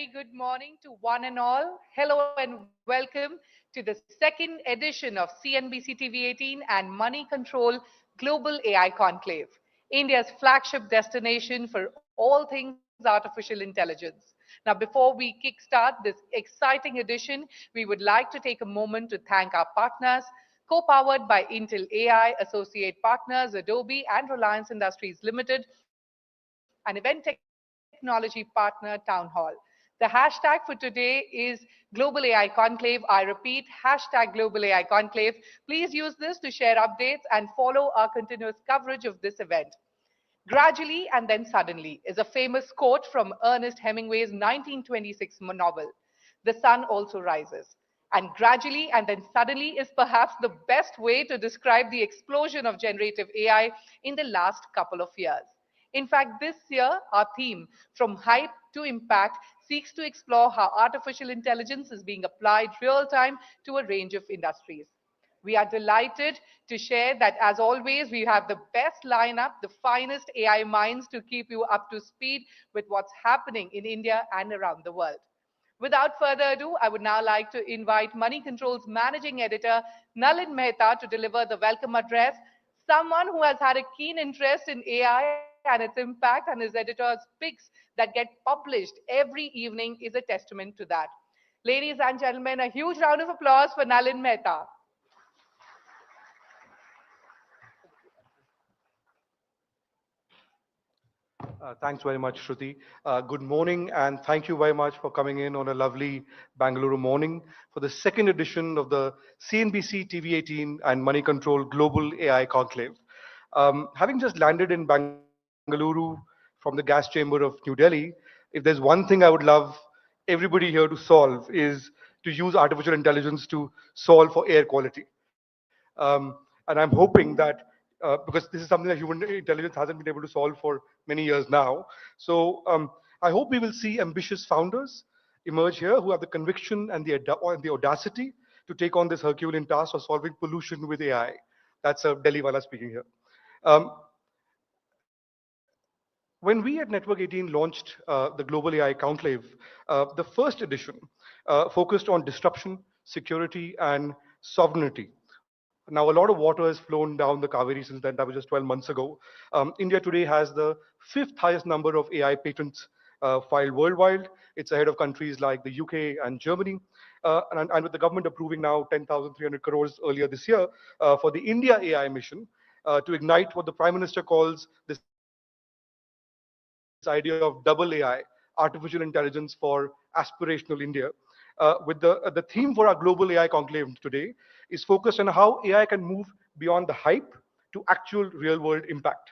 very good morning to one and all. Hello and welcome to the second edition of CNBC TV18 and Money Control Global AI Conclave, India's flagship destination for all things artificial intelligence. Now, before we kickstart this exciting edition, we would like to take a moment to thank our partners, co-powered by Intel AI, associate partners Adobe and Reliance Industries Limited, and event technology partner Town Hall. The hashtag for today is Global AI Conclave. I repeat, hashtag Global AI Conclave. Please use this to share updates and follow our continuous coverage of this event. Gradually and then suddenly is a famous quote from Ernest Hemingway's 1926 novel. The sun also rises. And gradually and then suddenly is perhaps the best way to describe the explosion of generative AI in the last couple of years. In fact, this year, our theme, From Hype to Impact, seeks to explore how artificial intelligence is being applied real time to a range of industries. We are delighted to share that, as always, we have the best lineup, the finest AI minds to keep you up to speed with what's happening in India and around the world. Without further ado, I would now like to invite Money Control's managing editor, Nalin Mehta, to deliver the welcome address. Someone who has had a keen interest in AI and its impact, and his editor's picks that get published every evening is a testament to that. Ladies and gentlemen, a huge round of applause for Nalin Mehta. Thanks very much, Shruti. Good morning, and thank you very much for coming in on a lovely Bangalore morning for the second edition of the CNBC TV18 and Money Control Global AI Conclave. Having just landed in Bangalore from the gas chamber of New Delhi, if there's one thing I would love everybody here to solve is to use artificial intelligence to solve for air quality. And I'm hoping that because this is something that human intelligence hasn't been able to solve for many years now. So I hope we will see ambitious founders emerge here who have the conviction and the audacity to take on this Herculean task of solving pollution with AI. That's a Delhi wala speaking here. Um, when we at Network 18 launched the Global AI Conclave, the first edition focused on disruption, security, and sovereignty. Now, a lot of water has flown down the Kaveri since then. That was just 12 months ago. India today has the fifth highest number of AI patents filed worldwide. It's ahead of countries like the UK and Germany. And with the government approving now 10,300 crores earlier this year for the India AI mission to ignite what the Prime Minister calls this idea of double AI, artificial intelligence for aspirational India. With the theme for our Global AI Conclave today is focused on how AI can move beyond the hype to actual real-world impact.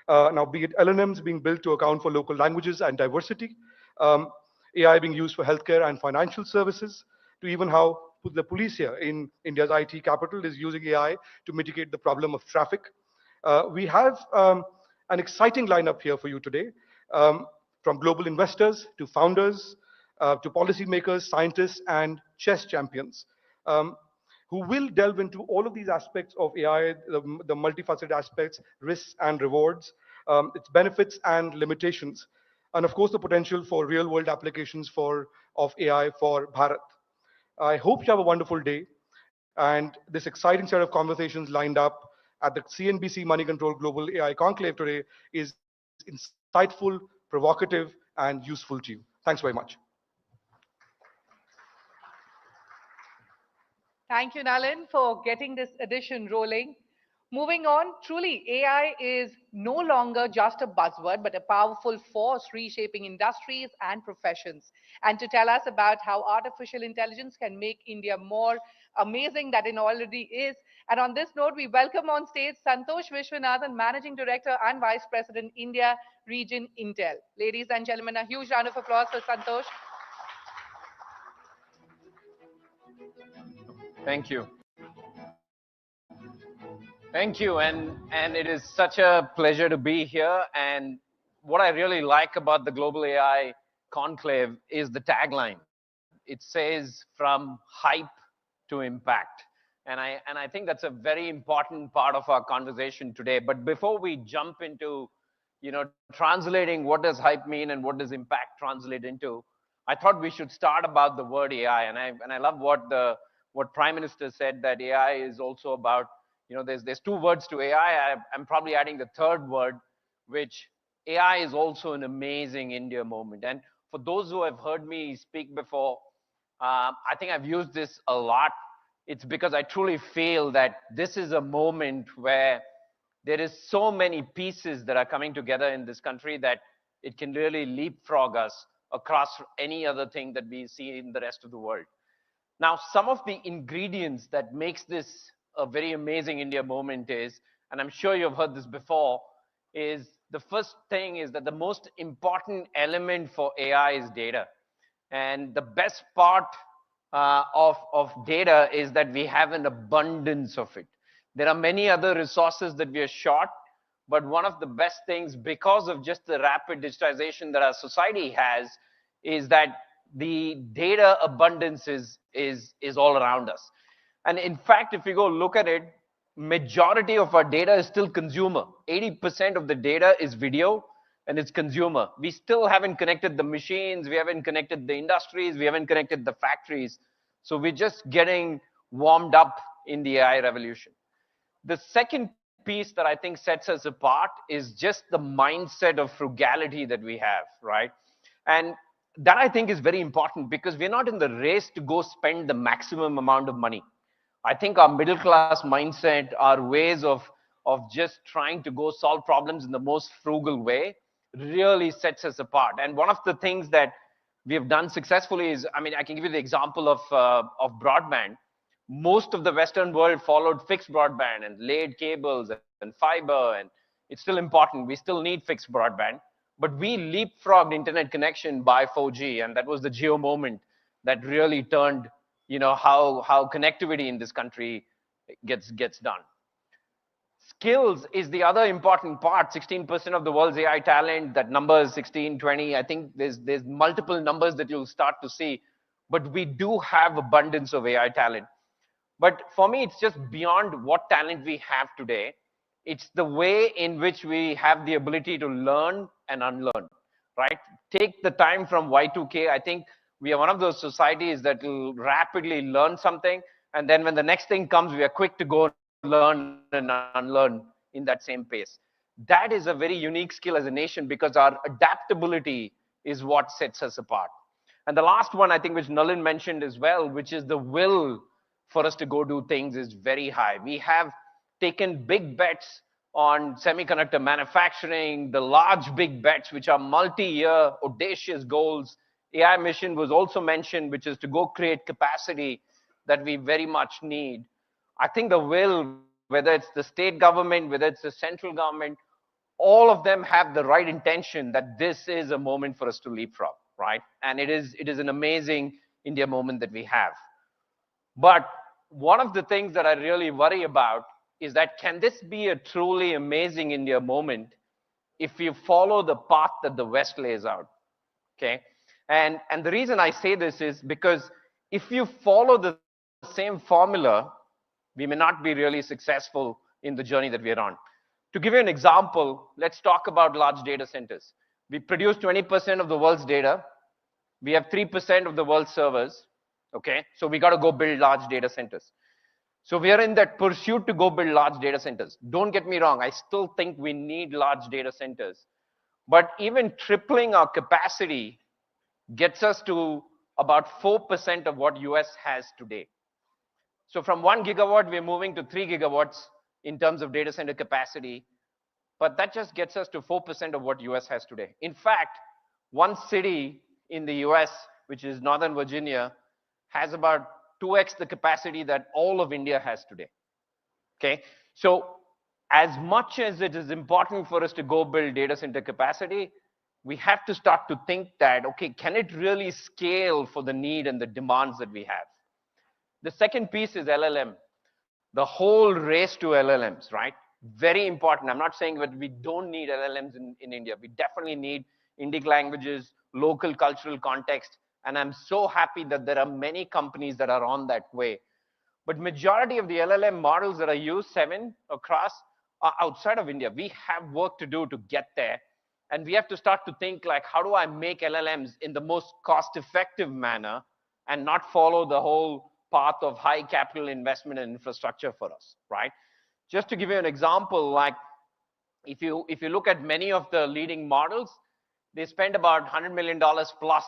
Now, be it LLMs being built to account for local languages and diversity, um, AI being used for healthcare and financial services, to even how the police here in India's IT capital is using AI to mitigate the problem of traffic. We have an exciting lineup here for you today, um, from global investors to founders to policymakers, scientists, and chess champions. Um, who will delve into all of these aspects of AI, the multifaceted aspects, risks and rewards, its benefits and limitations, and of course the potential for real-world applications of AI for Bharat. I hope you have a wonderful day, and this exciting set of conversations lined up at the CNBC Money Control Global AI Conclave today is insightful, provocative, and useful to you. Thanks very much. Thank you, Nalin, for getting this edition rolling. Moving on, truly, AI is no longer just a buzzword, but a powerful force reshaping industries and professions. And to tell us about how artificial intelligence can make India more amazing than it already is. And on this note, we welcome on stage Santosh Vishwanathan, Managing Director and Vice President, India Region Intel. Ladies and gentlemen, a huge round of applause for Santosh. Thank you. Thank you. And it is such a pleasure to be here. And what I really like about the Global AI Conclave is the tagline. It says from hype to impact. And I think that's a very important part of our conversation today. But before we jump into, translating what does hype mean and what does impact translate into, I thought we should start about the word AI, and I love what Prime Minister said, that AI is also about, there's two words to AI. I'm probably adding the third word, which AI is also an amazing India moment. And for those who have heard me speak before, I think I've used this a lot. It's because I truly feel that this is a moment where there is so many pieces that are coming together in this country that it can really leapfrog us across any other thing that we see in the rest of the world. Now, some of the ingredients that makes this a very amazing India moment is, and I'm sure you've heard this before, is the first thing is that the most important element for AI is data. And the best part of data is that we have an abundance of it. There are many other resources that we are short, but one of the best things, because of just the rapid digitization that our society has, is that the data abundance is all around us. And in fact, if you go look at it, majority of our data is still consumer. 80% of the data is video, and it's consumer. We still haven't connected the machines, we haven't connected the industries, we haven't connected the factories. So we're just getting warmed up in the AI revolution. The second piece that I think sets us apart is just the mindset of frugality that we have, right? And that I think is very important, because we're not in the race to go spend the maximum amount of money. I think our middle class mindset, our ways of just trying to go solve problems in the most frugal way really sets us apart. And one of the things that we have done successfully is, I mean, I can give you the example of broadband. Most of the Western world followed fixed broadband and laid cables and fiber, and it's still important. We still need fixed broadband, but we leapfrogged internet connection by 4G, and that was the geo moment that really turned, how connectivity in this country gets done. Skills is the other important part. 16% of the world's AI talent, that number is 16, 20. I think there's multiple numbers that you'll start to see, but we do have abundance of AI talent. But for me, it's just beyond what talent we have today. It's the way in which we have the ability to learn and unlearn, right? Take the time from Y2K. I think we are one of those societies that will rapidly learn something, and then when the next thing comes, we are quick to go learn and unlearn in that same pace. That is a very unique skill as a nation, because our adaptability is what sets us apart. And the last one, I think, which Nalin mentioned as well, which is the will for us to go do things, is very high. We have taken big bets on semiconductor manufacturing, the large big bets, which are multi-year audacious goals. AI mission was also mentioned, which is to go create capacity that we very much need. I think the will, whether it's the state government, whether it's the central government, all of them have the right intention that this is a moment for us to leapfrog, right? And it is an amazing India moment that we have. But one of the things that I really worry about is that, can this be a truly amazing India moment if you follow the path that the West lays out? Okay. And the reason I say this is because if you follow the same formula, we may not be really successful in the journey that we are on. To give you an example, let's talk about large data centers. We produce 20% of the world's data. We have 3% of the world's servers. Okay, so we got to go build large data centers. So we are in that pursuit to go build large data centers. Don't get me wrong, I still think we need large data centers. But even tripling our capacity gets us to about 4% of what US has today. So from 1 gigawatt, we're moving to 3 gigawatts in terms of data center capacity. But that just gets us to 4% of what US has today. In fact, one city in the US, which is Northern Virginia, has about 2x the capacity that all of India has today. Okay, so as much as it is important for us to go build data center capacity, we have to start to think that, okay, can it really scale for the need and the demands that we have? The second piece is LLM. The whole race to LLMs, right? Very important. I'm not saying that we don't need LLMs in India. We definitely need Indic languages, local cultural context. And I'm so happy that there are many companies that are on that way. But majority of the LLM models that are used, 7 across, are outside of India. We have work to do to get there. And we have to start to think like, how do I make LLMs in the most cost-effective manner and not follow the whole path of high capital investment and infrastructure for us, right? Just to give you an example, like if you look at many of the leading models, they spend about $100 million plus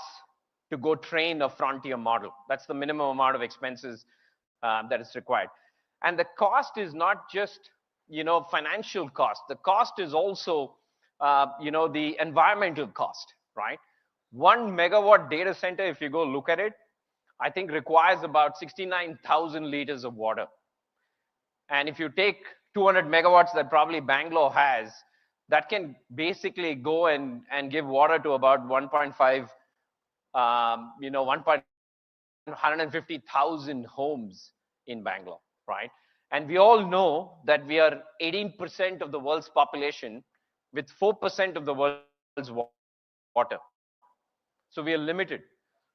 to go train a frontier model. That's the minimum amount of expenses that is required. And the cost is not just, financial cost. The cost is also, the environmental cost, right? 1 megawatt data center, if you go look at it, I think requires about 69,000 liters of water. And if you take 200 megawatts that probably Bangalore has, that can basically go and give water to about 1.5, 150,000 homes in Bangalore, right? And we all know that we are 18% of the world's population with 4% of the world's water. So we are limited.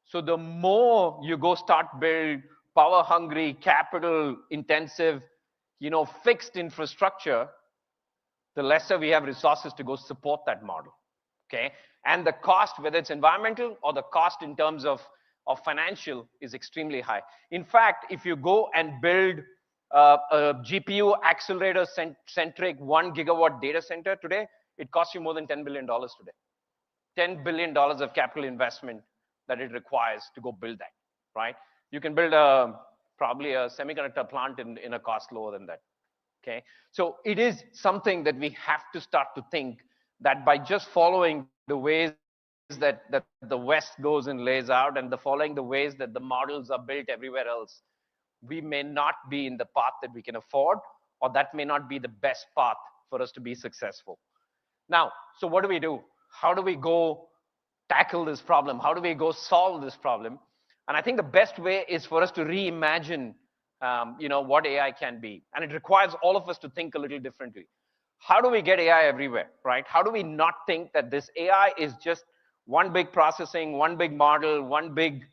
So the more you go start build power hungry, capital intensive, fixed infrastructure, the lesser we have resources to go support that model, okay? And the cost, whether it's environmental or the cost in terms of financial, is extremely high. In fact, if you go and build a GPU accelerator centric 1 gigawatt data center today, it costs you more than $10 billion today. $10 billion of capital investment that it requires to go build that, right? You can build probably a semiconductor plant in a cost lower than that. Okay, so it is something that we have to start to think that by just following the ways that the West goes and lays out and following the ways that the models are built everywhere else, we may not be in the path that we can afford, or that may not be the best path for us to be successful. Now, so what do? How do we go tackle this problem? How do we go solve this problem? And I think the best way is for us to reimagine what AI can be. And it requires all of us to think a little differently. How do we get AI everywhere, right? How do we not think that this AI is just one big processing, one big model, one big,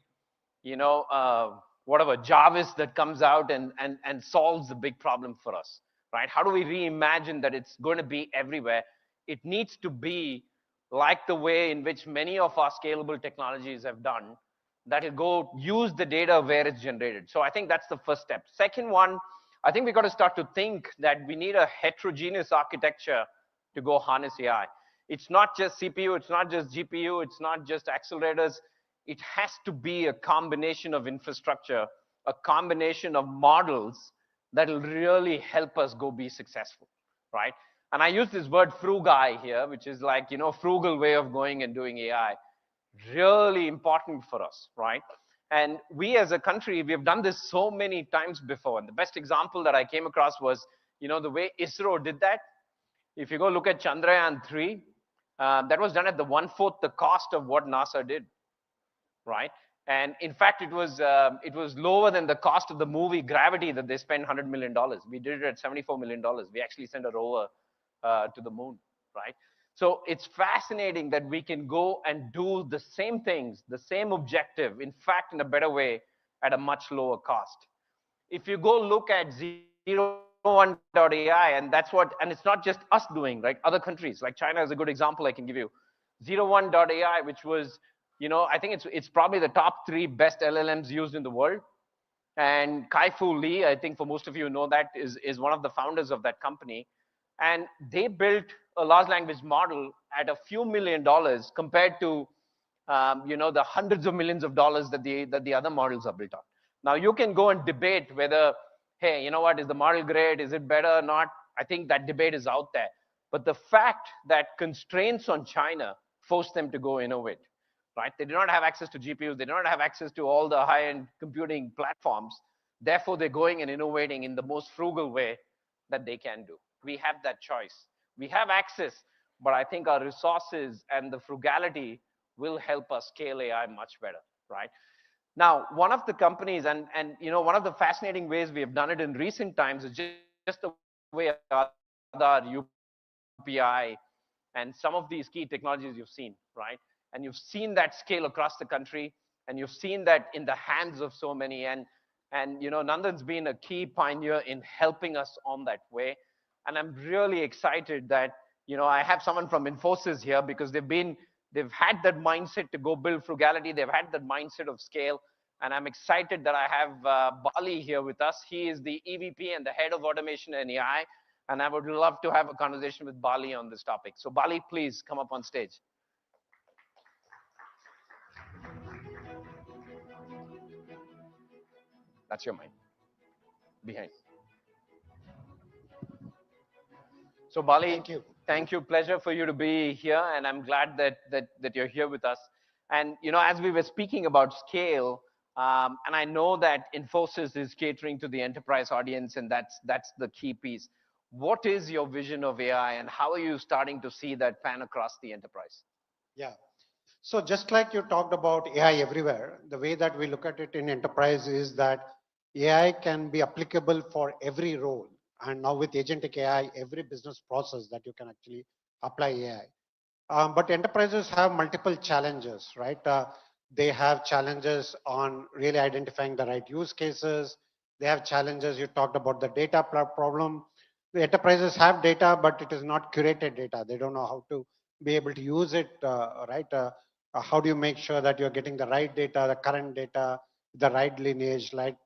whatever, Jarvis that comes out and solves the big problem for us, right? How do we reimagine that it's going to be everywhere? It needs to be like the way in which many of our scalable technologies have done, that will go use the data where it's generated. So I think that's the first step. Second one, I think we got to start to think that we need a heterogeneous architecture to go harness AI. It's not just CPU, it's not just GPU, it's not just accelerators. It has to be a combination of infrastructure, a combination of models that will really help us go be successful, right? And I use this word frugai here, which is like, frugal way of going and doing AI. Really important for us, right? And we as a country, we have done this so many times before. And the best example that I came across was, the way ISRO did that. If you go look at Chandrayaan-3, that was done at the 1/4 the cost of what NASA did, right? And in fact, it was lower than the cost of the movie Gravity that they spent $100 million. We did it at $74 million. We actually sent a rover to the moon, right? So it's fascinating that we can go and do the same things, the same objective, in fact, in a better way at a much lower cost. If you go look at 01.ai, and it's not just us doing, right? Other countries, like China is a good example I can give you. 01.ai, which was, I think it's probably the top 3 best LLMs used in the world. And Kai-Fu Lee, I think for most of you know that, is one of the founders of that company. And they built a large language model at a few $1 million compared to, the hundreds of millions of dollars that the other models are built on. Now, you can go and debate whether, hey, you know what, is the model great? Is it better or not? I think that debate is out there. But the fact that constraints on China forced them to go innovate, right? They did not have access to GPUs. They did not have access to all the high-end computing platforms. Therefore, they're going and innovating in the most frugal way that they can do. We have that choice. We have access, but I think our resources and the frugality will help us scale AI much better, right? Now, one of the companies, and one of the fascinating ways we have done it in recent times is just the way Aadhaar, UPI, and some of these key technologies you've seen, right? And you've seen that scale across the country, and you've seen that in the hands of so many. And Nandan's been a key pioneer in helping us on that way. And I'm really excited that, I have someone from Infosys here because they've had that mindset to go build frugality. They've had that mindset of scale. And I'm excited that I have Bali here with us. He is the EVP and the head of automation and AI. And I would love to have a conversation with Bali on this topic. So Bali, please come up on stage. That's your mic. Behind. So Bali, thank you. Pleasure for you to be here, and I'm glad that you're here with us. And as we were speaking about scale, and I know that Infosys is catering to the enterprise audience, and that's the key piece. What is your vision of AI, and how are you starting to see that pan across the enterprise? Yeah. So just like you talked about AI everywhere, the way that we look at it in enterprise is that AI can be applicable for every role. And now with agentic AI, every business process that you can actually apply AI. But enterprises have multiple challenges, right? They have challenges on really identifying the right use cases. They have challenges. You talked about the data problem. The enterprises have data, but it is not curated data. They don't know how to be able to use it, right? How do you make sure that you're getting the right data, the current data, the right lineage, like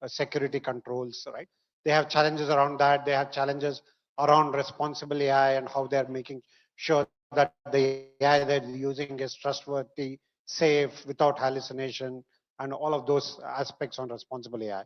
security controls, right? They have challenges around that. They have challenges around responsible AI and how they're making sure that the AI they're using is trustworthy, safe, without hallucination, and all of those aspects on responsible AI.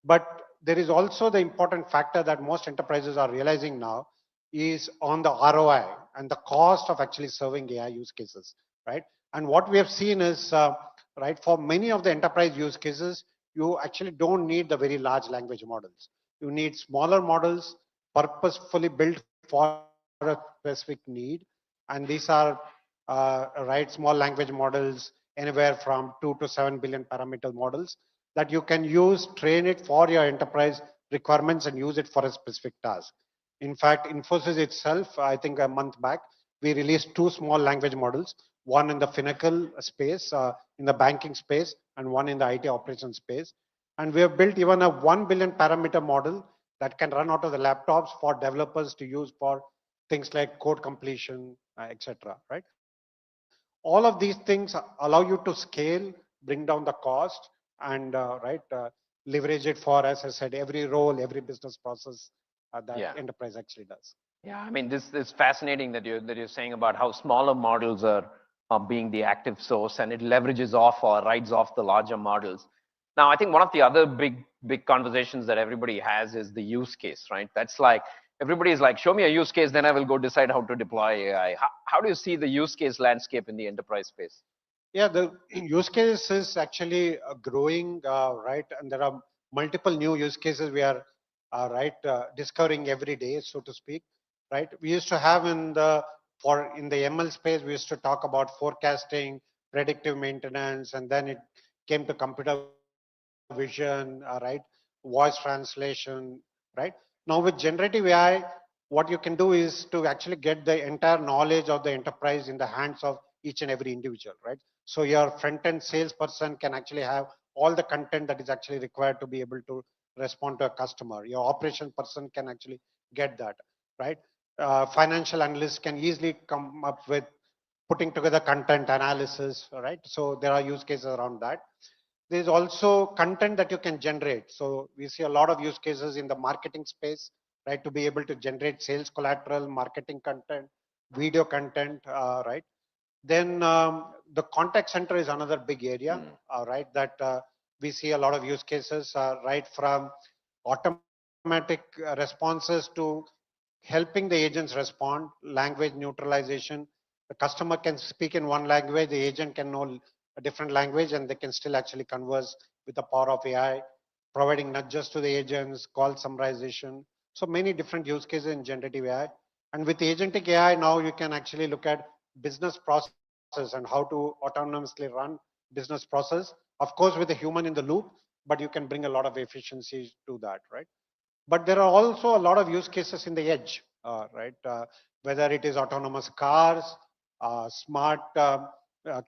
But there is also the important factor that most enterprises are realizing now is on the ROI and the cost of actually serving AI use cases, right? And what we have seen is, right, for many of the enterprise use cases, you actually don't need the very large language models. You need smaller models purposefully built for a specific need. And these are, right, small language models, anywhere from 2 to 7 billion parameter models that you can use, train it for your enterprise requirements and use it for a specific task. In fact, Infosys itself, I think a month back, we released 2 small language models, one in the Finacle space, in the banking space, and one in the IT operations space. And we have built even a 1 billion parameter model that can run out of the laptops for developers to use for things like code completion, etc. Right? All of these things allow you to scale, bring down the cost, and leverage it for, as I said, every role, every business process that enterprise actually does. Yeah, I mean, this is fascinating that you're saying about how smaller models are being the active source, and it leverages off or rides off the larger models. Now, I think one of the other big conversations that everybody has is the use case, right? That's like, everybody is like, show me a use case, then I will go decide how to deploy AI. How do you see the use case landscape in the enterprise space? Yeah, the use case is actually growing, right? And there are multiple new use cases we are, discovering every day, so to speak, right? We used to have in the ML space, we used to talk about forecasting, predictive maintenance, and then it came to computer vision, right? Voice translation, right? Now with generative AI, what you can do is to actually get the entire knowledge of the enterprise in the hands of each and every individual, right? So your front-end salesperson can actually have all the content that is actually required to be able to respond to a customer. Your operation person can actually get that, right? Financial analysts can easily come up with putting together content analysis, right? So there are use cases around that. There's also content that you can generate. So we see a lot of use cases in the marketing space, right? To be able to generate sales collateral, marketing content, video content, right? Then the contact center is another big area, right? That we see a lot of use cases, right? From automatic responses to helping the agents respond, language neutralization. The customer can speak in one language, the agent can know a different language, and they can still actually converse with the power of AI, providing nudges to the agents, call summarization. So many different use cases in generative AI. And with agentic AI, now you can actually look at business process and how to autonomously run business process. Of course, with a human in the loop, but you can bring a lot of efficiencies to that, right? But there are also a lot of use cases in the edge, right? Whether it is autonomous cars, smart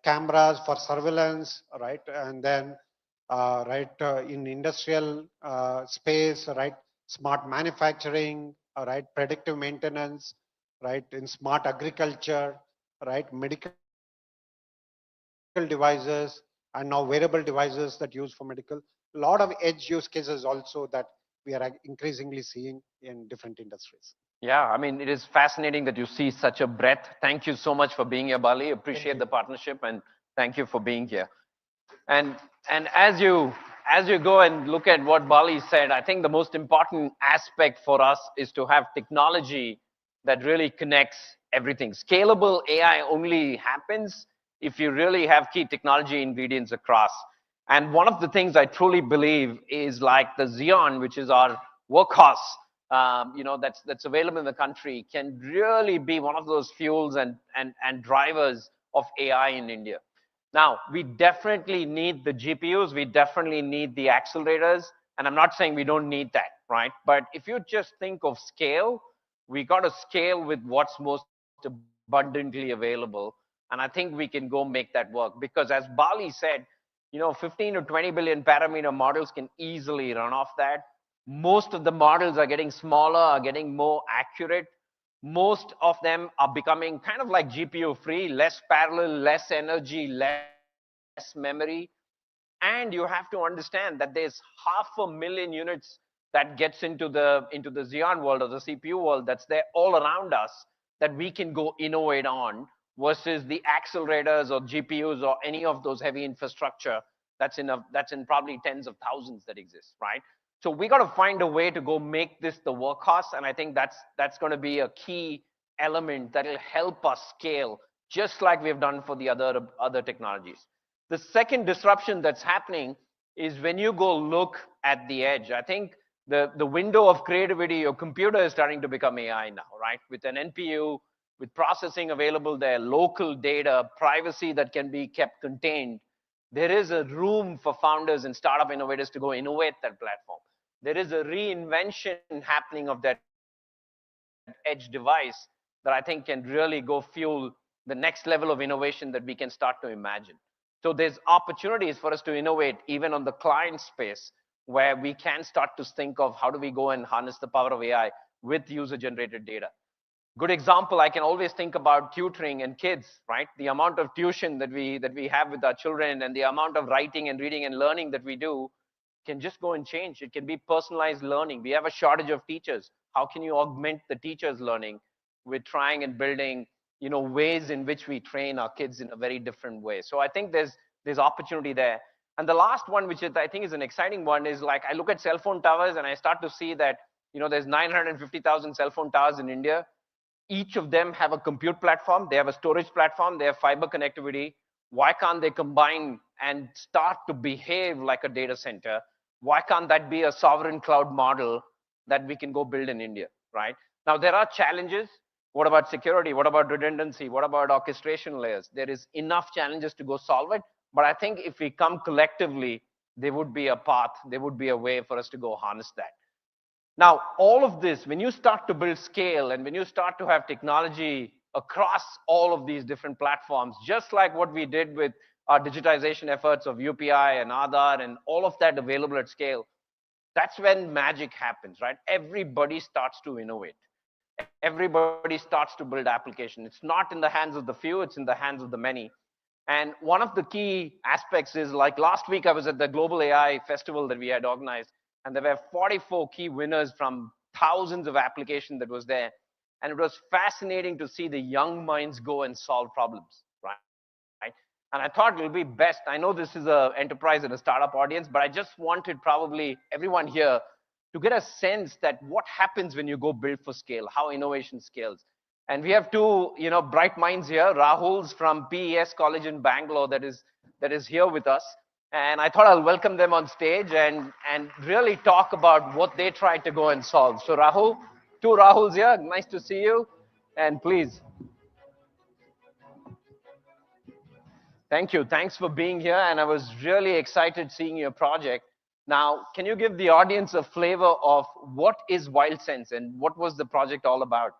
cameras for surveillance, right? And then, in industrial space, right? Smart manufacturing, right? Predictive maintenance, right? In smart agriculture, right? Medical devices, and now wearable devices that use for medical. A lot of edge use cases also that we are increasingly seeing in different industries. Yeah, I mean, it is fascinating that you see such a breadth. Thank you so much for being here, Bali. Thank Appreciate you. the partnership and thank you for being here. And and as you go and look at what Bali said, I think the most important aspect for us is to have technology that really connects everything. Scalable AI only happens if you really have key technology ingredients across. And one of the things I truly believe is like the Xeon, which is our workhorse, that's available in the country, can really be one of those fuels and drivers of AI in India. Now, we definitely need the GPUs, we definitely need the accelerators, and I'm not saying we don't need that, right? But if you just think of scale, we got to scale with what's most abundantly available. And I think we can go make that work because, as Bali said, 15 to 20 billion parameter models can easily run off that. Most of the models are getting smaller, are getting more accurate. Most of them are becoming kind of like GPU free, less parallel, less energy, less memory. And you have to understand that there's 500,000 units that gets into the Xeon world or the CPU world that's there all around us that we can go innovate on versus the accelerators or GPUs or any of those heavy infrastructure that's in probably tens of thousands that exist, right? So we got to find a way to go make this the workhorse, and I think that's going to be a key element that will help us scale, just like we've done for the other technologies. The second disruption that's happening is when you go look at the edge. I think the window of creativity, your computer is starting to become AI now, right? With an NPU, with processing available there, local data, privacy that can be kept contained, there is a room for founders and startup innovators to go innovate that platform. There is a reinvention happening of that edge device that I think can really go fuel the next level of innovation that we can start to imagine. So there's opportunities for us to innovate even on the client space where we can start to think of how do we go and harness the power of AI with user-generated data. Good example, I can always think about tutoring and kids, right? The amount of tuition that we have with our children and the amount of writing and reading and learning that we do can just go and change. It can be personalized learning. We have a shortage of teachers. How can you augment the teachers' learning with trying and building, ways in which we train our kids in a very different way? So I think there's opportunity there. And the last one, which I think is an exciting one, is like I look at cell phone towers and I start to see that there's 950,000 cell phone towers in India. Each of them have a compute platform, they have a storage platform, they have fiber connectivity. Why can't they combine and start to behave like a data center? Why can't that be a sovereign cloud model that we can go build in India, right? Now, there are challenges. What about security? What about redundancy? What about orchestration layers? There is enough challenges to go solve it. But I think if we come collectively, there would be a path, there would be a way for us to go harness that. Now, all of this, when you start to build scale and when you start to have technology across all of these different platforms, just like what we did with our digitization efforts of UPI and Aadhaar and all of that available at scale, that's when magic happens, right? Everybody starts to innovate. Everybody starts to build application. It's not in the hands of the few, it's in the hands of the many. And one of the key aspects is like last week I was at the Global AI Festival that we had organized, and there were 44 key winners from thousands of applications that was there. And it was fascinating to see the young minds go and solve problems, right? And I thought it'll be best. I know this is an enterprise and a startup audience, but I just wanted probably everyone here to get a sense that what happens when you go build for scale, how innovation scales. And we have two, bright minds here. Rahul's from PES College in Bangalore that is here with us. And I thought I'll welcome them on stage and really talk about what they tried to go and solve. So Rahul, two Rahuls here. Nice to see you. And please. Thank you. Thanks for being here. And I was really excited seeing your project. Now, can you give the audience a flavor of what is WildSense and what was the project all about?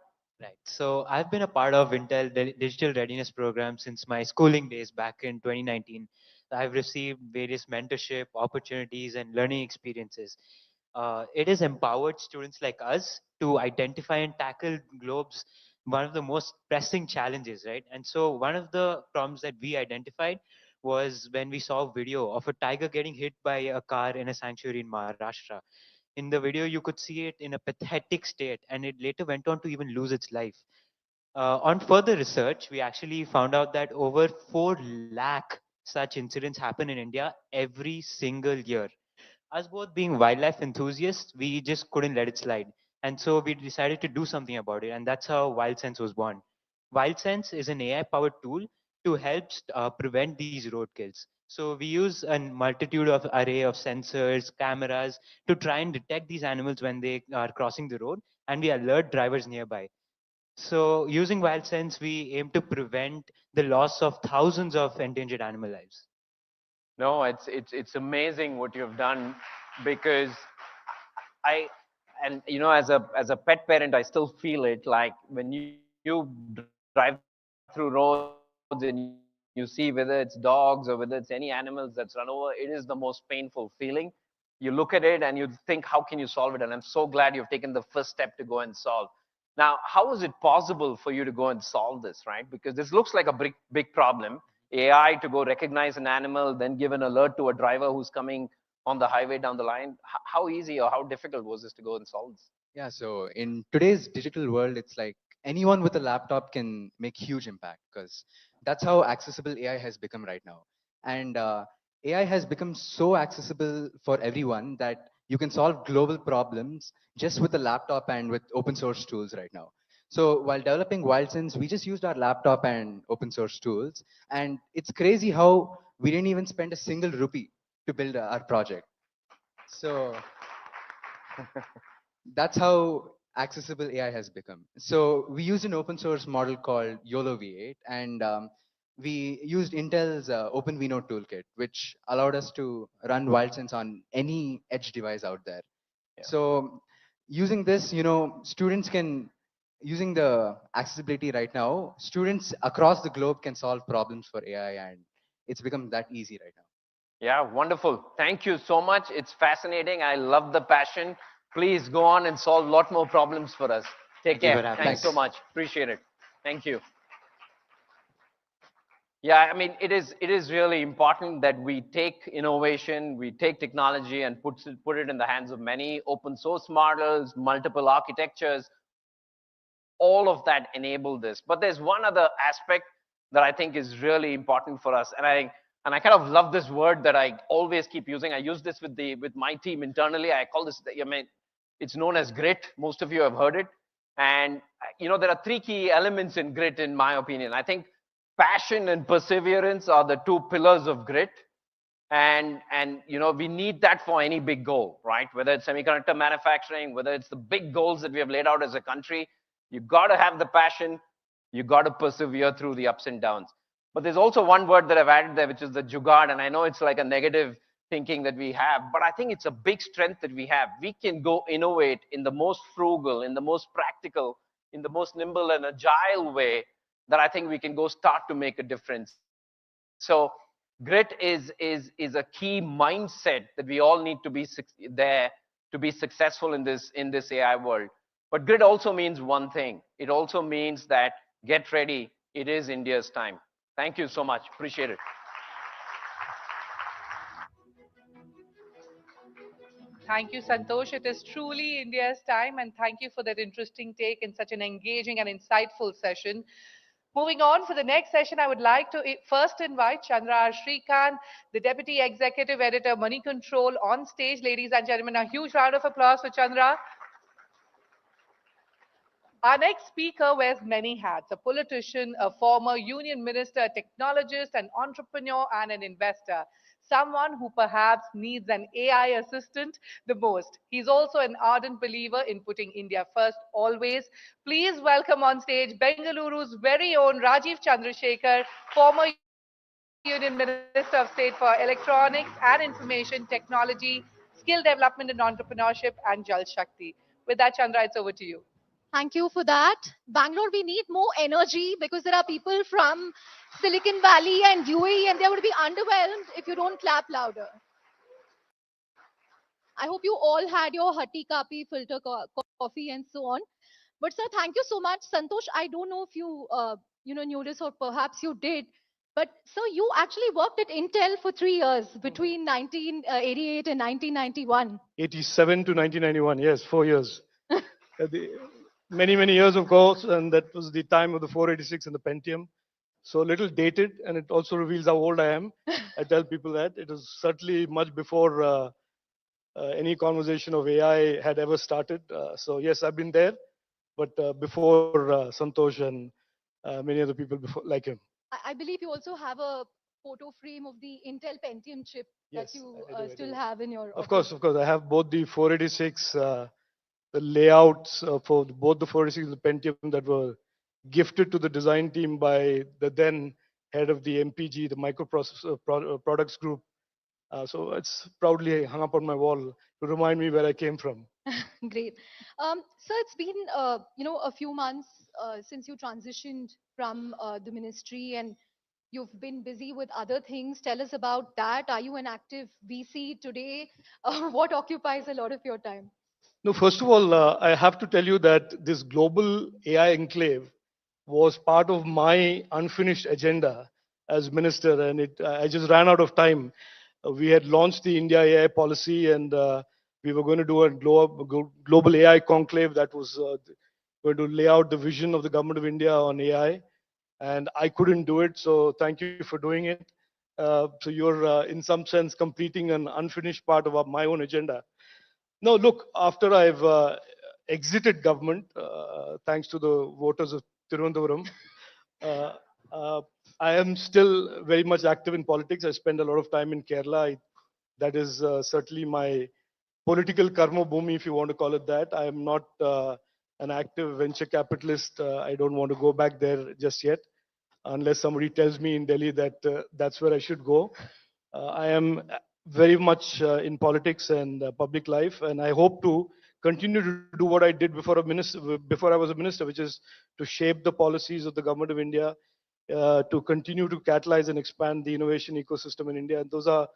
Right. So I've been a part of Intel Digital Readiness Program since my schooling days back in 2019. I've received various mentorship opportunities and learning experiences. It has empowered students like us to identify and tackle globes one of the most pressing challenges, right? And so one of the problems that we identified was when we saw a video of a tiger getting hit by a car in a sanctuary in Maharashtra. In the video, you could see it in a pathetic state, and it later went on to even lose its life. On further research, we actually found out that over 4 lakh such incidents happen in India every single year. Us both being wildlife enthusiasts, we just couldn't let it slide. And so we decided to do something about it. And that's how WildSense was born. WildSense is an AI powered tool to help prevent these road kills. So we use a multitude of array of sensors, cameras to try and detect these animals when they are crossing the road, and we alert drivers nearby. So using WildSense, we aim to prevent the loss of thousands of endangered animal lives. No, it's amazing what you've done, because I, and as a pet parent, I still feel it, like when you drive through roads and you see whether it's dogs or whether it's any animals that's run over, it is the most painful feeling. You look at it and you think, how can you solve it? And I'm so glad you've taken the first step to go and solve. Now, how is it possible for you to go and solve this, right? Because this looks like a big problem. AI to go recognize an animal, then give an alert to a driver who's coming on the highway down the line. How easy or how difficult was this to go and solve this? Yeah, so in today's digital world, it's like anyone with a laptop can make huge impact because that's how accessible AI has become right now. And AI has become so accessible for everyone that you can solve global problems just with a laptop and with open source tools right now. So while developing WildSense, we just used our laptop and open source tools. And it's crazy how we didn't even spend a single rupee to build our project. So that's how accessible AI has become. So we used an open source model called YOLO V8, and we used Intel's OpenVINO toolkit, which allowed us to run WildSense on any edge device out there. Yeah. So using this, students can, using the accessibility right now, students across the globe can solve problems for AI, and it's become that easy right now. Yeah, wonderful. Thank you so much. It's fascinating. I love the passion. Please go on and solve a lot more problems for us. Take Thank you care. for having Thanks so us. Thanks. much. Appreciate it. Thank you. Yeah, I mean, it is really important that we take innovation, we take technology and put it in the hands of many open source models, multiple architectures. All of that enable this. But there's one other aspect that I think is really important for us, and I kind of love this word that I always keep using. I use this with my team internally. I call this, I mean, it's known as grit. Most of you have heard it. And there are three key elements in grit, in my opinion. I think passion and perseverance are the two pillars of grit. And we need that for any big goal, right? Whether it's semiconductor manufacturing, whether it's the big goals that we have laid out as a country, you got to have the passion, you got to persevere through the ups and downs. But there's also one word that I've added there, which is the jugaad. And I know it's like a negative thinking that we have, but I think it's a big strength that we have. We can go innovate in the most frugal, in the most practical, in the most nimble and agile way, that I think we can go start to make a difference. So grit is a key mindset that we all need to be there to be successful in this AI world. But grit also means one thing. It also means that get ready. It is India's time. Thank you so much. Appreciate it. Thank you, Santosh. It is truly India's time, and thank you for that interesting take in such an engaging and insightful session. Moving on for the next session, I would like to first invite Chandra R. Srikanth, the Deputy Executive Editor, Money Control, on stage. Ladies and gentlemen, a huge round of applause for Chandra. Our next speaker wears many hats: a politician, a former union minister, a technologist, an entrepreneur, and an investor. Someone who perhaps needs an AI assistant the most. He's also an ardent believer in putting India first always. Please welcome on stage Bengaluru's very own Rajiv Chandrasekhar, former Union Minister of State for Electronics and Information Technology, Skill Development and Entrepreneurship, and Jal Shakti. With that, Chandra, it's over to you. Thank you for that. Bangalore, we need more energy because there are people from Silicon Valley and UAE, and they're going to be underwhelmed if you don't clap louder. I hope you all had your hatti kapi, filter coffee, and so on. But sir, thank you so much. Santosh, I don't know if you, knew this or perhaps you did. But sir, you actually worked at Intel for 3 years between 1988 and 1991. 87 to 1991, yes, 4 years. Many, many years, of course, and that was the time of the 486 and the Pentium. So a little dated, and it also reveals how old I am. I tell people that. It was certainly much before any conversation of AI had ever started. So yes, I've been there, but before Santosh and many other people before, like him. I believe you also have a photo frame of the Intel Pentium chip that Yes, you I do. still have in your Of office. course, of course. I have both the 486, the layouts for both the 486 and the Pentium that were gifted to the design team by the then head of the MPG, the microprocessor products group. So it's proudly hung up on my wall to remind me where I came from. Great. So it's been, a few months since you transitioned from the ministry and you've been busy with other things. Tell us about that. Are you an active VC today? What occupies a lot of your time? No, first of all, I have to tell you that this global AI enclave was part of my unfinished agenda as minister, and I just ran out of time. We had launched the India AI policy, and we were going to do a global AI conclave that was going to lay out the vision of the government of India on AI, and I couldn't do it. So thank you for doing it. So you're, in some sense, completing an unfinished part of my own agenda. No, look, after I've exited government, thanks to the voters of Tirunelveli, uh, uh, I am still very much active in politics. I spend a lot of time in Kerala. That is certainly my political karma bhumi, if you want to call it that. I am not an active venture capitalist. I don't want to go back there just yet, unless somebody tells me in Delhi that that's where I should go. I am very much in politics and public life, and I hope to continue to do what I did before I was a minister, which is to shape the policies of the government of India, to continue to catalyze and expand the innovation ecosystem in India. And those are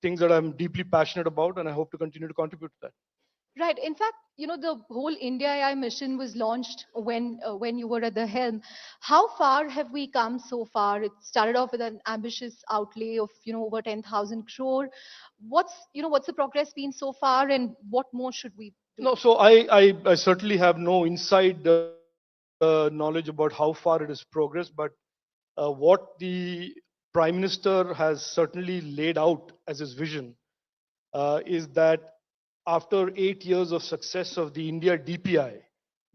things that I'm deeply passionate about, and I hope to continue to contribute to that. Right. In fact, the whole India AI mission was launched when you were at the helm. How far have we come so far? It started off with an ambitious outlay of over 10,000 crore. What's the progress been so far, and what more should we do? No, so I certainly have no inside knowledge about how far it has progressed, but what the Prime Minister has certainly laid out as his vision is that after 8 years of success of the India DPI,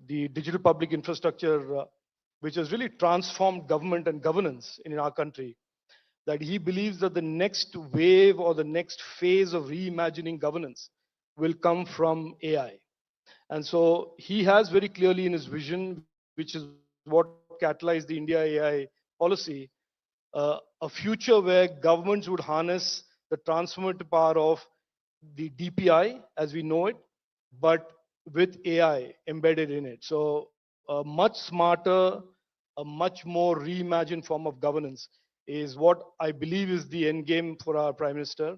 the Digital Public Infrastructure, which has really transformed government and governance in our country, that he believes that the next wave or the next phase of reimagining governance will come from AI. And so he has very clearly in his vision, which is what catalyzed the India AI policy, a future where governments would harness the transformative power of the DPI as we know it, but with AI embedded in it. So a much smarter, a much more reimagined form of governance is what I believe is the end game for our Prime Minister.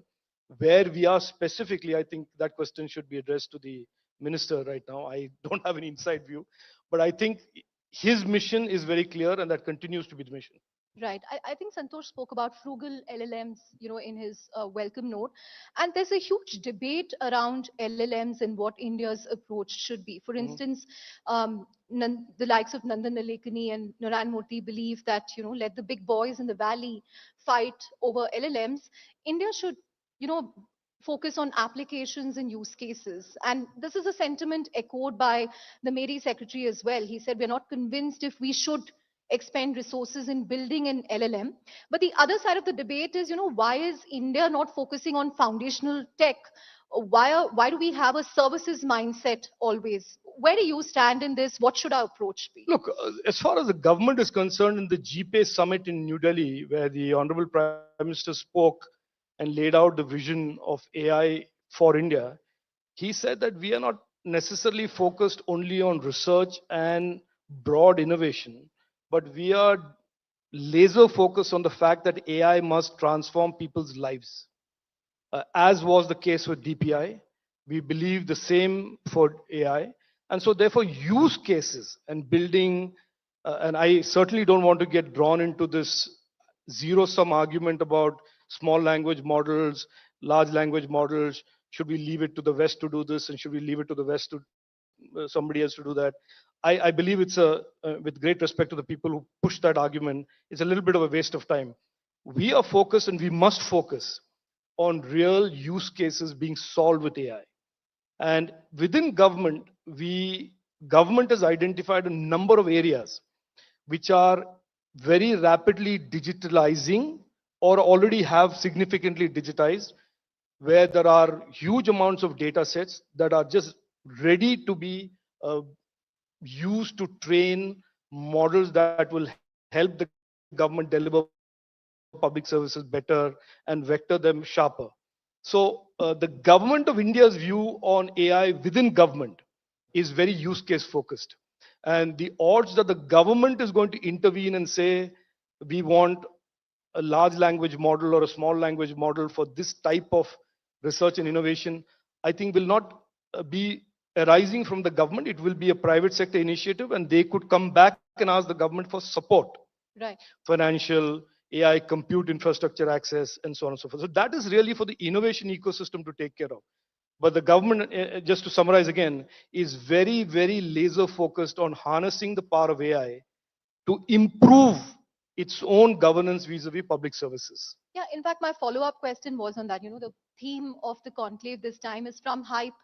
Where we are specifically, I think that question should be addressed to the minister right now. I don't have any inside view, but I think his mission is very clear, and that continues to be the mission. Right. I think Santosh spoke about frugal LLMs, in his welcome note. And there's a huge debate around LLMs and what India's approach should be. For Mhm. instance, the likes of Nandan Nilekani and Narayan Murthy believe that, let the big boys in the valley fight over LLMs. India should, you know, focus on applications and use cases. And this is a sentiment echoed by the Mary secretary as well. He said, we're not convinced if we should expend resources in building an LLM. But the other side of the debate is, why is India not focusing on foundational tech? Why do we have a services mindset always? Where do you stand in this? What should our approach be? Look, as far as the government is concerned, in the GPay summit in New Delhi, where the Honorable Prime Minister spoke and laid out the vision of AI for India, he said that we are not necessarily focused only on research and broad innovation, but we are laser focused on the fact that AI must transform people's lives, as was the case with DPI. We believe the same for AI, And so therefore use cases and building, and I certainly don't want to get drawn into this zero-sum argument about small language models, large language models. Should we leave it to the West to do this, and should we leave it to the West to somebody else to do that? I believe it's with great respect to the people who push that argument, it's a little bit of a waste of time. We are focused, and we must focus on real use cases being solved with AI. And within government, government has identified a number of areas which are very rapidly digitalizing or already have significantly digitized, where there are huge amounts of data sets that are just ready to be used to train models that will help the government deliver public services better and vector them sharper. So the government of India's view on AI within government is very use case focused. And the odds that the government is going to intervene and say, we want a large language model or a small language model for this type of research and innovation, I think will not be arising from the government. It will be a private sector initiative, and they could come back and ask the government for support, Right. financial, AI, compute infrastructure access, and so on and so forth. So that is really for the innovation ecosystem to take care of. But the government, just to summarize again, is very, very laser focused on harnessing the power of AI to improve its own governance vis-a-vis public services. Yeah, in fact, my follow-up question was on that. The theme of the conclave this time is from hype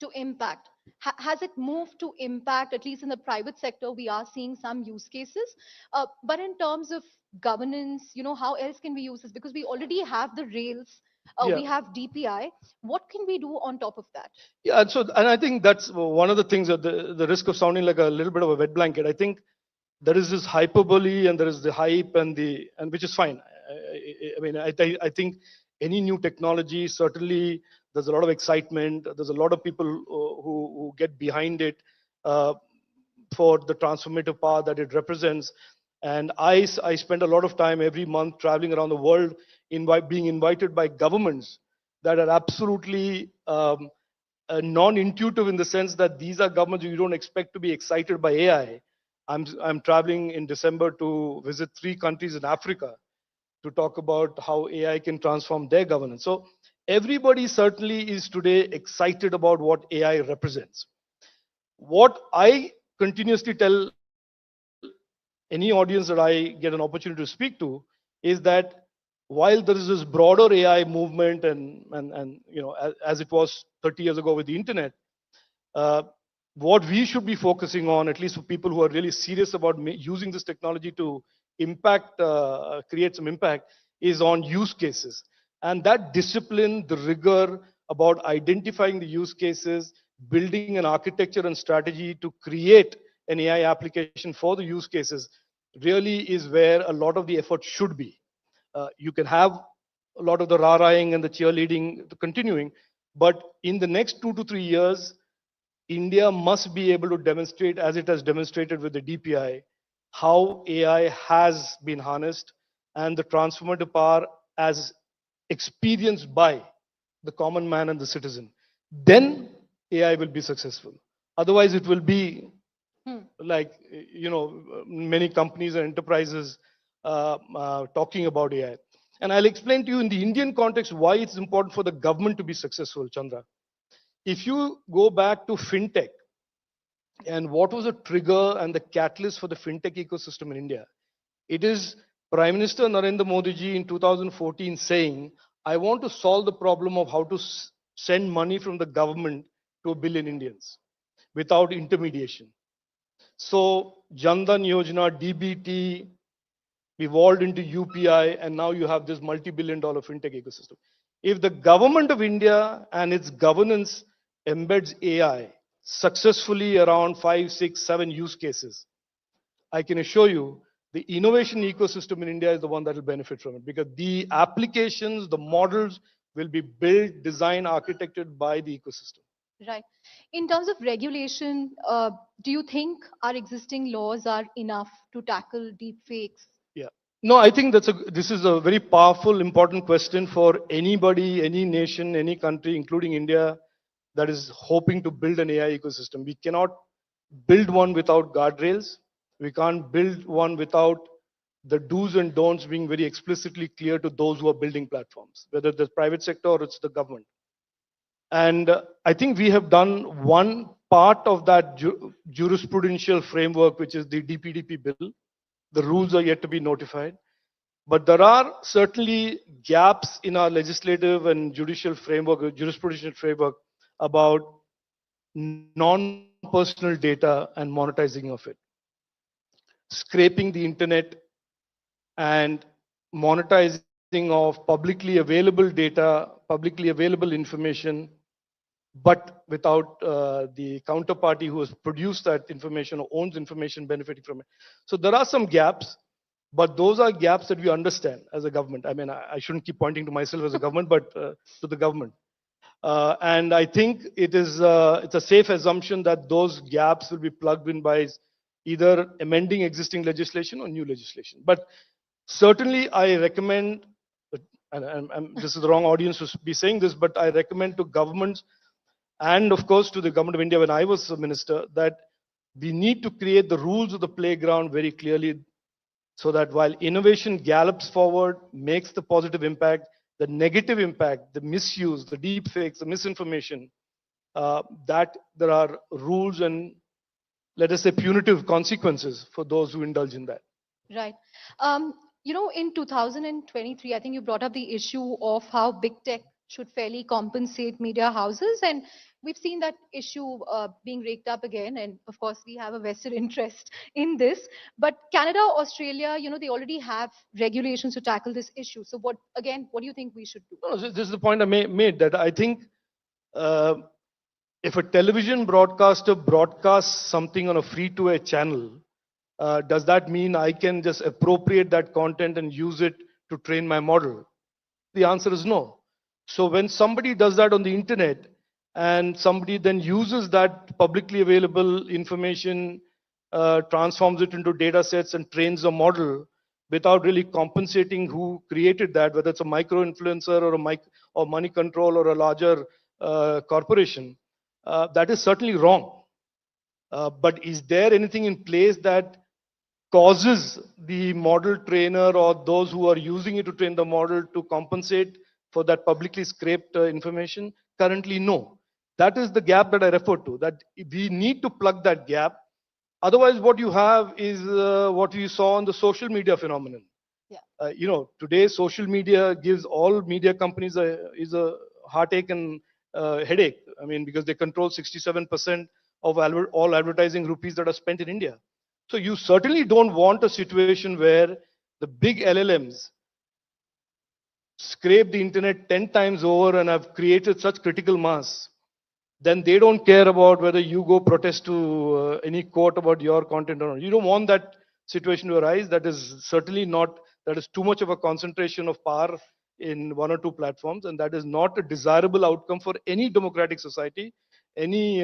to impact. Has it moved to impact? At least in the private sector, we are seeing some use cases. But in terms of governance, how else can we use this? Because we already have the rails, we Yeah. have DPI. What can we do on top of that? Yeah, and I think that's one of the things that the risk of sounding like a little bit of a wet blanket. I think there is this hyperbole and there is the hype and which is fine. I think any new technology, certainly there's a lot of excitement. There's a lot of people who get behind it for the transformative power that it represents. And I spend a lot of time every month traveling around the world, being invited by governments that are absolutely non-intuitive in the sense that these are governments you don't expect to be excited by AI. I'm traveling in December to visit 3 countries in Africa to talk about how AI can transform their governance. So everybody certainly is today excited about what AI represents. What I continuously tell any audience that I get an opportunity to speak to is that while there is this broader AI movement and as it was 30 years ago with the internet, what we should be focusing on, at least for people who are really serious about using this technology to create some impact, is on use cases. And that discipline, the rigor about identifying the use cases, building an architecture and strategy to create an AI application for the use cases really is where a lot of the effort should be. You can have a lot of the rah-rahing and the cheerleading continuing, but in the next 2 to 3 years, India must be able to demonstrate, as it has demonstrated with the DPI, how AI has been harnessed and the transformative power as experienced by the common man and the citizen. Then AI will be successful. Otherwise, it will be like, many companies and enterprises talking about AI. And I'll explain to you in the Indian context why it's important for the government to be successful, Chandra. If you go back to fintech and what was a trigger and the catalyst for the fintech ecosystem in India, it is Prime Minister Narendra Modi ji in 2014 saying, I want to solve the problem of how to send money from the government to 1 billion Indians without intermediation. So Jan Dhan Yojana, DBT, evolved into UPI, and now you have this multi-billion-dollar fintech ecosystem. If the government of India and its governance embeds AI successfully around 5, 6, 7 use cases, I can assure you the innovation ecosystem in India is the one that will benefit from it, because the applications, the models will be built, designed, architected by the ecosystem. Right. In terms of regulation, do you think our existing laws are enough to tackle deep fakes? Yeah. No, I think this is a very powerful, important question for anybody, any nation, any country, including India, that is hoping to build an AI ecosystem. We cannot build one without guardrails. We can't build one without the do's and don'ts being very explicitly clear to those who are building platforms, whether the private sector or it's the government. And I think we have done one part of that jurisprudential framework, which is the DPDP bill. The rules are yet to be notified. But there are certainly gaps in our legislative and judicial framework, jurisprudential framework about non-personal data and monetizing of it. Scraping the internet and monetizing of publicly available data, publicly available information, but without the counterparty who has produced that information or owns information benefiting from it. So there are some gaps, but those are gaps that we understand as a government. I mean, I shouldn't keep pointing to myself as a government, but to the government. And I think it's a safe assumption that those gaps will be plugged in by either amending existing legislation or new legislation. But certainly, I recommend, and this is the wrong audience to be saying this, but I recommend to governments and, of course, to the government of India when I was a minister that we need to create the rules of the playground very clearly so that while innovation gallops forward, makes the positive impact, the negative impact, the misuse, the deep fakes, the misinformation, that there are rules and, let us say, punitive consequences for those who indulge in that. Right. In 2023, I think you brought up the issue of how big tech should fairly compensate media houses. And we've seen that issue being raked up again. And of course, we have a vested interest in this. But Canada, Australia, they already have regulations to tackle this issue. So what do you think we should do? No, this is the point I made, that I think if a television broadcaster broadcasts something on a free-to-air channel, does that mean I can just appropriate that content and use it to train my model? The answer is no. So when somebody does that on the internet and somebody then uses that publicly available information, transforms it into data sets and trains a model without really compensating who created that, whether it's a micro influencer or Moneycontrol or a larger corporation, that is certainly wrong. But is there anything in place that causes the model trainer or those who are using it to train the model to compensate for that publicly scraped information? Currently, no. That is the gap that I referred to, that we need to plug that gap. Otherwise, what you have is what you saw on the social media phenomenon. Yeah. Today, social media gives all media companies a heartache and headache. I mean, because they control 67% of all advertising rupees that are spent in India. So you certainly don't want a situation where the big LLMs scrape the internet 10 times over and have created such critical mass. Then they don't care about whether you go protest to any court about your content or not. You don't want that situation to arise. That is certainly not, that is too much of a concentration of power in one or two platforms. And that is not a desirable outcome for any democratic society, any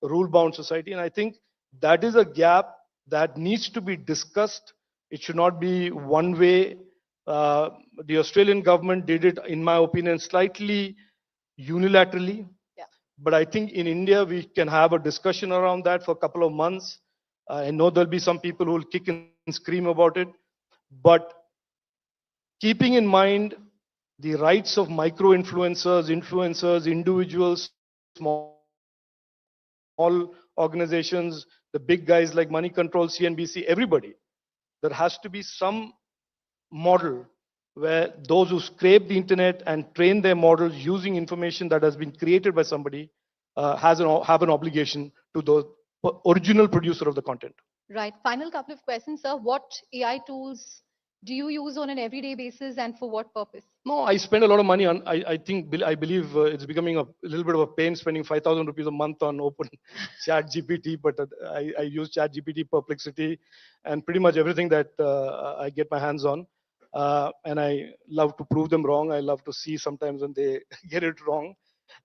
rule-bound society. And I think that is a gap that needs to be discussed. It should not be one way. The Australian government did it, in my opinion, slightly unilaterally. Yeah. But I think in India, we can have a discussion around that for a couple of months. I know there'll be some people who will kick and scream about it. But keeping in mind the rights of micro-influencers, influencers, individuals, small organizations, the big guys like Moneycontrol, CNBC, everybody, there has to be some model where those who scrape the internet and train their models using information that has been created by somebody have an obligation to the original producer of the content. Right. Final couple of questions, sir. What AI tools do you use on an everyday basis and for what purpose? No, I spend a lot of money on, I believe it's becoming a little bit of a pain spending 5,000 rupees a month on open chat GPT, but I use chat GPT, Perplexity, and pretty much everything that I get my hands on. And I love to prove them wrong. I love to see sometimes when they get it wrong.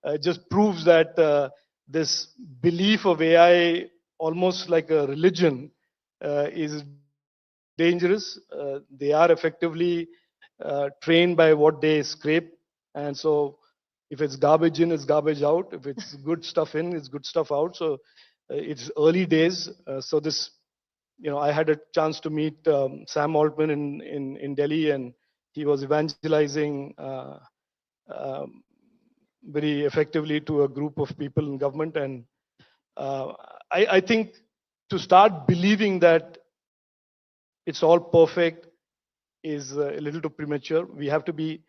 It just proves that this belief of AI, almost like a religion, is dangerous. They are effectively trained by what they scrape. And so if it's garbage in, it's garbage out. If it's good stuff in, it's good stuff out. So It's early days, so this, I had a chance to meet Sam Altman in Delhi, and he was evangelizing um, very effectively to a group of people in government. And uh, I think to start believing that it's all perfect is a little too premature. We have to be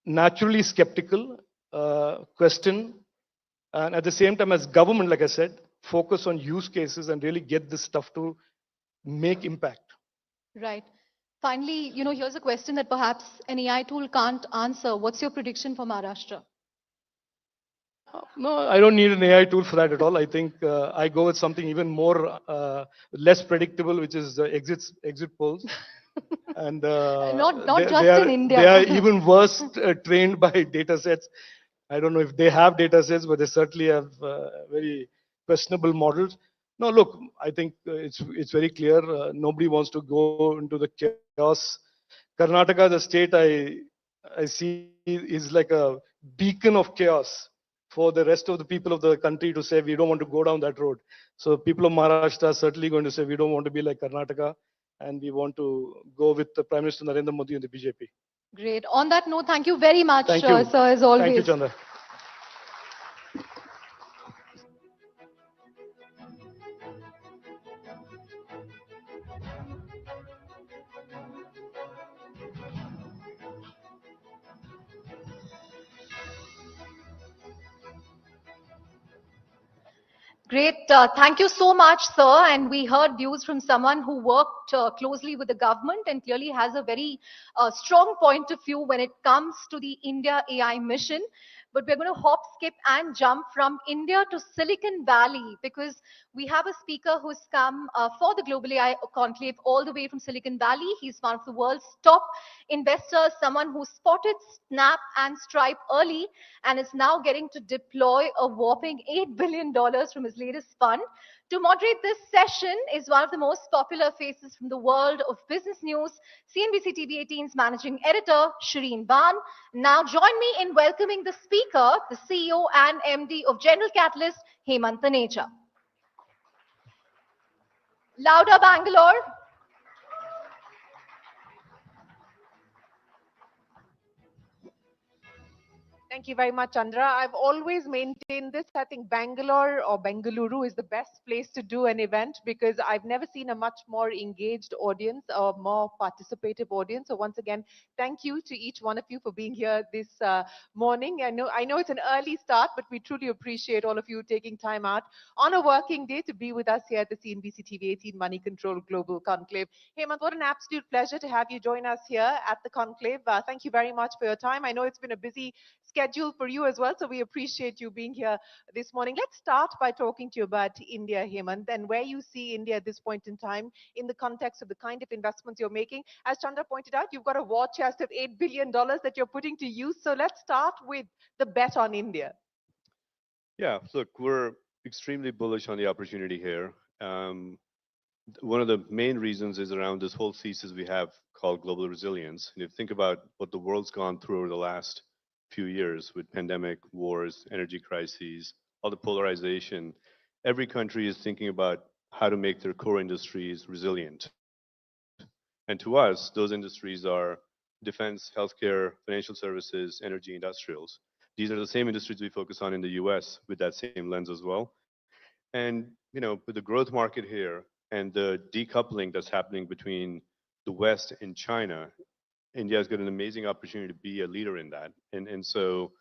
naturally skeptical, question, and at the same time, as government, like I said, focus on use cases and really get this stuff to make impact. Right. Finally, here's a question that perhaps an AI tool can't answer. What's your prediction for Maharashtra? No, I don't need an AI tool for that at all. I think I go with something even more less predictable, which is exit polls. And Not they just are in they are India. even worse trained by data sets. I don't know if they have data sets, but they certainly have very questionable models. No, look, I think it's very clear. Nobody wants to go into the chaos. Karnataka, the state I see, is like a beacon of chaos for the rest of the people of the country to say we don't want to go down that road. So people of Maharashtra are certainly going to say we don't want to be like Karnataka, and we want to go with the Prime Minister Narendra Modi and the BJP. Great. On that note, thank you very much, Thank you. sir, as Thank you, always. Chanda. Great. Thank you so much, sir. And we heard views from someone who worked closely with the government and clearly has a very strong point of view when it comes to the India AI mission. But we're going to hop, skip, and jump from India to Silicon Valley because we have a speaker who's come for the Global AI Conclave all the way from Silicon Valley. He's one of the world's top investors, someone who spotted Snap and Stripe early and is now getting to deploy a whopping $8 billion from his latest fund. To moderate this session is one of the most popular faces from the world of business news, CNBC TV18's managing editor, Shireen Ban. Now join me in welcoming the speaker, the CEO and MD of General Catalyst, Hemant Taneja. Louder, Bangalore. Thank you very much, Chandra. I've always maintained this. I think Bangalore or Bengaluru is the best place to do an event because I've never seen a much more engaged audience or more participative audience. So once again, thank you to each one of you for being here this morning. I know it's an early start, but we truly appreciate all of you taking time out on a working day to be with us here at the CNBC TV18 Money Control Global Conclave. Hemant, what an absolute pleasure to have you join us here at the Conclave. Thank you very much for your time. I know it's been a busy schedule for you as well, so we appreciate you being here this morning. Let's start by talking to you about India, Hemant, and where you see India at this point in time in the context of the kind of investments you're making. As Chandra pointed out, you've got a war chest of $8 billion that you're putting to use. So let's start with the bet on India. Yeah, look, we're extremely bullish on the opportunity here. One of the main reasons is around this whole thesis we have called global resilience. And if you think about what the world's gone through over the last few years with pandemic, wars, energy crises, all the polarization, every country is thinking about how to make their core industries resilient. And to us, those industries are defense, healthcare, financial services, energy, industrials. These are the same industries we focus on in the US with that same lens as well. And with the growth market here and the decoupling that's happening between the West and China, India's got an amazing opportunity to be a leader in that. And so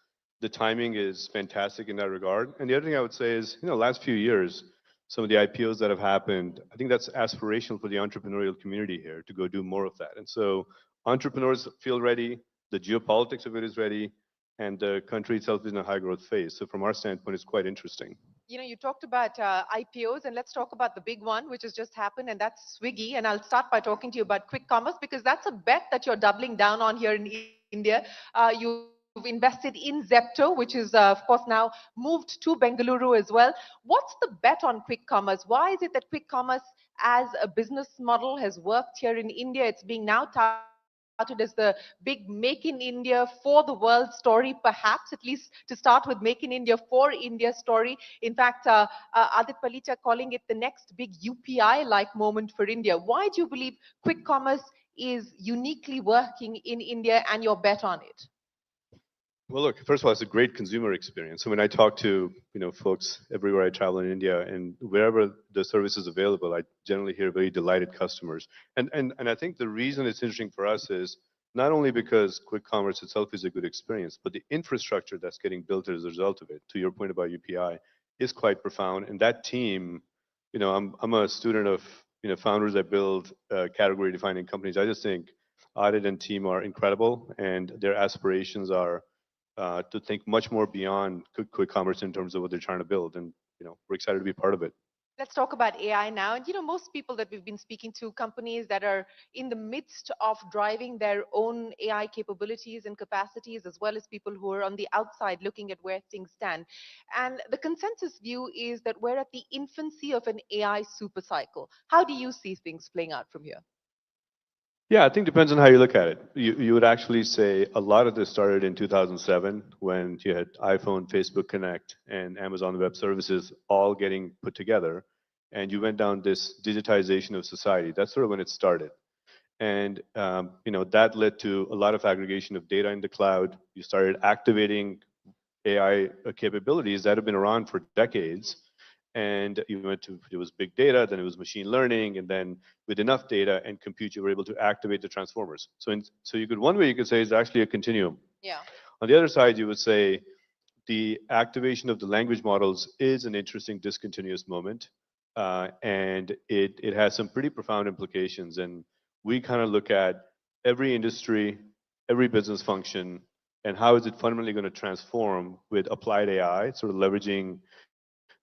the timing is fantastic in that regard. And the other thing I would say is, last few years, some of the IPOs that have happened, I think that's aspirational for the entrepreneurial community here to go do more of that. And so entrepreneurs feel ready, the geopolitics of it is ready, and the country itself is in a high growth phase. So from our standpoint, it's quite interesting. You talked about IPOs, and let's talk about the big one, which has just happened, and that's Swiggy. And I'll start by talking to you about quick commerce because that's a bet that you're doubling down on here in India. You've invested in Zepto, which is, of course, now moved to Bengaluru as well. What's the bet on quick commerce? Why is it that quick commerce as a business model has worked here in India? It's being now touted it as the big Make in India for the world story, perhaps, at least to start with Make in India for India story. In fact, Adit Palicha calling it the next big UPI-like moment for India. Why do you believe quick commerce is uniquely working in India and your bet on it? Well, look, first of all, it's a great consumer experience. So when I talk to folks everywhere I travel in India and wherever the service is available, I generally hear very delighted customers. And I think the reason it's interesting for us is not only because quick commerce itself is a good experience, but the infrastructure that's getting built as a result of it. To your point about UPI, is quite profound. And that team, I'm a student of founders that build category-defining companies. I just think Audit and team are incredible, and their aspirations are to think much more beyond quick commerce in terms of what they're trying to build. And we're excited to be part of it. Let's talk about AI now. And most people that we've been speaking to, companies that are in the midst of driving their own AI capabilities and capacities, as well as people who are on the outside looking at where things stand. And the consensus view is that we're at the infancy of an AI super cycle. How do you see things playing out from here? Yeah, I think depends on how you look at it. You would actually say a lot of this started in 2007 when you had iPhone, Facebook Connect, and Amazon Web Services all getting put together, and you went down this digitization of society. That's sort of when it started, and that led to a lot of aggregation of data in the cloud. You started activating AI capabilities that have been around for decades. And you went to, it was big data, then it was machine learning, and then with enough data and compute, you were able to activate the transformers. So one way you could say is actually a continuum. Yeah. On the other side, you would say the activation of the language models is an interesting discontinuous moment, and it has some pretty profound implications. And we kind of look at every industry, every business function, and how is it fundamentally going to transform with applied AI, sort of leveraging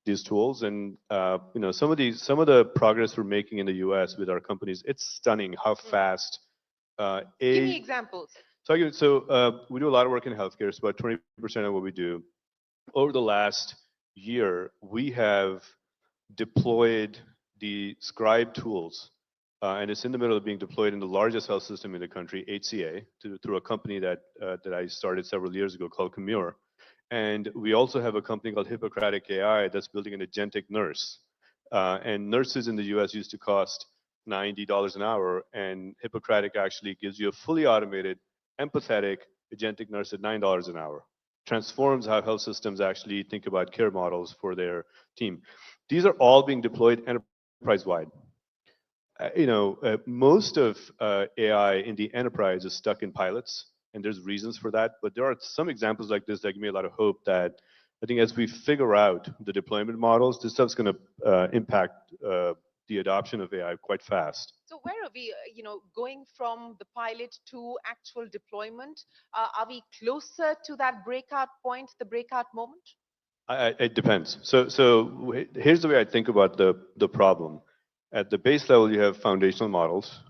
these tools. And some of the progress we're making in the US with our companies, it's stunning how fast Give me examples. So we do a lot of work in healthcare. It's about 20% of what we do. Over the last year, we have deployed the Scribe tools, and it's in the middle of being deployed in the largest health system in the country, HCA, through a company that I started several years ago called Commure. And we also have a company called Hippocratic AI that's building an agentic nurse. And nurses in the US used to cost $90 an hour, and Hippocratic actually gives you a fully automated, empathetic agentic nurse at $9 an hour. Transforms how health systems actually think about care models for their team. These are all being deployed enterprise-wide. Most of AI in the enterprise is stuck in pilots, and there's reasons for that. But there are some examples like this that give me a lot of hope that I think as we figure out the deployment models, this stuff's going to impact the adoption of AI quite fast. So where are we, going from the pilot to actual deployment? Are we closer to that breakout point, the breakout moment? It depends. So here's the way I think about the problem. At the base level, you have foundational models.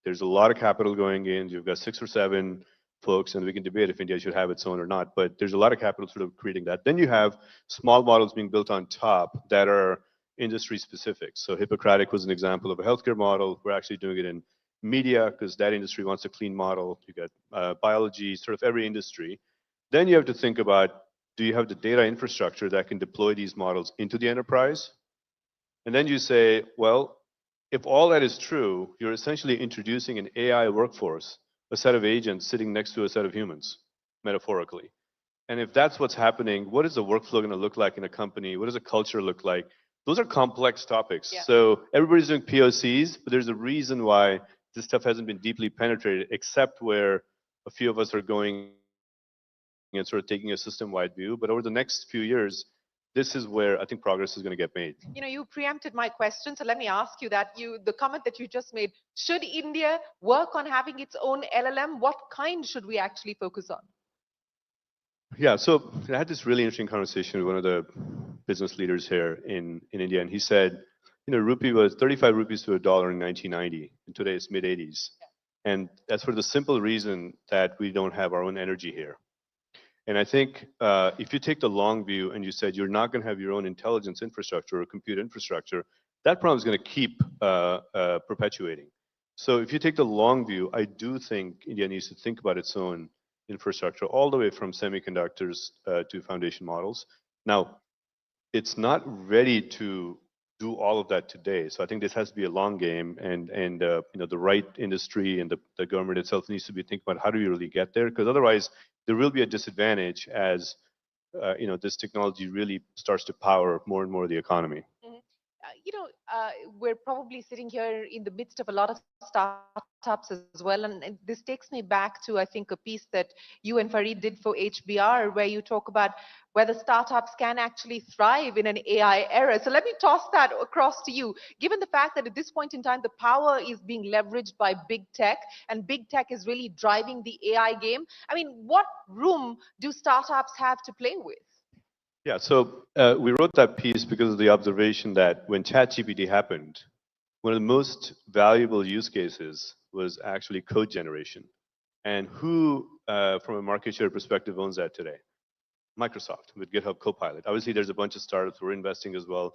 There's a lot of capital going in. You've got 6 or 7 folks, and we can debate if India should have its own or not, but there's a lot of capital sort of creating that. Then you have small models being built on top that are industry specific. So Hippocratic was an example of a healthcare model. We're actually doing it in media because that industry wants a clean model. You got biology, sort of every industry. Then you have to think about, do you have the data infrastructure that can deploy these models into the enterprise? And then you say, well, if all that is true, you're essentially introducing an AI workforce, a set of agents sitting next to a set of humans, metaphorically. And if that's what's happening, what is the workflow going to look like in a company? What does a culture look like? Those are complex topics. Yeah. So everybody's doing POCs, but there's a reason why this stuff hasn't been deeply penetrated, except where a few of us are going and sort of taking a system-wide view. But over the next few years, this is where I think progress is going to get made. You preempted my question, so let me ask you that. The comment that you just made, should India work on having its own LLM? What kind should we actually focus on? Yeah, so I had this really interesting conversation with one of the business leaders here in India, and he said, rupee was 35 rupees to a dollar in 1990, and today it's mid-80s. Yeah. And that's for the simple reason that we don't have our own energy here. And I think if you take the long view and you said you're not going to have your own intelligence infrastructure or compute infrastructure, that problem is going to keep perpetuating. So if you take the long view, I do think India needs to think about its own infrastructure all the way from semiconductors to foundation models. Now, it's not ready to do all of that today. So I think this has to be a long game, and the right industry and the government itself needs to be thinking about how do we really get there, because otherwise there will be a disadvantage as this technology really starts to power more and more of the economy. Mhm. We're probably sitting here in the midst of a lot of startups as well. And this takes me back to, I think, a piece that you and Fareed did for HBR, where you talk about whether startups can actually thrive in an AI era. So let me toss that across to you. Given the fact that at this point in time, the power is being leveraged by big tech, and big tech is really driving the AI game, I mean, what room do startups have to play with? Yeah, so we wrote that piece because of the observation that when ChatGPT happened, one of the most valuable use cases was actually code generation. And who, from a market share perspective, owns that today? Microsoft with GitHub Copilot. Obviously, there's a bunch of startups who are investing as well,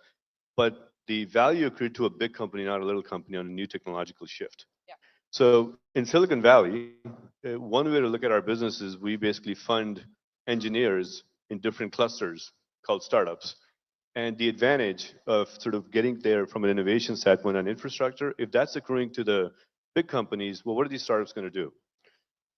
but the value accrued to a big company, not a little company, on a new technological shift. Yeah. So in Silicon Valley, one way to look at our business is we basically fund engineers in different clusters called startups. And the advantage of sort of getting there from an innovation standpoint on infrastructure, if that's accruing to the big companies, well, what are these startups going to do?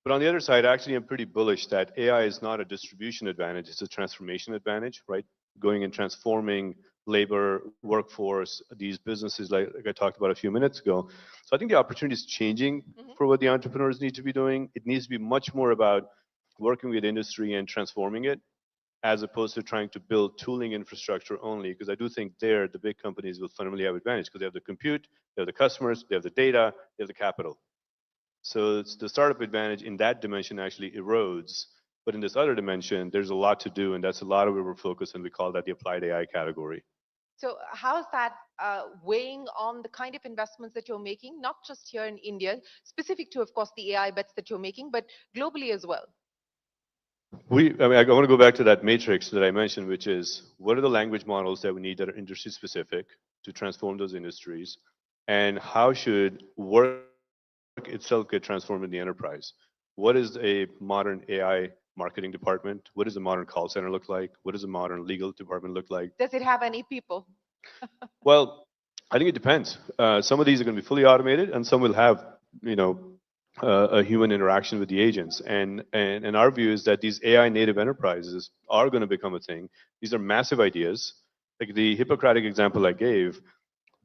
But on the other side, actually, I'm pretty bullish that AI is not a distribution advantage, it's a transformation advantage, right? Going and transforming labor, workforce, these businesses like I talked about a few minutes ago. So I think the opportunity is changing for what the entrepreneurs need to be doing. It needs to be much more about working with industry and transforming it, as opposed to trying to build tooling infrastructure only, because I do think there the big companies will fundamentally have advantage because they have the compute, they have the customers, they have the data, they have the capital. So it's the startup advantage in that dimension actually erodes. But in this other dimension, there's a lot to do, and that's a lot of where we're focused, and we call that the applied AI category. So how is that weighing on the kind of investments that you're making, not just here in India, specific to, of course, the AI bets that you're making, but globally as well? I want to go back to that matrix that I mentioned, which is what are the language models that we need that are industry specific to transform those industries, and how should work itself get transformed in the enterprise? What is a modern AI marketing department? What does a modern call center look like? What does a modern legal department look like? Does it have any people? Well, I think it depends. Some of these are going to be fully automated, and some will have, a human interaction with the agents. And our view is that these AI native enterprises are going to become a thing. These are massive ideas. Like the Hippocratic example I gave,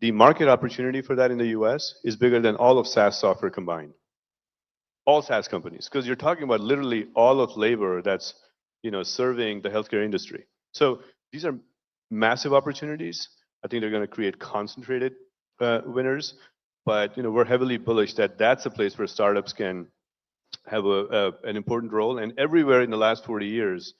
the market opportunity for that in the US is bigger than all of SaaS software combined. All SaaS companies, because you're talking about literally all of labor that's, serving the healthcare industry. So these are massive opportunities. I think they're going to create concentrated winners. But we're heavily bullish that that's a place where startups can have an important role. And everywhere in the last 40 years,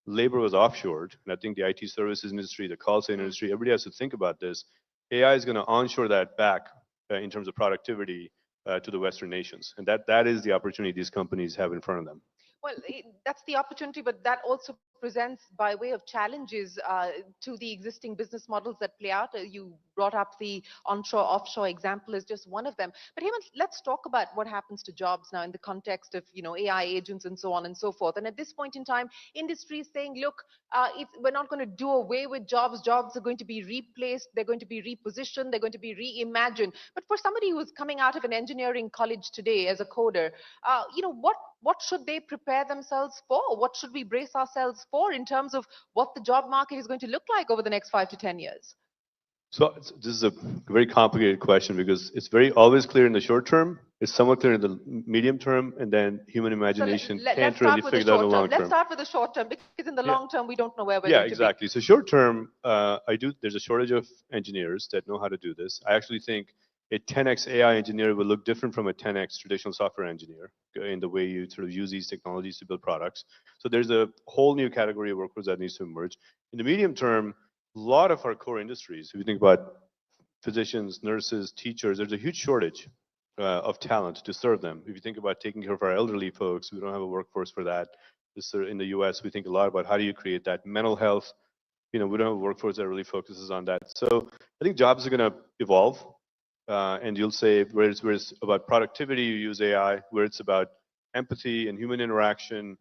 labor was offshored. And I think the IT services industry, the call center industry, everybody has to think about this. AI is going to onshore that back in terms of productivity to the Western nations. And that is the opportunity these companies have in front of them. Well, that's the opportunity, but that also presents by way of challenges to the existing business models that play out. You brought up the onshore, offshore example as just one of them. But Hemant, let's talk about what happens to jobs now in the context of AI agents and so on and so forth. And at this point in time, industry is saying, look, we're not going to do away with jobs. Jobs are going to be replaced. They're going to be repositioned. They're going to be reimagined. But for somebody who's coming out of an engineering college today as a coder, what should they prepare themselves for? What should we brace ourselves for in terms of what the job market is going to look like over the next 5 to 10 years? So this is a very complicated question because it's very always clear in the short term, it's somewhat clear in the medium term, and then human imagination can't really figure that out in the long term. Let's start with the short term, because in the long term, we don't know where we're Yeah, going to be. exactly. So short term, there's a shortage of engineers that know how to do this. I actually think a 10x AI engineer will look different from a 10x traditional software engineer in the way you sort of use these technologies to build products. So there's a whole new category of workers that needs to emerge. In the medium term, a lot of our core industries, if you think about physicians, nurses, teachers, there's a huge shortage of talent to serve them. If you think about taking care of our elderly folks, we don't have a workforce for that. In the US, we think a lot about how do you create that mental health. We don't have a workforce that really focuses on that. So I think jobs are going to evolve. and you'll say where it's about productivity, you use AI. Where it's about empathy and human interaction,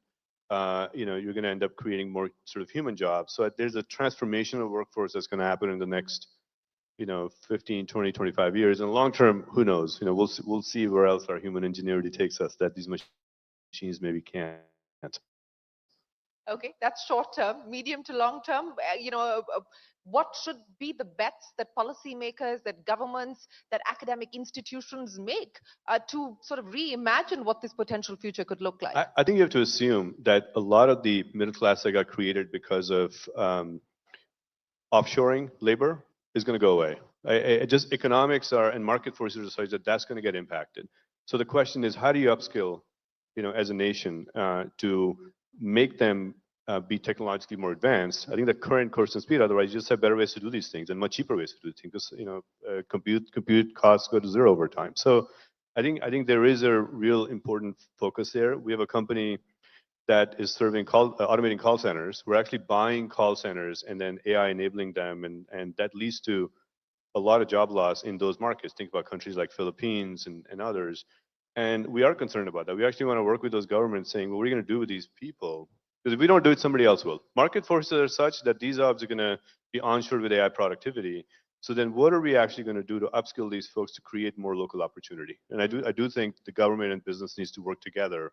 you're going to end up creating more sort of human jobs. So there's a transformational workforce that's going to happen in the next 15, 20, 25 years. And long term, who knows? We'll see where else our human ingenuity takes us that these machines maybe can't. Okay, that's short term. Medium to long term, what should be the bets that policymakers, that governments, that academic institutions make to sort of reimagine what this potential future could look like? I think you have to assume that a lot of the middle class that got created because of offshoring labor is going to go away. Just economics and market forces are such that that's going to get impacted. So the question is, how do you upskill, as a nation, to make them be technologically more advanced? I think the current course and speed. Otherwise, you just have better ways to do these things and much cheaper ways to do things. Because compute costs go to zero over time. So I think there is a real important focus there. We have a company that is serving automating call centers. We're actually buying call centers and then AI enabling them, and that leads to a lot of job loss in those markets. Think about countries like Philippines and others. And we are concerned about that. We actually want to work with those governments saying, well, what are you going to do with these people? Because if we don't do it, somebody else will. Market forces are such that these jobs are going to be onshored with AI productivity. So then what are we actually going to do to upskill these folks to create more local opportunity? And I do think the government and business needs to work together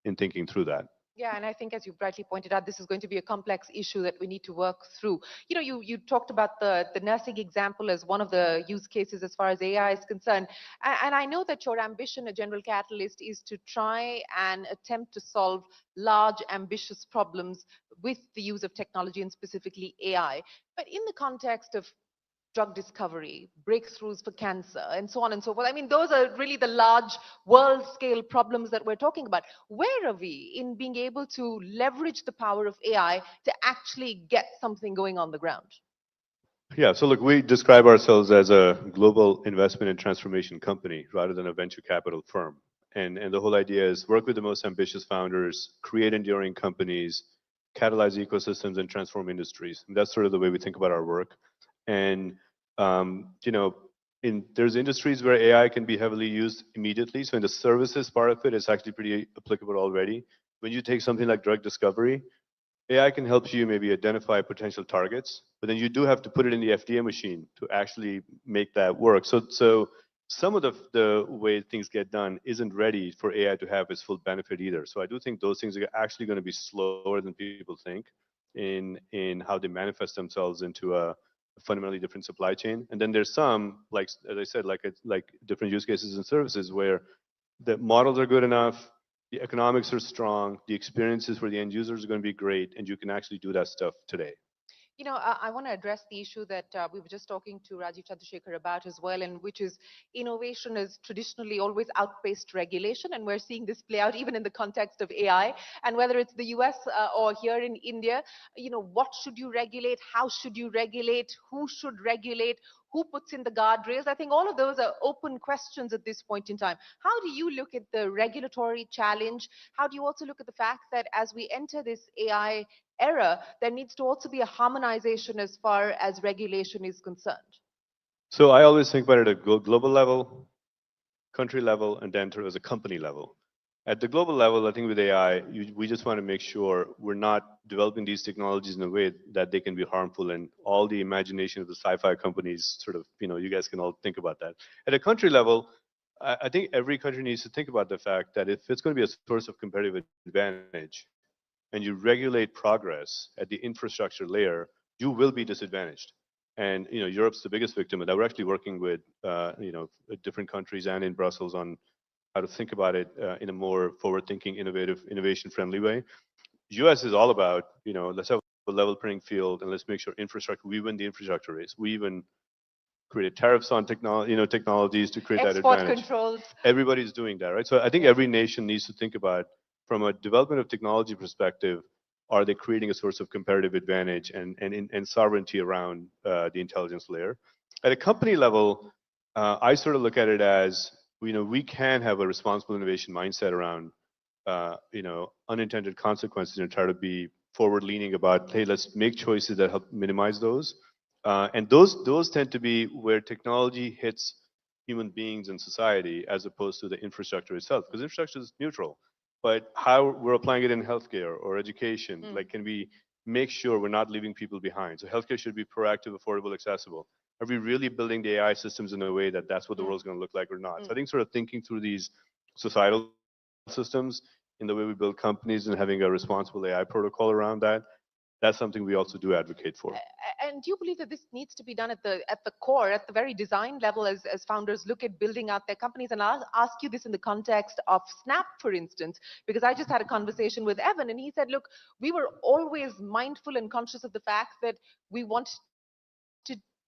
in thinking through that. Yeah, and I think, as you rightly pointed out, this is going to be a complex issue that we need to work through. You talked about the nursing example as one of the use cases as far as AI is concerned. And I know that your ambition at General Catalyst is to try and attempt to solve large, ambitious problems with the use of technology and specifically AI. But in the context of drug discovery, breakthroughs for cancer, and so on and so forth. I mean, those are really the large world-scale problems that we're talking about. Where are we in being able to leverage the power of AI to actually get something going on the ground? Yeah, so look, we describe ourselves as a global investment and transformation company rather than a venture capital firm. And the whole idea is work with the most ambitious founders, create enduring companies, catalyze ecosystems, and transform industries. And that's sort of the way we think about our work. And there's industries where AI can be heavily used immediately. So in the services part of it, it's actually pretty applicable already. When you take something like drug discovery, AI can help you maybe identify potential targets, but then you do have to put it in the FDA machine to actually make that work. So some of the way things get done isn't ready for AI to have its full benefit either. So I do think those things are actually going to be slower than people think in how they manifest themselves into a fundamentally different supply chain. And then there's some, like as I said, like different use cases and services where the models are good enough, the economics are strong, the experiences for the end users are going to be great, and you can actually do that stuff today. I want to address the issue that we were just talking to Rajiv Chandrasekhar about as well, and which is innovation has traditionally always outpaced regulation, and we're seeing this play out even in the context of AI. And whether it's the US or here in India, what should you regulate? How should you regulate? Who should regulate? Who puts in the guardrails? I think all of those are open questions at this point in time. How do you look at the regulatory challenge? How do you also look at the fact that as we enter this AI era, there needs to also be a harmonization as far as regulation is concerned? So I always think about it at a global level, country level, and then as a company level. At the global level, I think with AI, we just want to make sure we're not developing these technologies in a way that they can be harmful, and all the imagination of the sci-fi companies sort of, you guys can all think about that. At a country level, I think every country needs to think about the fact that if it's going to be a source of competitive advantage and you regulate progress at the infrastructure layer, you will be disadvantaged. And Europe's the biggest victim of that. We're actually working with different countries and in Brussels on how to think about it in a more forward-thinking, innovative, innovation-friendly way. US is all about, let's have a level playing field and let's make sure infrastructure, we win the infrastructure race. We even created tariffs on technologies to create that advantage. Export controls. Everybody's doing that, right? So I think every nation needs to think about, from a development of technology perspective, are they creating a source of comparative advantage and sovereignty around the intelligence layer? At a company level, I sort of look at it as, we can have a responsible innovation mindset around, unintended consequences and try to be forward-leaning about, hey, let's make choices that help minimize those. And those tend to be where technology hits human beings and society as opposed to the infrastructure itself, because infrastructure is neutral. But how we're applying it in healthcare or education, like can we make sure we're not leaving people behind? So healthcare should be proactive, affordable, accessible. Are we really building the AI systems in a way that that's what the world's going to look like or not? So I think sort of thinking through these societal systems in the way we build companies and having a responsible AI protocol around that, that's something we also do advocate for. And do you believe that this needs to be done at the core, at the very design level, as founders look at building out their companies? And I'll ask you this in the context of Snap, for instance, because I just had a conversation with Evan, and he said, look, we were always mindful and conscious of the fact that we want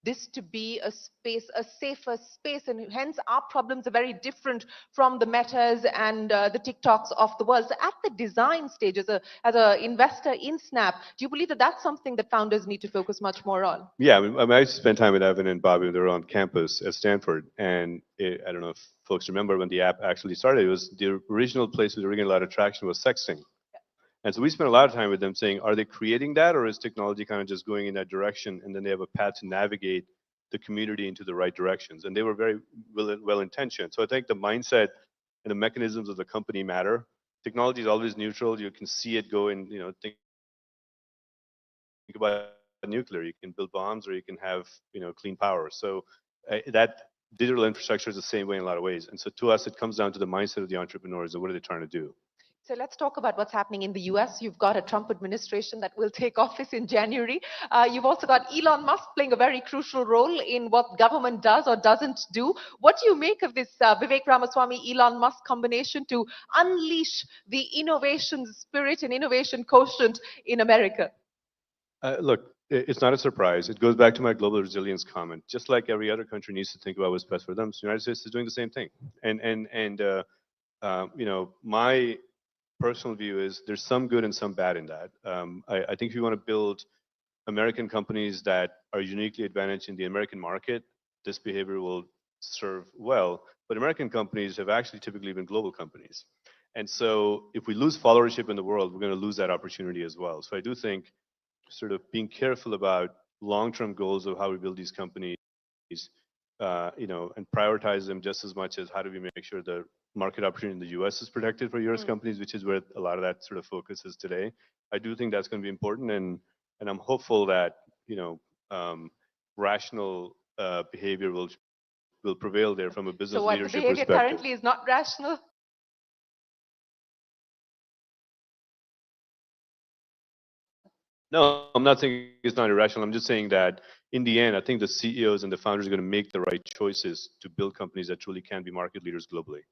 this to be a space, a safer space, and hence our problems are very different from the Metas and the TikToks of the world. So at the design stage, as a investor in Snap, do you believe that that's something that founders need to focus much more on? Yeah, I spent time with Evan and Bobby. They were on campus at Stanford, and I don't know if folks remember when the app actually started. It was the original place we were getting a lot of traction was sexting. And so we spent a lot of time with them saying, are they creating that, or is technology kind of just going in that direction, and then they have a path to navigate the community into the right directions? And they were very well intentioned. So I think the mindset and the mechanisms of the company matter. Technology is always neutral. You can see it go in, think about nuclear. You can build bombs, or you can have, clean power. So that digital infrastructure is the same way in a lot of ways. And so to us, it comes down to the mindset of the entrepreneurs and what are they trying to do. So let's talk about what's happening in the US. You've got a Trump administration that will take office in January. You've also got Elon Musk playing a very crucial role in what government does or doesn't do. What do you make of this Vivek Ramaswamy, Elon Musk combination to unleash the innovation spirit and innovation quotient in America? Look, it's not a surprise. It goes back to my global resilience comment. Just like every other country needs to think about what's best for them, so the United States is doing the same thing. My personal view is there's some good and some bad in that. I think if you want to build American companies that are uniquely advantaged in the American market, this behavior will serve well. But American companies have actually typically been global companies. And so if we lose followership in the world, we're going to lose that opportunity as well. So I do think sort of being careful about long-term goals of how we build these companies, and prioritize them just as much as how do we make sure the market opportunity in the U.S. is protected for U.S. companies, which is where a lot of that sort of focus is today. I do think that's going to be important, and I'm hopeful that rational behavior will prevail there from a business leadership perspective. So what, the behavior currently is not rational? No, I'm not saying it's not irrational. I'm just saying that in the end, I think the CEOs and the founders are going to make the right choices to build companies that truly can be market leaders globally.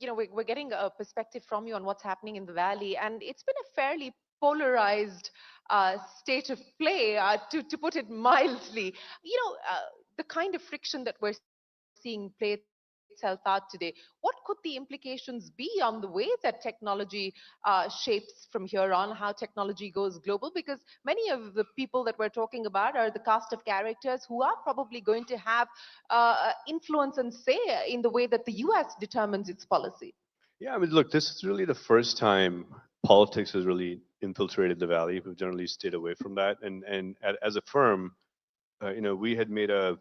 We're getting a perspective from you on what's happening in the Valley, and it's been a fairly polarized state of play, to put it mildly. The kind of friction that we're seeing play itself out today, what could the implications be on the way that technology shapes from here on, how technology goes global? Because many of the people that we're talking about are the cast of characters who are probably going to have influence and say in the way that the US determines its policy. Yeah, I mean, look, this is really the first time politics has really infiltrated the Valley. We've generally stayed away from that. And as a firm, we had made a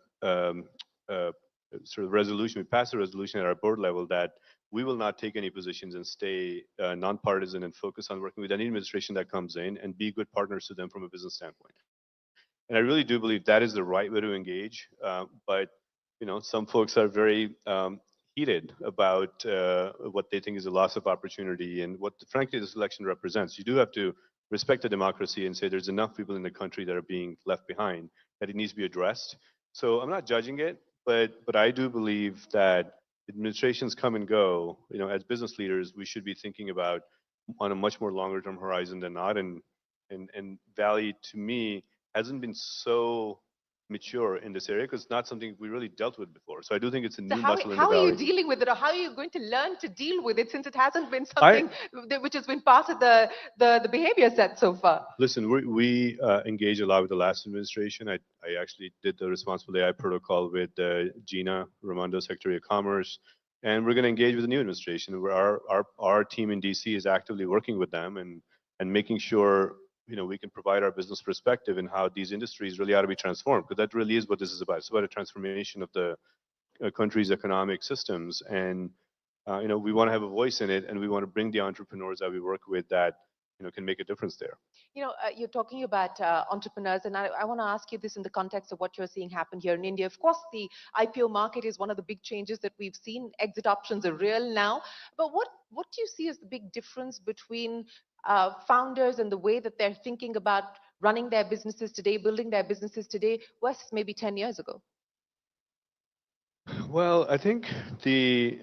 sort of resolution. We passed a resolution at our board level that we will not take any positions and stay nonpartisan and focus on working with any administration that comes in and be good partners to them from a business standpoint. And I really do believe that is the right way to engage. But some folks are very heated about what they think is a loss of opportunity and what, frankly, this election represents. You do have to respect the democracy and say there's enough people in the country that are being left behind that it needs to be addressed. So I'm not judging it. But I do believe that administrations come and go. As business leaders, we should be thinking about on a much more longer term horizon than not. And Valley, to me, hasn't been so mature in this area because it's not something we really dealt with before. So I do think it's a new muscle in the Valley. How are you dealing with it, or how are you going to learn to deal with it, since it hasn't been something which has been part of the behavior set so far? Listen, we engage a lot with the last administration. I actually did the Responsible AI protocol with Gina Raimondo, Secretary of Commerce, and we're going to engage with the new administration. Where our team in DC is actively working with them and making sure we can provide our business perspective in how these industries really ought to be transformed, because that really is what this is about. It's about a transformation of the country's economic systems, and we want to have a voice in it, and we want to bring the entrepreneurs that we work with that can make a difference there. You're talking about entrepreneurs, and I want to ask you this in the context of what you're seeing happen here in India. Of course, the IPO market is one of the big changes that we've seen. Exit options are real now. But what do you see as the big difference between founders and the way that they're thinking about running their businesses today, building their businesses today, versus maybe 10 years ago? Well, I think the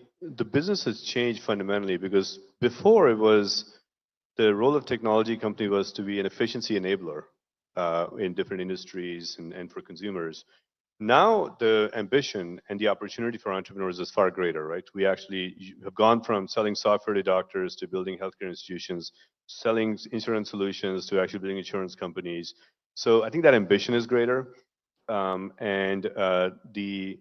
business has changed fundamentally, because before it was the role of technology company was to be an efficiency enabler in different industries and for consumers. Now the ambition and the opportunity for entrepreneurs is far greater, right? We actually have gone from selling software to doctors to building healthcare institutions, selling insurance solutions to actually building insurance companies. So I think that ambition is greater, and the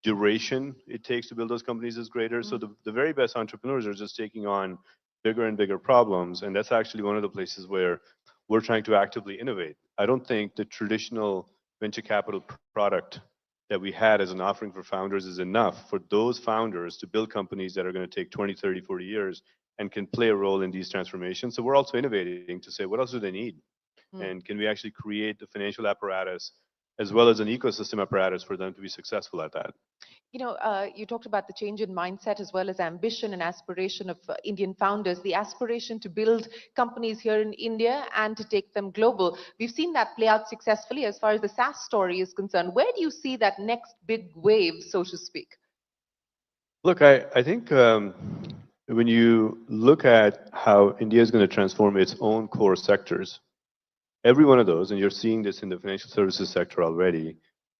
duration it takes to build those companies is greater. So the very best entrepreneurs are just taking on bigger and bigger problems, and that's actually one of the places where we're trying to actively innovate. I don't think the traditional venture capital product that we had as an offering for founders is enough for those founders to build companies that are going to take 20, 30, 40 years and can play a role in these transformations. So we're also innovating to say, what else do they need? And can we actually create the financial apparatus as well as an ecosystem apparatus for them to be successful at that? You talked about the change in mindset as well as ambition and aspiration of Indian founders, the aspiration to build companies here in India and to take them global. We've seen that play out successfully as far as the SaaS story is concerned. Where do you see that next big wave, so to speak? Look, I think when you look at how India is going to transform its own core sectors, every one of those, and you're seeing this in the financial services sector already,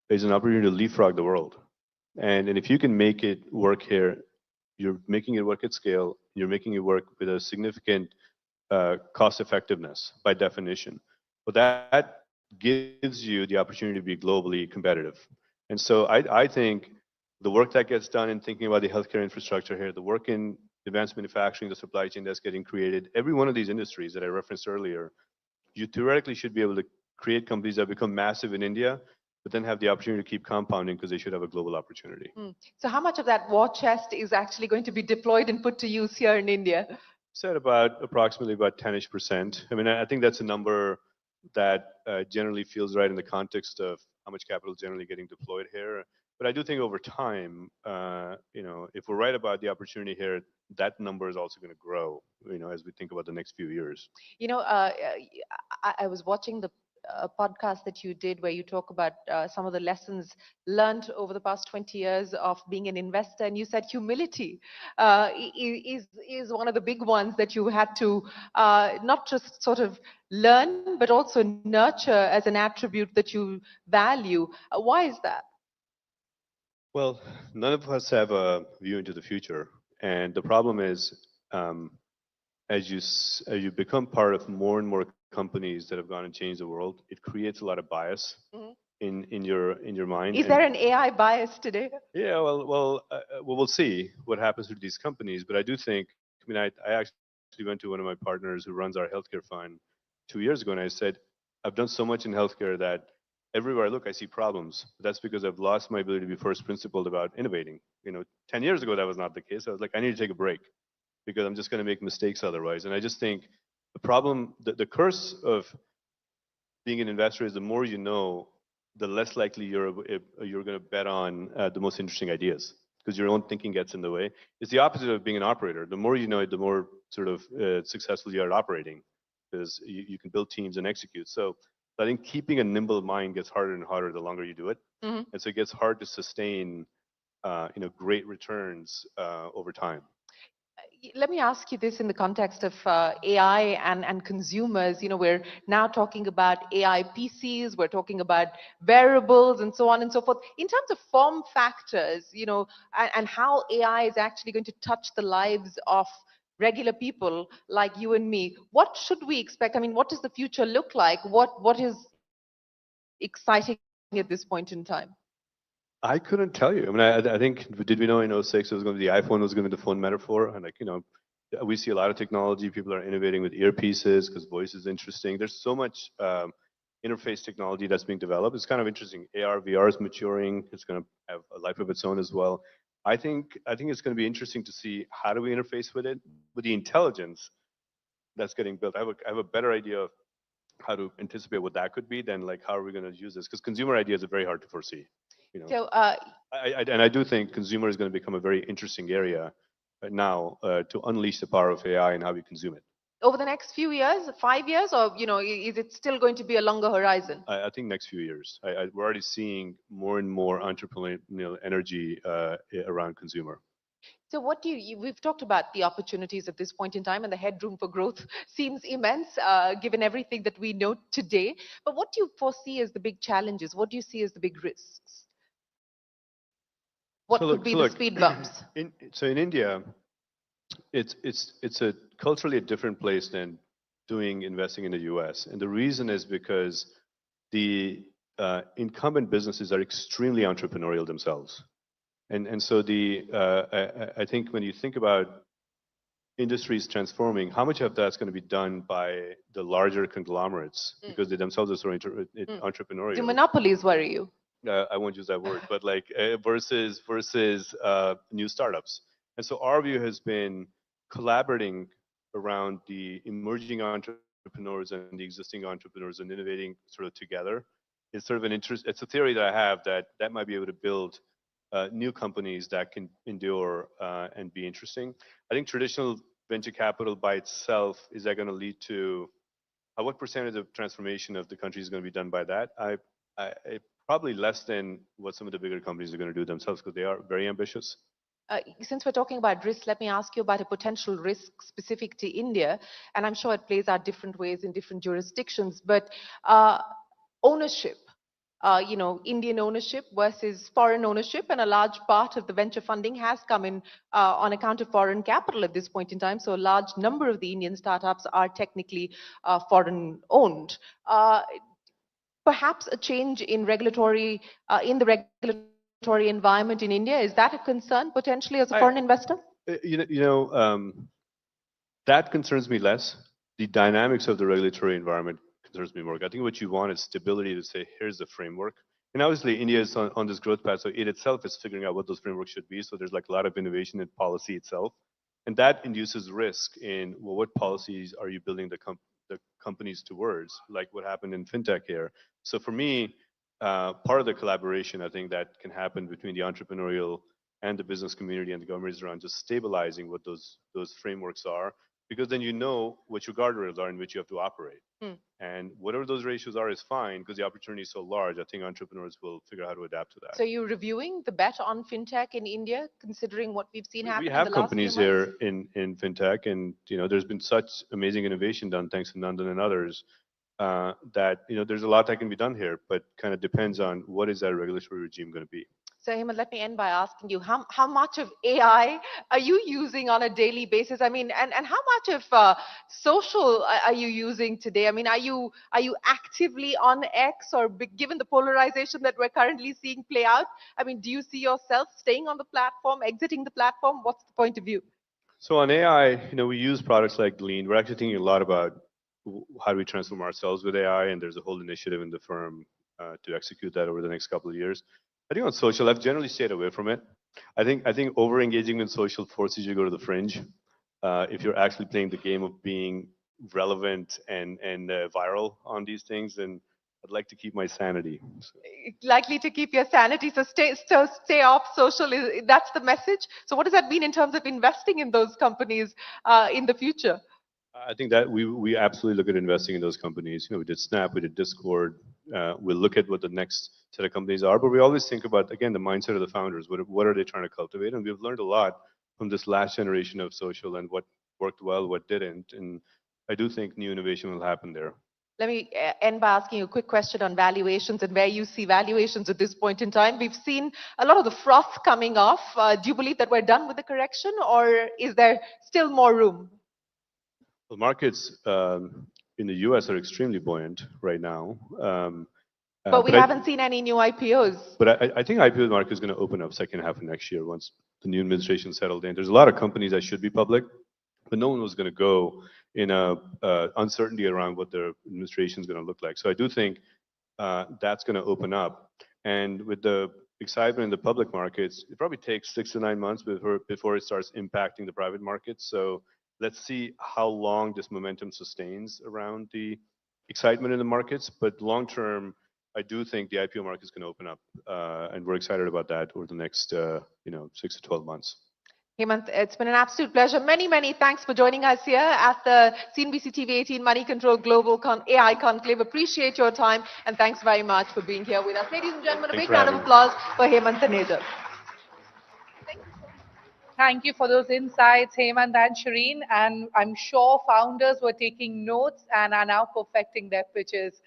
is an opportunity to leapfrog the world. And if you can make it work here, you're making it work at scale, you're making it work with a significant cost effectiveness by definition. But that gives you the opportunity to be globally competitive. And so I think the work that gets done in thinking about the healthcare infrastructure here, the work in advanced manufacturing, the supply chain that's getting created, every one of these industries that I referenced earlier, you theoretically should be able to create companies that become massive in India, but then have the opportunity to keep compounding because they should have a global opportunity. So how much of that war chest is actually going to be deployed and put to use here in India? Said approximately about 10-ish%. I mean, I think that's a number that generally feels right in the context of how much capital is generally getting deployed here. But I do think over time, if we're right about the opportunity here, that number is also going to grow, as we think about the next few years. I was watching the podcast that you did where you talk about some of the lessons learned over the past 20 years of being an investor, and you said humility is one of the big ones that you had to not just sort of learn but also nurture as an attribute that you value. Why is that? Well, none of us have a view into the future, and the problem is, as you become part of more and more companies that have gone and changed the world, it creates a lot of bias in your mind. Is there an AI bias today? Yeah, well, we'll see what happens to these companies. But I do think, I actually went to one of my partners who runs our healthcare fund 2 years ago, and I said, I've done so much in healthcare that everywhere I look, I see problems. That's because I've lost my ability to be first principled about innovating. 10 years ago, that was not the case. I was like, I need to take a break because I'm just going to make mistakes otherwise. And I just think the problem, the curse of being an investor is the more you know, the less likely you're going to bet on the most interesting ideas because your own thinking gets in the way. It's the opposite of being an operator. The more you know, the more sort of successful you are at operating because you can build teams and execute. So I think keeping a nimble mind gets harder and harder the longer you do it. And so it gets hard to sustain great returns over time. Let me ask you this in the context of AI and consumers. We're now talking about AI PCs, we're talking about wearables and so on and so forth. In terms of form factors, and how AI is actually going to touch the lives of regular people like you and me, what should we expect? I mean, what does the future look like? What is exciting at this point in time? I couldn't tell you. I mean, I think, did we know in 06 it was going to be the iPhone was going to be the phone metaphor? And we see a lot of technology. People are innovating with earpieces because voice is interesting. There's so much interface technology that's being developed. It's kind of interesting. AR, VR is maturing. It's going to have a life of its own as well. I think it's going to be interesting to see how do we interface with it, with the intelligence that's getting built. I have a better idea of how to anticipate what that could be than like how are we going to use this, because consumer ideas are very hard to foresee. You know, So and I do think consumer is going to become a very interesting area now to unleash the power of AI and how we consume it. over the next few years, 5 years, or is it still going to be a longer horizon? I think next few years, we're already seeing more and more entrepreneurial energy around consumer. So what we've talked about the opportunities at this point in time, and the headroom for growth seems immense, given everything that we know today. But what do you foresee as the big challenges? What do you see as the big risks? What could be the speed bumps? In India, it's a culturally a different place than investing in the U.S. And the reason is because the incumbent businesses are extremely entrepreneurial themselves. And so I think when you think about industries transforming, how much of that's going to be done by the larger conglomerates because they themselves are so entrepreneurial? Do monopolies worry you? I won't use that word, but like versus new startups. And so our view has been collaborating around the emerging entrepreneurs and the existing entrepreneurs and innovating sort of together. It's sort of an interest. It's a theory that I have that might be able to build new companies that can endure and be interesting. I think traditional venture capital by itself, is that going to lead to what percentage of transformation of the country is going to be done by that? I probably less than what some of the bigger companies are going to do themselves because they are very ambitious. Since we're talking about risk, let me ask you about a potential risk specific to India, and I'm sure it plays out different ways in different jurisdictions, but ownership. Indian ownership versus foreign ownership, and a large part of the venture funding has come in on account of foreign capital at this point in time. So a large number of the Indian startups are technically foreign owned. Perhaps a change in the regulatory environment in India, is that a concern potentially as a foreign investor? That concerns me less. The dynamics of the regulatory environment concerns me more. I think what you want is stability to say, here's the framework. And obviously India is on this growth path, so it itself is figuring out what those frameworks should be. So there's like a lot of innovation in policy itself. And that induces risk in, well, what policies are you building the companies towards, like what happened in fintech here. So for me, part of the collaboration, I think that can happen between the entrepreneurial and the business community and the government is around just stabilizing what those frameworks are, because then you know what your guardrails are in which you have to operate. And whatever those ratios are is fine because the opportunity is so large. I think entrepreneurs will figure out how to adapt to that. So you're reviewing the bet on fintech in India, considering what we've seen happen We in have the last companies few months? here in fintech, and there's been such amazing innovation done thanks to Nandan and others that there's a lot that can be done here, but kind of depends on what is that regulatory regime going to be. So Hemant, let me end by asking you, how much of AI are you using on a daily basis? I mean, and how much of social are you using today? I mean, are you actively on X, or given the polarization that we're currently seeing play out? I mean, do you see yourself staying on the platform, exiting the platform? What's the point of view? So on AI, we use products like Lean. We're actually thinking a lot about how do we transform ourselves with AI, and there's a whole initiative in the firm to execute that over the next couple of years. I think on social, I've generally stayed away from it. I think over engaging with social forces you to go to the fringe. If you're actually playing the game of being relevant and viral on these things, then I'd like to keep my sanity. So. Likely to keep your sanity, so stay off social. That's the message. So what does that mean in terms of investing in those companies in the future? I think that we absolutely look at investing in those companies. We did Snap, we did Discord. We'll look at what the next set of companies are, but we always think about, again, the mindset of the founders. What are they trying to cultivate? And we've learned a lot from this last generation of social and what worked well, what didn't. And I do think new innovation will happen there. Let me end by asking you a quick question on valuations and where you see valuations at this point in time. We've seen a lot of the froth coming off. Do you believe that we're done with the correction, or is there still more room? The markets in the US are extremely buoyant right now. But we haven't seen any new IPOs. But I think IPO market is going to open up second half of next year once the new administration settled in. There's a lot of companies that should be public, but no one was going to go in a uncertainty around what their administration is going to look like. So I do think that's going to open up. And with the excitement in the public markets, it probably takes 6 to 9 months before it starts impacting the private markets. So let's see how long this momentum sustains around the excitement in the markets. But long term, I do think the IPO market is going to open up, and we're excited about that over the next 6 to 12 months. Hemant, it's been an absolute pleasure. Many, many thanks for joining us here at the CNBC TV18 Money Control Global AI Conclave. Appreciate your time and thanks very much for being here with us. Ladies and gentlemen, a Thanks big for round of having me. applause for Hemant Taneja. Thank you for those insights, Hemant and Shireen. And I'm sure founders were taking notes and are now perfecting their pitches.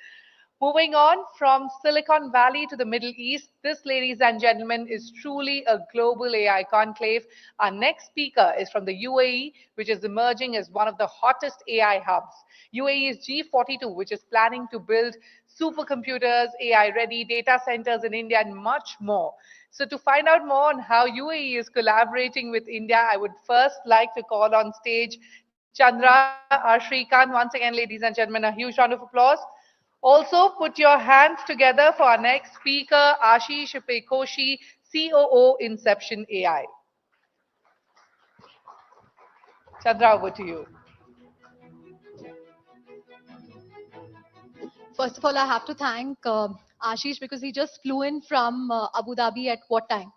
Moving on from Silicon Valley to the Middle East, this, ladies and gentlemen, is truly a global AI conclave. Our next speaker is from the UAE, which is emerging as one of the hottest AI hubs. UAE is G42, which is planning to build supercomputers, AI-ready data centers in India, and much more. So to find out more on how UAE is collaborating with India, I would first like to call on stage Chandra Shrikant. Once again, ladies and gentlemen, a huge round of applause. Also, put your hands together for our next speaker, Ashish Pekoshi, COO, Inception AI. Chandra, over to you. First of all, I have to thank Ashish because he just flew in from Abu Dhabi at what time?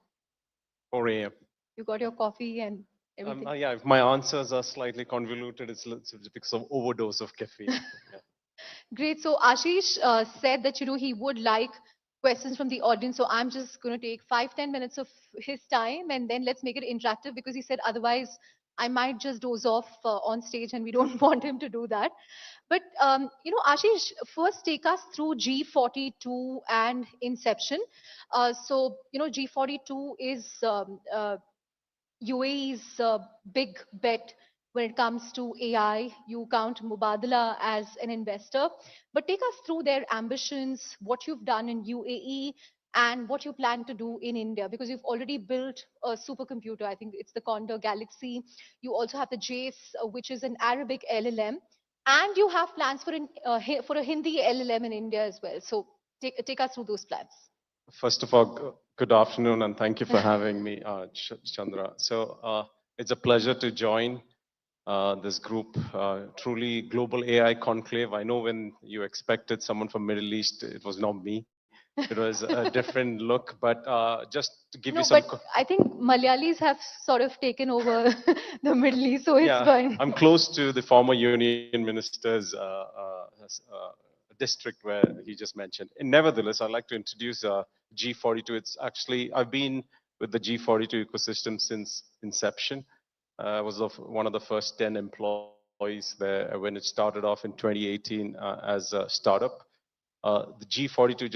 4 a.m. You got your coffee and everything. Yeah, if my answers are slightly convoluted, it's because of overdose of caffeine. Yeah. Great. So Ashish said that he would like questions from the audience. So I'm just going to take 5-10 minutes of his time, and then let's make it interactive because he said otherwise I might just doze off on stage, and we don't want him to do that. But Ashish, first take us through G42 and Inception. So G42 is UAE's big bet when it comes to AI. You count Mubadala as an investor, but take us through their ambitions, what you've done in UAE, and what you plan to do in India, because you've already built a supercomputer. I think it's the Condor Galaxy. You also have the JACE, which is an Arabic LLM, and you have plans for a Hindi LLM in India as well. So take us through those plans. First of all, good afternoon, and thank you for having me, Chandra. So it's a pleasure to join this group, truly global AI conclave. I know when you expected someone from Middle East, it was not me. It was a different look, but just to give you some. But I think Malayalis have sort of taken over the Middle East, so it's fine. I'm close to the former union minister's district where he just mentioned. And nevertheless, I'd like to introduce G42. It's actually, I've been with the G42 ecosystem since inception. I was one of the first 10 employees there when it started off in 2018 as a startup. The G42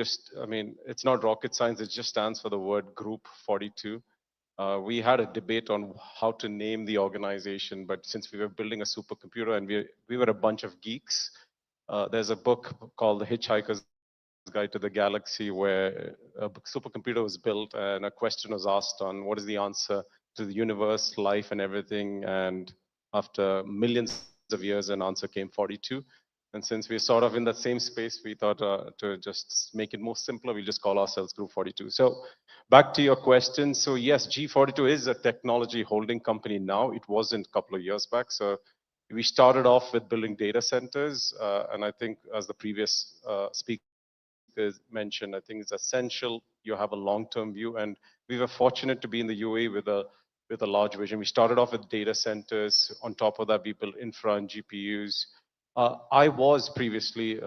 it's not rocket science, it just stands for the word Group 42. We had a debate on how to name the organization, but since we were building a supercomputer and we were a bunch of geeks, there's a book called The Hitchhiker's Guide to the Galaxy where a supercomputer was built and a question was asked on what is the answer to the universe, life, and everything. And after millions of years, an answer came 42. And since we're sort of in that same space, we thought to just make it more simpler, we'll just call ourselves Group 42. So back to your question. So yes, G42 is a technology holding company now. It wasn't a couple of years back. So we started off with building data centers. And I think as the previous speaker mentioned, I think it's essential you have a long-term view. And we were fortunate to be in the UAE with a large vision. We started off with data centers. On top of that, we built infra and GPUs. I was previously,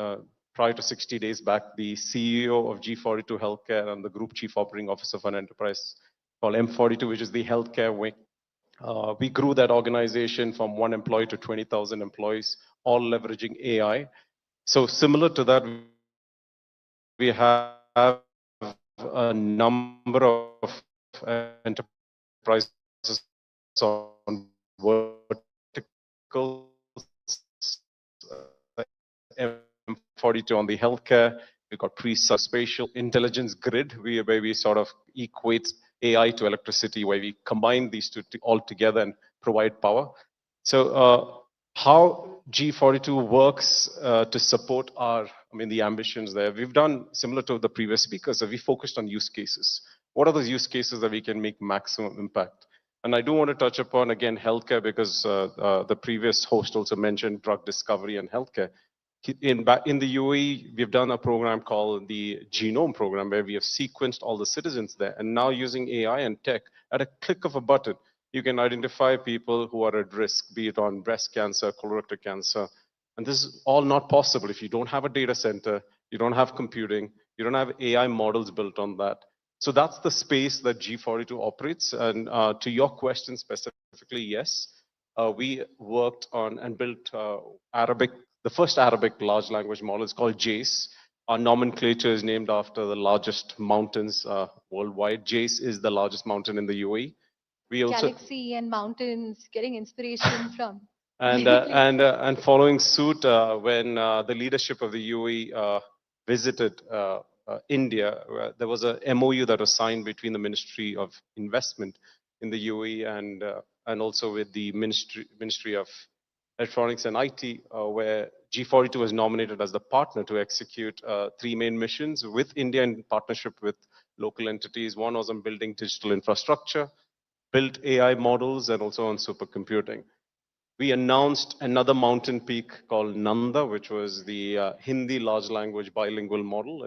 prior to 60 days back, the CEO of G42 Healthcare and the Group Chief Operating Officer of an enterprise called M42, which is the healthcare wing. We grew that organization from 1 employee to 20,000 employees, all leveraging AI. So similar to that, we have a number of enterprises on verticals. M42 on the healthcare. We've got spatial intelligence grid, where we sort of equate AI to electricity, where we combine these two all together and provide power. So how G42 works to support our I mean, the ambitions there. We've done similar to the previous speakers, so we focused on use cases. What are those use cases that we can make maximum impact? And I do want to touch upon, again, healthcare, because the previous host also mentioned drug discovery and healthcare. In the UAE, we've done a program called the Genome Program, where we have sequenced all the citizens there. And now using AI and tech, at a click of a button, you can identify people who are at risk, be it on breast cancer, colorectal cancer. And this is all not possible if you don't have a data center, you don't have computing, you don't have AI models built on that. So that's the space that G42 operates. And to your question specifically, yes, we worked on and built the first Arabic large language model is called JACE. Our nomenclature is named after the largest mountains worldwide. JACE is the largest mountain in the UAE. We also Galaxy and mountains, getting inspiration from. and following suit, when the leadership of the UAE visited India, there was a MOU that was signed between the Ministry of Investment in the UAE and also with the Ministry of Electronics and IT, where G42 was nominated as the partner to execute three main missions with India in partnership with local entities. One was on building digital infrastructure, built AI models, and also on supercomputing. We announced another mountain peak called Nanda, which was the Hindi large language bilingual model.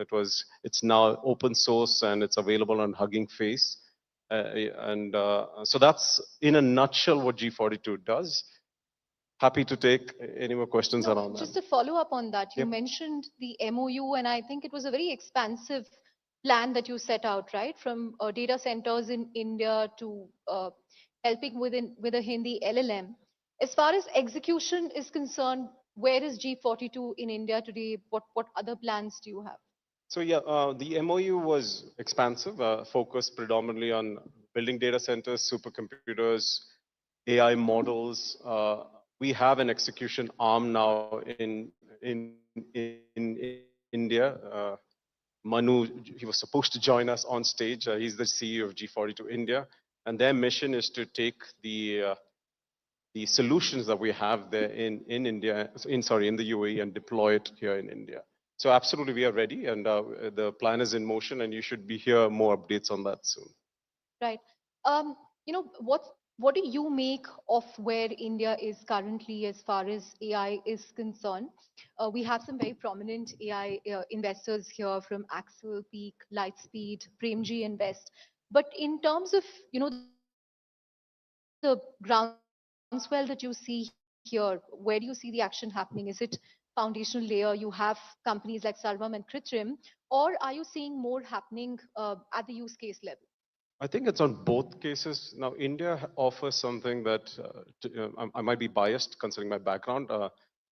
It's now open source and it's available on Hugging Face. So that's in a nutshell what G42 does. Happy to take any more questions around that. Just to follow up on that, you Yep. mentioned the MOU, and I think it was a very expansive plan that you set out, right? From data centers in India to helping with a Hindi LLM. As far as execution is concerned, where is G42 in India today? What other plans do you have? So yeah, the MOU was expansive, focused predominantly on building data centers, supercomputers, AI models. We have an execution arm now in India. Manu, he was supposed to join us on stage. He's the CEO of G42 India, and their mission is to take the solutions that we have there in India, in the UAE, and deploy it here in India. So absolutely, we are ready, and the plan is in motion, and you should be hear more updates on that soon. Right. What do you make of where India is currently as far as AI is concerned? We have some very prominent AI investors here from Axel, Peak, Lightspeed, Premji Invest. But in terms of the groundswell that you see here, where do you see the action happening? Is it foundational layer? You have companies like Sarvam and Kritrim, or are you seeing more happening at the use case level? I think it's on both cases. Now, India offers something that I might be biased considering my background.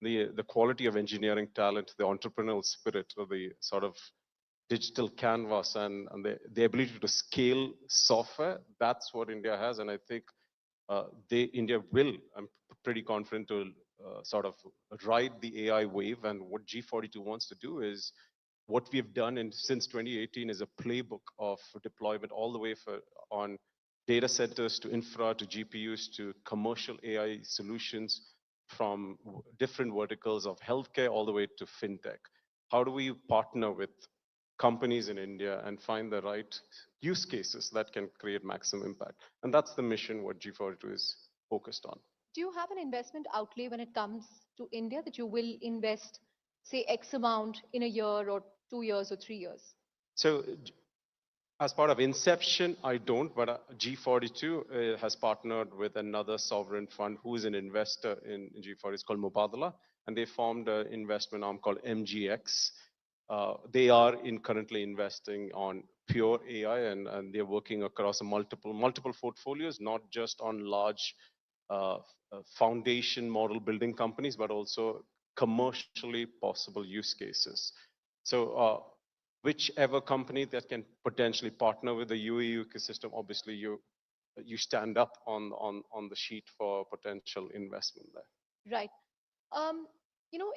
The quality of engineering talent, the entrepreneurial spirit, or the sort of digital canvas, and the ability to scale software. That's what India has, and I think India will. I'm pretty confident to sort of ride the AI wave. And what G42 wants to do is what we've done since 2018 is a playbook of deployment all the way on data centers to infra to GPUs to commercial AI solutions from different verticals of healthcare all the way to fintech. How do we partner with companies in India and find the right use cases that can create maximum impact? And that's the mission what G42 is focused on. Do you have an investment outlay when it comes to India that you will invest, say, X amount in a year or 2 years or 3 years? So as part of Inception, I don't, but G42 has partnered with another sovereign fund who is an investor in G40. It's called Mubadala, and they formed an investment arm called MGX. They are currently investing on pure AI, and they're working across multiple portfolios, not just on large foundation model building companies, but also commercially possible use cases. So whichever company that can potentially partner with the UAE ecosystem, obviously you stand up on the sheet for potential investment there. Right. You know,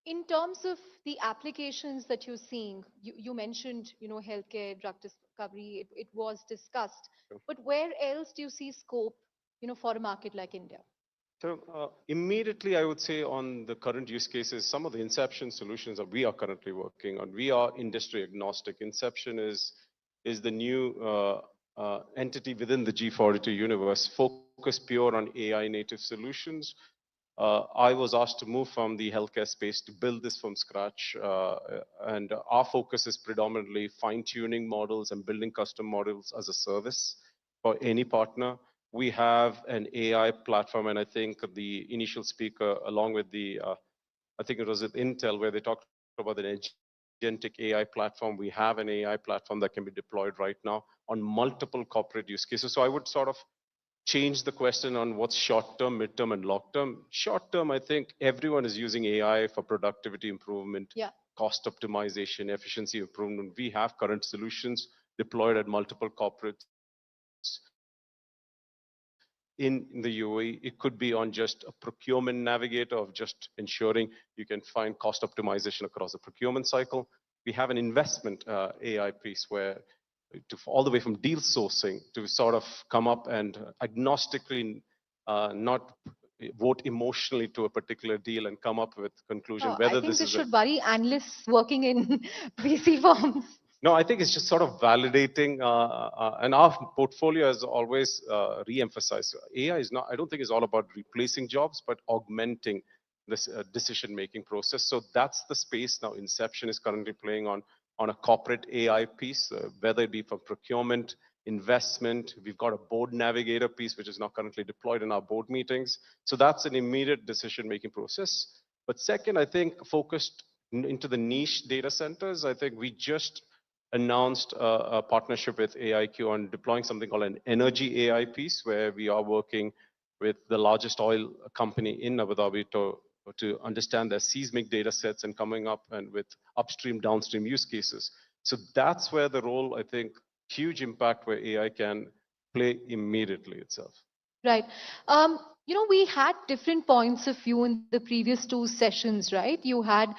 in terms of the applications that you're seeing, you mentioned, healthcare, drug discovery, it was discussed. Sure. But where else do you see scope, for a market like India? So immediately, I would say on the current use cases, some of the Inception solutions that we are currently working on, we are industry agnostic. Inception is the new entity within the G42 universe, focused pure on AI native solutions. I was asked to move from the healthcare space to build this from scratch. And our focus is predominantly fine-tuning models and building custom models as a service for any partner. We have an AI platform, and I think the initial speaker, along with the, I think it was at Intel, where they talked about an agentic AI platform. We have an AI platform that can be deployed right now on multiple corporate use cases. So I would sort of change the question on what's short term, mid term, and long term. Short term, I think everyone is using AI for productivity improvement, Yeah. cost optimization, efficiency improvement. We have current solutions deployed at multiple corporates in the UAE. It could be on just a procurement navigator of just ensuring you can find cost optimization across the procurement cycle. We have an investment AI piece where all the way from deal sourcing to sort of come up and agnostically not vote emotionally to a particular deal and come up with conclusion Oh, I whether think this this is a should worry analysts working in VC firms. no, I think it's just sort of validating, and our portfolio has always re-emphasized AI is not. I don't think it's all about replacing jobs, but augmenting this decision-making process. So that's the space now. Inception is currently playing on a corporate AI piece, whether it be for procurement, investment. We've got a board navigator piece, which is now currently deployed in our board meetings. So that's an immediate decision-making process. But second, I think focused into the niche data centers. I think we just announced a partnership with AIQ on deploying something called an energy AI piece, where we are working with the largest oil company in Abu Dhabi to understand their seismic data sets and coming up and with upstream, downstream use cases. So that's where the role, I think, huge impact where AI can play immediately itself. Right. We had different points of view in the previous two sessions, right? You had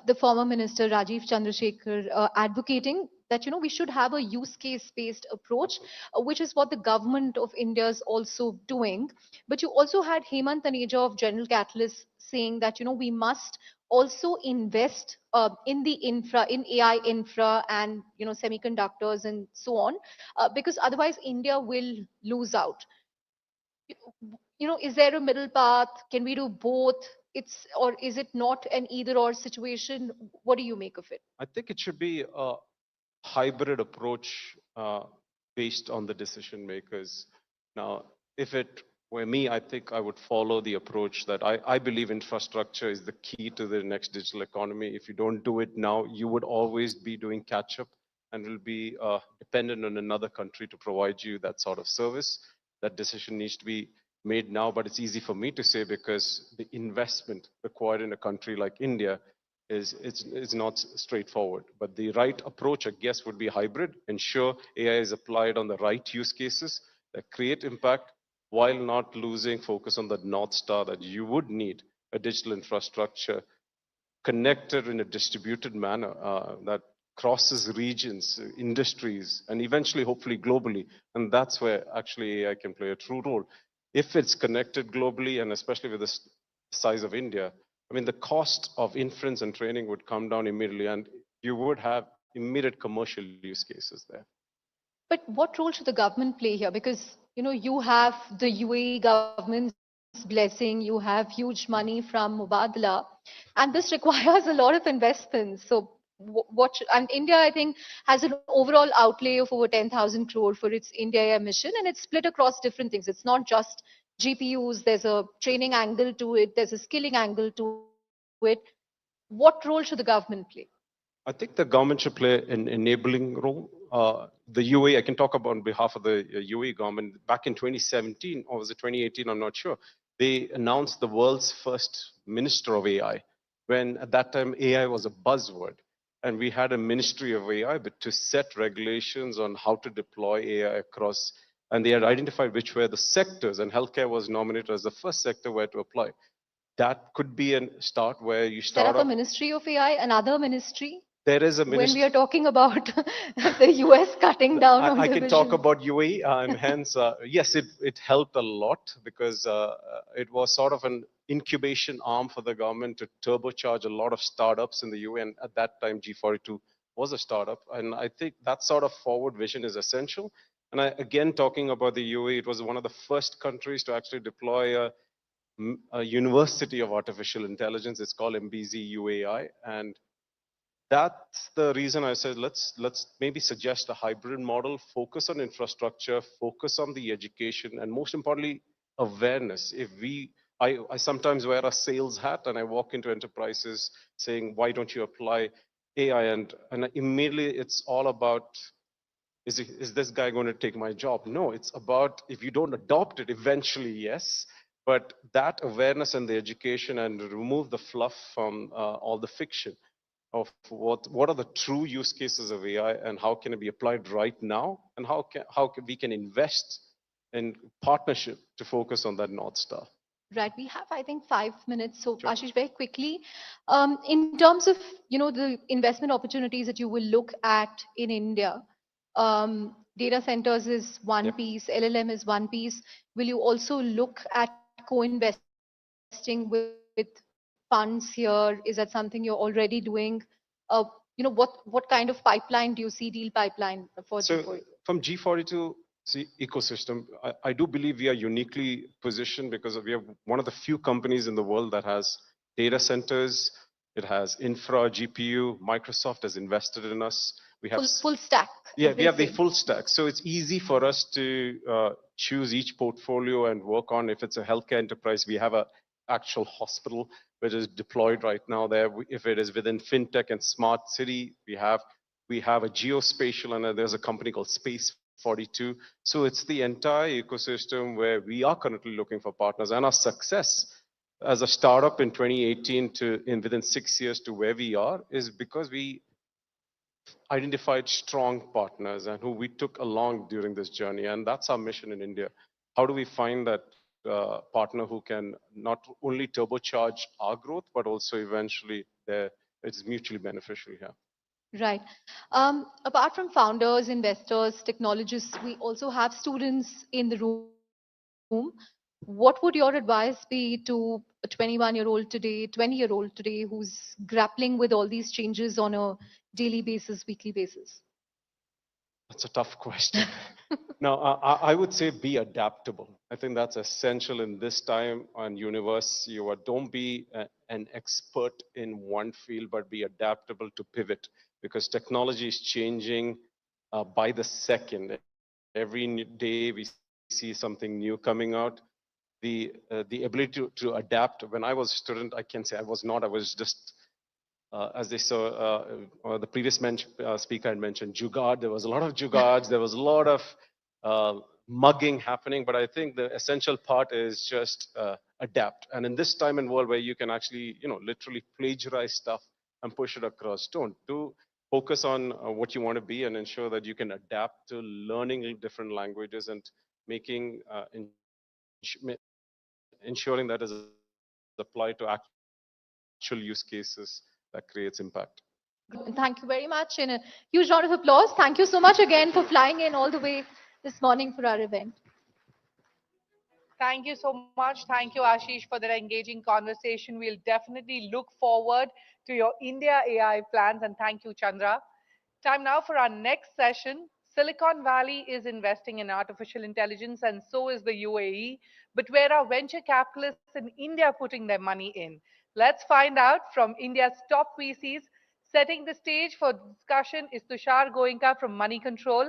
the former minister Rajiv Chandrasekhar advocating that we should have a use case based approach, which is what the government of India is also doing. But you also had Hemant Taneja of General Catalyst saying that we must also invest in the infra, in AI infra, and semiconductors and so on, because otherwise India will lose out. Is there a middle path? Can we do both? Or is it not an either or situation? What do you make of it? I think it should be a hybrid approach based on the decision makers. Now, if it were me, I think I would follow the approach that I believe infrastructure is the key to the next digital economy. If you don't do it now, you would always be doing catch up and will be dependent on another country to provide you that sort of service. That decision needs to be made now, but it's easy for me to say because the investment required in a country like India is not straightforward. But the right approach, I guess, would be hybrid. Ensure AI is applied on the right use cases that create impact while not losing focus on the North Star that you would need a digital infrastructure connected in a distributed manner that crosses regions, industries, and eventually, hopefully, globally. And that's where actually AI can play a true role. If it's connected globally, and especially with the size of India, I mean, the cost of inference and training would come down immediately, and you would have immediate commercial use cases there. But what role should the government play here? Because you have the UAE government's blessing, you have huge money from Mubadala, and this requires a lot of investments. So and India, I think, has an overall outlay of over 10,000 crore for its India mission, and it's split across different things. It's not just GPUs. There's a training angle to it. There's a skilling angle to it. What role should the government play? I think the government should play an enabling role. The UAE, I can talk about on behalf of the UAE government. Back in 2017, or was it 2018? I'm not sure. They announced the world's first minister of AI, when at that time AI was a buzzword. And we had a ministry of AI, but to set regulations on how to deploy AI across, and they had identified which were the sectors, and healthcare was nominated as the first sector where to apply. That could be a start where you Set up start a off. ministry of AI, another ministry? there is a when we ministry. are talking about the US cutting down on I can talk division. about UAE, and hence, yes, it helped a lot because it was sort of an incubation arm for the government to turbocharge a lot of startups in the UAE. And at that time, G42 was a startup. And I think that sort of forward vision is essential. And again, talking about the UAE, it was one of the first countries to actually deploy a university of artificial intelligence. It's called MBZ UAI. And that's the reason I said let's maybe suggest a hybrid model, focus on infrastructure, focus on the education, and most importantly, awareness. I sometimes wear a sales hat and I walk into enterprises saying, why don't you apply AI? And immediately it's all about, is this guy going to take my job? No, it's about if you don't adopt it, eventually, yes. But that awareness and the education and remove the fluff from all the fiction of what are the true use cases of AI and how can it be applied right now, and how we can invest in partnership to focus on that North Star. Right, we have, I think, 5 minutes. So, Sure. Ashish, very quickly, in terms of the investment opportunities that you will look at in India, data centers is one Yep. piece, LLM is one piece. Will you also look at co-investing with funds here? Is that something you're already doing? What kind of pipeline do you see, deal pipeline for So G4? from G42 ecosystem, I do believe we are uniquely positioned because we are one of the few companies in the world that has data centers. It has infra, GPU. Microsoft has invested in us. We have Full stack. Yeah, as we they have the say. full stack. So it's easy for us to choose each portfolio and work on. If it's a healthcare enterprise, we have a actual hospital which is deployed right now there. If it is within fintech and smart city, we have a geospatial, and there's a company called Space 42. So it's the entire ecosystem where we are currently looking for partners, and our success as a startup in 2018 within 6 years to where we are is because we identified strong partners and who we took along during this journey. And that's our mission in India. How do we find that partner who can not only turbocharge our growth, but also eventually it's mutually beneficial here. Right. Apart from founders, investors, technologists, we also have students in the room. What would your advice be to a 21-year-old today, 20-year-old today, who's grappling with all these changes on a daily basis, weekly basis? That's a tough question. Now, I would say be adaptable. I think that's essential in this time and universe. Don't be an expert in one field, but be adaptable to pivot, because technology is changing by the second. Every day we see something new coming out. The ability to adapt. When I was a student, I can say I was not. I was just as they saw, the previous speaker had mentioned, jugaad. There was a lot of jugaads. There was a lot of mugging happening. But I think the essential part is just adapt. And in this time and world where you can actually, literally plagiarize stuff and push it across, focus on what you want to be and ensure that you can adapt to learning different languages and making ensuring that is applied to actual use cases that creates impact. Thank you very much, and a huge round of applause. Thank you so much again for flying in all the way this morning for our event. Thank you so much. Thank you, Ashish, for that engaging conversation. We'll definitely look forward to your India AI plans. And thank you, Chandra. Time now for our next session. Silicon Valley is investing in artificial intelligence, and so is the UAE. But where are venture capitalists in India putting their money in? Let's find out from India's top VCs. Setting the stage for discussion is Tushar Goenka from Moneycontrol.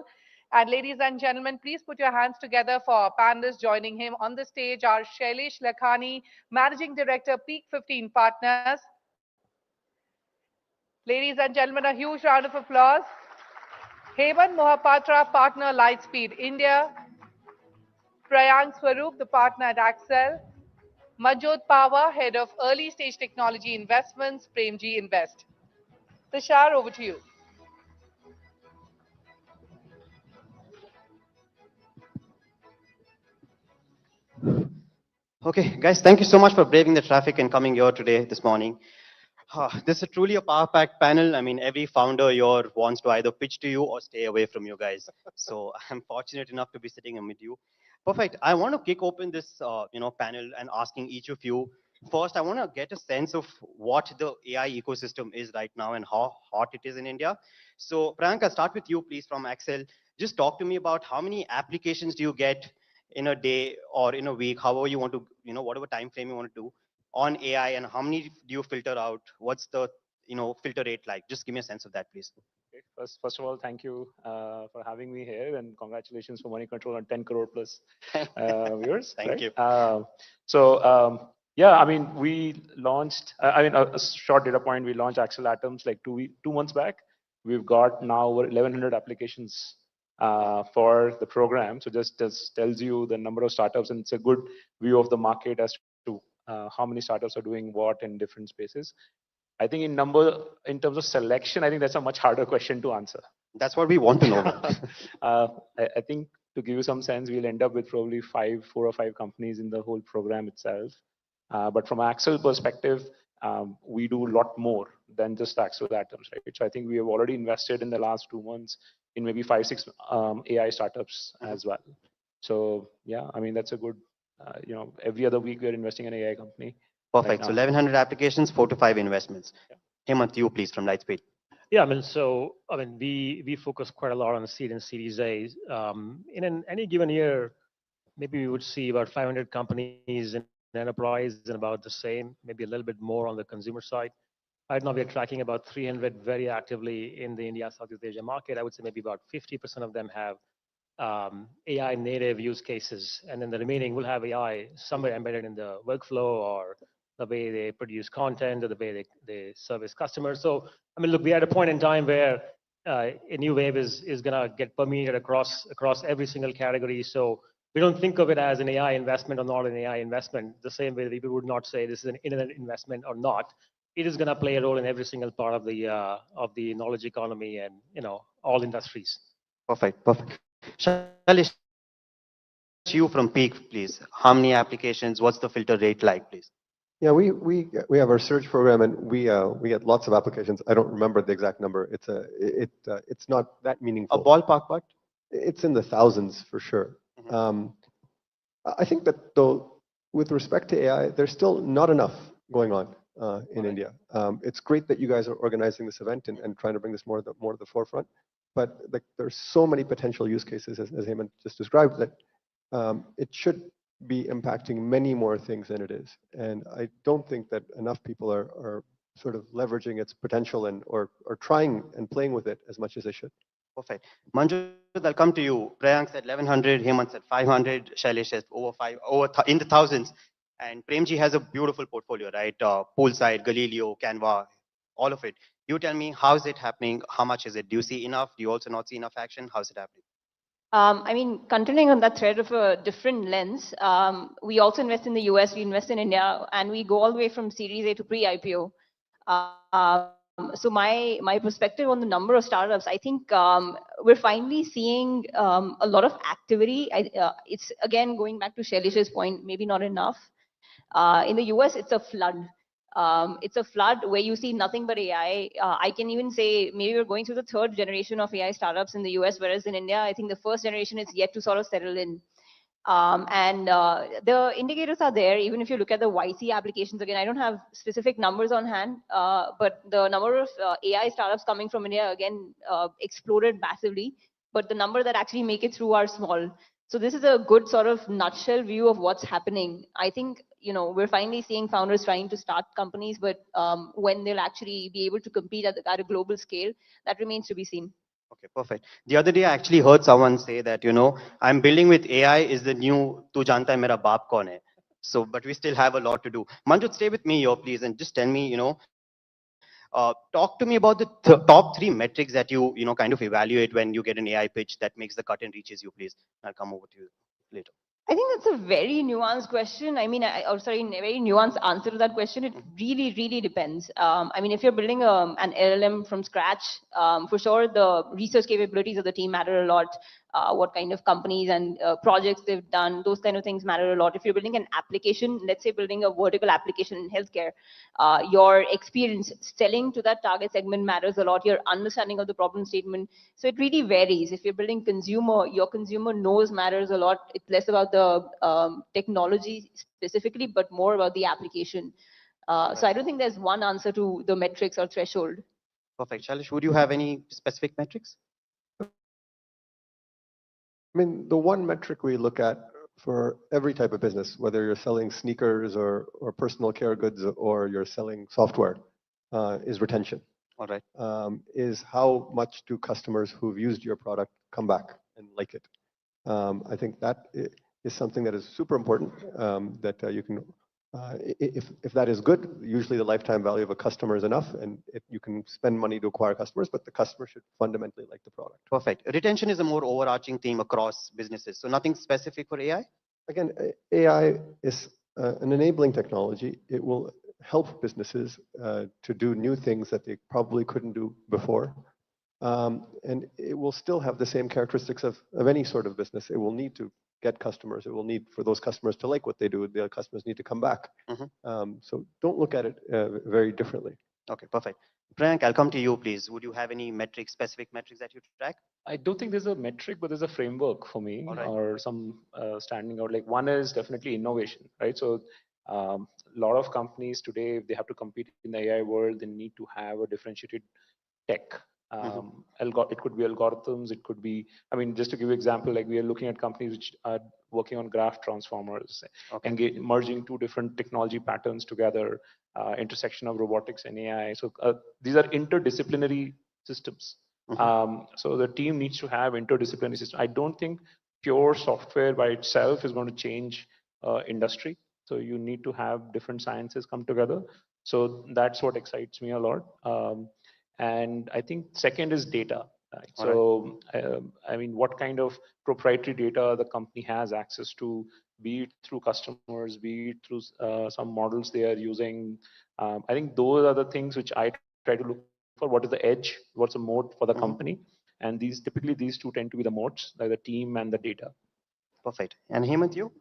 And ladies and gentlemen, please put your hands together for our panelists. Joining him on the stage are Shailesh Lakhani, Managing Director, Peak 15 Partners. Ladies and gentlemen, a huge round of applause. Hemant Mohapatra, Partner, Lightspeed India. Prayank Swaroop, the partner at Axel. Manjot Pava, Head of Early Stage Technology Investments, Premji Invest. Tushar, over to you. Okay, guys, thank you so much for braving the traffic and coming here today, this morning. This is truly a power-packed panel. I mean, every founder here wants to either pitch to you or stay away from you guys. So I'm fortunate enough to be sitting with you. Perfect. I want to kick open this, panel and asking each of you. First, I want to get a sense of what the AI ecosystem is right now and how hot it is in India. So Priyanka, I'll start with you, please, from Excel. Just talk to me about how many applications do you get in a day or in a week, however you want to, whatever time frame you want to do on AI, and how many do you filter out? What's the filter rate like? Just give me a sense of that, please. Okay. First of all, thank you for having me here, and congratulations for Moneycontrol on 10 crore plus viewers. Thank right? you. Yeah, I mean, we launched. A short data point: we launched Axel Atoms like 2 months back. We've got now over 1,100 applications for the program. So just tells you the number of startups, and it's a good view of the market as to how many startups are doing what in different spaces. I think in terms of selection, I think that's a much harder question to answer. That's what we want to know. I think to give you some sense, we'll end up with probably 4 or 5 companies in the whole program itself. But from Axel perspective, we do a lot more than just Axel Atoms, right? So I think we have already invested in the last 2 months in maybe 5-6 AI startups as well. So yeah, I mean, that's a good, every other week we're investing in an AI company. Perfect. So 1,100 applications, 4 to 5 investments. Yeah. Hemant, you please from Lightspeed. Yeah, we focus quite a lot on seed and Series A. In any given year, maybe we would see about 500 companies in enterprise and about the same, maybe a little bit more on the consumer side. Right now, we're tracking about 300 very actively in the India, Southeast Asia market. I would say maybe about 50% of them have AI native use cases, and then the remaining will have AI somewhere embedded in the workflow or the way they produce content or the way they service customers. So, look, we are at a point in time where a new wave is going to get permeated across every single category. So we don't think of it as an AI investment or not an AI investment, the same way people would not say this is an internet investment or not. It is going to play a role in every single part of the knowledge economy and all industries. Perfect. Shailesh, you from Peak, please. How many applications? What's the filter rate like, please? Yeah, we have our search program, and we get lots of applications. I don't remember the exact number. It's not that meaningful. A ballpark, but it's in the thousands for sure. Mm-hmm. I think that though, with respect to AI, there's still not enough going on in India. It's great that you guys are organizing this event and trying to bring this more to the forefront. But there's so many potential use cases, as Hemant just described, that it should be impacting many more things than it is. And I don't think that enough people are sort of leveraging its potential or trying and playing with it as much as they should. Perfect. Manjut, I'll come to you. Priyank said 1,100, Hemant said 500, Shailesh said in the thousands. And Premji has a beautiful portfolio, right? Poolside, Galileo, Canva, all of it. You tell me, how is it happening? How much is it? Do you see enough? Do you also not see enough action? How is it happening? Continuing on that thread of a different lens, we also invest in the US, we invest in India, and we go all the way from Series A to pre-IPO. So my perspective on the number of startups, I think we're finally seeing a lot of activity. It's again going back to Shailesh's point, maybe not enough. In the US, it's a flood. It's a flood where you see nothing but AI. I can even say maybe we're going through the 3rd generation of AI startups in the US, whereas in India, I think the 1st generation is yet to sort of settle in. The indicators are there. Even if you look at the YC applications, again, I don't have specific numbers on hand, but the number of AI startups coming from India, again, exploded massively. But the number that actually make it through are small. So this is a good sort of nutshell view of what's happening. I think, we're finally seeing founders trying to start companies, but when they'll actually be able to compete at a global scale, that remains to be seen. Okay, perfect. The other day, I actually heard someone say that, I'm building with AI is the new Tu Janta Hai Mera Baap Kaun Hai. So, but we still have a lot to do. Manjut, stay with me here, please, and just tell me, talk to me about the top 3 metrics that you, kind of evaluate when you get an AI pitch that makes the cut and reaches you, please. I'll come over to you later. I think that's a very nuanced question. a very nuanced answer to that question. It really, really depends. If you're building an LLM from scratch, for sure, the research capabilities of the team matter a lot. what kind of companies and projects they've done. Those kind of things matter a lot. If you're building an application, let's say building a vertical application in healthcare, your experience selling to that target segment matters a lot, your understanding of the problem statement. So it really varies. If you're building consumer, your consumer knows matters a lot. It's less about the technology specifically, but more about the application. So I don't think there's one answer to the metrics or threshold. Perfect. Shailesh, would you have any specific metrics? I mean, the one metric we look at for every type of business, whether you're selling sneakers or personal care goods or you're selling software, is retention. All right. Is how much do customers who've used your product come back and like it? I think that is something that is super important, that you can, if that is good, usually the lifetime value of a customer is enough, and you can spend money to acquire customers, but the customer should fundamentally like the product. Perfect. Retention is a more overarching theme across businesses. So nothing specific for AI? Again, AI is an enabling technology. It will help businesses to do new things that they probably couldn't do before. And it will still have the same characteristics of any sort of business. It will need to get customers. It will need for those customers to like what they do. The customers need to come back. So don't look at it very differently. Okay, perfect. Priyank, I'll come to you, please. Would you have any metrics, specific metrics that you track? I don't think there's a metric, but there's a framework for me, or some standing out. Like one is definitely innovation, right? So a lot of companies today, if they have to compete in the AI world, they need to have a differentiated tech. It could be algorithms, it could be, I mean, just to give you an example, like we are looking at companies which are working on graph transformers, merging two different technology patterns together, intersection of robotics and AI. So these are interdisciplinary systems. So the team needs to have interdisciplinary systems. I don't think pure software by itself is going to change industry. So you need to have different sciences come together. So that's what excites me a lot. And I think second is data. Right? So, I mean, what kind of proprietary data the company has access to, be it through customers, be it through some models they are using. I think those are the things which I try to look for. What is the edge? What's the moat for the company? And typically these two tend to be the moats, like the team and the data. Perfect. And Hemant, you?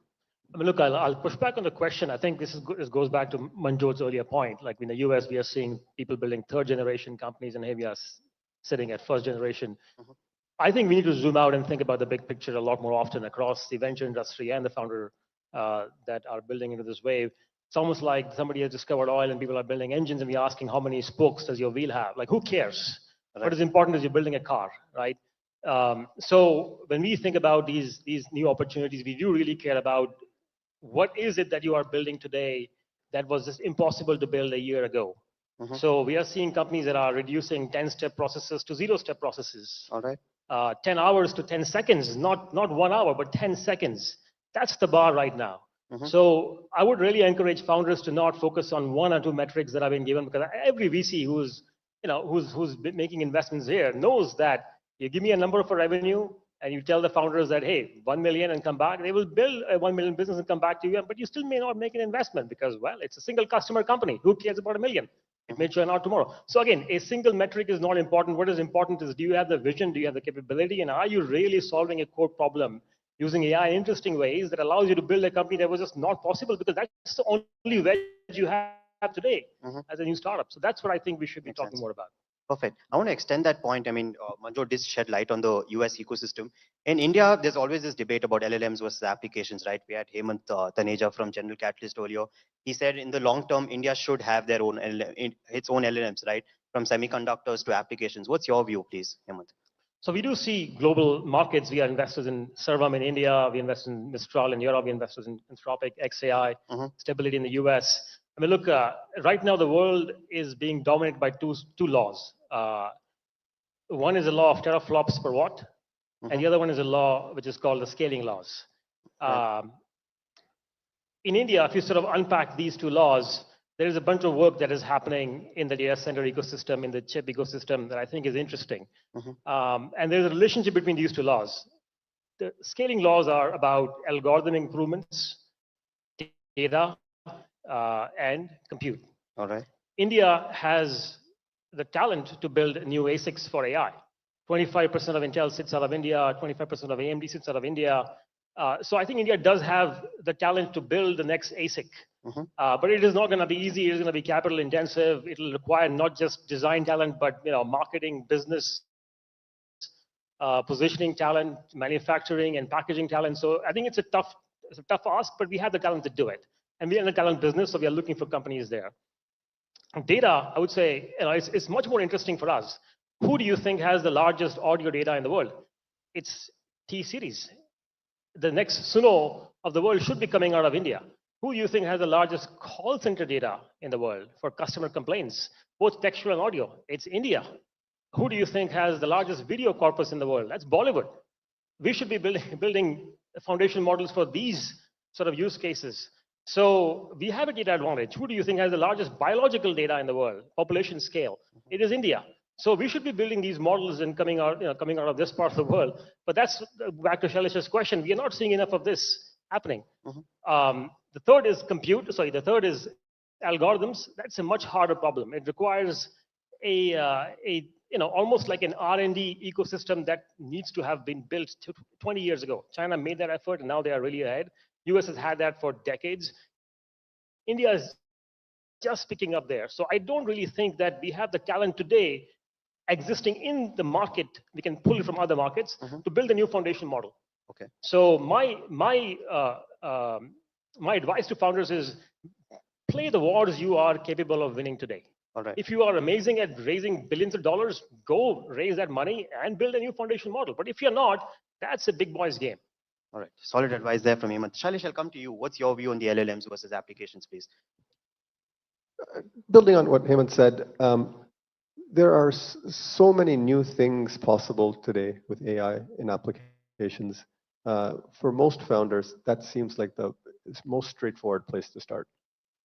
I mean, look, I'll push back on the question. I think this goes back to Manjot's earlier point. Like in the US, we are seeing people building third generation companies, and here we are sitting at first generation. I think we need to zoom out and think about the big picture a lot more often across the venture industry and the founder that are building into this wave. It's almost like somebody has discovered oil and people are building engines, and we're asking how many spokes does your wheel have? Like, who cares? What is important is you're building a car, right? So when we think about these new opportunities, we do really care about what is it that you are building today that was just impossible to build a year ago. So we are seeing companies that are reducing 10-step processes to 0-step processes. All right. 10 hours to 10 seconds, not 1 hour, but 10 seconds. That's the bar right now. So I would really encourage founders to not focus on 1 or 2 metrics that have been given, because every VC who's making investments here knows that you give me a number for revenue and you tell the founders that, hey, 1 million and come back, they will build a 1 million business and come back to you, but you still may not make an investment because, well, it's a single customer company. Who cares about 1 million? It may churn out tomorrow. So again, a single metric is not important. What is important is, do you have the vision? Do you have the capability? And are you really solving a core problem using AI in interesting ways that allows you to build a company that was just not possible, because that's the only wedge you have today as a new startup. So that's what I think we should be talking more about. Perfect. I want to extend that point. I mean, Manjot did shed light on the US ecosystem. In India, there's always this debate about LLMs versus applications, right? We had Hemant Taneja from General Catalyst earlier. He said in the long term, India should have their own its own LLMs, right? From semiconductors to applications. What's your view, please, Hemant? So we do see global markets. We are investors in Servam in India. We invest in Mistral in Europe. We invest in Anthropic, XAI, Stability in the US. I mean, look, right now the world is being dominated by two laws. One is the law of teraflops per watt, and the other one is a law which is called the scaling laws. In India, if you sort of unpack these two laws, there is a bunch of work that is happening in the data center ecosystem, in the chip ecosystem, that I think is interesting. And there's a relationship between these two laws. The scaling laws are about algorithm improvements, data, and compute. All right. India has the talent to build new ASICs for AI. 25% of Intel sits out of India, 25% of AMD sits out of India. So I think India does have the talent to build the next ASIC. But it is not going to be easy. It is going to be capital intensive. It will require not just design talent, but marketing, business, positioning talent, manufacturing, and packaging talent. So I think it's a tough ask, but we have the talent to do it. And we are in the talent business, so we are looking for companies there. Data, I would say, it's much more interesting for us. Who do you think has the largest audio data in the world? It's T-Series. The next Suno of the world should be coming out of India. Who do you think has the largest call center data in the world for customer complaints, both textual and audio? It's India. Who do you think has the largest video corpus in the world? That's Bollywood. We should be building foundation models for these sort of use cases. So we have a data advantage. Who do you think has the largest biological data in the world, population scale? It is India. So we should be building these models and coming out of this part of the world. But that's back to Shailesh's question. We are not seeing enough of this happening. The third is the third is algorithms. That's a much harder problem. It requires almost like an R&D ecosystem that needs to have been built 20 years ago. China made that effort, and now they are really ahead. US has had that for decades. India is just picking up there. So I don't really think that we have the talent today existing in the market. We can pull it from other markets to build a new foundation model. Okay. So my advice to founders is play the wars you are capable of winning today. All right. If you are amazing at raising billions of dollars, go raise that money and build a new foundation model. But if you're not, that's a big boys game. All right. Solid advice there from Hemant. Shailesh, I'll come to you. What's your view on the LLMs versus applications, please? Building on what Hemant said, there are so many new things possible today with AI in applications. For most founders, that seems like the most straightforward place to start.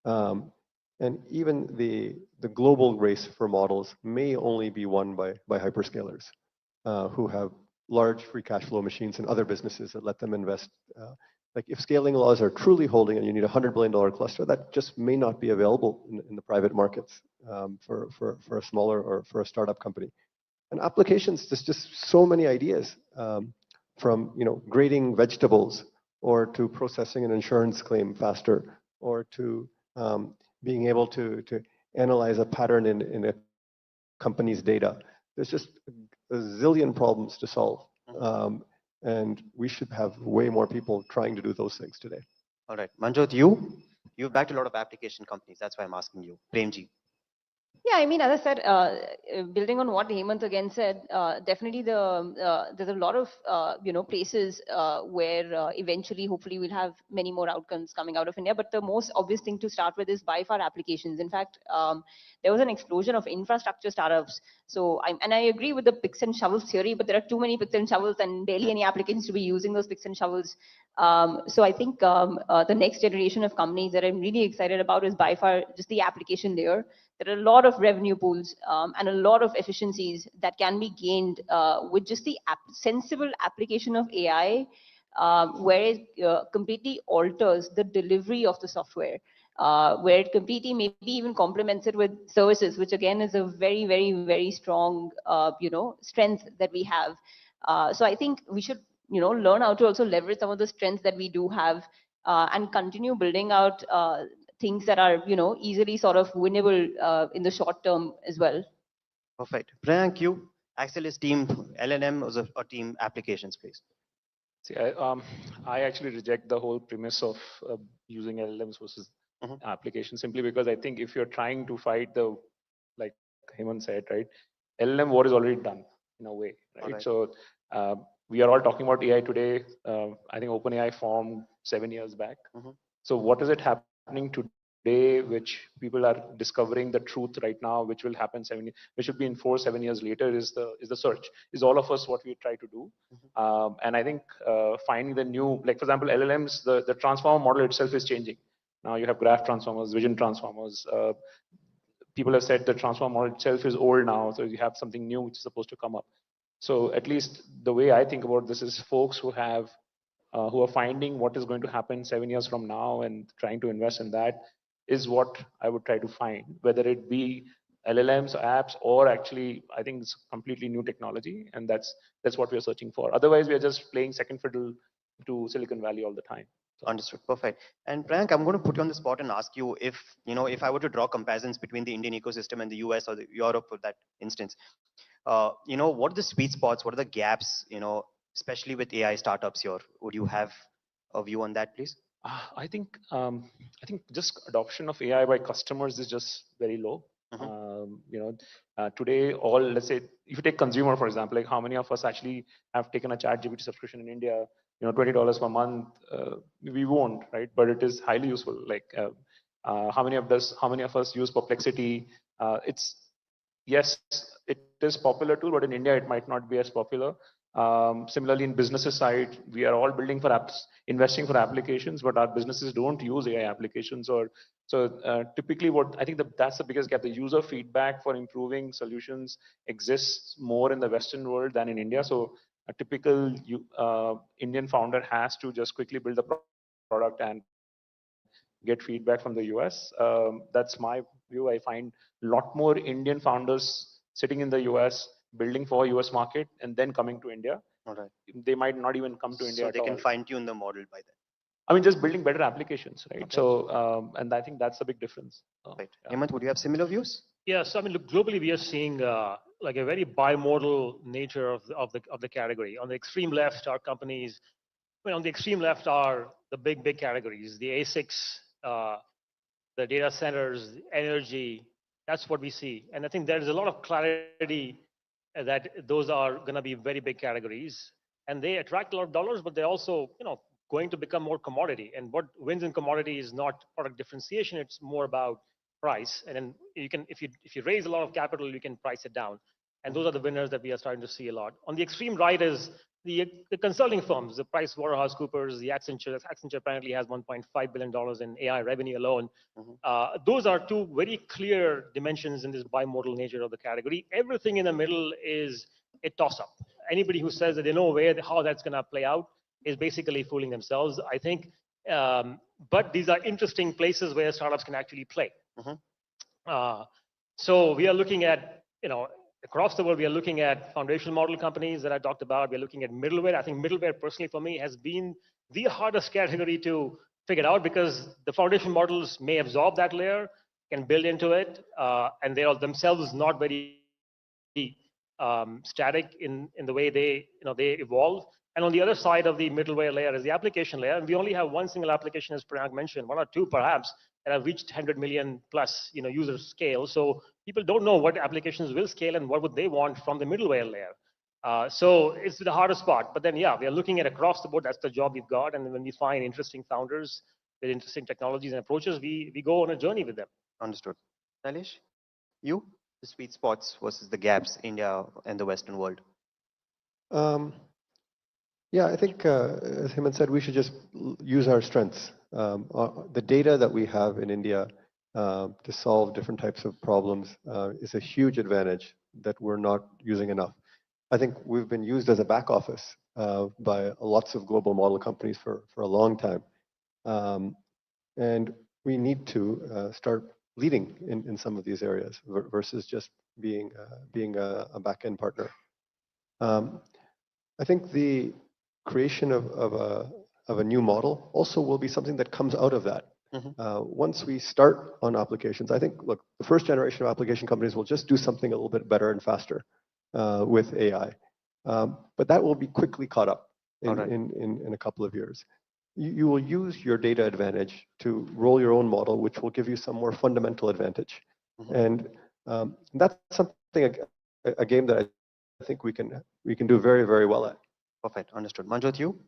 And even the global race for models may only be won by hyperscalers who have large free cash flow machines and other businesses that let them invest. Like if scaling laws are truly holding and you need a $100 billion cluster, that just may not be available in the private markets for a smaller or for a startup company. And applications, there's just so many ideas from grading vegetables or to processing an insurance claim faster or to being able to analyze a pattern in a company's data. There's just a zillion problems to solve. And we should have way more people trying to do those things today. All right. Manjot, you've backed a lot of application companies. That's why I'm asking you. Premji. Yeah, I mean, as I said, building on what Hemant again said, definitely there's a lot of places where eventually, hopefully, we'll have many more outcomes coming out of India. But the most obvious thing to start with is by far applications. In fact, there was an explosion of infrastructure startups. So, I agree with the picks and shovels theory, but there are too many picks and shovels, and barely any applicants to be using those picks and shovels. So I think the next generation of companies that I'm really excited about is by far just the application layer. There are a lot of revenue pools and a lot of efficiencies that can be gained with just the sensible application of AI, where it completely alters the delivery of the software, where it completely maybe even complements it with services, which again is a very, very, very strong, strength that we have. So I think we should, learn how to also leverage some of the strengths that we do have and continue building out things that are, easily sort of winnable in the short term as well. Perfect. Priyank, you, Axel is team LLM or team applications, please? See, I actually reject the whole premise of using LLMs versus applications simply because I think if you're trying to fight like Hemant said, right, LLM what is already done in a way, right? So we are all talking about AI today. I think OpenAI formed 7 years back. So what is it happening today, which people are discovering the truth right now, which will happen which should be in 4-7 years later is the search. Is all of us what we try to do. And I think finding the new, like for example, LLMs, the transformer model itself is changing. Now you have graph transformers, vision transformers. People have said the transformer model itself is old now, so you have something new which is supposed to come up. So at least the way I think about this is folks who are finding what is going to happen 7 years from now and trying to invest in that is what I would try to find, whether it be LLMs, apps, or actually, I think it's completely new technology, and that's what we're searching for. Otherwise, we are just playing second fiddle to Silicon Valley all the time. Understood. Perfect. And Priyank, I'm going to put you on the spot and ask you if, if I were to draw comparisons between the Indian ecosystem and the US or the Europe for that instance, what are the sweet spots? What are the gaps, especially with AI startups here? Would you have a view on that, please? I think just adoption of AI by customers is just very low. Today, let's say if you take consumer, for example, like how many of us actually have taken a ChatGPT subscription in India, $20 per month, we won't, right? But it is highly useful. Like how many of us use Perplexity? Yes, it is popular tool, but in India, it might not be as popular. Similarly, in businesses side, we are all building for apps, investing for applications, but our businesses don't use AI applications. Typically, what I think that's the biggest gap. The user feedback for improving solutions exists more in the Western world than in India. So a typical Indian founder has to just quickly build the product and get feedback from the US. That's my view. I find a lot more Indian founders sitting in the US, building for US market, and then coming to India. All right. They might not even come to India So at they can all. fine tune the model by then. I mean, just building better applications, right? Okay. So, and I think that's a big difference. Right. Hemant, would you have similar views? Yes, I mean, look, globally we are seeing like a very bimodal nature of the category. On the extreme left are companies. On the extreme left are the big categories, the ASICs, the data centers, energy. That's what we see, and I think there is a lot of clarity that those are going to be very big categories, and they attract a lot of dollars, but they're also going to become more commodity. And what wins in commodity is not product differentiation; it's more about price. And then you can, if you raise a lot of capital, you can price it down. And those are the winners that we are starting to see a lot. On the extreme right is the consulting firms, the PricewaterhouseCoopers, the Accenture. Accenture apparently has $1.5 billion in AI revenue alone. Those are two very clear dimensions in this bimodal nature of the category. Everything in the middle is a toss-up. Anybody who says that they know how that's going to play out is basically fooling themselves, I think. But these are interesting places where startups can actually play. So we are looking at, across the world, we are looking at foundational model companies that I talked about. We're looking at middleware. I think middleware, personally, for me, has been the hardest category to figure out because the foundation models may absorb that layer, can build into it, and they are themselves not very static in the way they evolve. And on the other side of the middleware layer is the application layer. And we only have one single application, as Priyank mentioned, one or two perhaps, that have reached 100 million plus user scale. So people don't know what applications will scale and what would they want from the middleware layer. So it's the hardest part. But then, yeah, we are looking at across the board. That's the job we've got. And when we find interesting founders with interesting technologies and approaches, we go on a journey with them. Understood. Nalish, you? The sweet spots versus the gaps, India and the Western world. Yeah, I think, as Hemant said, we should just use our strengths. The data that we have in India to solve different types of problems is a huge advantage that we're not using enough. I think we've been used as a back office by lots of global model companies for a long time. And we need to start leading in some of these areas versus just being a back-end partner. I think the creation of a new model also will be something that comes out of that. Once we start on applications, I think, look, the first generation of application companies will just do something a little bit better and faster with AI. But that will be quickly caught up in a couple of years. You will use your data advantage to roll your own model, which will give you some more fundamental advantage. And that's something, a game that I think we can do very, very well at. Perfect. Understood. Manjot, you?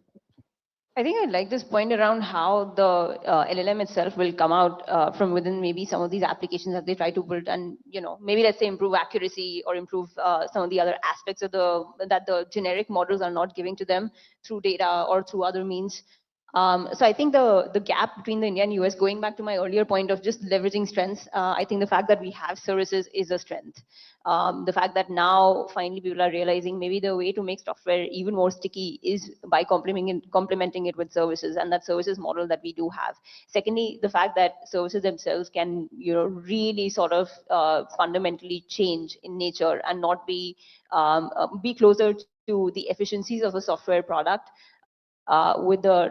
I think I like this point around how the LLM itself will come out from within maybe some of these applications that they try to build, and maybe let's say improve accuracy or improve some of the other aspects of that the generic models are not giving to them through data or through other means. So I think the gap between the India and US, going back to my earlier point of just leveraging strengths, I think the fact that we have services is a strength. The fact that now finally people are realizing maybe the way to make software even more sticky is by complementing it with services, and that services model that we do have. Secondly, the fact that services themselves can, really sort of fundamentally change in nature and not be closer to the efficiencies of a software product with the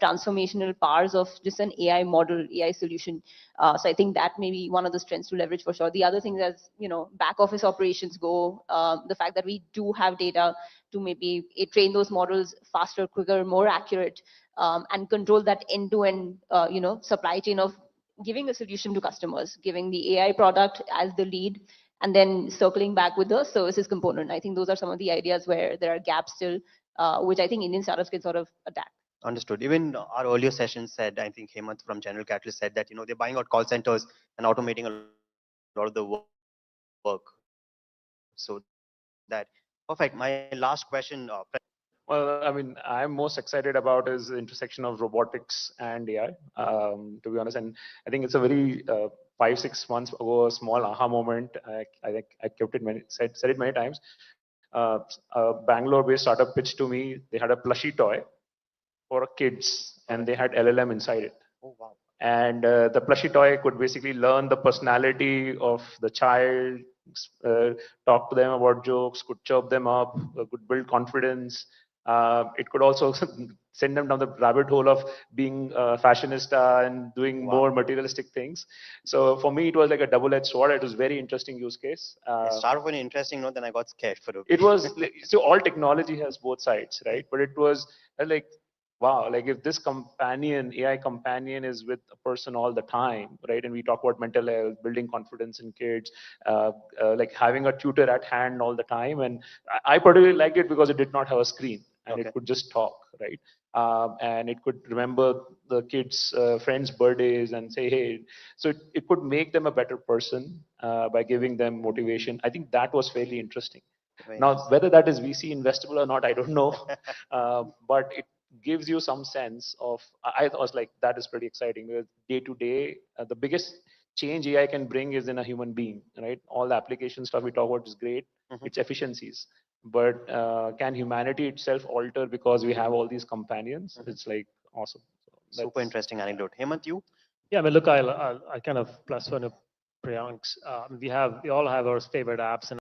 transformational powers of just an AI model, AI solution. So I think that may be one of the strengths to leverage for sure. The other things as, back office operations go, the fact that we do have data to maybe train those models faster, quicker, more accurate, and control that end-to-end, supply chain of giving a solution to customers, giving the AI product as the lead, and then circling back with the services component. I think those are some of the ideas where there are gaps still, which I think Indian startups can sort of attack. Understood. Even our earlier session said, I think Hemant from General Catalyst said that, they're buying out call centers and automating a lot of the work. So that, perfect. My last question. Well, I mean, I'm most excited about is the intersection of robotics and AI, to be honest. And I think it's a very 5-6 months ago, a small aha moment. I think I kept it said it many times. A Bangalore-based startup pitched to me. They had a plushie toy for kids, and they had LLM inside it. Oh, wow. And the plushie toy could basically learn the personality of the child, talk to them about jokes, could chirp them up, could build confidence. It could also send them down the rabbit hole of being a fashionista and doing more materialistic things. So for me, it was like a double-edged sword. It was very interesting use case. It started with an interesting note, then I got scared for a bit. It was so all technology has both sides, right? But it was like, wow, like if this companion, AI companion is with a person all the time, right? And we talk about mental health, building confidence in kids, like having a tutor at hand all the time. And I particularly liked it because it did not have a screen and it could just talk, right? And it could remember the kids' friends' birthdays and say, hey, so it could make them a better person by giving them motivation. I think that was fairly interesting. Now, whether that is VC investable or not, I don't know. But it gives you some sense of, I was like, that is pretty exciting because day to day, the biggest change AI can bring is in a human being, right? All the application stuff we talk about is great, it's efficiencies. But can humanity itself alter because we have all these companions? It's like awesome. So super interesting anecdote. Hemant, you? Yeah, I mean, look, I kind of plus one of Priyank's. We all have our favorite apps, and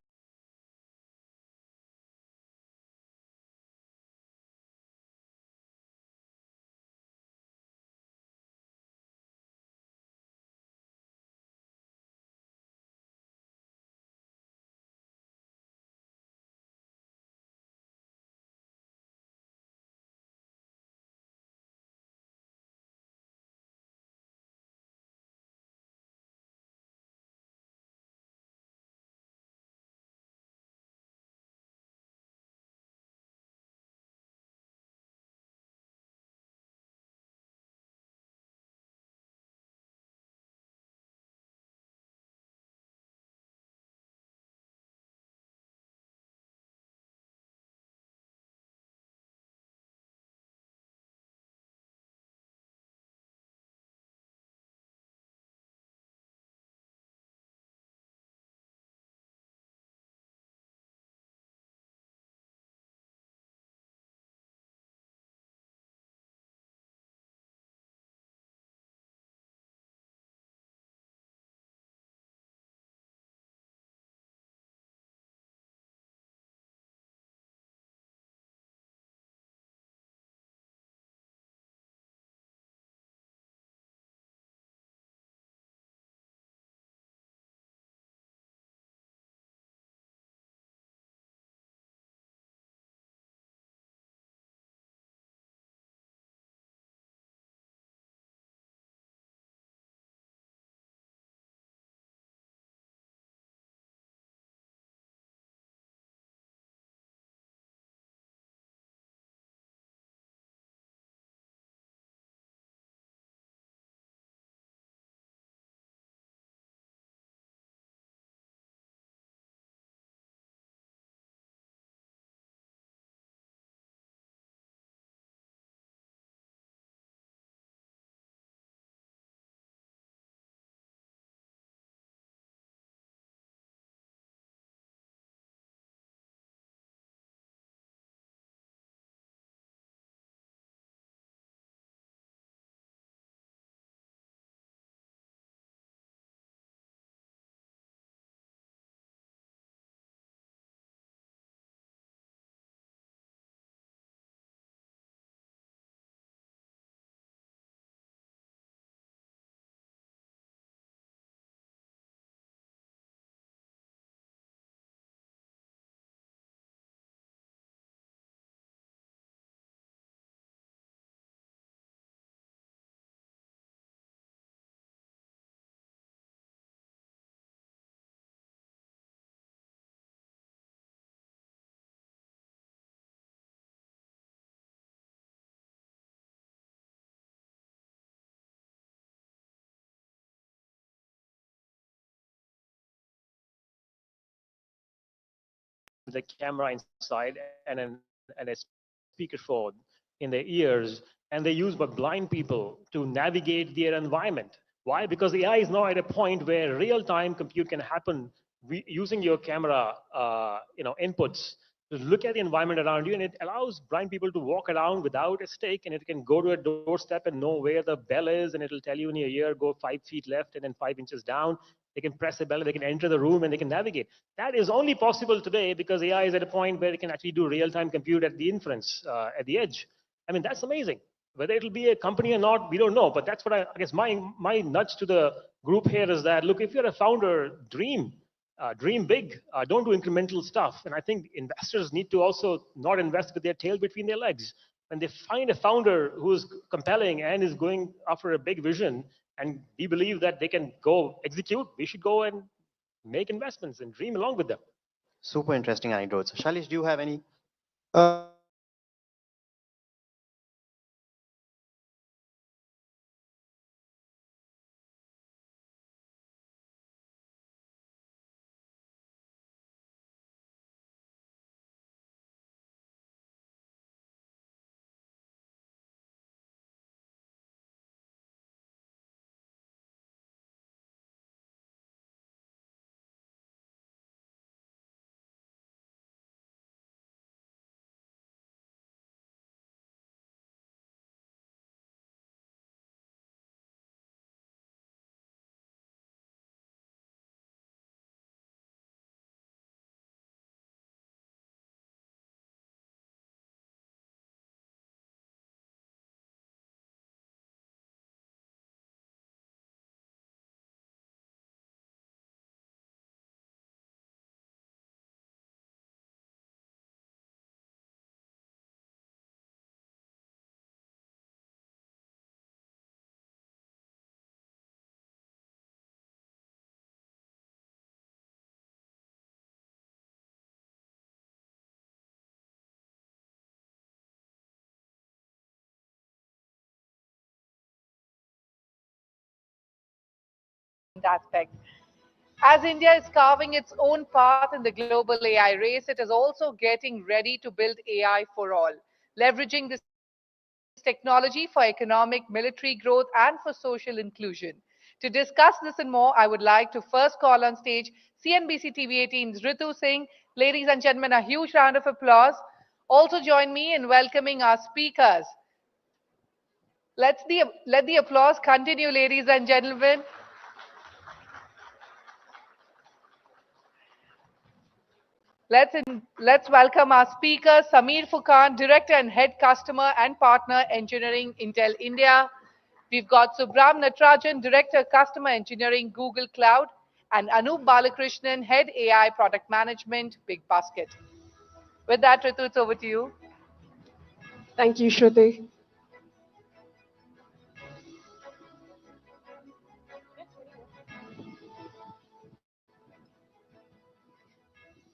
a camera inside and a speakerphone in their ears, and they use by blind people to navigate their environment. Why? Because AI is now at a point where real-time compute can happen using your camera, inputs to look at the environment around you, and it allows blind people to walk around without a stake, and it can go to a doorstep and know where the bell is, and it'll tell you in your ear, go 5 feet left and then 5 inches down. They can press a bell, they can enter the room, and they can navigate. That is only possible today because AI is at a point where it can actually do real-time compute at the inference, at the edge. I mean, that's amazing. Whether it'll be a company or not, we don't know. But that's what I guess my nudge to the group here is that, look, if you're a founder, dream big. Don't do incremental stuff. And I think investors need to also not invest with their tail between their legs. When they find a founder who is compelling and is going after a big vision, and we believe that they can go execute, we should go and make investments and dream along with them. Super interesting anecdotes. Shailesh, do you have any? Aspect. As India is carving its own path in the global AI race, it is also getting ready to build AI for all, leveraging this technology for economic, military growth, and for social inclusion. To discuss this and more, I would like to first call on stage CNBC TV18's Ritu Singh. Ladies and gentlemen, a huge round of applause. Also join me in welcoming our speakers. Let the applause continue, ladies and gentlemen. Let's welcome our speaker, Samir Furkan, Director and Head Customer and Partner Engineering, Intel India. We've got Subram Natarajan, Director Customer Engineering, Google Cloud, and Anup Balakrishnan, Head AI Product Management, Big Basket. With that, Ritu, it's over to you. Thank you, Shruti.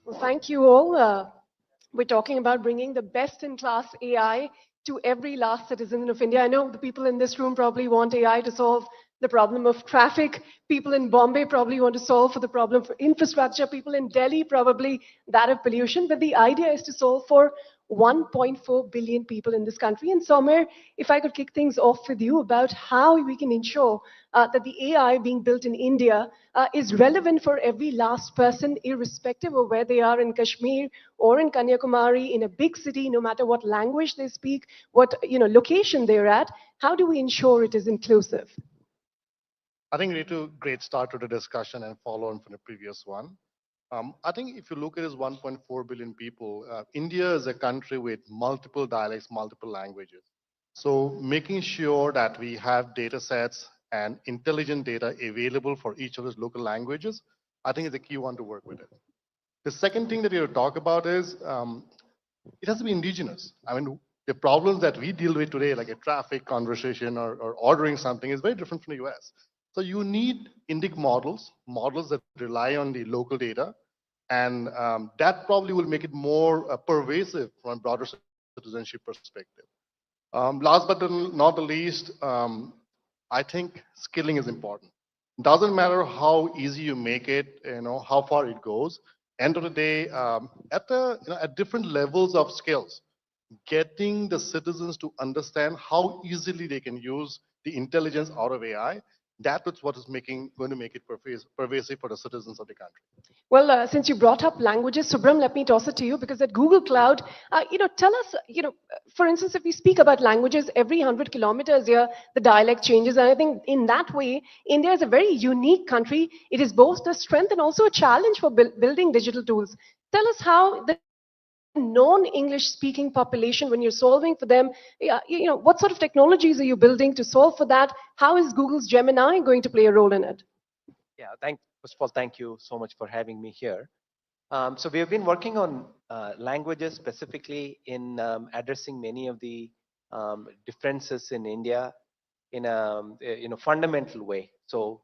Well, thank you all. We're talking about bringing the best-in-class AI to every last citizen of India. I know the people in this room probably want AI to solve the problem of traffic. People in Bombay probably want to solve for the problem for infrastructure. People in Delhi probably that of pollution. But the idea is to solve for 1.4 billion people in this country. And Somer, if I could kick things off with you about how we can ensure that the AI being built in India is relevant for every last person, irrespective of where they are in Kashmir or in Kanyakumari, in a big city, no matter what language they speak, what location they're at. How do we ensure it is inclusive? I think we need to great start to the discussion and follow on from the previous one. I think if you look at it as 1.4 billion people, India is a country with multiple dialects, multiple languages. So making sure that we have data sets and intelligent data available for each of those local languages, I think is a key one to work with it. The second thing that we will talk about is it has to be indigenous. I mean, the problems that we deal with today, like a traffic conversation or ordering something, is very different from the US. So you need Indic models that rely on the local data, and that probably will make it more pervasive from a broader citizenship perspective. Last but not the least, I think skilling is important. Doesn't matter how easy you make it, how far it goes. end of the day, at different levels of skills, getting the citizens to understand how easily they can use the intelligence out of AI, that is what is going to make it pervasive for the citizens of the country. Well, since you brought up languages, Subram, let me toss it to you because at Google Cloud, tell us, for instance, if we speak about languages, every 100 kilometers here, the dialect changes. And I think in that way, India is a very unique country. It is both a strength and also a challenge for building digital tools. Tell us how the non-English speaking population, when you're solving for them, what sort of technologies are you building to solve for that? How is Google's Gemini going to play a role in it? Yeah, first of all, thank you so much for having me here. So we have been working on languages specifically in addressing many of the differences in India in a fundamental way. So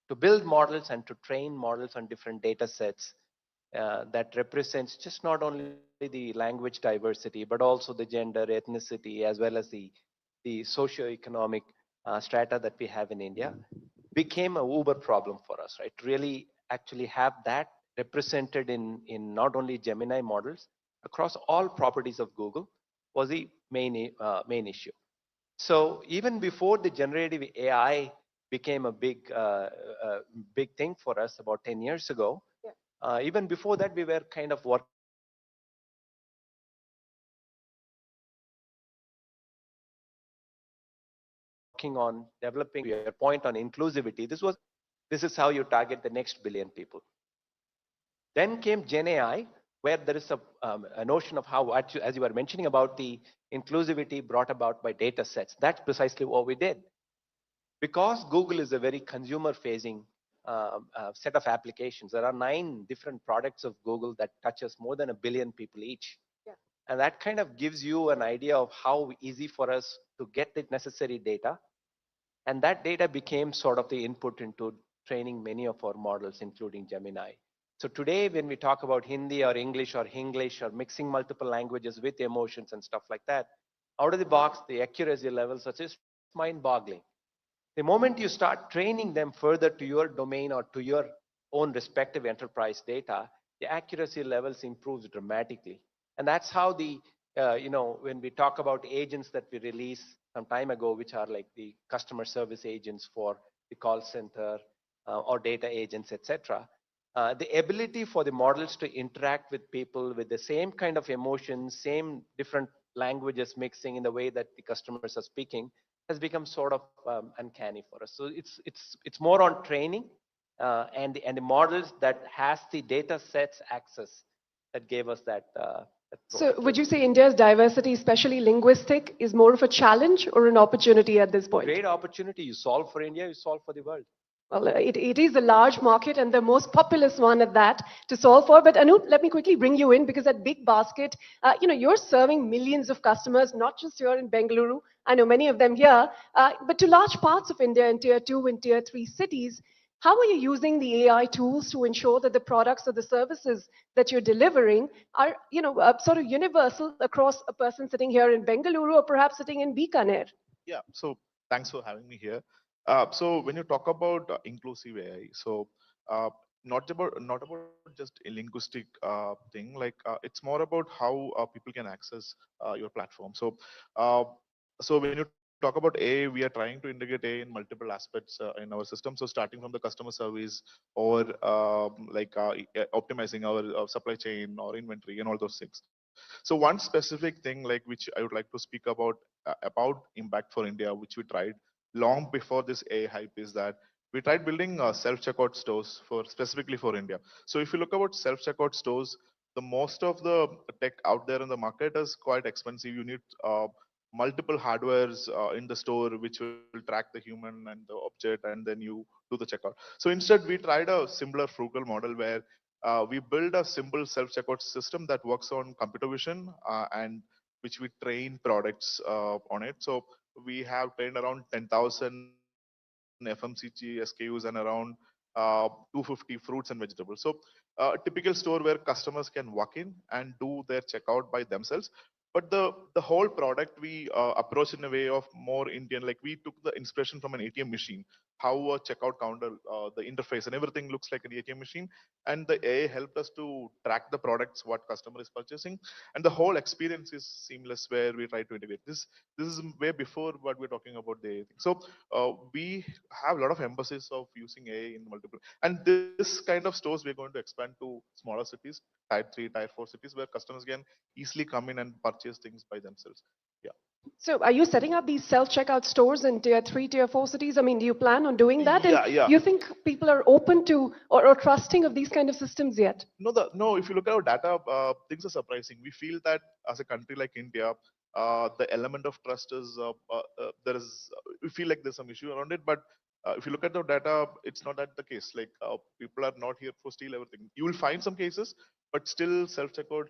to build models and to train models on different data sets that represents just not only the language diversity, but also the gender, ethnicity, as well as the socio-economic strata that we have in India, became a uber problem for us, right? Really actually have that represented in not only Gemini models, across all properties of Google was the main issue. So even before the generative AI became a big thing for us about 10 years ago, even before that, we were kind of working on developing your point on inclusivity. This is how you target the next billion people. Then came Gen AI, where there is a notion of how, as you were mentioning about the inclusivity brought about by data sets. That's precisely what we did. Because Google is a very consumer-facing set of applications, there are 9 different products of Google that touches more than 1 billion people each. Yeah. And that kind of gives you an idea of how easy for us to get the necessary data. And that data became sort of the input into training many of our models, including Gemini. So today, when we talk about Hindi or English or Hinglish or mixing multiple languages with emotions and stuff like that, out of the box, the accuracy levels are just mind-boggling. The moment you start training them further to your domain or to your own respective enterprise data, the accuracy levels improves dramatically. And that's how when we talk about agents that we released some time ago, which are like the customer service agents for the call center or data agents, etc. The ability for the models to interact with people with the same kind of emotions, same different languages mixing in the way that the customers are speaking has become sort of uncanny for us. So it's more on training and the models that has the data sets access that gave us that. So would you say India's diversity, especially linguistic, is more of a challenge or an opportunity at this point? Great opportunity. You solve for India, you solve for the world. Well, it is a large market and the most populous one at that to solve for. But Anup, let me quickly bring you in because at Big Basket, you're serving millions of customers, not just here in Bengaluru. I know many of them here, but to large parts of India in tier 2 and tier 3 cities. How are you using the AI tools to ensure that the products or the services that you're delivering are, sort of universal across a person sitting here in Bengaluru or perhaps sitting in Bikaner? Yeah, so thanks for having me here. So when you talk about inclusive AI, so not about just a linguistic thing, like it's more about how people can access your platform. So when you talk about AI, we are trying to integrate AI in multiple aspects in our system. So starting from the customer service or optimizing our supply chain or inventory and all those things. So one specific thing like which I would like to speak about impact for India, which we tried long before this AI hype, is that we tried building self-checkout stores for specifically for India. So if you look about self-checkout stores, the most of the tech out there in the market is quite expensive. You need multiple hardwares in the store which will track the human and the object, and then you do the checkout. So instead, we tried a similar frugal model where we build a simple self-checkout system that works on computer vision and which we train products on it. So we have trained around 10,000 FMCG SKUs and around 250 fruits and vegetables. So a typical store where customers can walk in and do their checkout by themselves. But the whole product we approach in a way of more Indian, like we took the inspiration from an ATM machine, how a checkout counter, the interface and everything looks like an ATM machine, and the AI helped us to track the products what customer is purchasing, and the whole experience is seamless where we try to integrate this. This is way before what we're talking about the AI thing. So we have a lot of emphasis of using AI in multiple, and this kind of stores we're going to expand to smaller cities, tier 3, tier 4 cities, where customers can easily come in and purchase things by themselves. Yeah. So are you setting up these self-checkout stores in tier 3, tier 4 cities? I mean, do you plan on doing that? And Yeah. do you think people are open to or trusting of these kind of systems yet? No. If you look at our data, things are surprising. We feel that as a country like India, the element of trust is there is. We feel like there's some issue around it, but if you look at the data, it's not that the case. Like people are not here for steal everything. You will find some cases, but still self-checkout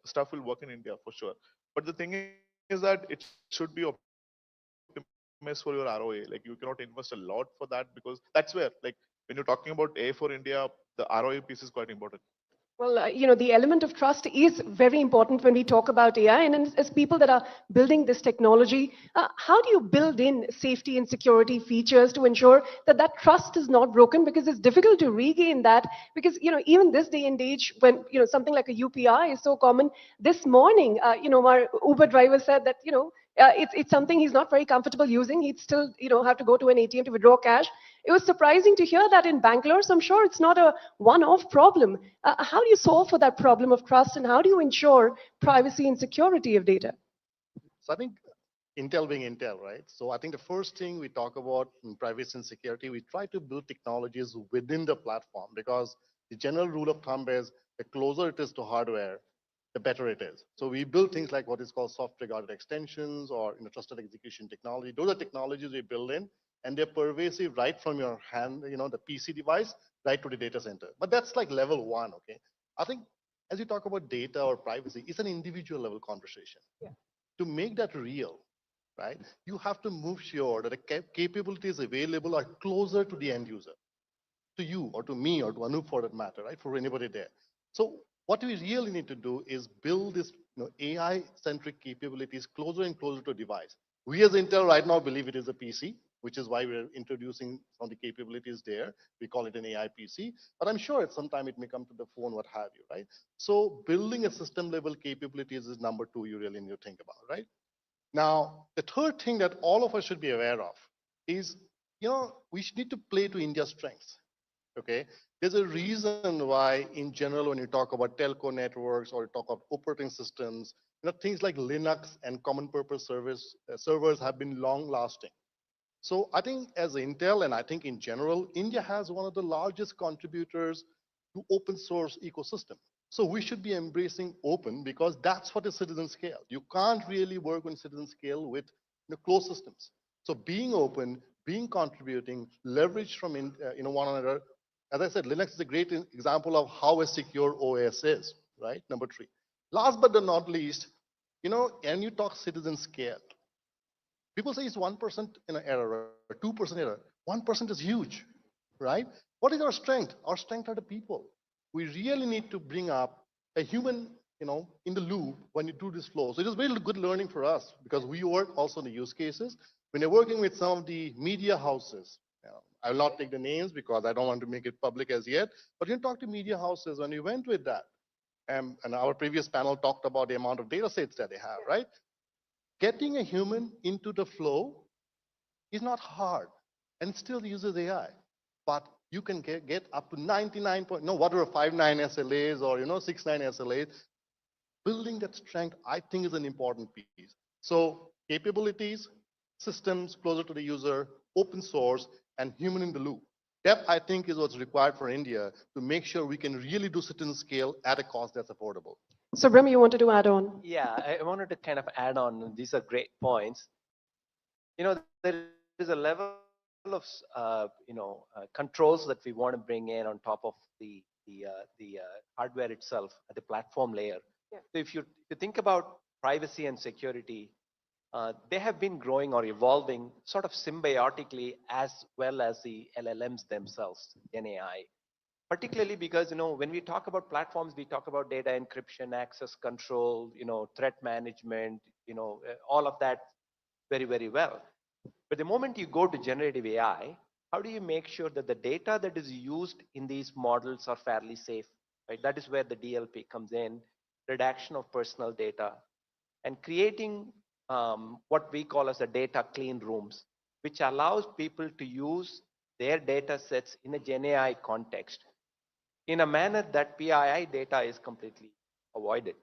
stuff will work in India for sure. But the thing is that it should be optimized for your ROA. Like you cannot invest a lot for that because that's where, like when you're talking about A for India, the ROA piece is quite important. Well, the element of trust is very important when we talk about AI. And as people that are building this technology, how do you build in safety and security features to ensure that that trust is not broken? Because it's difficult to regain that. Because even this day and age, when something like a UPI is so common. This morning, our Uber driver said that it's something he's not very comfortable using. He'd still have to go to an ATM to withdraw cash. It was surprising to hear that in Bangalore. So I'm sure it's not a one-off problem. How do you solve for that problem of trust, and how do you ensure privacy and security of data? So I think Intel being Intel, right? So I think the first thing we talk about in privacy and security, we try to build technologies within the platform, because the general rule of thumb is the closer it is to hardware, the better it is. So we build things like what is called software guarded extensions or trusted execution technology. Those are technologies we build in, and they're pervasive right from your hand, the PC device, right to the data center. But that's like level one, okay? I think as you talk about data or privacy, it's an individual level conversation. Yeah. To make that real, right, you have to move sure that the capabilities available are closer to the end user, to you or to me or to Anup for that matter, right, for anybody there. So what we really need to do is build this AI-centric capabilities closer and closer to a device. We as Intel right now believe it is a PC, which is why we're introducing some of the capabilities there. We call it an AI PC, but I'm sure at some time it may come to the phone, what have you, right? So building a system level capabilities is number two you really need to think about, right? Now, the third thing that all of us should be aware of is, we need to play to India's strengths. Okay, there's a reason why, in general, when you talk about telco networks or you talk about operating systems, things like Linux and common purpose servers have been long lasting. So I think as Intel, and I think in general, India has one of the largest contributors to open source ecosystem. So we should be embracing open, because that's what is citizen scale. You can't really work on citizen scale with closed systems. So being open, being contributing, leverage from one another. As I said, Linux is a great example of how a secure OS is, right? Number three. Last but not least, when you talk citizen scale, people say it's 1% error or 2% error. 1% is huge, right? What is our strength? Our strength are the people. We really need to bring up a human, in the loop when you do this flow. So it is very good learning for us, because we work also in the use cases. When you're working with some of the media houses, I will not take the names because I don't want to make it public as yet, but you talk to media houses when you went with that. And our previous panel talked about the amount of data sets that they have, right? Getting a human into the flow is not hard, and it still uses AI. But you can get up to 99 point, whatever 59 SLAs or 69 SLAs. Building that strength, I think, is an important piece. So capabilities, systems closer to the user, open source, and human in the loop. That, I think, is what's required for India to make sure we can really do citizen scale at a cost that's affordable. So, Brim, you wanted to add on? Yeah, I wanted to kind of add on. These are great points. There is a level of controls that we want to bring in on top of the hardware itself at the platform layer. Yeah. So if you think about privacy and security, they have been growing or evolving sort of symbiotically, as well as the LLMs themselves, GenAI. particularly because, when we talk about platforms, we talk about data encryption, access control, threat management, all of that very, very well. But the moment you go to generative AI, how do you make sure that the data that is used in these models are fairly safe, right? That is where the DLP comes in, redaction of personal data, and creating what we call as the data clean rooms, which allows people to use their data sets in a Gen AI context in a manner that PII data is completely avoided.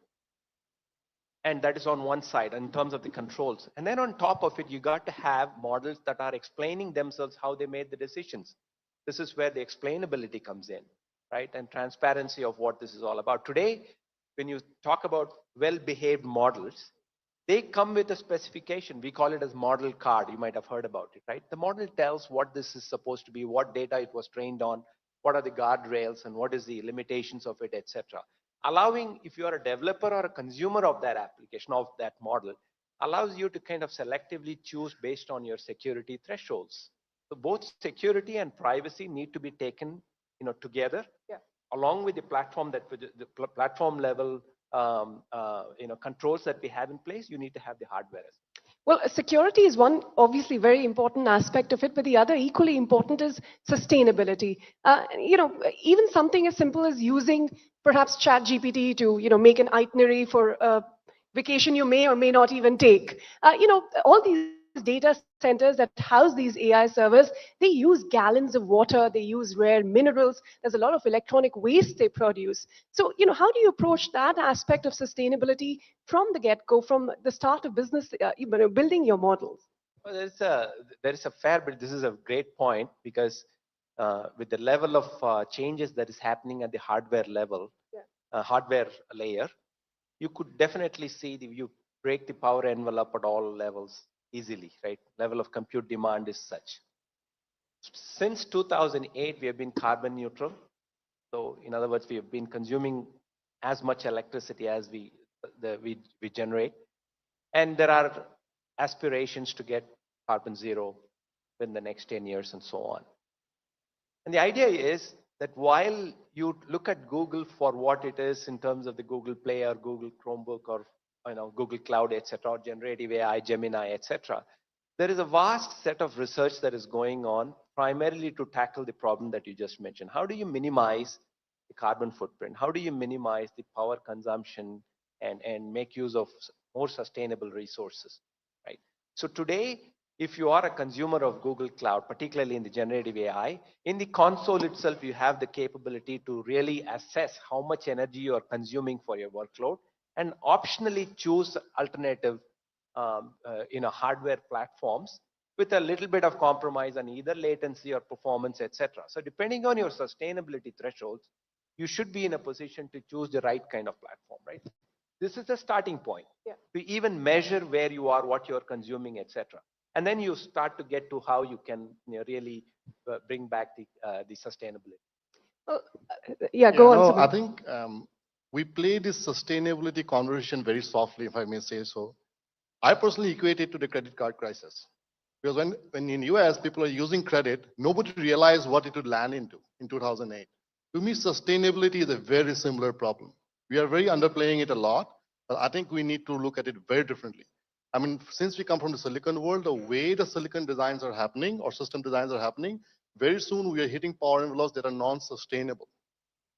And that is on one side in terms of the controls. And then on top of it, you got to have models that are explaining themselves how they made the decisions. This is where the explainability comes in, right? And transparency of what this is all about. Today, when you talk about well-behaved models, they come with a specification. We call it as model card. You might have heard about it, right? The model tells what this is supposed to be, what data it was trained on, what are the guardrails, and what is the limitations of it, etc. Allowing, if you are a developer or a consumer of that application, of that model, allows you to kind of selectively choose based on your security thresholds. So both security and privacy need to be taken, together, along with the platform the platform level controls that we have in place. You need to have the hardware as well. Well, security is one obviously very important aspect of it, but the other equally important is sustainability. Even something as simple as using perhaps ChatGPT to make an itinerary for a vacation you may or may not even take. All these data centers that house these AI servers, they use gallons of water, they use rare minerals. There's a lot of electronic waste they produce. So, how do you approach that aspect of sustainability from the get-go, from the start of business, building your models? Well, there is a fair bit. This is a great point because with the level of changes that is happening at the hardware level, hardware layer, you could definitely see you break the power envelope at all levels easily, right? Level of compute demand is such. Since 2008, we have been carbon neutral. So in other words, we have been consuming as much electricity as we generate. And there are aspirations to get carbon zero within the next 10 years and so on. And the idea is that while you look at Google for what it is in terms of the Google Play or Google Chromebook or Google Cloud, etc., or generative AI, Gemini, etc., there is a vast set of research that is going on primarily to tackle the problem that you just mentioned. How do you minimize the carbon footprint? How do you minimize the power consumption and make use of more sustainable resources, right? So today, if you are a consumer of Google Cloud, particularly in the generative AI, in the console itself, you have the capability to really assess how much energy you are consuming for your workload and optionally choose alternative hardware platforms with a little bit of compromise on either latency or performance, etc. So depending on your sustainability thresholds, you should be in a position to choose the right kind of platform, right? This is the starting point to even measure where you are, what you're consuming, etc. And then you start to get to how you can really bring back the sustainability. Go on. No, I think we play this sustainability conversation very softly, if I may say so. I personally equate it to the credit card crisis. Because when in US, people are using credit, nobody realized what it would land into in 2008. To me, sustainability is a very similar problem. We are very underplaying it a lot, but I think we need to look at it very differently. I mean, since we come from the silicon world, the way the silicon designs are happening or system designs are happening, very soon we are hitting power envelopes that are non-sustainable.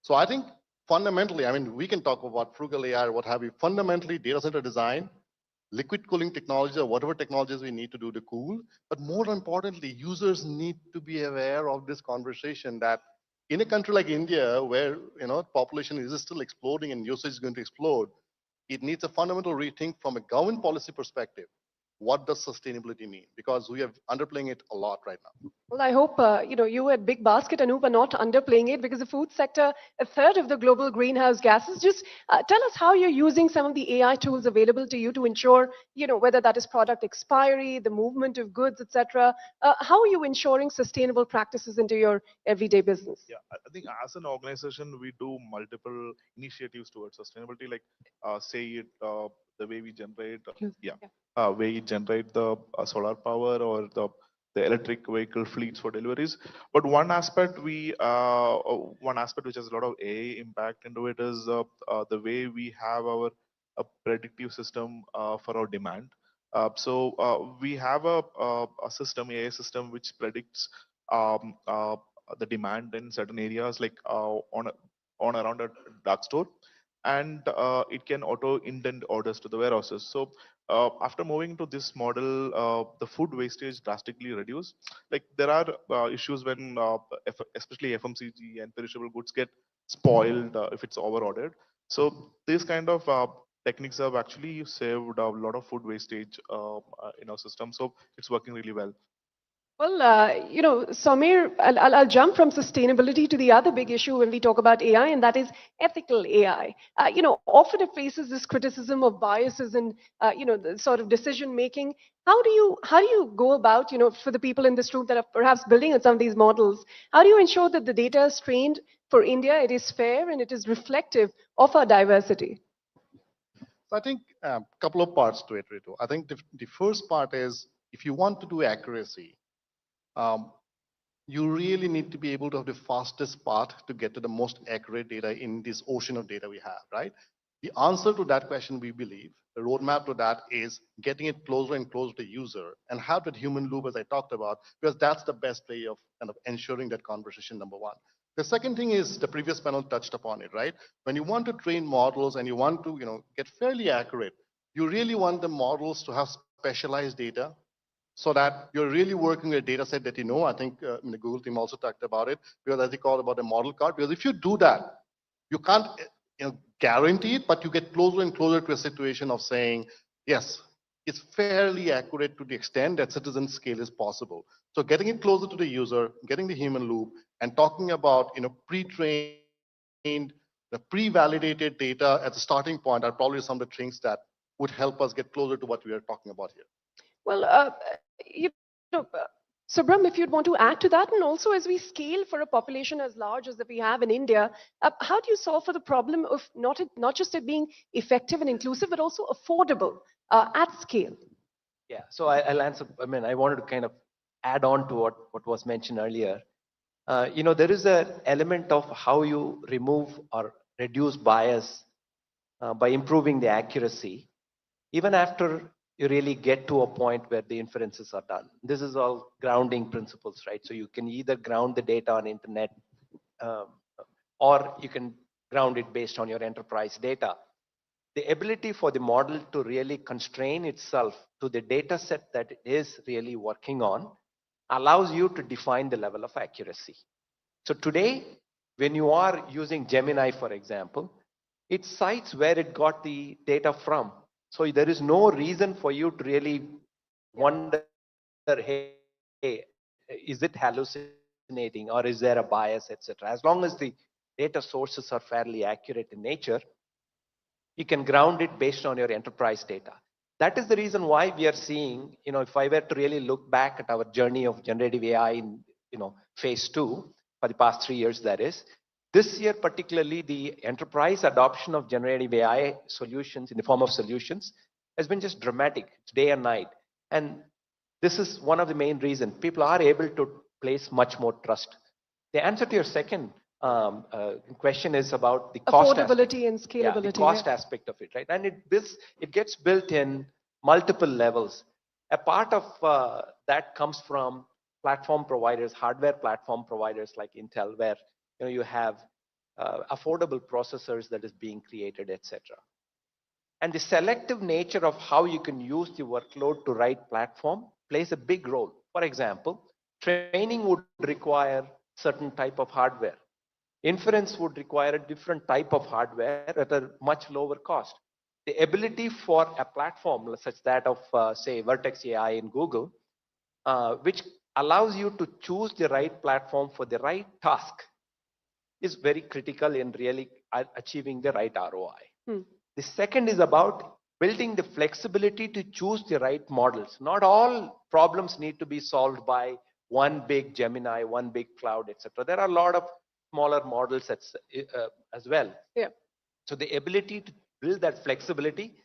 So I think fundamentally, I mean, we can talk about frugal AI or what have you. Fundamentally, data center design, liquid cooling technology or whatever technologies we need to do to cool. But more importantly, users need to be aware of this conversation that in a country like India, where population is still exploding and usage is going to explode, it needs a fundamental rethink from a government policy perspective. What does sustainability mean? Because we are underplaying it a lot right now. Well, I hope you at Big Basket, Anup, are not underplaying it, because the food sector, a third of the global greenhouse gases. Just tell us how you're using some of the AI tools available to you to ensure, whether that is product expiry, the movement of goods, etc. How are you ensuring sustainable practices into your everyday business? Yeah, I think as an organization, we do multiple initiatives towards sustainability, like the way we generate, way we generate the solar power or the the electric vehicle fleets for deliveries. But one aspect which has a lot of AI impact into it is the way we have our predictive system for our demand. We have a system, AI system, which predicts the demand in certain areas, like on around a dark store, and it can auto indent orders to the warehouses. So after moving to this model, the food wastage drastically reduced. Like there are issues when, especially FMCG and perishable goods get spoiled if it's over ordered. So these kind of techniques have actually saved a lot of food wastage in our system. So it's working really well. Well, Samir, I'll jump from sustainability to the other big issue when we talk about AI, and that is ethical AI. Often it faces this criticism of biases and, the sort of decision making. How do you go about, for the people in this room that are perhaps building on some of these models, how do you ensure that the data is trained for India, it is fair and it is reflective of our diversity? So I think a couple of parts to it, Ritu. I think the first part is, if you want to do accuracy, you really need to be able to have the fastest path to get to the most accurate data in this ocean of data we have, right? The answer to that question, we believe, the roadmap to that is getting it closer and closer to the user and have that human loop, as I talked about, because that's the best way of kind of ensuring that conversation, number one. The second thing is, the previous panel touched upon it, right? When you want to train models and you want to, get fairly accurate, you really want the models to have specialized data, so that you're really working with a data set that I think the Google team also talked about it, because as they call about a model card, because if you do that, you can't guarantee it, but you get closer and closer to a situation of saying, yes, it's fairly accurate to the extent that citizen scale is possible. So getting it closer to the user, getting the human loop, and talking about pre-trained, the pre-validated data at the starting point are probably some of the things that would help us get closer to what we are talking about here. Well, Subram, if you'd want to add to that, and also as we scale for a population as large as that we have in India, how do you solve for the problem of not just it being effective and inclusive, but also affordable at scale? Yeah, so I'll answer. I wanted to kind of add on to what was mentioned earlier. There is an element of how you remove or reduce bias by improving the accuracy, even after you really get to a point where the inferences are done. This is all grounding principles, right? So you can either ground the data on internet or you can ground it based on your enterprise data. The ability for the model to really constrain itself to the data set that it is really working on allows you to define the level of accuracy. So today, when you are using Gemini, for example, it cites where it got the data from. So there is no reason for you to really wonder, hey, is it hallucinating or is there a bias, etc. As long as the data sources are fairly accurate in nature, you can ground it based on your enterprise data. That is the reason why we are seeing, if I were to really look back at our journey of generative AI in, phase 2 for the past 3 years, that is, this year, particularly, the enterprise adoption of generative AI solutions in the form of solutions has been just dramatic. It's day and night. And this is one of the main reasons. People are able to place much more trust. The answer to your second question is about the cost affordability and scalability. Yeah, the cost aspect of it, right? And it gets built in multiple levels. A part of that comes from platform providers, hardware platform providers like Intel, where you have affordable processors that is being created, etc. And the selective nature of how you can use the workload to write platform plays a big role. For example, training would require certain type of hardware. Inference would require a different type of hardware at a much lower cost. The ability for a platform such that of, say, Vertex AI in Google, which allows you to choose the right platform for the right task, is very critical in really achieving the right ROI. The second is about building the flexibility to choose the right models. Not all problems need to be solved by one big Gemini, one big cloud, etc. There are a lot of smaller models as well. Yeah. So the ability to build that flexibility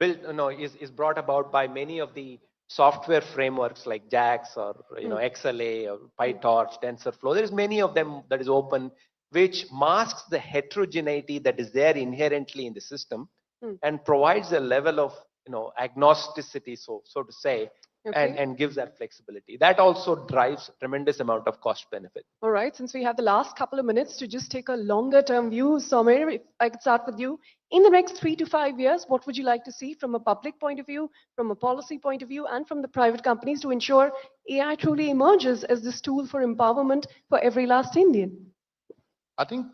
is brought about by many of the software frameworks like JAX or XLA or PyTorch, TensorFlow. There is many of them that is open, which masks the heterogeneity that is there inherently in the system and provides a level of agnosticity, so to say, and gives that flexibility. That also drives tremendous amount of cost benefit. All right, since we have the last couple of minutes to just take a longer term view, Somer, if I could start with you. In the next 3 to 5 years, what would you like to see from a public point of view, from a policy point of view, and from the private companies to ensure AI truly emerges as this tool for empowerment for every last Indian? I think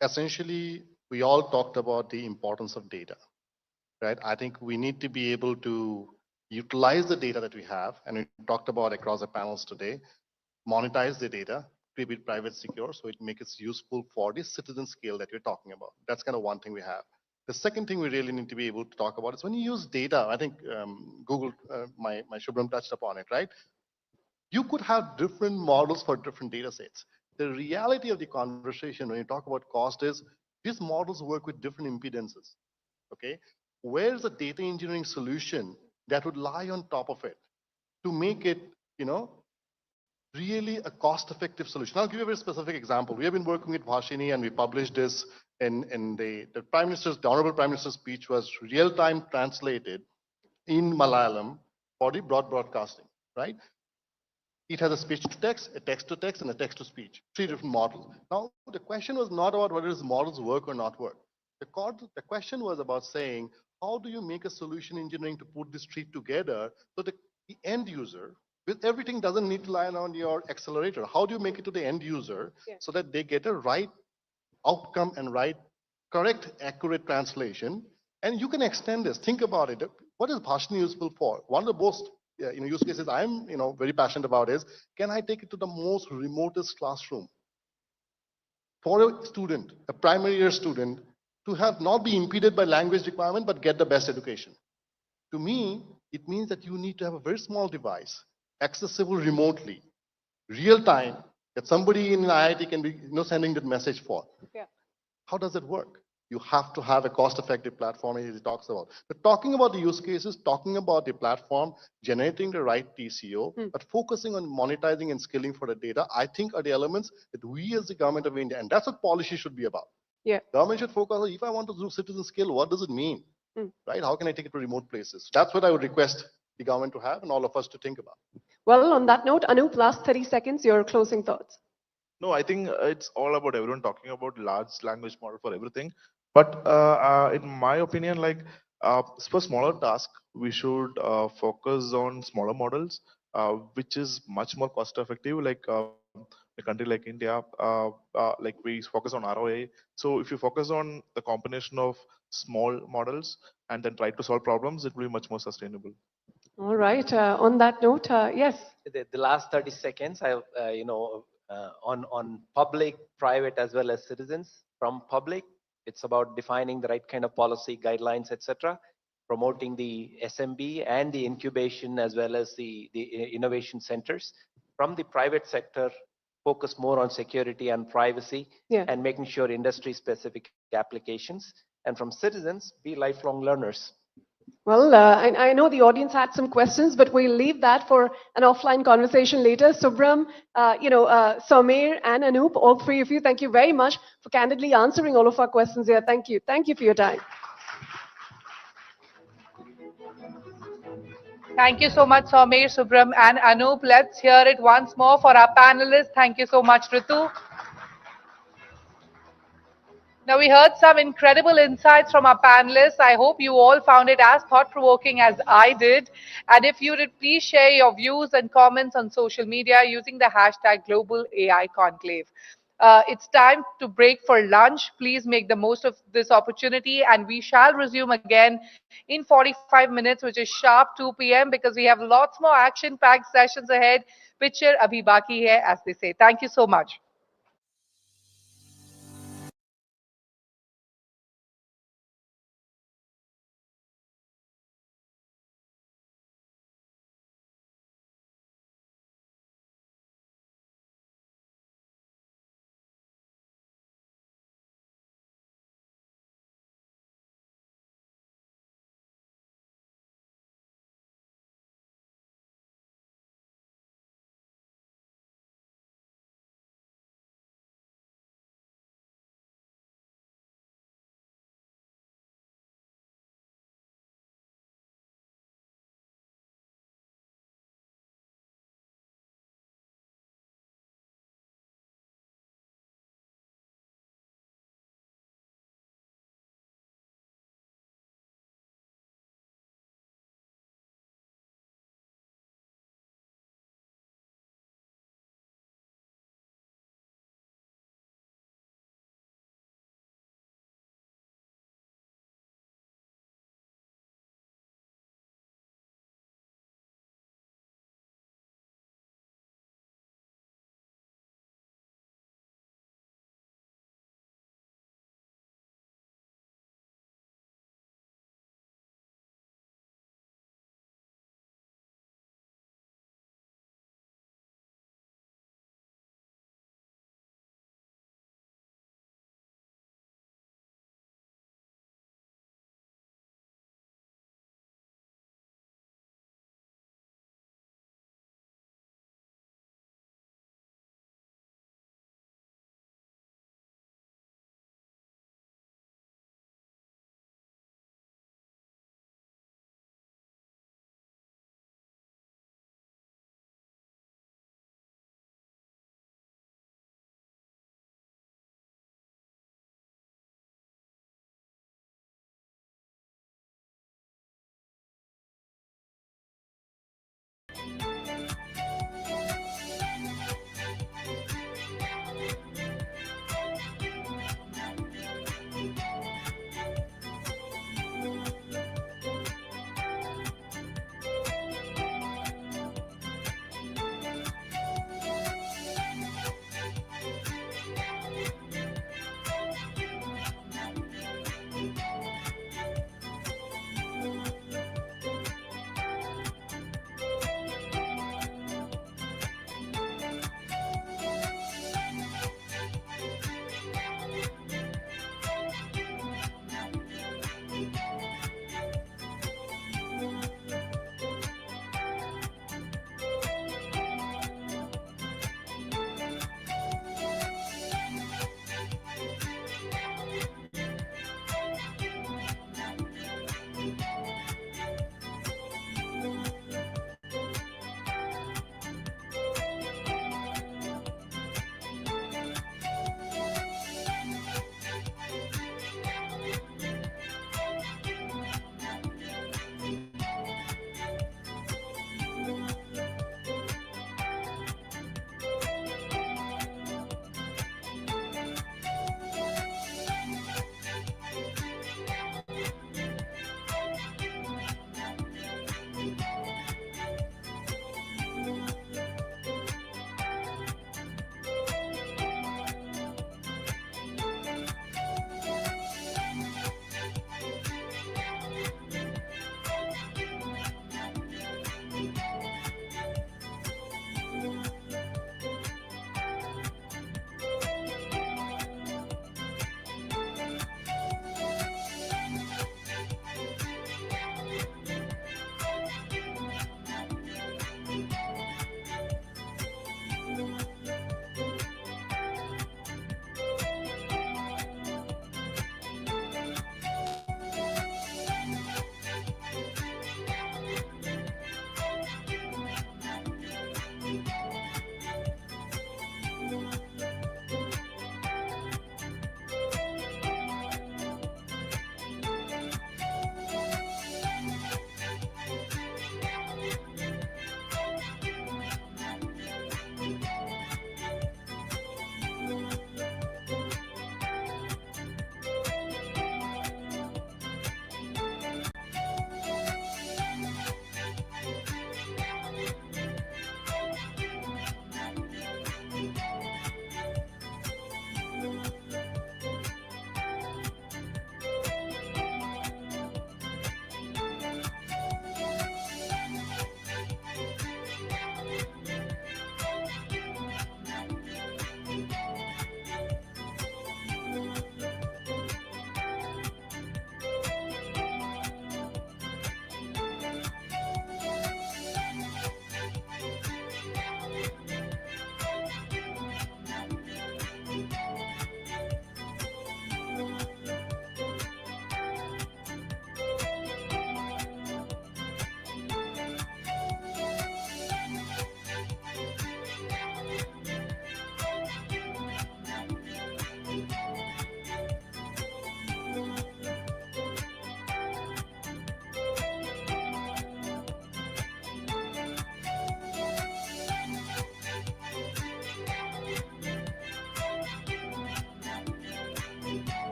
essentially we all talked about the importance of data, right? I think we need to be able to utilize the data that we have, and we talked about across the panels today, monetize the data, keep it private secure, so it makes it useful for the citizen scale that you're talking about. That's kind of one thing we have. The second thing we really need to be able to talk about is when you use data, I think Google, my Shubham touched upon it, right? You could have different models for different data sets. The reality of the conversation when you talk about cost is these models work with different impedances, okay? Where's the data engineering solution that would lie on top of it to make it, really a cost-effective solution? I'll give you a very specific example. We have been working with Bhashini, and we published this in the Honorable Prime Minister's speech was real-time translated in Malayalam for the broadcasting, right? It has a speech to text, a text to text, and a text to speech, 3 different models. Now, the question was not about whether these models work or not work. The question was about saying, how do you make a solution engineering to put this 3 together so that the end user, with everything doesn't need to lie on your accelerator. How do you make it to the end user so that they get a right outcome and correct, accurate translation? And you can extend this. Think about it. What is Bhashini useful for? One of the most use cases I'm very passionate about is, can I take it to the most remotest classroom for a student, a primary year student, to have not be impeded by language requirement but get the best education? To me, it means that you need to have a very small device, accessible remotely, real time, that somebody in IIT can be sending that message for. How does it work? You have to have a cost-effective platform, as he talks about. But talking about the use cases, talking about the platform, generating the right TCO, but focusing on monetizing and scaling for the data, I think are the elements that we as the government of India, and that's what policy should be about. Government should focus on, if I want to do citizen scale, what does it mean? Right? How can I take it to remote places? That's what I would request the government to have and all of us to think about. Well, on that note, Anup, last 30 seconds, your closing thoughts. No, I think it's all about everyone talking about large language model for everything. But in my opinion, for smaller tasks, we should focus on smaller models, which is much more cost effective. Like a country like India, like we focus on ROA. So if you focus on the combination of small models and then try to solve problems, it will be much more sustainable. All right. On that note, yes. The last 30 seconds, on public, private, as well as citizens. From public, it's about defining the right kind of policy guidelines, etc., promoting the SMB and the incubation as well as the innovation centers. From the private sector, focus more on security and privacy and making sure industry-specific applications. And from citizens, be lifelong learners. Well, I know the audience had some questions, but we'll leave that for an offline conversation later. Subram, Somer, and Anup, all 3 of you, thank you very much for candidly answering all of our questions here. Thank you. Thank you for your time. Thank you so much, Somer, Subram, and Anup. Let's hear it once more for our panelists. Thank you so much, Ritu. Now, we heard some incredible insights from our panelists. I hope you all found it as thought-provoking as I did. And if you did, please share your views and comments on social media using the hashtag Global AI Conclave. It's time to break for lunch. Please make the most of this opportunity, and we shall resume again in 45 minutes, which is sharp 2 p.m. because we have lots more action-packed sessions ahead. Picture abhi baki hai, as they say. Thank you so much.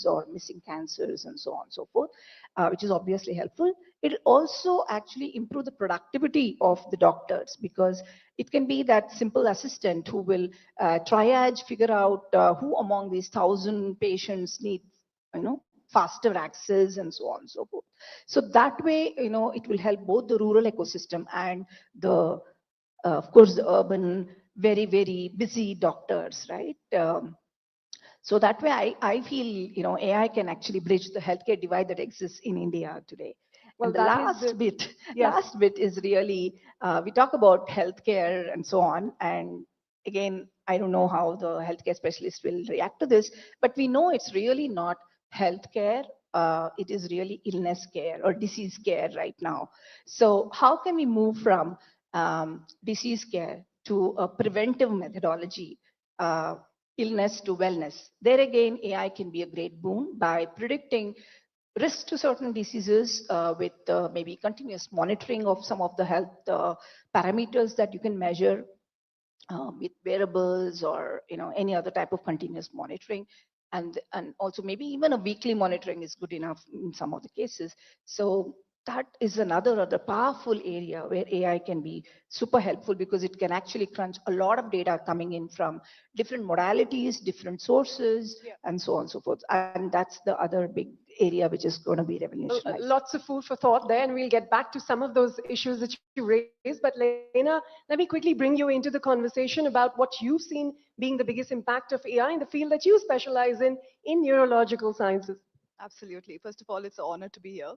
or missing cancers and so on and so forth, which is obviously helpful. It also actually improve the productivity of the doctors, because it can be that simple assistant who will triage, figure out who among these 1,000 patients need, faster access and so on and so forth. So that way, it will help both the rural ecosystem and the, of course, the urban, very, very busy doctors, right? So that way, I feel, AI can actually bridge the healthcare divide that exists in India today. Well, And the that is last bit, yes. last bit is really, we talk about healthcare and so on. And again, I don't know how the healthcare specialists will react to this, but we know it's really not healthcare. It is really illness care or disease care right now. So how can we move from disease care to a preventive methodology, illness to wellness? There again, AI can be a great boon by predicting risk to certain diseases with maybe continuous monitoring of some of the health parameters that you can measure with wearables or any other type of continuous monitoring. And also maybe even a weekly monitoring is good enough in some of the cases. So that is another powerful area where AI can be super helpful, because it can actually crunch a lot of data coming in from different modalities, different sources, and so on and so forth. And that's the other big area which is going to be revolutionized. Lots of food for thought there, and we'll get back to some of those issues that you raised. But Lena, let me quickly bring you into the conversation about what you've seen being the biggest impact of AI in the field that you specialize in neurological sciences. Absolutely. First of all, it's an honor to be here.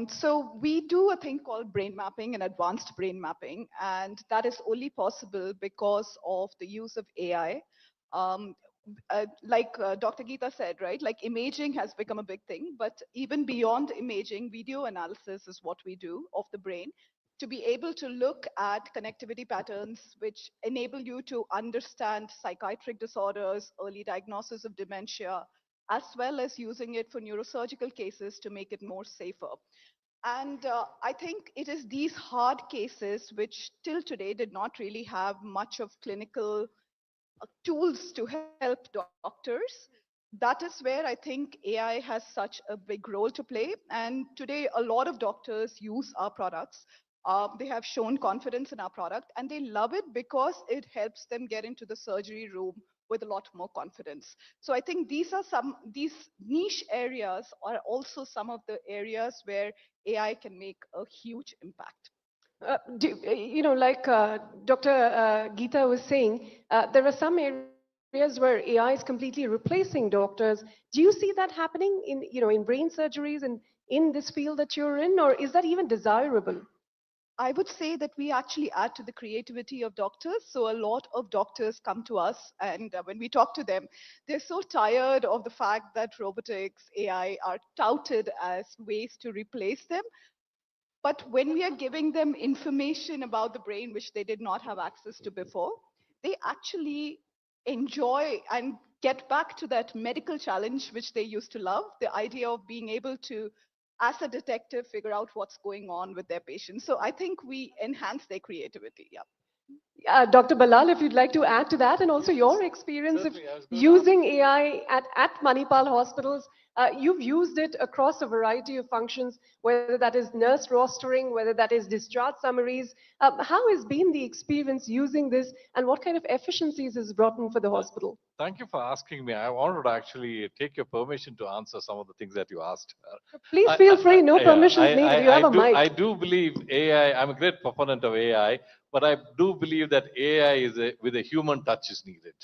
So we do a thing called brain mapping and advanced brain mapping, and that is only possible because of the use of AI. Like Dr. Geeta said, right, like imaging has become a big thing, but even beyond imaging, video analysis is what we do of the brain to be able to look at connectivity patterns which enable you to understand psychiatric disorders, early diagnosis of dementia, as well as using it for neurosurgical cases to make it more safer. And I think it is these hard cases which till today did not really have much of clinical tools to help doctors. That is where I think AI has such a big role to play. And today, a lot of doctors use our products. They have shown confidence in our product, and they love it because it helps them get into the surgery room with a lot more confidence. So I think these niche areas are also some of the areas where AI can make a huge impact. Like Dr. Geeta was saying, there are some areas where AI is completely replacing doctors. Do you see that happening in brain surgeries and in this field that you're in, or is that even desirable? I would say that we actually add to the creativity of doctors. So a lot of doctors come to us, and when we talk to them, they're so tired of the fact that robotics, AI are touted as ways to replace them. But when we are giving them information about the brain, which they did not have access to before, they actually enjoy and get back to that medical challenge, which they used to love, the idea of being able to, as a detective, figure out what's going on with their patients. So I think we enhance their creativity. Yeah. Dr. Balal, if you'd like to add to that, and also your experience of using AI at Manipal hospitals. You've used it across a variety of functions, whether that is nurse rostering, whether that is discharge summaries. How has been the experience using this, and what kind of efficiencies has it brought in for the hospital? Thank you for asking me. I wanted to actually take your permission to answer some of the things that you asked. Please feel free, no permissions needed. You have a mic. I do believe AI, I'm a great proponent of AI, but I do believe that AI with a human touch is needed.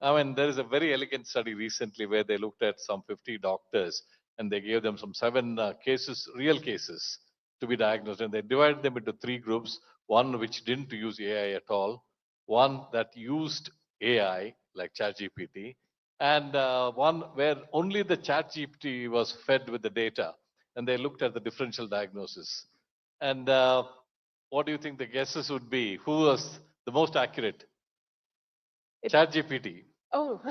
I mean, there is a very elegant study recently where they looked at some 50 doctors and they gave them some 7 cases, real cases, to be diagnosed. And they divided them into 3 groups, one which didn't use AI at all, one that used AI, like ChatGPT, and one where only the ChatGPT was fed with the data. And they looked at the differential diagnosis. And what do you think the guesses would be? Who was the most accurate? ChatGPT. Oh,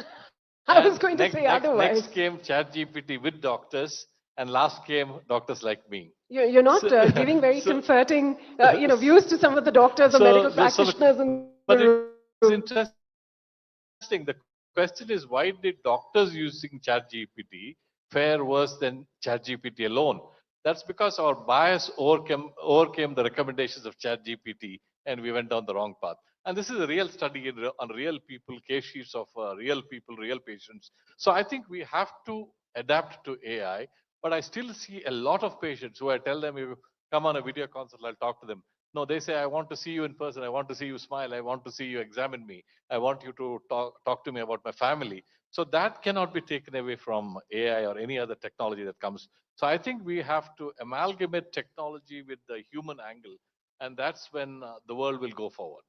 I was going to say otherwise. Next came ChatGPT with doctors, and last came doctors like me. You're not giving very comforting, views to some of the doctors or medical practitioners. But it's interesting. The question is, why did doctors using ChatGPT fare worse than ChatGPT alone. That's because our bias overcame the recommendations of ChatGPT, and we went down the wrong path. And this is a real study on real people, case sheets of real people, real patients. So I think we have to adapt to AI, but I still see a lot of patients who I tell them, if you come on a video consult, I'll talk to them. No, they say, I want to see you in person. I want to see you smile. I want to see you examine me. I want you to talk to me about my family. So that cannot be taken away from AI or any other technology that comes. So I think we have to amalgamate technology with the human angle, and that's when the world will go forward.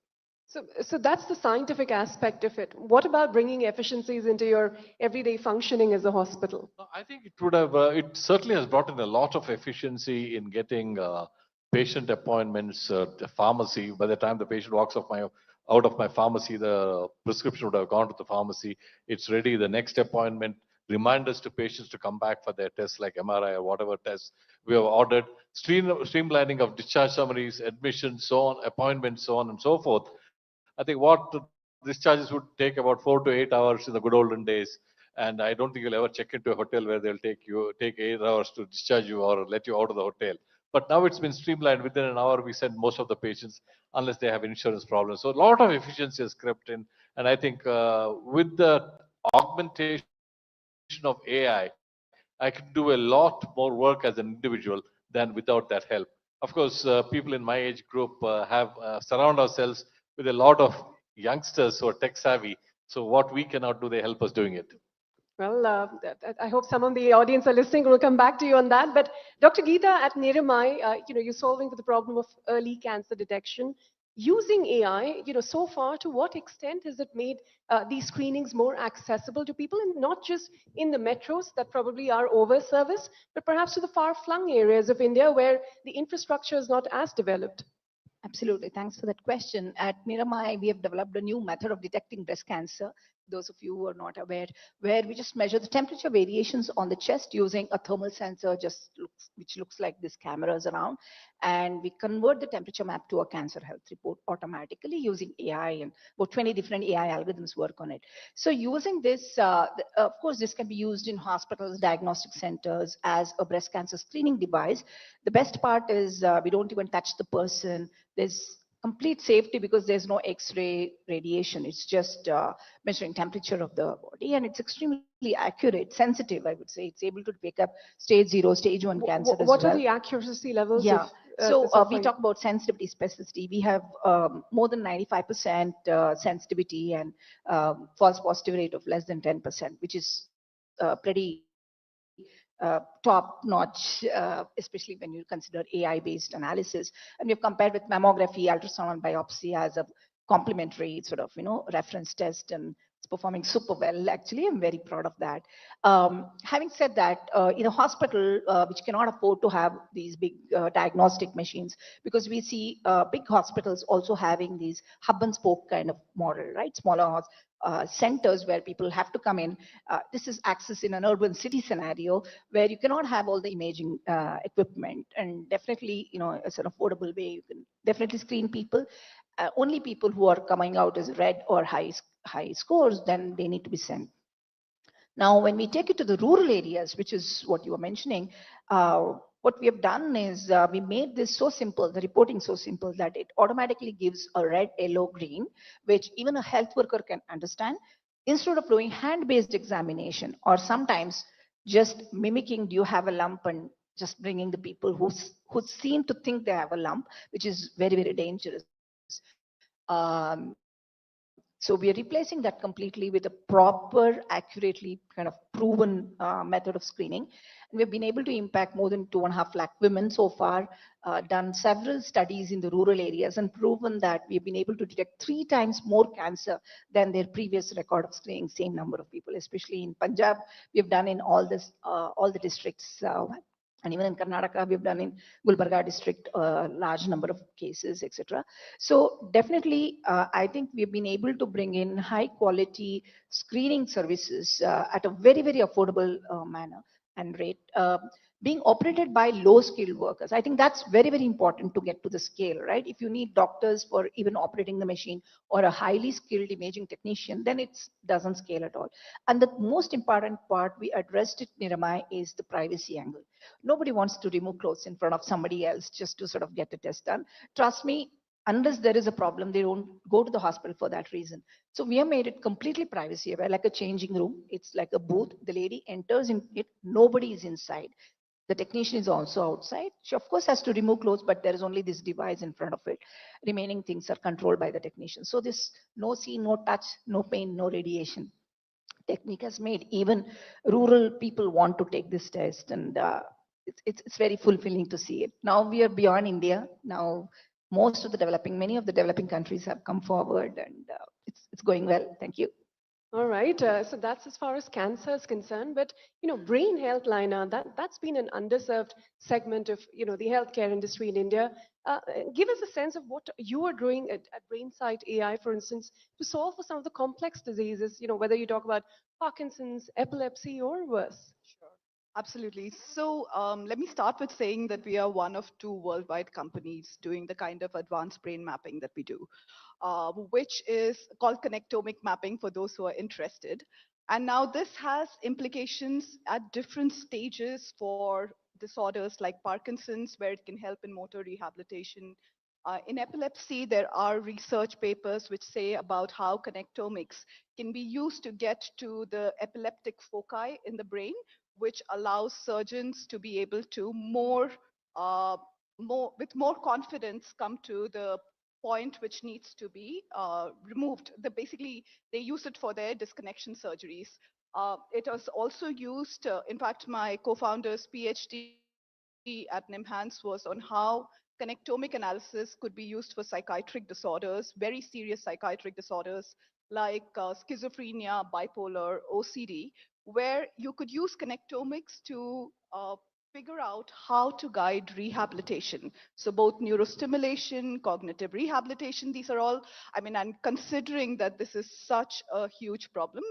So that's the scientific aspect of it. What about bringing efficiencies into your everyday functioning as a hospital? I think it would have, it certainly has brought in a lot of efficiency in getting patient appointments at the pharmacy. By the time the patient walks out of my pharmacy, the prescription would have gone to the pharmacy. It's ready. The next appointment, reminders to patients to come back for their tests like MRI or whatever tests we have ordered, streamlining of discharge summaries, admissions, so on, appointments, so on and so forth. I think what discharges would take about 4 to 8 hours in the good olden days. And I don't think you'll ever check into a hotel where they'll take 8 hours to discharge you or let you out of the hotel. But now it's been streamlined. Within an hour, we send most of the patients unless they have insurance problems. So a lot of efficiency has crept in. And I think with the augmentation of AI, I can do a lot more work as an individual than without that help. Of course, people in my age group have surround ourselves with a lot of youngsters who are tech savvy. So what we cannot do, they help us doing it. Well, I hope some of the audience are listening. We'll come back to you on that. But Dr. Geeta at Niramai, you're solving for the problem of early cancer detection. Using AI, so far, to what extent has it made these screenings more accessible to people, and not just in the metros that probably are over-serviced, but perhaps to the far-flung areas of India where the infrastructure is not as developed? Absolutely. Thanks for that question. At Niramai, we have developed a new method of detecting breast cancer. Those of you who are not aware, where we just measure the temperature variations on the chest using a thermal sensor, which looks like these cameras around, and we convert the temperature map to a cancer health report automatically using AI, and about 20 different AI algorithms work on it. So using this, of course, this can be used in hospitals, diagnostic centers as a breast cancer screening device. The best part is we don't even touch the person. There's complete safety because there's no X-ray radiation. It's just measuring temperature of the body, and it's extremely accurate, sensitive, I would say. It's able to pick up stage 0, stage 1 cancer as well. What are the accuracy levels? Yeah. Of, so we talk about sensitivity, specificity. We have more than 95% sensitivity and false positive rate of less than 10%, which is pretty top notch, especially when you consider AI-based analysis. And we've compared with mammography, ultrasound, and biopsy as a complementary sort of, reference test, and it's performing super well. Actually, I'm very proud of that. Having said that, in a hospital which cannot afford to have these big diagnostic machines, because we see big hospitals also having these hub and spoke kind of model, right? Smaller centers where people have to come in. This is access in an urban city scenario where you cannot have all the imaging equipment, and definitely, it's an affordable way. You can definitely screen people. Only people who are coming out as red or high scores, then they need to be sent. Now, when we take it to the rural areas, which is what you were mentioning, what we have done is we made this so simple, the reporting so simple, that it automatically gives a red, yellow, green, which even a health worker can understand. Instead of doing hand-based examination, or sometimes just mimicking, do you have a lump, and just bringing the people who seem to think they have a lump, which is very, very dangerous. So we are replacing that completely with a proper, accurately kind of proven method of screening. And we've been able to impact more than 2.5 lakh women so far, done several studies in the rural areas, and proven that we've been able to detect 3 times more cancer than their previous record of screening, same number of people. Especially in Punjab, we've done in all the districts. And even in Karnataka, we've done in Gulbarga district a large number of cases, etc. So definitely, I think we've been able to bring in high quality screening services at a very, very affordable manner. and rate being operated by low-skilled workers. I think that's very, very important to get to the scale, right? If you need doctors for even operating the machine or a highly skilled imaging technician, then it doesn't scale at all. And the most important part we addressed it, Niramai, is the privacy angle. Nobody wants to remove clothes in front of somebody else just to sort of get the test done. Trust me, unless there is a problem, they don't go to the hospital for that reason. So we have made it completely privacy aware, like a changing room. It's like a booth. The lady enters in it. Nobody is inside. The technician is also outside. She, of course, has to remove clothes, but there is only this device in front of it. Remaining things are controlled by the technician. So this no see, no touch, no pain, no radiation technique has made even rural people want to take this test. And it's very fulfilling to see it. Now we are beyond India. Now most of the many of the developing countries have come forward, and it's going well. Thank you. All right, so that's as far as cancer is concerned. But brain health, Lina, that's been an underserved segment of the healthcare industry in India. Give us a sense of what you are doing at BrainSight AI, for instance, to solve for some of the complex diseases. Whether you talk about Parkinson's, epilepsy, or worse. Absolutely. So let me start with saying that we are one of 2 worldwide companies doing the kind of advanced brain mapping that we do, which is called connectomic mapping for those who are interested. And now this has implications at different stages for disorders like Parkinson's, where it can help in motor rehabilitation. In epilepsy, there are research papers which say about how connectomics can be used to get to the epileptic foci in the brain, which allows surgeons to be able to with more confidence come to the point which needs to be removed. Basically, they use it for their disconnection surgeries. It was also used, in fact, my co-founder's PhD at NIMHANS was on how connectomic analysis could be used for psychiatric disorders, very serious psychiatric disorders like schizophrenia, bipolar, OCD, where you could use connectomics to figure out how to guide rehabilitation. So both neurostimulation, cognitive rehabilitation, these are all, and considering that this is such a huge problem,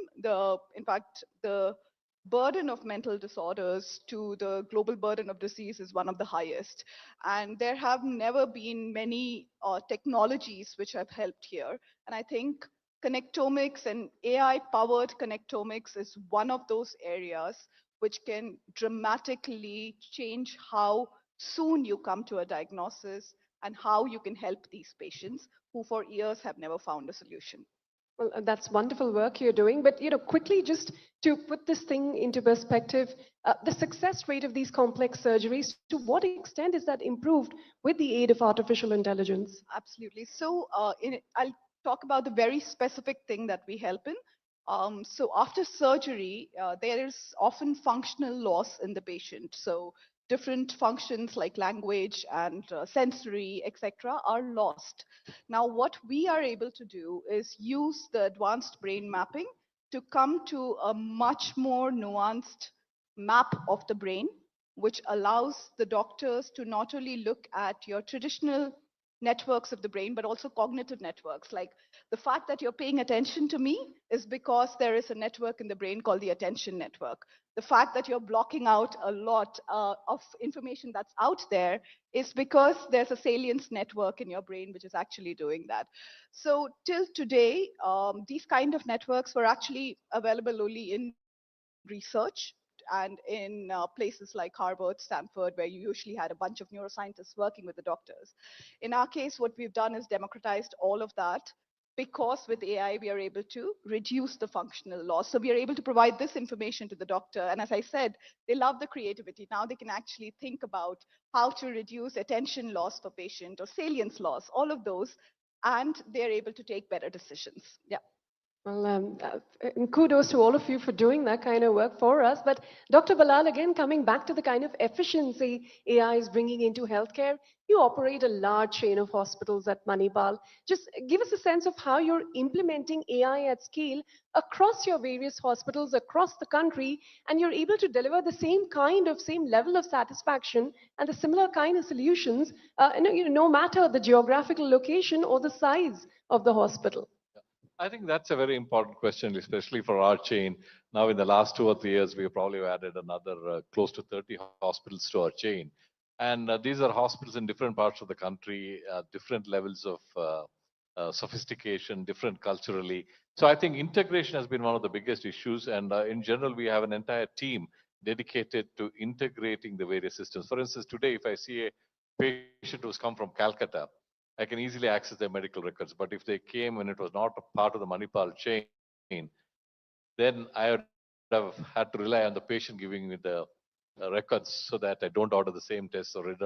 in fact, the burden of mental disorders to the global burden of disease is one of the highest. And there have never been many technologies which have helped here. And I think connectomics and AI-powered connectomics is one of those areas which can dramatically change how soon you come to a diagnosis and how you can help these patients who for years have never found a solution. Well, that's wonderful work you're doing. But quickly, just to put this thing into perspective, the success rate of these complex surgeries, to what extent is that improved with the aid of artificial intelligence? Absolutely. So I'll talk about the very specific thing that we help in. So after surgery, there is often functional loss in the patient. So different functions like language and sensory, etc., are lost. Now, what we are able to do is use the advanced brain mapping to come to a much more nuanced map of the brain, which allows the doctors to not only look at your traditional networks of the brain, but also cognitive networks. Like the fact that you're paying attention to me is because there is a network in the brain called the attention network. The fact that you're blocking out a lot of information that's out there is because there's a salience network in your brain which is actually doing that. So till today, these kind of networks were actually available only in research and in places like Harvard, Stanford, where you usually had a bunch of neuroscientists working with the doctors. In our case, what we've done is democratized all of that, because with AI, we are able to reduce the functional loss. So we are able to provide this information to the doctor. And as I said, they love the creativity. Now they can actually think about how to reduce attention loss for patient or salience loss, all of those, and they're able to take better decisions. Yeah. Well, kudos to all of you for doing that kind of work for us. But Dr. Balal, again, coming back to the kind of efficiency AI is bringing into healthcare, you operate a large chain of hospitals at Manipal. Just give us a sense of how you're implementing AI at scale across your various hospitals across the country, and you're able to deliver the same level of satisfaction and the similar kind of solutions, no matter the geographical location or the size of the hospital. I think that's a very important question, especially for our chain. Now, in the last 2 or 3 years, we have probably added another close to 30 hospitals to our chain. And these are hospitals in different parts of the country, different levels of sophistication, different culturally. So I think integration has been one of the biggest issues. And in general, we have an entire team dedicated to integrating the various systems. For instance, today, if I see a patient who's come from Calcutta, I can easily access their medical records. But if they came when it was not a part of the Manipal chain, then I would have had to rely on the patient giving me the records so that I don't order the same test or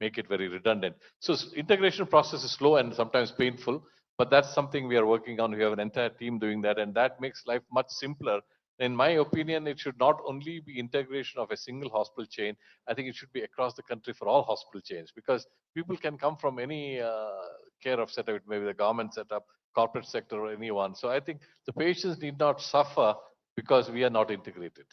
make it very redundant. So integration process is slow and sometimes painful, but that's something we are working on. We have an entire team doing that, and that makes life much simpler. In my opinion, it should not only be integration of a single hospital chain. I think it should be across the country for all hospital chains, because people can come from any care of setup, maybe the government setup, corporate sector, or anyone. So I think the patients need not suffer because we are not integrated.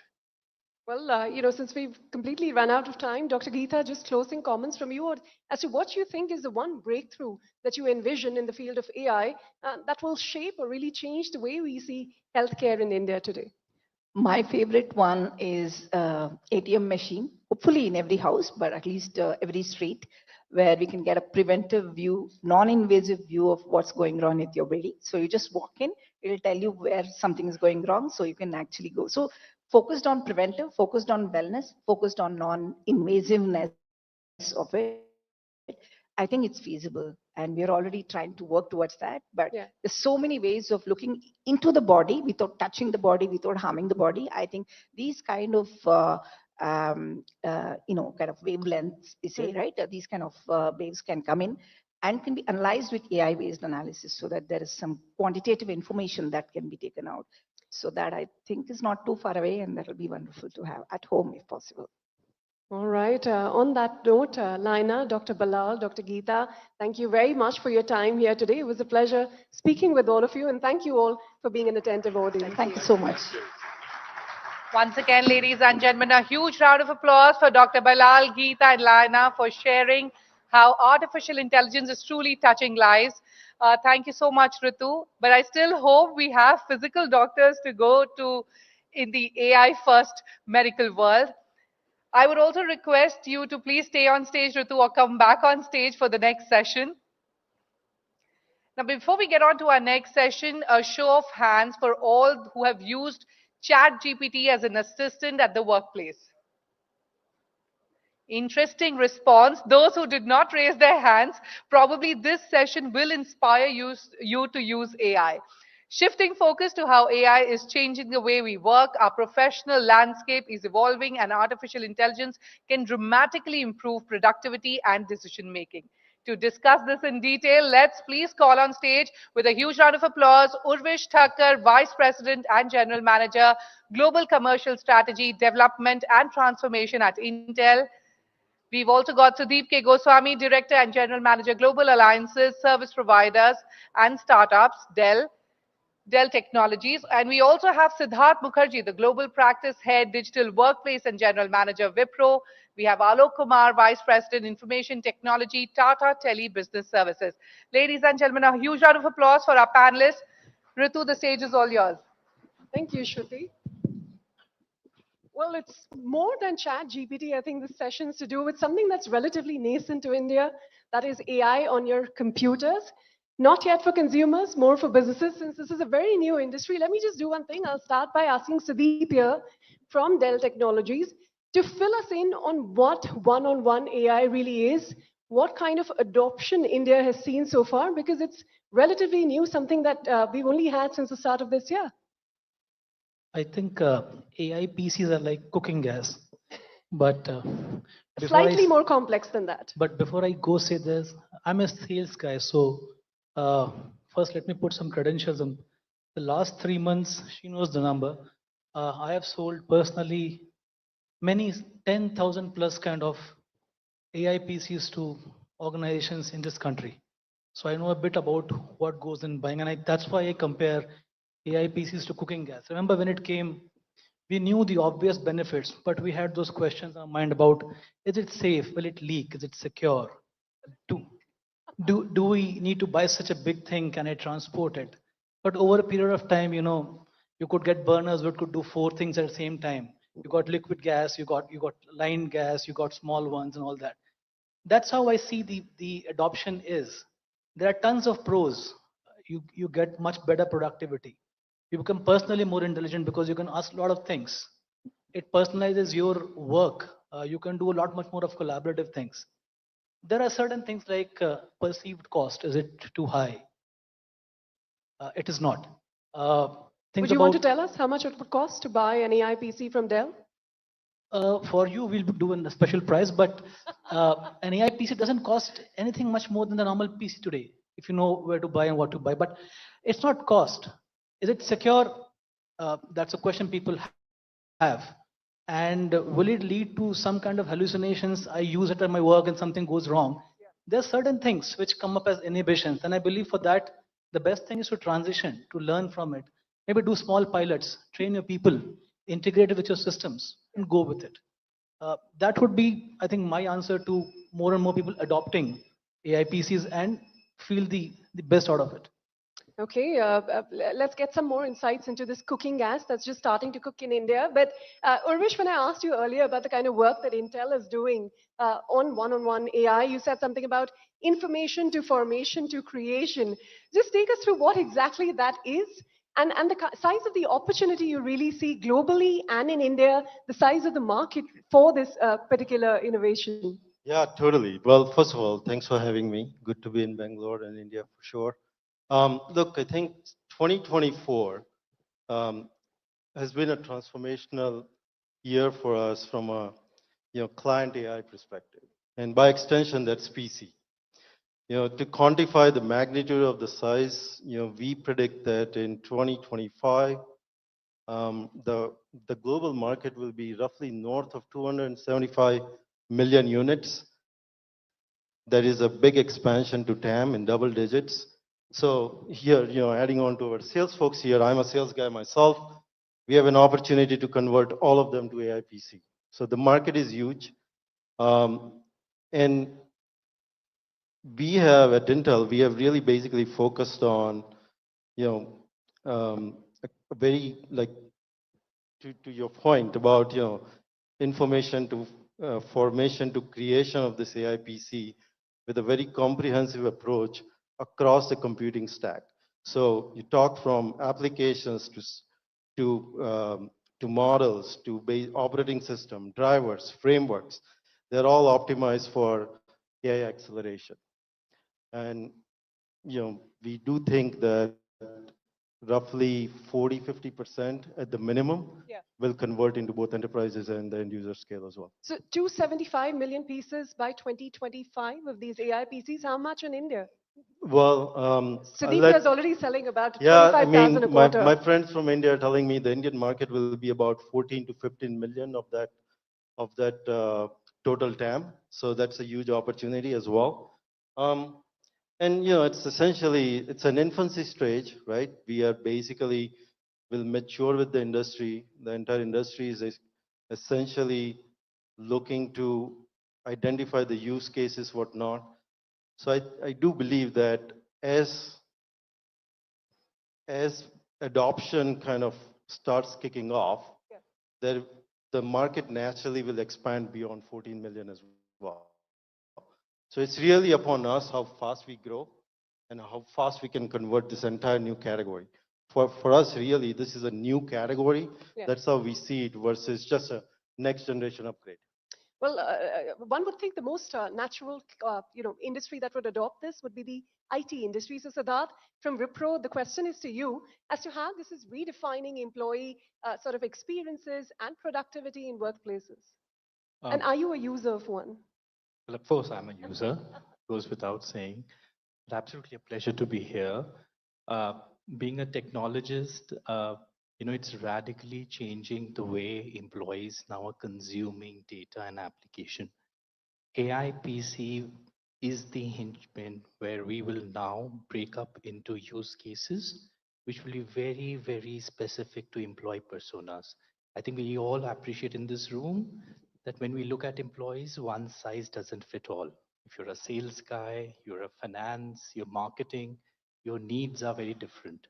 Well, since we've completely run out of time, Dr. Geeta, just closing comments from you as to what you think is the one breakthrough that you envision in the field of AI that will shape or really change the way we see healthcare in India today. My favorite one is ATM machine, hopefully in every house, but at least every street, where we can get a preventive view, non-invasive view of what's going wrong with your body. So you just walk in, it'll tell you where something is going wrong, so you can actually go. So focused on preventive, focused on wellness, focused on non-invasiveness of it. I think it's feasible, and we're already trying to work towards that. But there's so many ways of looking into the body without touching the body, without harming the body. I think these kind of kind of wavelengths, we say, right? These kind of waves can come in and can be analyzed with AI-based analysis, so that there is some quantitative information that can be taken out. So that I think is not too far away, and that will be wonderful to have at home if possible. All right. On that note, Laina, Dr. Balal, Dr. Geeta, thank you very much for your time here today. It was a pleasure speaking with all of you, and thank you all for being an attentive audience. Thank you so much. Once again, ladies and gentlemen, a huge round of applause for Dr. Balal, Geeta, and Laina for sharing how artificial intelligence is truly touching lives. Thank you so much, Ritu. But I still hope we have physical doctors to go to in the AI-first medical world. I would also request you to please stay on stage, Ritu, or come back on stage for the next session. Now, before we get on to our next session, a show of hands for all who have used ChatGPT as an assistant at the workplace. Interesting response. Those who did not raise their hands, probably this session will inspire you to use AI. Shifting focus to how AI is changing the way we work, our professional landscape is evolving, and artificial intelligence can dramatically improve productivity and decision making. To discuss this in detail, let's please call on stage with a huge round of applause, Urvish Thakkar, Vice President and General Manager, Global Commercial Strategy, Development and Transformation at Intel. We've also got Sudeep K. Goswami, Director and General Manager, Global Alliances, Service Providers and Startups, Dell Technologies. And we also have Siddharth Mukherjee, the Global Practice Head, Digital Workplace and General Manager, Wipro. We have Alok Kumar, Vice President, Information Technology, Tata Tele Business Services. Ladies and gentlemen, a huge round of applause for our panelists. Ritu, the stage is all yours. Thank you, Shruti. Well, it's more than ChatGPT. I think this session is to do with something that's relatively nascent to India, that is AI on your computers. Not yet for consumers, more for businesses. Since this is a very new industry, let me just do one thing. I'll start by asking Sudeep here from Dell Technologies to fill us in on what one-on-one AI really is, what kind of adoption India has seen so far, because it's relatively new, something that we've only had since the start of this year. I think AI PCs are like cooking gas, but slightly more complex than that. But before I go say this, I'm a sales guy, so first let me put some credentials on. The last 3 months, she knows the number. I have sold personally many 10,000 plus kind of AI PCs to organizations in this country. So I know a bit about what goes in buying, and that's why I compare AI PCs to cooking gas. Remember when it came, we knew the obvious benefits, but we had those questions in our mind about, is it safe? Will it leak? Is it secure? Do we need to buy such a big thing? Can I transport it? But over a period of time, you could get burners that could do 4 things at the same time. You got liquid gas, you got line gas, you got small ones and all that. That's how I see the adoption is. There are tons of pros. You get much better productivity. You become personally more intelligent because you can ask a lot of things. It personalizes your work. You can do a lot much more of collaborative things. There are certain things like perceived cost. Is it too high? It is not. Would Think you want to about tell us how much it would cost to buy an AI PC from Dell? for you, we'll be doing a special price, but an AI PC doesn't cost anything much more than the normal PC today, if you know where to buy and what to buy. But it's not cost. Is it secure? That's a question people have. And will it lead to some kind of hallucinations? I use it at my work and something goes wrong. There are certain things which come up as inhibitions. And I believe for that, the best thing is to transition, to learn from it. Maybe do small pilots, train your people, integrate it with your systems, and go with it. That would be, I think, my answer to more and more people adopting AI PCs and feel the best out of it. Okay, let's get some more insights into this cooking gas that's just starting to cook in India. But Urvish, when I asked you earlier about the kind of work that Intel is doing on one-on-one AI, you said something about information to formation to creation. Just take us through what exactly that is and the size of the opportunity you really see globally and in India, the size of the market for this particular innovation. Yeah, totally. Well, first of all, thanks for having me. Good to be in Bangalore and India for sure. Look, I think 2024 has been a transformational year for us from a client AI perspective, and by extension, that's PC. To quantify the magnitude of the size, we predict that in 2025, the global market will be roughly north of 275 million units. That is a big expansion to TAM in double digits. So here, adding on to our sales folks here, I'm a sales guy myself. We have an opportunity to convert all of them to AI PC. So the market is huge. And we have at Intel, we have really basically focused on, a very like to your point about, information to formation to creation of this AI PC with a very comprehensive approach across the computing stack. So you talk from applications to models, to base operating system, drivers, frameworks. They're all optimized for AI acceleration. And we do think that roughly 40-50% at the minimum will convert into both enterprises and the end user scale as well. So 275 million pieces by 2025 of these AI PCs. How much in India? Well, Sudipta is already selling about yeah, 25,000 a quarter. my friends from India are telling me the Indian market will be about 14 to 15 million of that total TAM. So that's a huge opportunity as well. And it's essentially it's an infancy stage, right? We are basically will mature with the industry. The entire industry is essentially looking to identify the use cases, whatnot. So I do believe that as adoption kind of starts kicking off, the market naturally will expand beyond 14 million as well. So it's really upon us how fast we grow and how fast we can convert this entire new category. For us, really, this is a new category. That's how we see it versus just a next generation upgrade. Well, one would think the most natural, industry that would adopt this would be the IT industry. So Siddharth, from Wipro, the question is to you as to how this is redefining employee sort of experiences and productivity in workplaces. And are you a user of one? Well, of course, I'm a user. Goes without saying. But absolutely a pleasure to be here. Being a technologist, it's radically changing the way employees now are consuming data and application. AI PC is the hinge where we will now break up into use cases, which will be very, very specific to employee personas. I think we all appreciate in this room that when we look at employees, one size doesn't fit all. If you're a sales guy, you're a finance, you're marketing, your needs are very different.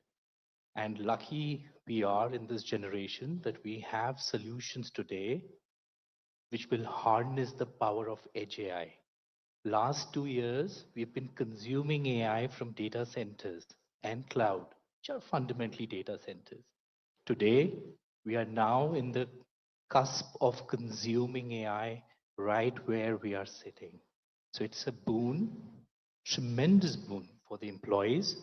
And lucky we are in this generation that we have solutions today which will harness the power of edge AI. Last 2 years, we've been consuming AI from data centers and cloud, which are fundamentally data centers. Today, we are now in the cusp of consuming AI right where we are sitting. So it's a boon, tremendous boon for the employees.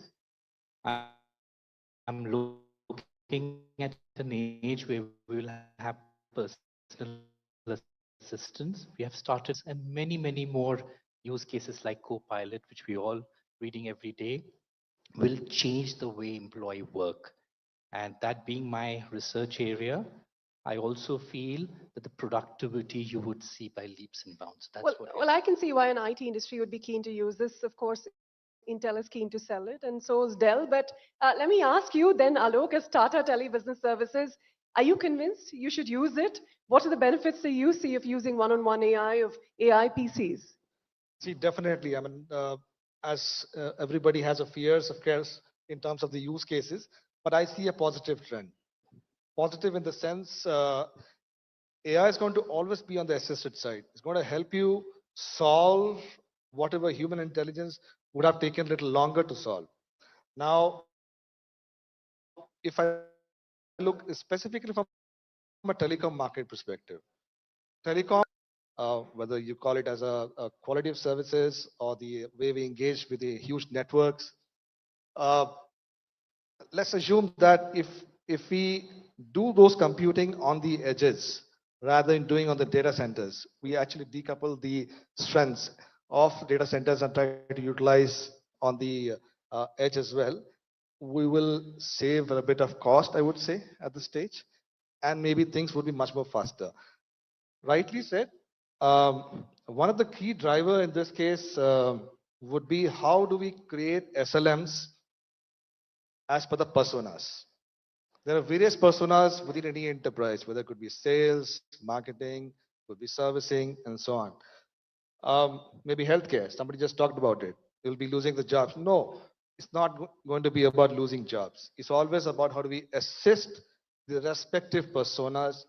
I'm looking at an age where we will have personal assistants. We have started and many, many more use cases like Copilot, which we all reading every day, will change the way employee work. And that being my research area, I also feel that the productivity you would see by leaps and bounds. That's Well, what well, I can see why an IT industry would be keen to use this. Of course, Intel is keen to sell it, and so is Dell. But let me ask you then, Alok, as Tata Tele Business Services, are you convinced you should use it? What are the benefits that you see of using one-on-one AI, of AI PCs? See, definitely. I mean, as everybody has a fears, of course, in terms of the use cases, but I see a positive trend. Positive in the sense, AI is going to always be on the assisted side. It's going to help you solve whatever human intelligence would have taken a little longer to solve. Now, if I look specifically from a telecom market perspective, telecom, whether you call it as a quality of services or the way we engage with the huge networks, uh, let's assume that if we do those computing on the edges rather than doing on the data centers, we actually decouple the strengths of data centers and try to utilize on the edge as well. We will save a bit of cost, I would say, at this stage, and maybe things would be much more faster. Rightly said, one of the key driver in this case would be how do we create SLMs as per the personas. There are various personas within any enterprise, whether it could be sales, marketing, could be servicing, and so on. Maybe healthcare, somebody just talked about it. You'll be losing the jobs. No, it's not going to be about losing jobs. It's always about how do we assist the respective personas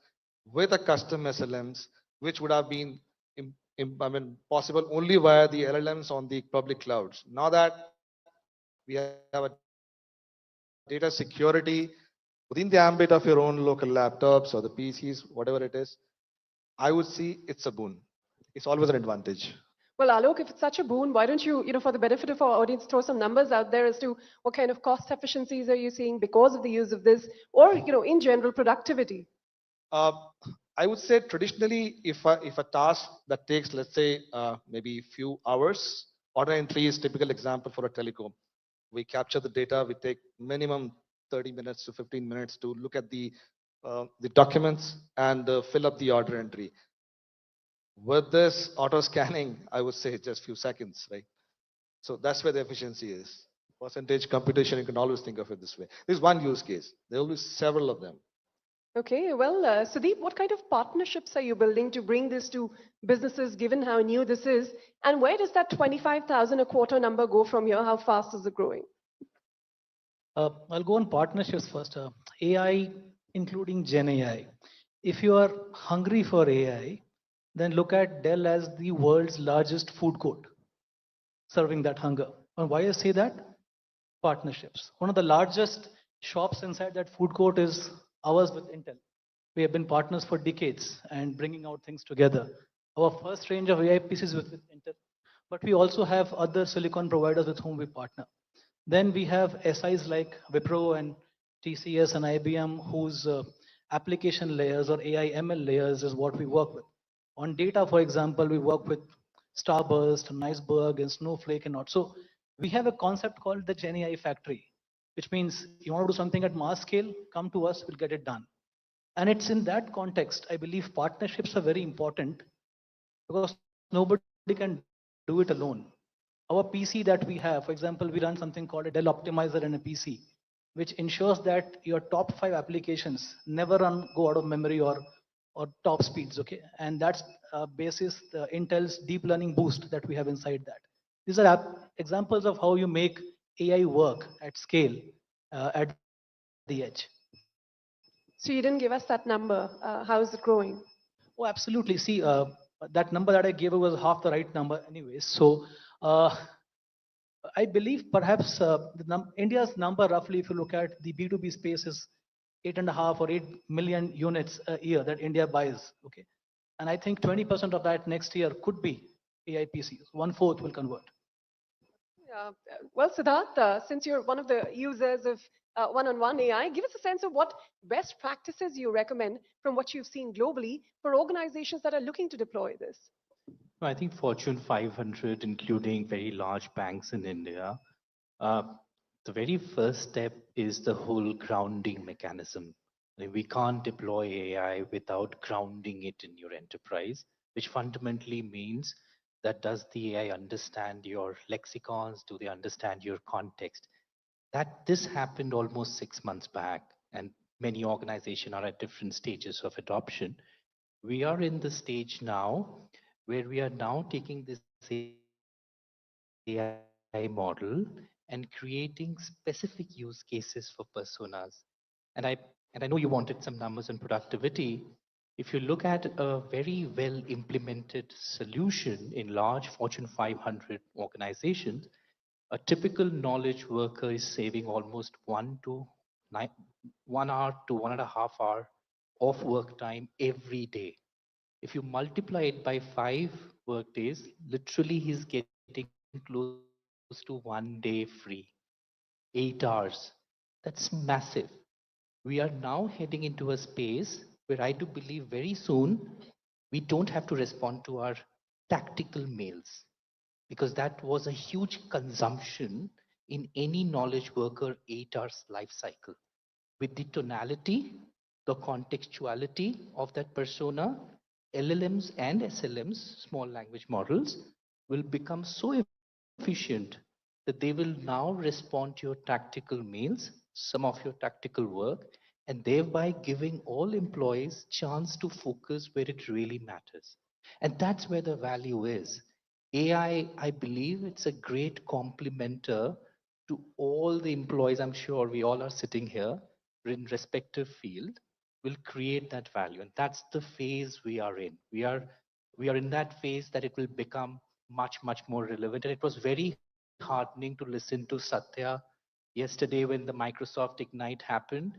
with a custom SLMs, which would have been possible only via the LLMs on the public clouds. Now that we have a data security within the ambit of your own local laptops or the PCs, whatever it is, I would see it's a boon. It's always an advantage. Well, Alok, if it's such a boon, why don't you, for the benefit of our audience, throw some numbers out there as to what kind of cost efficiencies are you seeing because of the use of this, or, in general, productivity? I would say traditionally, if a task that takes, let's say, maybe a few hours, order entry is typical example for a telecom. We capture the data, we take minimum 30 minutes to 15 minutes to look at the documents and fill up the order entry. With this auto scanning, I would say just few seconds, right? So that's where the efficiency is. Percentage computation, you can always think of it this way. This is one use case. There will be several of them. Okay, well, Sudeep, what kind of partnerships are you building to bring this to businesses, given how new this is? And where does that 25,000 a quarter number go from here? How fast is it growing? I'll go on partnerships first. AI, including Gen AI. If you are hungry for AI, then look at Dell as the world's largest food court, serving that hunger. And why I say that? Partnerships. One of the largest shops inside that food court is ours with Intel. We have been partners for decades and bringing out things together. Our first range of AI PCs with Intel, but we also have other silicon providers with whom we partner. Then we have SIs like Wipro and TCS and IBM, whose application layers or AI ML layers is what we work with. On data, for example, we work with Starburst, and Iceberg, and Snowflake, and not. So we have a concept called the Gen AI factory, which means you want to do something at mass scale, come to us, we'll get it done. And it's in that context, I believe partnerships are very important because nobody can do it alone. Our PC that we have, for example, we run something called a Dell Optimizer in a PC, which ensures that your top 5 applications never go out of memory or top speeds, okay? And that's basis the Intel's deep learning boost that we have inside that. These are examples of how you make AI work at scale, at the edge. So you didn't give us that number. How is it growing? Oh, absolutely. See, that number that I gave you was half the right number anyways. So I believe perhaps India's number roughly, if you look at the B2B space, is 8.5 or 8 million units a year that India buys. Okay. And I think 20% of that next year could be AI PCs. 1/4 will convert. Well, Siddharth, since you're one of the users of one-on-one AI, give us a sense of what best practices you recommend from what you've seen globally for organizations that are looking to deploy this. No, I think Fortune 500, including very large banks in India, uh, the very first step is the whole grounding mechanism. I mean, we can't deploy AI without grounding it in your enterprise, which fundamentally means that does the AI understand your lexicons? Do they understand your context? That this happened almost 6 months back, and many organizations are at different stages of adoption. We are in the stage now where we are now taking this AI model and creating specific use cases for personas. And I know you wanted some numbers on productivity. If you look at a very well implemented solution in large Fortune 500 organizations, a typical knowledge worker is saving almost 1 hour to 1.5 hour of work time every day. If you multiply it by 5 work days, literally he's getting close to 1 day free, 8 hours. That's massive. We are now heading into a space where I do believe very soon we don't have to respond to our tactical mails, because that was a huge consumption in any knowledge worker 8 hours life cycle. With the tonality, the contextuality of that persona, LLMs and SLMs, small language models, will become so efficient that they will now respond to your tactical mails, some of your tactical work, and thereby giving all employees chance to focus where it really matters. And that's where the value is. I believe it's a great complementer to all the employees. I'm sure we all are sitting here in respective field will create that value. And that's the phase we are in. We are in that phase that it will become much, much more relevant. And it was very heartening to listen to Satya yesterday when the Microsoft Ignite happened.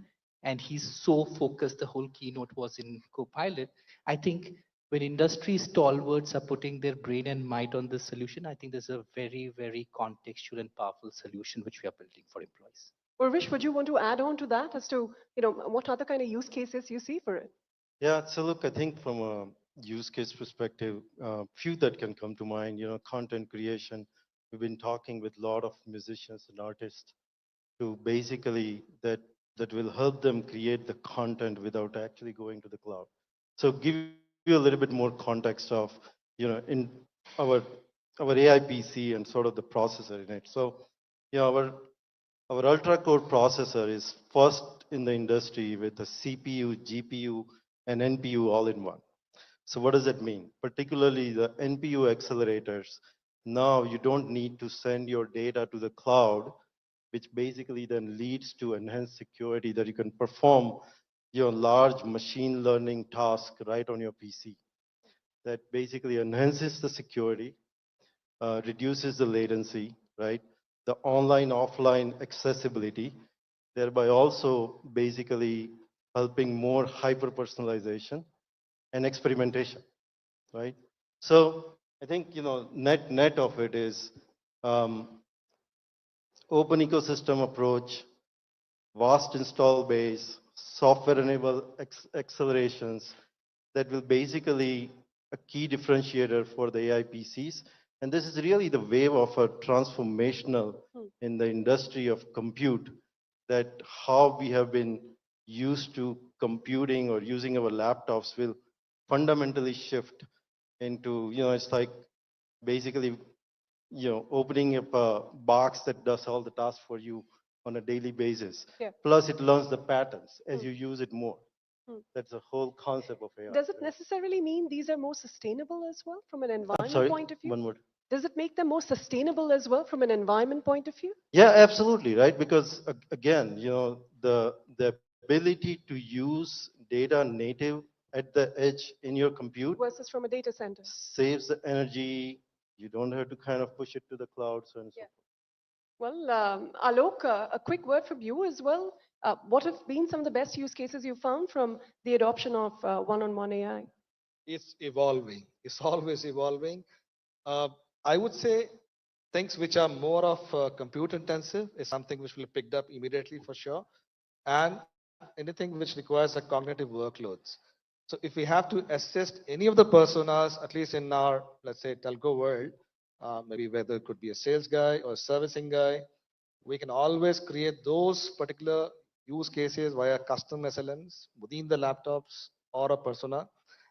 And he's so focused, the whole keynote was in Copilot. I think when industry stalwarts are putting their brain and might on this solution, I think there's a very, very contextual and powerful solution which we are building for employees. Urvish, would you want to add on to that as to, what other kind of use cases you see for it? Yeah, so look, I think from a use case perspective, few that can come to mind, content creation. We've been talking with a lot of musicians and artists to basically that will help them create the content without actually going to the cloud. So give you a little bit more context of, in our our AI PC and sort of the processor in it. So, our ultra core processor is first in the industry with a CPU, GPU, and NPU all in one. So what does that mean? Particularly the NPU accelerators. Now you don't need to send your data to the cloud, which basically then leads to enhanced security that you can perform your large machine learning task right on your PC. That basically enhances the security, reduces the latency, right? The online, offline accessibility, thereby also basically helping more hyper personalization and experimentation, right? So I think, net of it is open ecosystem approach, vast install base, software-enabled accelerations that will basically a key differentiator for the AI PCs. And this is really the wave of a transformational in the industry of compute, that how we have been used to computing or using our laptops will fundamentally shift into, it's like basically, opening up a box that does all the tasks for you on a daily basis. Yeah. Plus it learns the patterns as you use it more. That's the whole concept of AI. Does it necessarily mean these are more sustainable as well from an I'm environment sorry, point of view? one word. Does it make them more sustainable as well from an environment point of view? Yeah, absolutely, right? Because again, the ability to use data native at the edge in your compute Versus from a data center. saves the energy. You don't have to kind of push it to the cloud, so on and so Yeah. forth. Well, Alok, a quick word from you as well. What have been some of the best use cases you found from the adoption of one-on-one AI? It's evolving. It's always evolving. Uh, I would say things which are more of compute intensive is something which will be picked up immediately for sure. And anything which requires a cognitive workloads. So if we have to assist any of the personas, at least in our, let's say, telco world, maybe whether it could be a sales guy or a servicing guy, we can always create those particular use cases via custom SLMs within the laptops or a persona,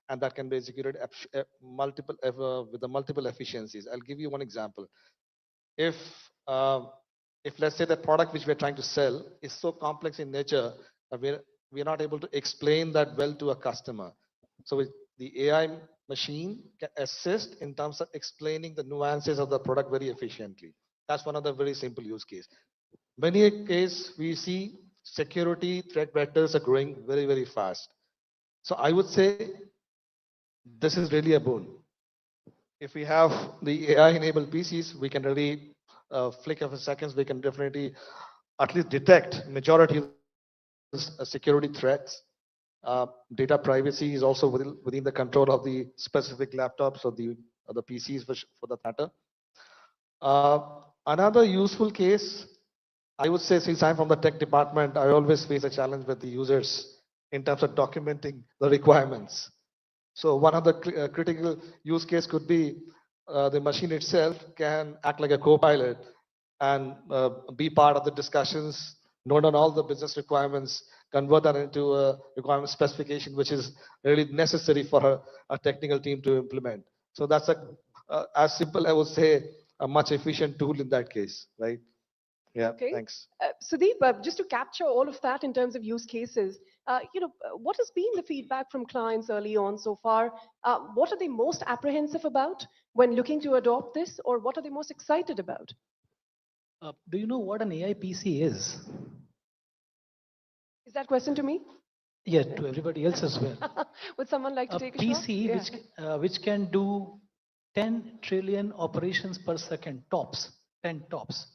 and that can be executed with the multiple efficiencies. I'll give you one example. If um, if let's say the product which we're trying to sell is so complex in nature that we're not able to explain that well to a customer, so the AI machine can assist in terms of explaining the nuances of the product very efficiently. That's one of the very simple use case. Many a case we see security threat vectors are growing very, very fast. So I would say this is really a boon. If we have the AI enabled PCs, we can really flick of a seconds, we can definitely at least detect majority of security threats. Data privacy is also within the control of the specific laptops or the PCs for that matter. Another useful case, I would say, since I'm from the tech department, I always face a challenge with the users in terms of documenting the requirements. So one of the critical use case could be the machine itself can act like a co-pilot and be part of the discussions, note on all the business requirements, convert that into a requirement specification, which is really necessary for a technical team to implement. So that's as simple, I would say, a much efficient tool in that case, right? Yeah, Okay. thanks. Sudeep, just to capture all of that in terms of use cases, what has been the feedback from clients early on so far? What are they most apprehensive about when looking to adopt this, or what are they most excited about? Do you know what an AI PC is? Is that question to me? Yeah, to everybody else as well. Would someone like to A take a shot? PC Yeah. which can do 10 trillion operations per second, tops, 10 tops.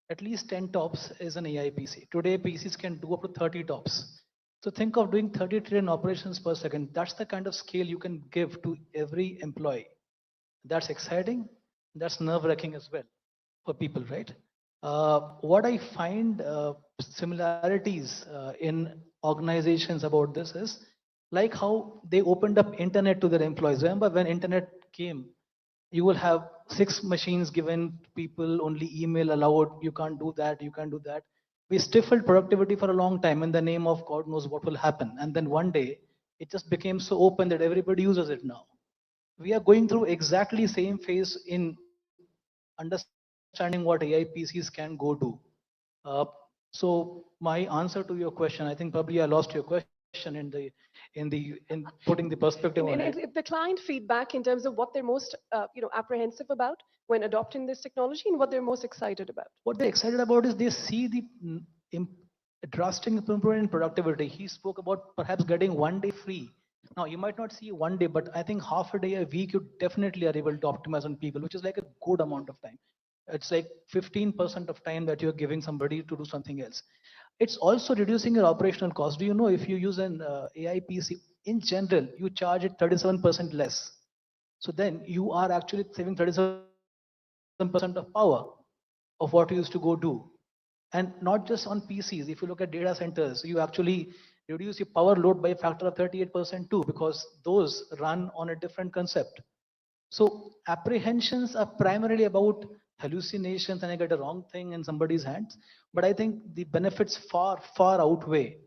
At least 10 tops is an AI PC. Today, PCs can do up to 30 tops. So think of doing 30 trillion operations per second. That's the kind of scale you can give to every employee. That's exciting. That's nerve-wracking as well for people, right? What I find similarities in organizations about this is like how they opened up internet to their employees. Remember when internet came, you will have 6 machines given to people, only email allowed, you can't do that, you can't do that. We stifled productivity for a long time in the name of God knows what will happen. And then one day, it just became so open that everybody uses it now. We are going through exactly same phase in understanding what AI PCs can go do. So my answer to your question, I think probably I lost your question in putting the perspective on it. If the client feedback in terms of what they're most apprehensive about when adopting this technology and what they're most excited about. What they're excited about is they see the drastic improvement in productivity. He spoke about perhaps getting 1 day free. Now you might not see 1 day, but I think half a day a week you definitely are able to optimize on people, which is like a good amount of time. It's like 15% of time that you're giving somebody to do something else. It's also reducing your operational cost. Do you know if you use an AI PC, in general, you charge it 37% less. So then you are actually saving 37% of power of what you used to go do. And not just on PCs. If you look at data centers, you actually reduce your power load by a factor of 38% too, because those run on a different concept. So apprehensions are primarily about hallucinations and I get a wrong thing in somebody's hands. But I think the benefits far, far outweigh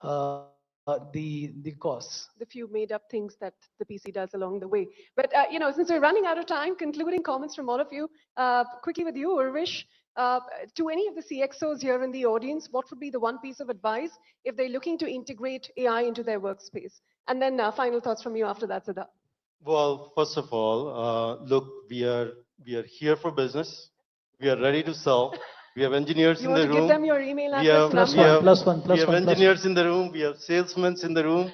the costs. The few made up things that the PC does along the way. But, since we're running out of time, concluding comments from all of you, quickly with you, Urvish, to any of the CXOs here in the audience, what would be the one piece of advice if they're looking to integrate AI into their workspace? And then final thoughts from you after that, Siddharth. Well, first of all, look, we are We are here for business. We are ready to sell. We have engineers You in want the to room. give them your email We address have, number? we have engineers in the room. We have salesmen in the room.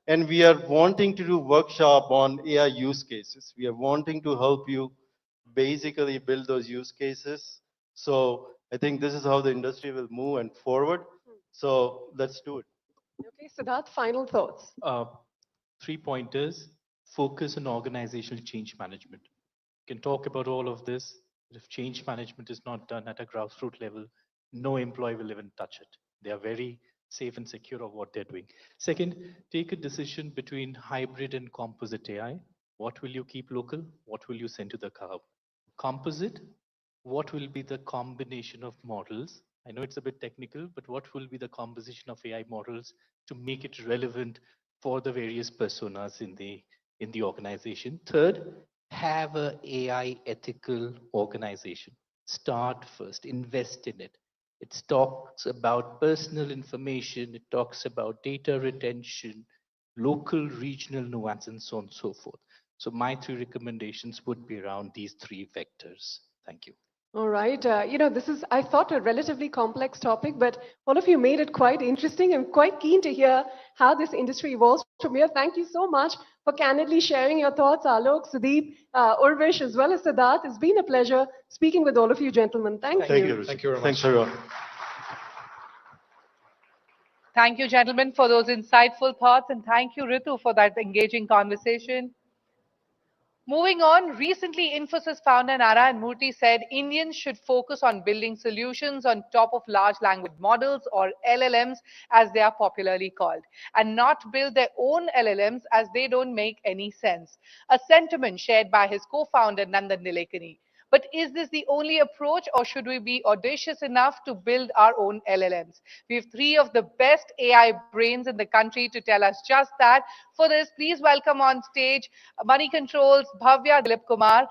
And we are wanting to do workshop on AI use cases. We are wanting to help you basically build those use cases. So I think this is how the industry will move and forward. So let's do it. Okay, Siddharth, final thoughts. 3 pointers. Focus on organizational change management. You can talk about all of this, but if change management is not done at a grassroots level, no employee will even touch it. They are very safe and secure of what they're doing. Second, take a decision between hybrid and composite AI. What will you keep local? What will you send to the cloud? Composite, what will be the combination of models? I know it's a bit technical, but what will be the composition of AI models to make it relevant for the various personas in the organization? Third, have a AI ethical organization. Start first, invest in it. It talks about personal information, it talks about data retention, local, regional nuance, and so on and so forth. So my 3 recommendations would be around these 3 vectors. Thank you. All right. This is, I thought, a relatively complex topic, but all of you made it quite interesting. I'm quite keen to hear how this industry evolves from here. Thank you so much for candidly sharing your thoughts, Alok, Sudeep, Urvesh, as well as Siddharth. It's been a pleasure speaking with all of you gentlemen. Thank you. Thank you very much. Thanks, everyone. Thank you, gentlemen, for those insightful thoughts, and thank you, Ritu, for that engaging conversation. Moving on, recently Infosys founder Narayan Murthy said Indians should focus on building solutions on top of large language models, or LLMs as they are popularly called, and not build their own LLMs as they don't make any sense. A sentiment shared by his co-founder Nandan Nilekani. But is this the only approach, or should we be audacious enough to build our own LLMs? We have 3 of the best AI brains in the country to tell us just that. For this, please welcome on stage Moneycontrol's Bhavya Dilip Kumar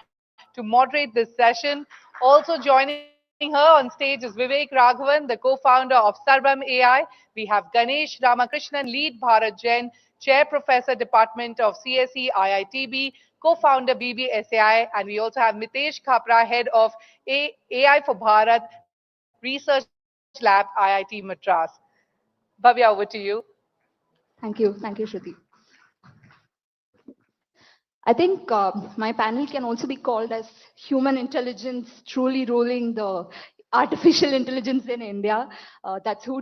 to moderate this session. Also joining her on stage is Vivek Raghavan, the co-founder of Sarbam AI. We have Ganesh Ramakrishnan, lead Bharat Jain, Chair Professor Department of CSE IITB, co-founder BBSAI, and we also have Mitesh Khapra, head of AI for Bharat Research Lab, IIT Madras. Bhavya, over to you. Thank you, Shruti. I think my panel can also be called as human intelligence truly ruling the artificial intelligence in India. That's who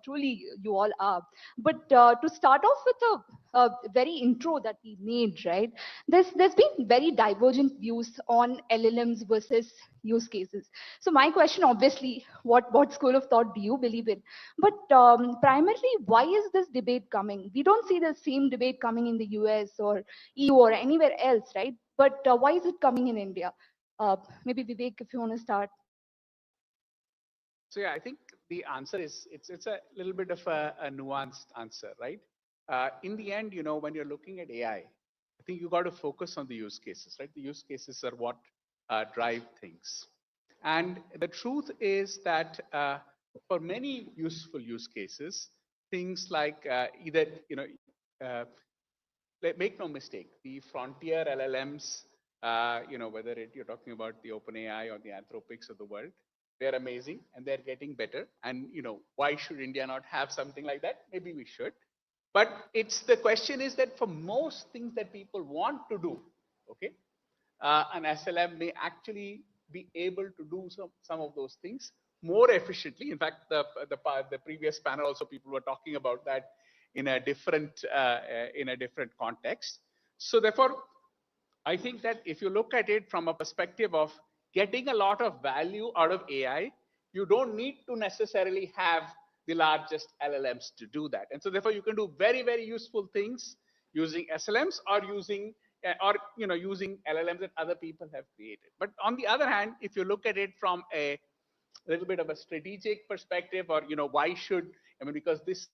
truly you all are. But to start off with a very intro that we made, right? There's been very divergent views on LLMs versus use cases. So my question, obviously, what school of thought do you believe in? But primarily, why is this debate coming? We don't see the same debate coming in the US or EU or anywhere else, right? But why is it coming in India? Maybe Vivek, if you want to start. So yeah, I think the answer is it's a little bit of a nuanced answer, right? In the end, when you're looking at AI, I think you got to focus on the use cases, right? The use cases are what drive things. And the truth is that for many useful use cases, things like make no mistake, the frontier LLMs, whether you're talking about the OpenAI or the Anthropics of the world, they're amazing and they're getting better. And why should India not have something like that? Maybe we should. But the question is that for most things that people want to do, okay, an SLM may actually be able to do some of those things more efficiently. In fact, the previous panel also, people were talking about that in a different context. So therefore, I think that if you look at it from a perspective of getting a lot of value out of AI, you don't need to necessarily have the largest LLMs to do that. And so therefore, you can do very, very useful things using SLMs or using LLMs that other people have created. But on the other hand, if you look at it from a little bit of a strategic perspective, or why should, because this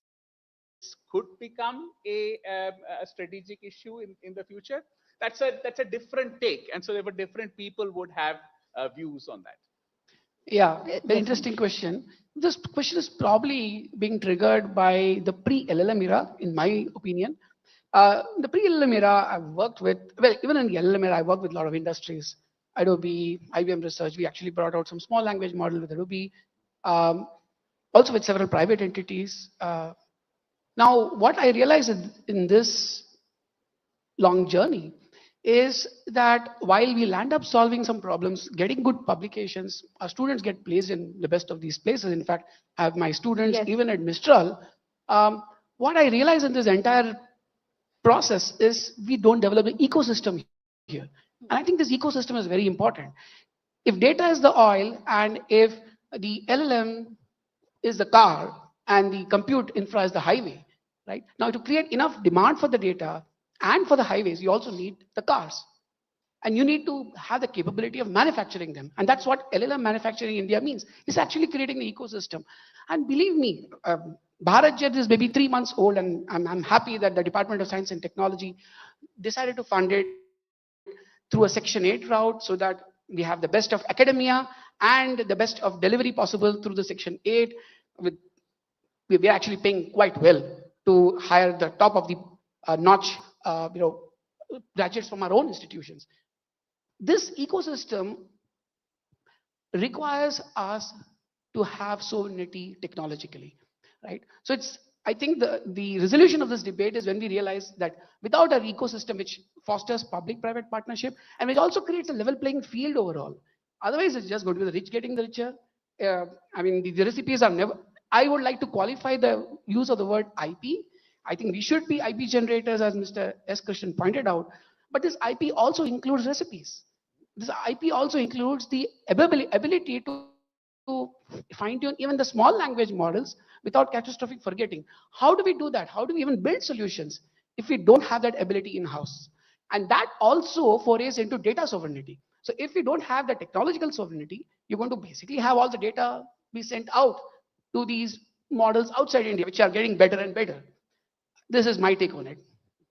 could become a strategic issue in the future, that's a different take. And so therefore, different people would have views on that. Yeah, very interesting question. This question is probably being triggered by the pre-LLM era, in my opinion. The pre-LLM era, I've worked with, well, even in the LLM era, I worked with a lot of industries. Adobe, IBM Research. We actually brought out some small language model with Adobe, also with several private entities. Now, what I realized in this long journey is that while we'll end up solving some problems, getting good publications, our students get placed in the best of these places. In fact, I have my students even at Mistral. What I realized in this entire process is we don't develop an ecosystem here. And I think this ecosystem is very important. If data is the oil and if the LLM is the car and the compute infra is the highway, right? Now to create enough demand for the data and for the highways, you also need the cars. And you need to have the capability of manufacturing them. And that's what LLM manufacturing in India means. It's actually creating the ecosystem. And believe me, Bharat Jet is maybe 3 months old, and I'm happy that the Department of Science and Technology decided to fund it through a Section 8 route so that we have the best of academia and the best of delivery possible through the Section 8. We're actually paying quite well to hire the top of the notch graduates from our own institutions. This ecosystem requires us to have sovereignty technologically, right? So I think the resolution of this debate is when we realize that without our ecosystem, which fosters public-private partnership and which also creates a level playing field overall, otherwise it's just going to be the rich getting the richer. I mean, the recipes are never. I would like to qualify the use of the word IP. I think we should be IP generators, as Mr. S. Krishnan pointed out. But this IP also includes recipes. This IP also includes the ability to fine-tune even the small language models without catastrophic forgetting. How do we do that? How do we even build solutions if we don't have that ability in-house? And that also forays into data sovereignty. So if we don't have the technological sovereignty, you're going to basically have all the data be sent out to these models outside India, which are getting better and better. This is my take on it.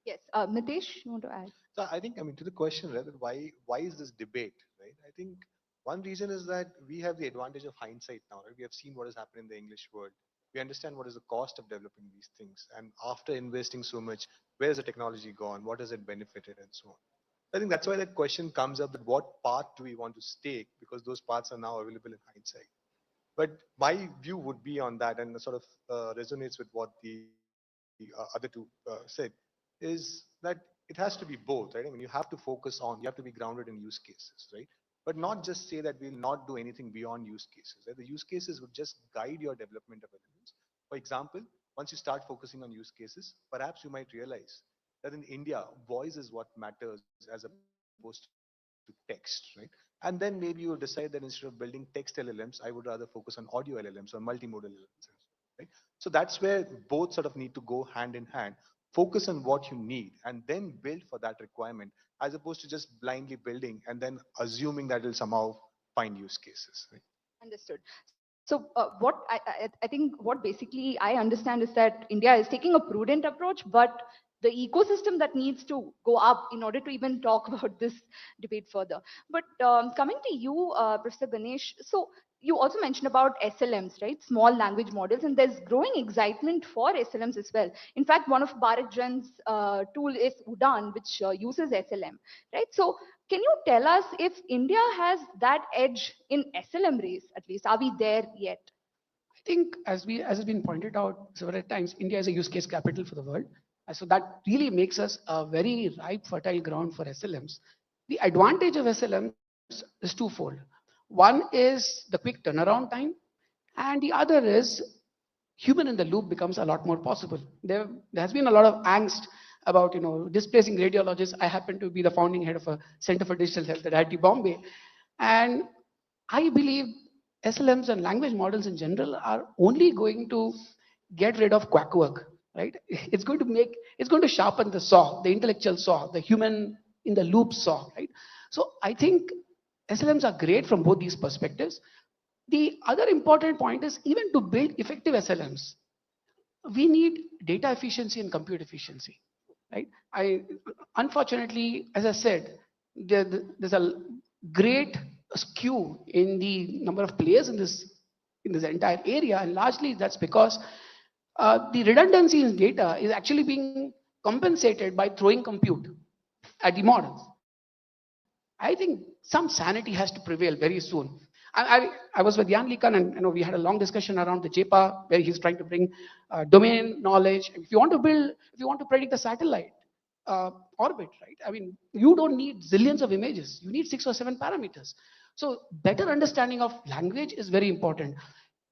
Yes, Nitesh, you want to add? So I think, to the question, rather, why is this debate, right? I think one reason is that we have the advantage of hindsight now, right? We have seen what has happened in the English world. We understand what is the cost of developing these things. And after investing so much, where has the technology gone? What has it benefited and so on? I think that's why that question comes up, that what path do we want to stake? Because those paths are now available in hindsight. But my view would be on that, and sort of resonates with what the other two said, is that it has to be both, right? I mean, you have to you have to be grounded in use cases, right? But not just say that we'll not do anything beyond use cases, right? The use cases would just guide your development of elements. For example, once you start focusing on use cases, perhaps you might realize that in India, voice is what matters as opposed to text, right? And then maybe you'll decide that instead of building text LLMs, I would rather focus on audio LLMs or multimodal LLMs, right? So that's where both sort of need to go hand in hand. Focus on what you need and then build for that requirement, as opposed to just blindly building and then assuming that it'll somehow find use cases, right? Understood. So what I think what basically I understand is that India is taking a prudent approach, but the ecosystem that needs to go up in order to even talk about this debate further. But coming to you, Professor Ganesh, so you also mentioned about SLMs, right? Small language models, and there's growing excitement for SLMs as well. In fact, one of Bharat Jan's tool is Udan, which uses SLM, right? So can you tell us if India has that edge in SLM race, at least? Are we there yet? I think, as has been pointed out several times, India is a use case capital for the world. So that really makes us a very ripe, fertile ground for SLMs. The advantage of SLMs is twofold. One is the quick turnaround time, and the other is human in the loop becomes a lot more possible. There has been a lot of angst about displacing radiologists. I happen to be the founding head of a Center for Digital Health at IIT Bombay, and I believe SLMs and language models in general are only going to get rid of quack work. Right? It's going to sharpen the saw, the intellectual saw, the human in the loop saw, right? So I think SLMs are great from both these perspectives. The other important point is, even to build effective SLMs, we need data efficiency and compute efficiency, right? Unfortunately, as I said, there's a great skew in the number of players in this entire area, and largely that's because the redundancy in data is actually being compensated by throwing compute at the models. I think some sanity has to prevail very soon. I was with Jan Likan, and we had a long discussion around the JPA, where he's trying to bring domain knowledge. If you want to predict the satellite orbit, right? I mean, you don't need zillions of images. You need 6 or 7 parameters. So better understanding of language is very important,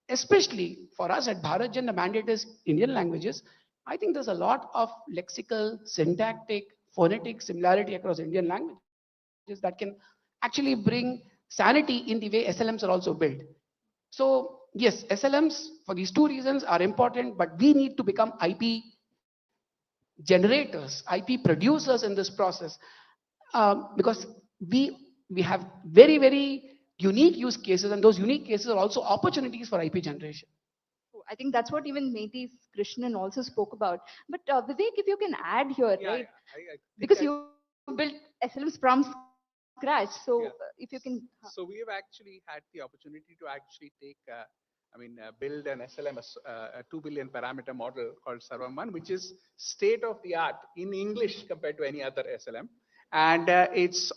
especially for us at BharatJan. The mandate is Indian languages. I think there's a lot of lexical, syntactic, phonetic similarity across Indian languages that can actually bring sanity in the way SLMs are also built. So yes, SLMs for these 2 reasons are important, but we need to become IP generators, IP producers in this process, because we have very unique use cases, and those unique cases are also opportunities for IP generation. I think that's what even Metis Krishnan also spoke about. But Vivek, if you can add here, right? Because you built SLMs from scratch, so if you can. So we have actually had the opportunity to actually take, build an SLM, a 2 billion parameter model called Sarvam1, which is state of the art in English compared to any other SLM. And it's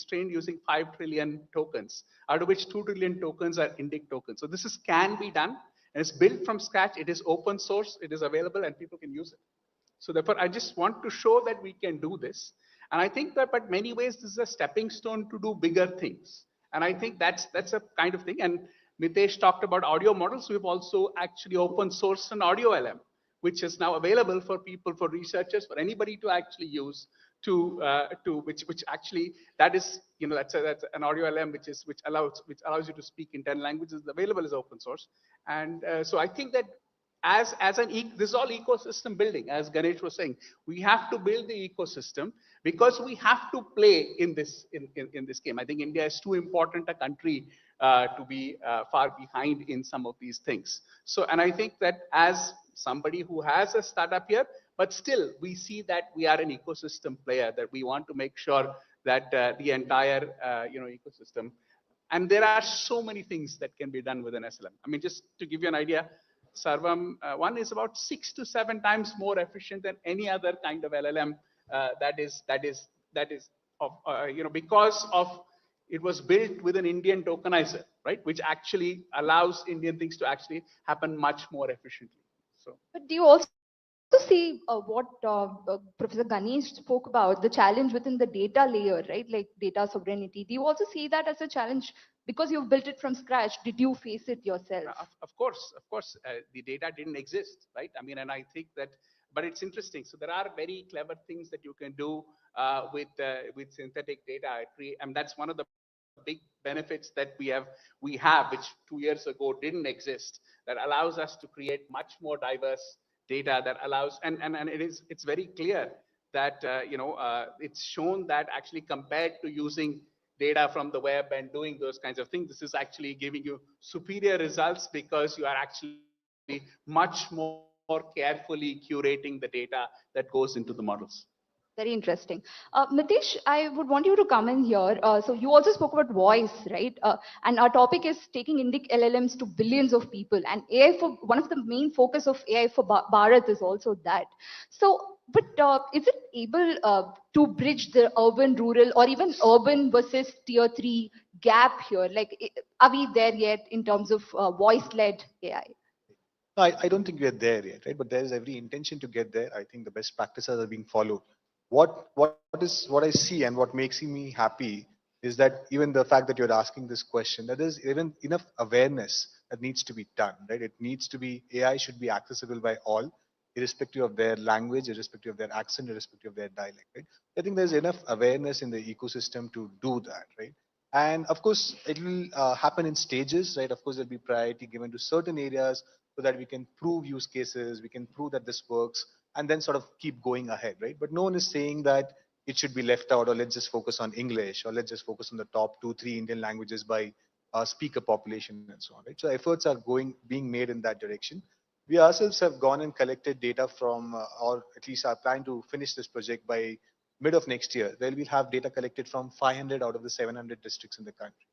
trained using 5 trillion tokens, out of which 2 trillion tokens are Indic tokens. So this can be done, and it's built from scratch. It is open source, it is available, and people can use it. So therefore, I just want to show that we can do this. And I think that, but many ways, this is a stepping stone to do bigger things. And I think that's a kind of thing. And Mitesh talked about audio models. We've also actually open sourced an audio LM, which is now available for people, for researchers, for anybody to actually use. Which actually that's an audio LM which allows you to speak in 10 languages. Available as open source. And so I think that this is all ecosystem building, as Ganesh was saying. We have to build the ecosystem because we have to play in this game. I think India is too important a country to be far behind in some of these things. So, and I think that as somebody who has a startup here, but still we see that we are an ecosystem player, that we want to make sure that the entire ecosystem. And there are so many things that can be done with an SLM. I mean, just to give you an idea, Sarvam1 is about 6 to 7 times more efficient than any other kind of LLM because of it was built with an Indian tokenizer, right? Which actually allows Indian things to actually happen much more efficiently. So, but do you also see what Professor Ganesh spoke about, the challenge within the data layer, right? Like data sovereignty. Do you also see that as a challenge because you've built it from scratch? Did you face it yourself? Of course, the data didn't exist, right? I mean, and I think that, but it's interesting. So there are very clever things that you can do with synthetic data. And that's one of the big benefits that we have, which 2 years ago didn't exist, that allows us to create much more diverse data, that allows, and it's very clear that it's shown that actually compared to using data from the web and doing those kinds of things, this is actually giving you superior results because you are actually much more carefully curating the data that goes into the models. Very interesting. Mitesh, I would want you to come in here. So you also spoke about voice, right? And our topic is taking Indic LLMs to billions of people. And AI, for one of the main focus of AI for Bharat is also that. So, but is it able to bridge the urban-rural or even urban versus tier 3 gap here? Like, are we there yet in terms of voice-led AI? I don't think we are there yet, right? But there is every intention to get there. I think the best practices are being followed. What I see and what makes me happy is that even the fact that you're asking this question, that there's even enough awareness that needs to be done, right? It needs to be, AI should be accessible by all, irrespective of their language, irrespective of their accent, irrespective of their dialect, right? I think there's enough awareness in the ecosystem to do that, right? And of course, it will happen in stages, right? Of course, there'll be priority given to certain areas so that we can prove use cases, we can prove that this works, and then sort of keep going ahead, right? But no one is saying that it should be left out, or let's just focus on English, or let's just focus on the top 2-3 Indian languages by speaker population and so on, right? So efforts are being made in that direction. We ourselves have gone and collected data from, or at least are planning to finish this project by mid of next year, where we'll have data collected from 500 out of the 700 districts in the country.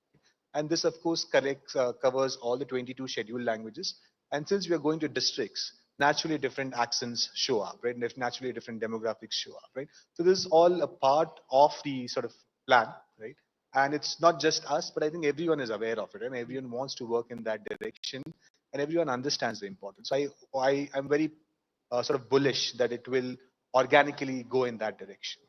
And this, of course, covers all the 22 scheduled languages. And since we are going to districts, naturally different accents show up, right? And naturally different demographics show up, right? So this is all a part of the sort of plan, right? And it's not just us, but I think everyone is aware of it, and everyone wants to work in that direction, and everyone understands the importance. So I'm very sort of bullish that it will organically go in that direction.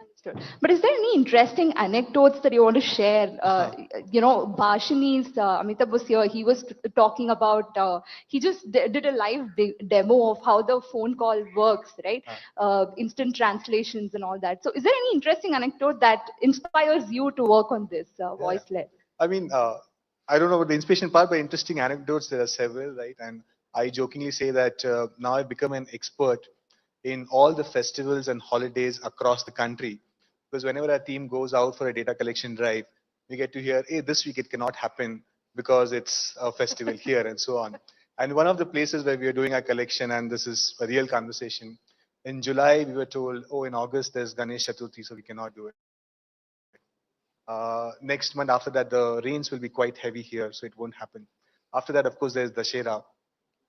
Understood. But is there any interesting anecdotes that you want to share? Bhashini's Amitabh was here. He was talking about, he just did a live demo of how the phone call works, right? Instant translations and all that. So is there any interesting anecdote that inspires you to work on this voice-led? I mean, I don't know about the inspiration part, but interesting anecdotes, there are several, right? And I jokingly say that now I've become an expert in all the festivals and holidays across the country. Because whenever our team goes out for a data collection drive, we get to hear, hey, this week it cannot happen because it's a festival here and so on. And one of the places where we are doing our collection, and this is a real conversation, in July we were told, oh, in August there's Ganesh Chaturthi, so we cannot do it. Next month after that, the rains will be quite heavy here, so it won't happen. After that, of course, there's Dashera.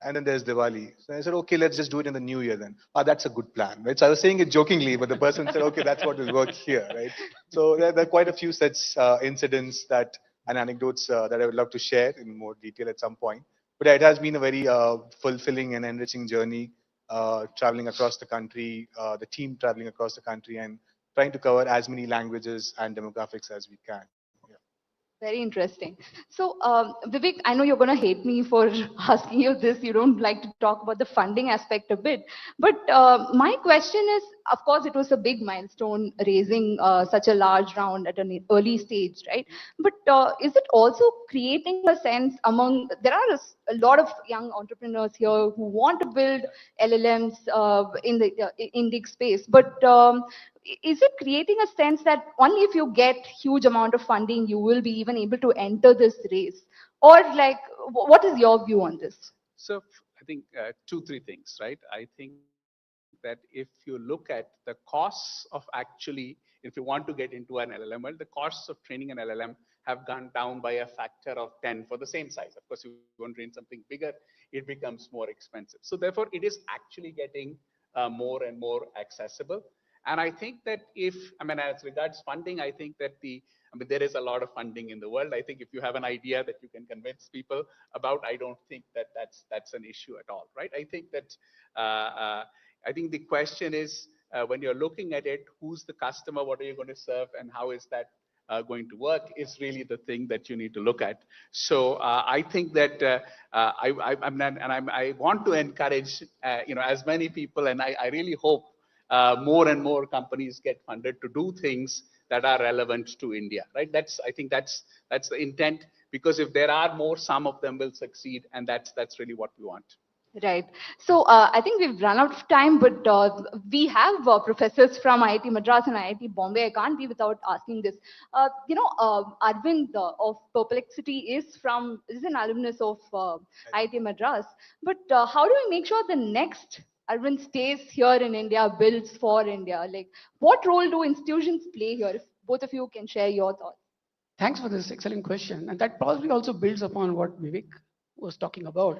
And then there's Diwali. So I said, okay, let's just do it in the new year then. That's a good plan, right? So I was saying it jokingly, but the person said, okay, that's what will work here, right? So there are quite a few such incidents and anecdotes that I would love to share in more detail at some point. But it has been a very fulfilling and enriching journey, traveling across the country, the team traveling across the country, and trying to cover as many languages and demographics as we can. Very interesting. So, Vivek, I know you're going to hate me for asking you this. You don't like to talk about the funding aspect a bit. But my question is, of course, it was a big milestone raising such a large round at an early stage, right? But is it also creating a sense among, there are a lot of young entrepreneurs here who want to build LLMs in the Indic space, but is it creating a sense that only if you get huge amount of funding, you will be even able to enter this race? Or like, what is your view on this? So I think three things, right? I think that if you look at the costs of actually, if you want to get into an LLM, well, the costs of training an LLM have gone down by a factor of 10 for the same size. Of course, if you want to train something bigger, it becomes more expensive. So therefore, it is actually getting more and more accessible. And I think that as regards funding, I think that there is a lot of funding in the world. I think if you have an idea that you can convince people about, I don't think that that's an issue at all, right? I think that I think the question is when you're looking at it, who's the customer, what are you going to serve, and how is that going to work is really the thing that you need to look at. So I think that I want to encourage as many people, and I really hope more and more companies get funded to do things that are relevant to India, right? I think that's the intent, because if there are more, some of them will succeed, and that's really what we want. Right. So I think we've run out of time, but we have professors from IIT Madras and IIT Bombay. I can't be without asking this. Arvind of Perplexity is an alumnus of IIT Madras. But how do we make sure the next Arvind stays here in India, builds for India? Like, what role do institutions play here? If both of you can share your thoughts. Thanks for this excellent question. And that probably also builds upon what Vivek was talking about.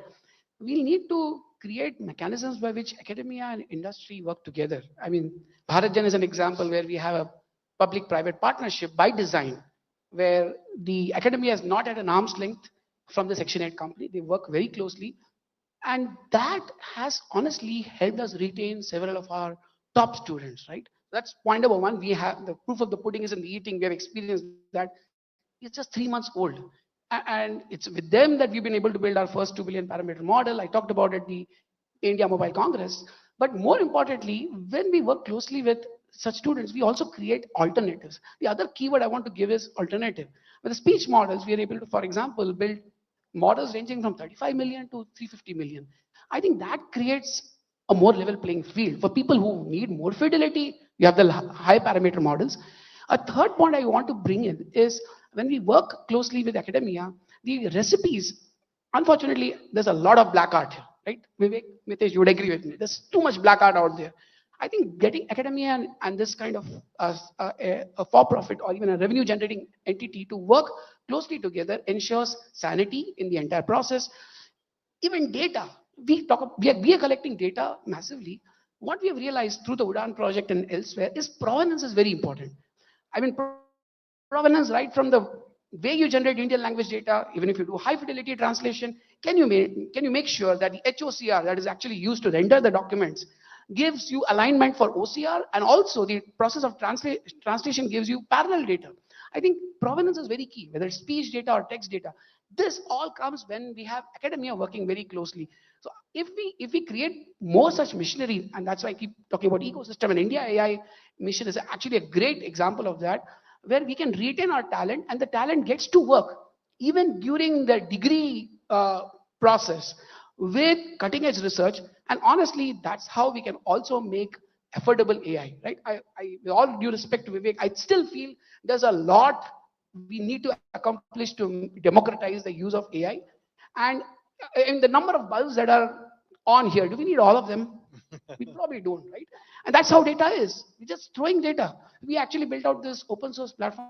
We'll need to create mechanisms by which academia and industry work together. I mean, BharatGen is an example where we have a public-private partnership by design, where the academia is not at an arm's length from the Section 8 company. They work very closely. And that has honestly helped us retain several of our top students, right? That's point number one. We have the proof of the pudding is in the eating. We have experienced that. It's just 3 months old. And it's with them that we've been able to build our first 2 billion parameter model. I talked about it at the India Mobile Congress. But more importantly, when we work closely with such students, we also create alternatives. The other keyword I want to give is alternative. With the speech models, we are able to, for example, build models ranging from 35 million to 350 million. I think that creates a more level playing field. For people who need more fidelity, we have the high parameter models. A third point I want to bring in is when we work closely with academia, the recipes, unfortunately, there's a lot of black art here, right? Vivek, Mitesh, you would agree with me. There's too much black art out there. I think getting academia and this kind of a for-profit or even a revenue-generating entity to work closely together ensures sanity in the entire process. Even data, we are collecting data massively. What we have realized through the UDAN project and elsewhere is provenance is very important. I mean, provenance right from the way you generate Indian language data, even if you do high fidelity translation, can you make sure that the HOCR that is actually used to render the documents gives you alignment for OCR, and also the process of translation gives you parallel data. I think provenance is very key, whether it's speech data or text data. This all comes when we have academia working very closely. So if we create more such machinery, and that's why I keep talking about ecosystem, and India AI mission is actually a great example of that, where we can retain our talent and the talent gets to work even during the degree process with cutting edge research. And honestly, that's how we can also make affordable AI, right? With all due respect to Vivek, I still feel there's a lot we need to accomplish to democratize the use of AI. And in the number of bulbs that are on here, do we need all of them? We probably don't, right? And that's how data is. We're just throwing data. We actually built out this open source platform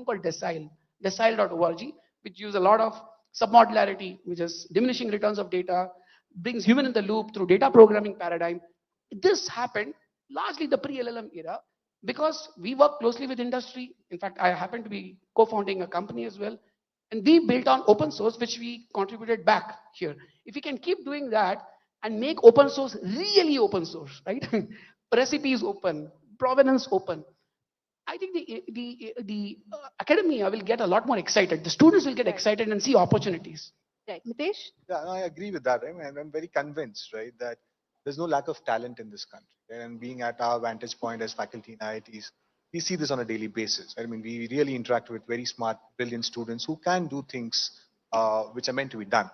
called decile.org, which uses a lot of submodularity, which is diminishing returns of data, brings human in the loop through data programming paradigm. This happened largely the pre-LLM era because we work closely with industry. In fact, I happen to be co-founding a company as well. And we built on open source, which we contributed back here. If we can keep doing that and make open source really open source, right? Recipes open, provenance open. I think the academia will get a lot more excited. The students will get excited and see opportunities. Right, Mitesh? Yeah, no, I agree with that. Right? I'm very convinced, right, that there's no lack of talent in this country. Right? And being at our vantage point as faculty in IITs, we see this on a daily basis. Right? I mean, we really interact with very smart, brilliant students who can do things which are meant to be done.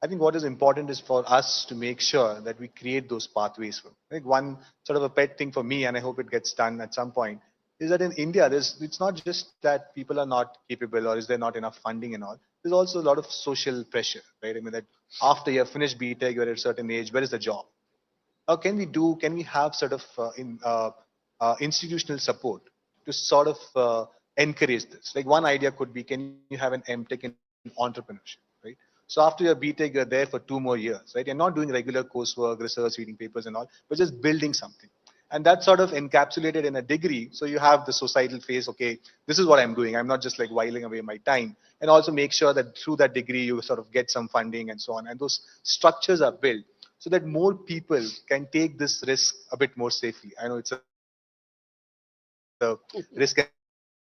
I think what is important is for us to make sure that we create those pathways. I think one sort of a pet thing for me, and I hope it gets done at some point, is that in India, it's not just that people are not capable or is there not enough funding and all. There's also a lot of social pressure, right? I mean, that after you have finished BTech, you're at a certain age, where is the job? Now, can we have sort of institutional support to sort of encourage this? Like one idea could be, can you have an MTech in entrepreneurship, right? So after your BTech, you're there for 2 more years, right? You're not doing regular coursework, research, reading papers and all, but just building something. And that's sort of encapsulated in a degree. So you have the societal phase, okay, this is what I'm doing. I'm not just like whiling away my time. And also make sure that through that degree, you sort of get some funding and so on. And those structures are built so that more people can take this risk a bit more safely. I know it's a risk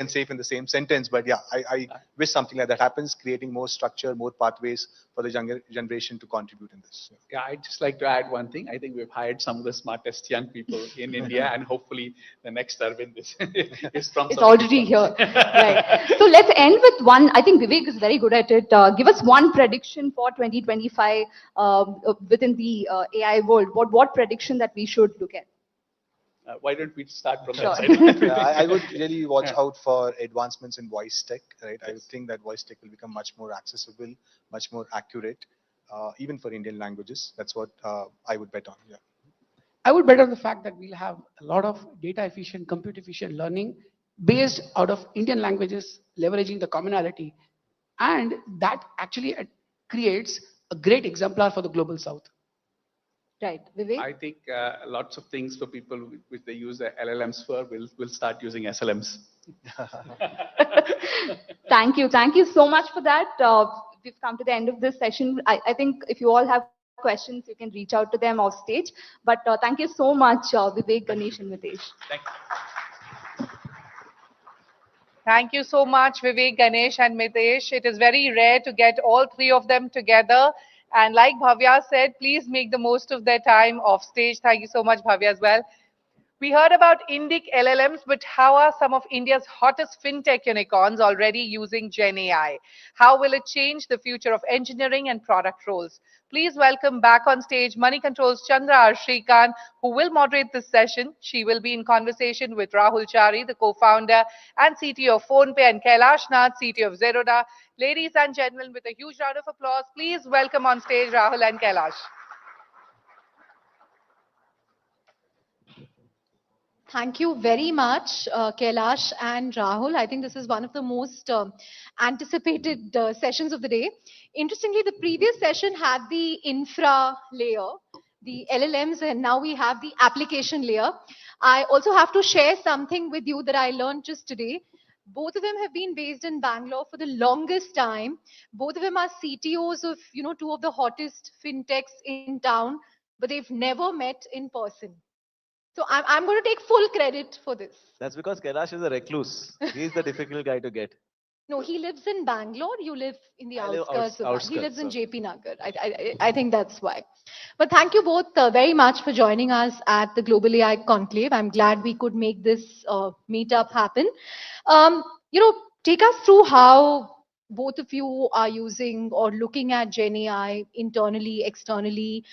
and safe in the same sentence, but yeah, I wish something like that happens, creating more structure, more pathways for the younger generation to contribute in this. Yeah, I'd just like to add one thing. I think we've hired some of the smartest young people in India, and hopefully the next Arvind is from. It's already here. Right. So let's end with one. I think Vivek is very good at it. Give us one prediction for 2025 within the AI world. What prediction that we should look at? Why don't we start from Sure. that side? Yeah, I would really watch out for advancements in voice tech, right? I would think that voice tech will become much more accessible, much more accurate, even for Indian languages. That's what I would bet on. Yeah. I would bet on the fact that we'll have a lot of data efficient, compute efficient learning based out of Indian languages, leveraging the commonality. And that actually creates a great exemplar for the global south. Right, Vivek? I think lots of things for people which they use the LLMs for will start using SLMs. Thank you. Thank you so much for that. We've come to the end of this session. I think if you all have questions, you can reach out to them off stage. But thank you so much, Vivek, Ganesh, and Mitesh. Thank you. Thank you so much, Vivek, Ganesh, and Mitesh. It is very rare to get all three of them together. And like Bhavya said, please make the most of their time off stage. Thank you so much, Bhavya, as well. We heard about Indic LLMs, but how are some of India's hottest fintech unicorns already using Gen AI? How will it change the future of engineering and product roles? Please welcome back on stage Moneycontrol's Chandra R. Srikanth, who will moderate this session. She will be in conversation with Rahul Chari, the co-founder and CTO of PhonePe, and Kailash Nath, CTO of Zerodha. Ladies and gentlemen, with a huge round of applause, please welcome on stage Rahul and Kailash. Thank you very much, Kailash and Rahul. I think this is one of the most anticipated sessions of the day. Interestingly, the previous session had the infra layer, the LLMs, and now we have the application layer. I also have to share something with you that I learned just today. Both of them have been based in Bangalore for the longest time. Both of them are CTOs of, two of the hottest fintechs in town, but they've never met in person. So I'm going to take full credit for this. That's because Kailash is a recluse. He's the difficult guy to get. No, he lives in Bangalore. You live in the I live outskirts of Bangalore. He lives outskirts, in so. JP Nagar. I think that's why. But thank you both very much for joining us at the Global AI Conclave. I'm glad we could make this meetup happen. Um, Take us through how both of you are using or looking at Gen AI internally, externally.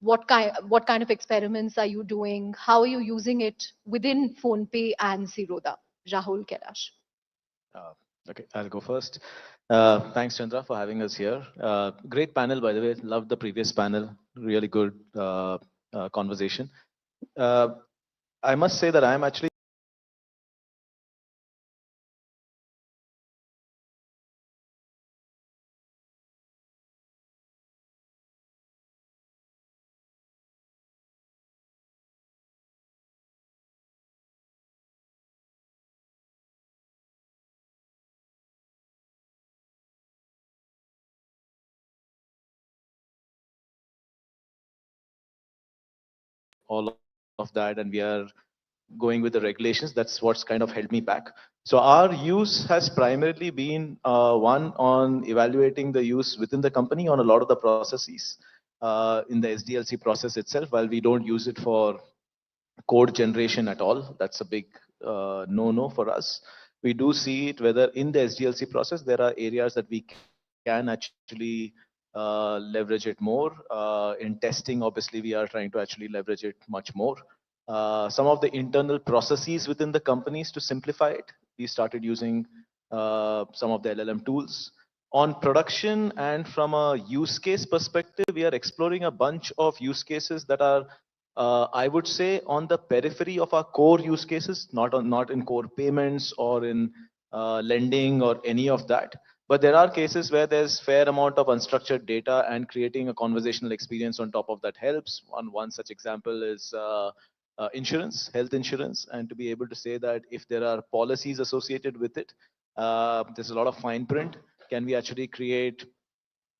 What kind of experiments are you doing? How are you using it within PhonePe and Zerodha? Rahul, Kailash. Uh, okay, I'll go first. Thanks, Chandra, for having us here. Great panel, by the way. Loved the previous panel. Really good conversation. I must say that I'm actually all of that, and we are going with the regulations. That's what's kind of held me back. So our use has primarily been one on evaluating the use within the company on a lot of the processes in the SDLC process itself. While we don't use it for code generation at all, that's a big no-no for us. We do see it whether in the SDLC process there are areas that we can actually leverage it more. In testing, obviously, we are trying to actually leverage it much more. Some of the internal processes within the companies to simplify it, we started using some of the LLM tools. On production and from a use case perspective, we are exploring a bunch of use cases that are, I would say, on the periphery of our core use cases, not in core payments or in lending or any of that. But there are cases where there's fair amount of unstructured data, and creating a conversational experience on top of that helps. One such example is insurance, health insurance, and to be able to say that if there are policies associated with it, there's a lot of fine print. Can we actually create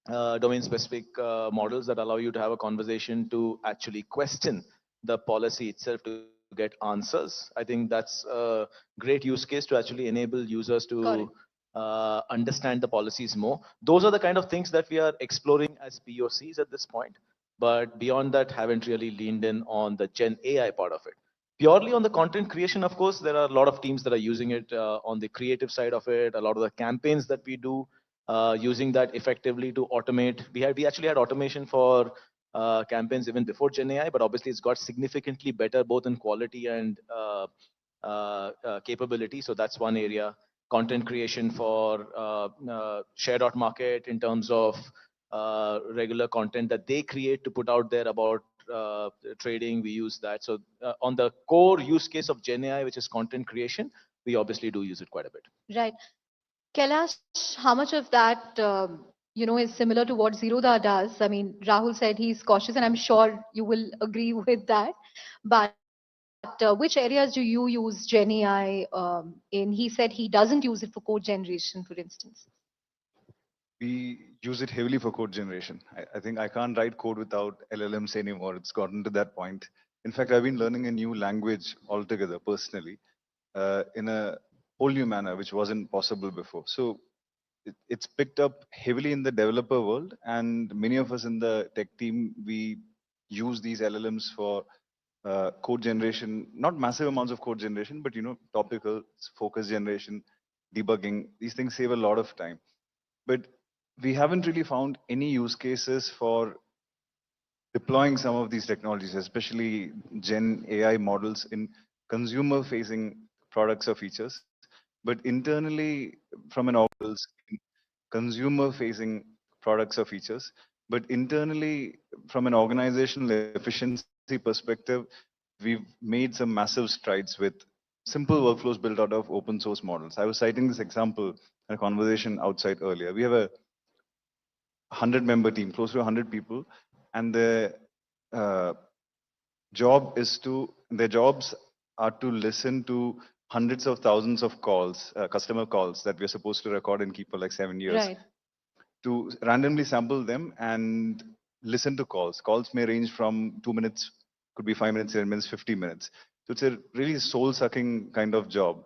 domain-specific models that allow you to have a conversation to actually question the policy itself to get answers? I think that's a great use case to actually enable users to understand the policies more. Those are the kind of things that we are exploring as POCs at this point. But beyond that, haven't really leaned in on the Gen AI part of it. Purely on the content creation, of course, there are a lot of teams that are using it on the creative side of it. A lot of the campaigns that we do, using that effectively to automate. We actually had automation for campaigns even before Gen AI, but obviously it's got significantly better both in quality and capability. So that's one area. Content creation for share.market in terms of regular content that they create to put out there about trading, we use that. So on the core use case of Gen AI, which is content creation, we obviously do use it quite a bit. Right. Kailash, how much of that, is similar to what Zerodha does? I mean, Rahul said he's cautious, and I'm sure you will agree with that. But which areas do you use Gen AI in? He said he doesn't use it for code generation, for instance. We use it heavily for code generation. I think I can't write code without LLMs anymore. It's gotten to that point. In fact, I've been learning a new language altogether personally in a whole new manner, which wasn't possible before. So it's picked up heavily in the developer world, and many of us in the tech team, we use these LLMs for code generation, not massive amounts of code generation, but topical focus generation, debugging. These things save a lot of time. But we haven't really found any use cases for deploying some of these technologies, especially Gen AI models in consumer-facing products or features. But internally, from an consumer-facing products or features, but internally, from an organizational efficiency perspective, we've made some massive strides with simple workflows built out of open source models. I was citing this example in a conversation outside earlier. We have a 100-member team, close to 100 people, and their jobs are to listen to hundreds of thousands of calls, customer calls that we're supposed to record and keep for like 7 years, Right. to randomly sample them and listen to calls. Calls may range from 2 minutes, could be 5 minutes, 10 minutes, 50 minutes. So it's a really soul-sucking kind of job.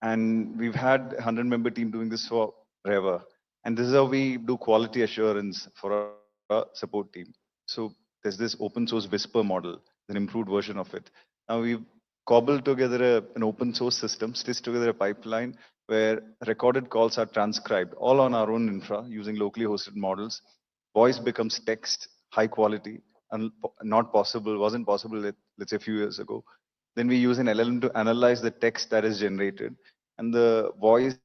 And we've had a 100-member team doing this for forever. And this is how we do quality assurance for our support team. So there's this open source Whisper model, an improved version of it. Now we've cobbled together an open source system, stitched together a pipeline where recorded calls are transcribed, all on our own infra using locally hosted models. Voice becomes text, high quality, and not possible, wasn't possible, let's say a few years ago. Then we use an LLM to analyze the text that is generated. And the voice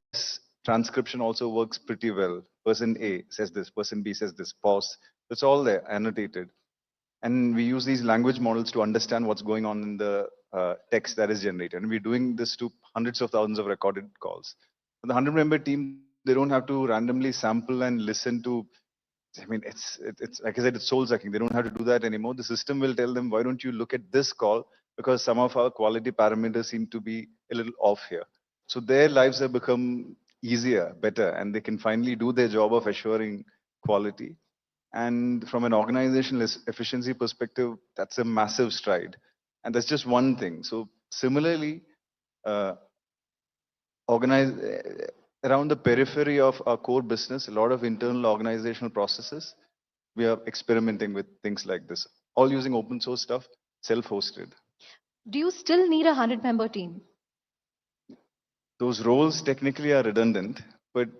transcription also works pretty well. Person A says this, person B says this, pause. It's all there, annotated. And we use these language models to understand what's going on in the text that is generated. And we're doing this to hundreds of thousands of recorded calls. For the 100-member team, they don't have to randomly sample and listen to. I mean, it's like I said, it's soul sucking. They don't have to do that anymore. The system will tell them, why don't you look at this call? Because some of our quality parameters seem to be a little off here. So their lives have become easier, better, and they can finally do their job of assuring quality. And from an organizational efficiency perspective, that's a massive stride. And that's just one thing. So similarly, around the periphery of our core business, a lot of internal organizational processes, we are experimenting with things like this, all using open source stuff, self-hosted. Do you still need a 100-member team? Those roles technically are redundant, but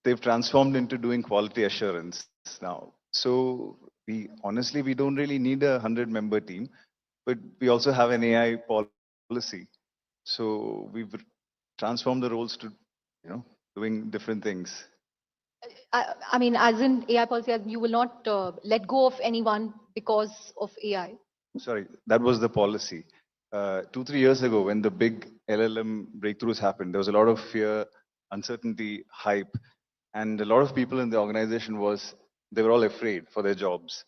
they've transformed into doing quality assurance now. So we honestly, we don't really need a 100-member team, but we also have an AI policy. So we've transformed the roles to, doing different things. I mean, as in AI policy, as you will not let go of anyone because of AI. Sorry, that was the policy. 2-3 years ago, when the big LLM breakthroughs happened, there was a lot of fear, uncertainty, hype, and a lot of people in the organization they were all afraid for their jobs.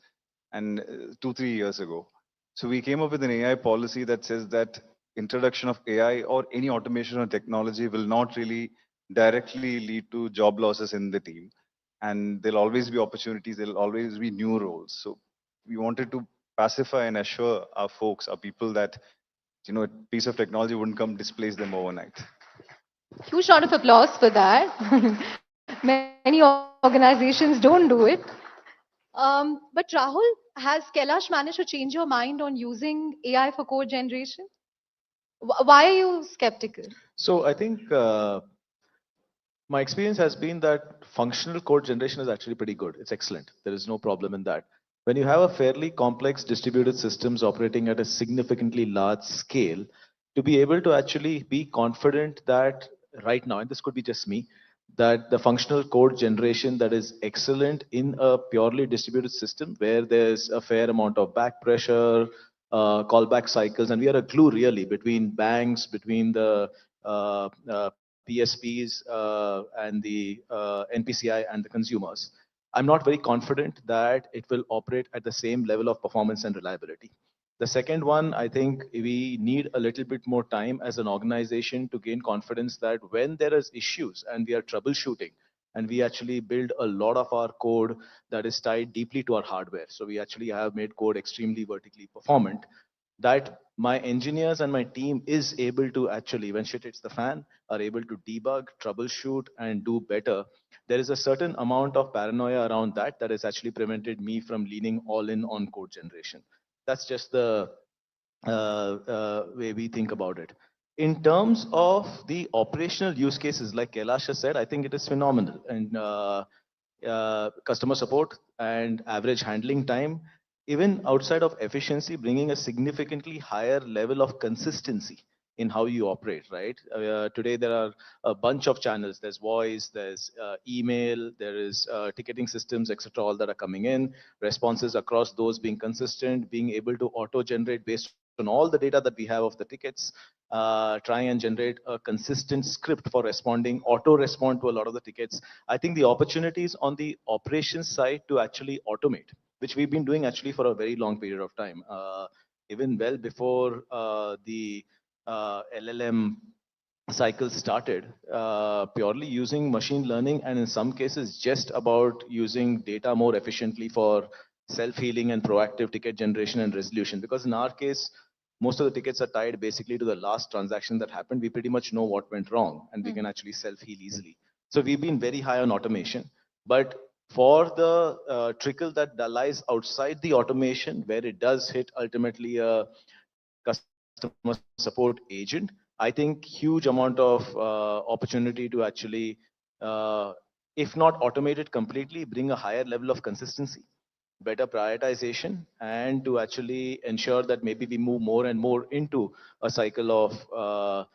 And 2-3 years ago, so we came up with an AI policy that says that introduction of AI or any automation or technology will not really directly lead to job losses in the team. And there'll always be opportunities, there'll always be new roles. So we wanted to pacify and assure our folks, our people, that a piece of technology wouldn't come displace them overnight. Huge round of applause for that. Many organizations don't do it. But Rahul, has Kailash managed to change your mind on using AI for code generation? Why are you skeptical? So I think my experience has been that functional code generation is actually pretty good. It's excellent. There is no problem in that. When you have a fairly complex distributed systems operating at a significantly large scale, to be able to actually be confident that right now, and this could be just me, that the functional code generation that is excellent in a purely distributed system where there's a fair amount of back pressure, callback cycles, and we are a glue really between banks, between the PSPs and the NPCI and the consumers. I'm not very confident that it will operate at the same level of performance and reliability. The second one, I think we need a little bit more time as an organization to gain confidence that when there is issues and we are troubleshooting, and we actually build a lot of our code that is tied deeply to our hardware. So we actually have made code extremely vertically performant, that my engineers and my team is able to actually, when shit hits the fan, are able to debug, troubleshoot, and do better. There is a certain amount of paranoia around that that has actually prevented me from leaning all in on code generation. That's just the way we think about it. In terms of the operational use cases, like Kailash has said, I think it is phenomenal. And customer support and average handling time, even outside of efficiency, bringing a significantly higher level of consistency in how you operate, right? Today, there are a bunch of channels. There's voice, there's email, there is ticketing systems, etc., all that are coming in, responses across those being consistent, being able to auto-generate based on all the data that we have of the tickets, try and generate a consistent script for responding, auto-respond to a lot of the tickets. I think the opportunities on the operations side to actually automate, which we've been doing actually for a very long period of time, even well before the LLM cycle started purely using machine learning, and in some cases just about using data more efficiently for self-healing and proactive ticket generation and resolution. Because in our case, most of the tickets are tied basically to the last transaction that happened. We pretty much know what went wrong and we can actually self-heal easily. So we've been very high on automation. But for the trickle that lies outside the automation, where it does hit ultimately a customer support agent, I think huge amount of opportunity to actually, if not automate it completely, bring a higher level of consistency, better prioritization, and to actually ensure that maybe we move more and more into a cycle of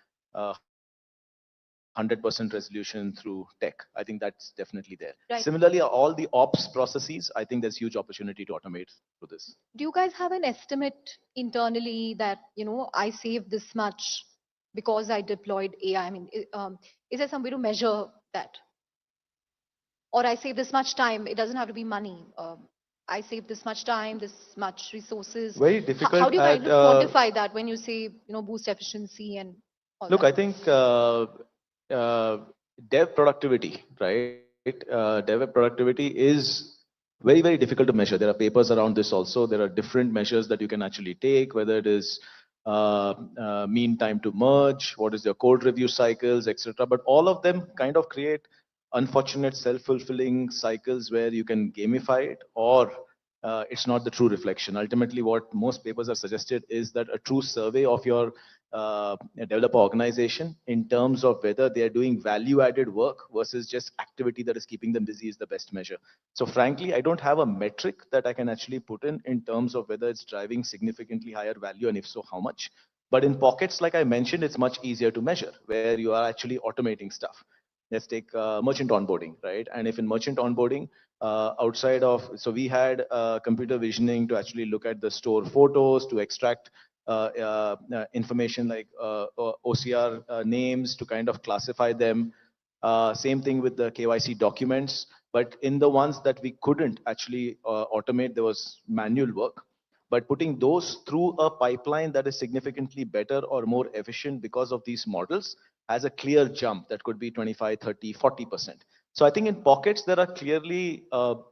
100% resolution through tech. I think that's definitely there. Right. Similarly, all the ops processes, I think there's huge opportunity to automate through this. Do you guys have an estimate internally that, I saved this much because I deployed AI? I mean, is there some way to measure that? Or I save this much time, it doesn't have to be money. I save this much time, this much resources. Very How difficult do you kind at, of quantify that when you say, boost efficiency and all look, that? I think dev productivity, right? Dev productivity is very, very difficult to measure. There are papers around this also. There are different measures that you can actually take, whether it is mean time to merge, what is your code review cycles, etc. But all of them kind of create unfortunate self-fulfilling cycles where you can gamify it, or it's not the true reflection. Ultimately, what most papers have suggested is that a true survey of your developer organization in terms of whether they are doing value-added work versus just activity that is keeping them busy is the best measure. So frankly, I don't have a metric that I can actually put in terms of whether it's driving significantly higher value, and if so, how much. But in pockets, like I mentioned, it's much easier to measure where you are actually automating stuff. Let's take merchant onboarding, right? And if in merchant onboarding, outside of, so we had computer visioning to actually look at the store photos, to extract information like OCR names, to kind of classify them. Same thing with the KYC documents. But in the ones that we couldn't actually automate, there was manual work. But putting those through a pipeline that is significantly better or more efficient because of these models has a clear jump that could be 25, 30, 40%. So I think in pockets, there are clearly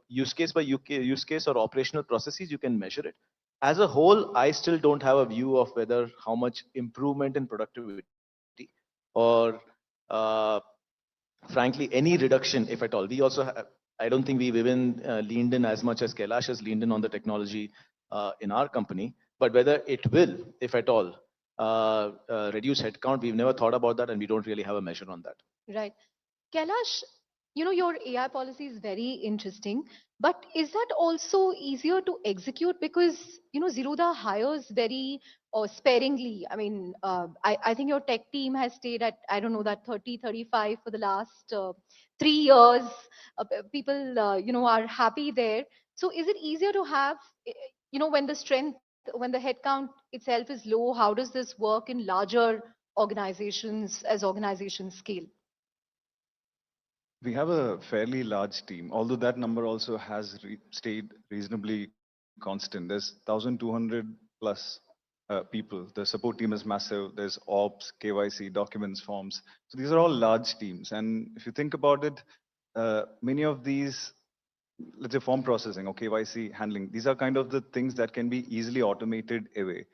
use case by use case or operational processes, you can measure it. As a whole, I still don't have a view of whether how much improvement in productivity or frankly, any reduction, if at all. We also have, I don't think we've even leaned in as much as Kailash has leaned in on the technology in our company, but whether it will, if at all, reduce headcount, we've never thought about that, and we don't really have a measure on that. Right. Kailash, your AI policy is very interesting, but is that also easier to execute? Because, Zerodha hires very sparingly. I mean, I think your tech team has stayed at, I don't know, that 30, 35 for the last 3 years. People, are happy there. So is it easier to have, when the strength, when the headcount itself is low, how does this work in larger organizations as organizations scale? We have a fairly large team, although that number also has stayed reasonably constant. There's 1,200 plus people. The support team is massive. There's ops, KYC, documents, forms. So these are all large teams. And if you think about it, many of these, let's say form processing or KYC handling, these are kind of the things that can be easily automated away.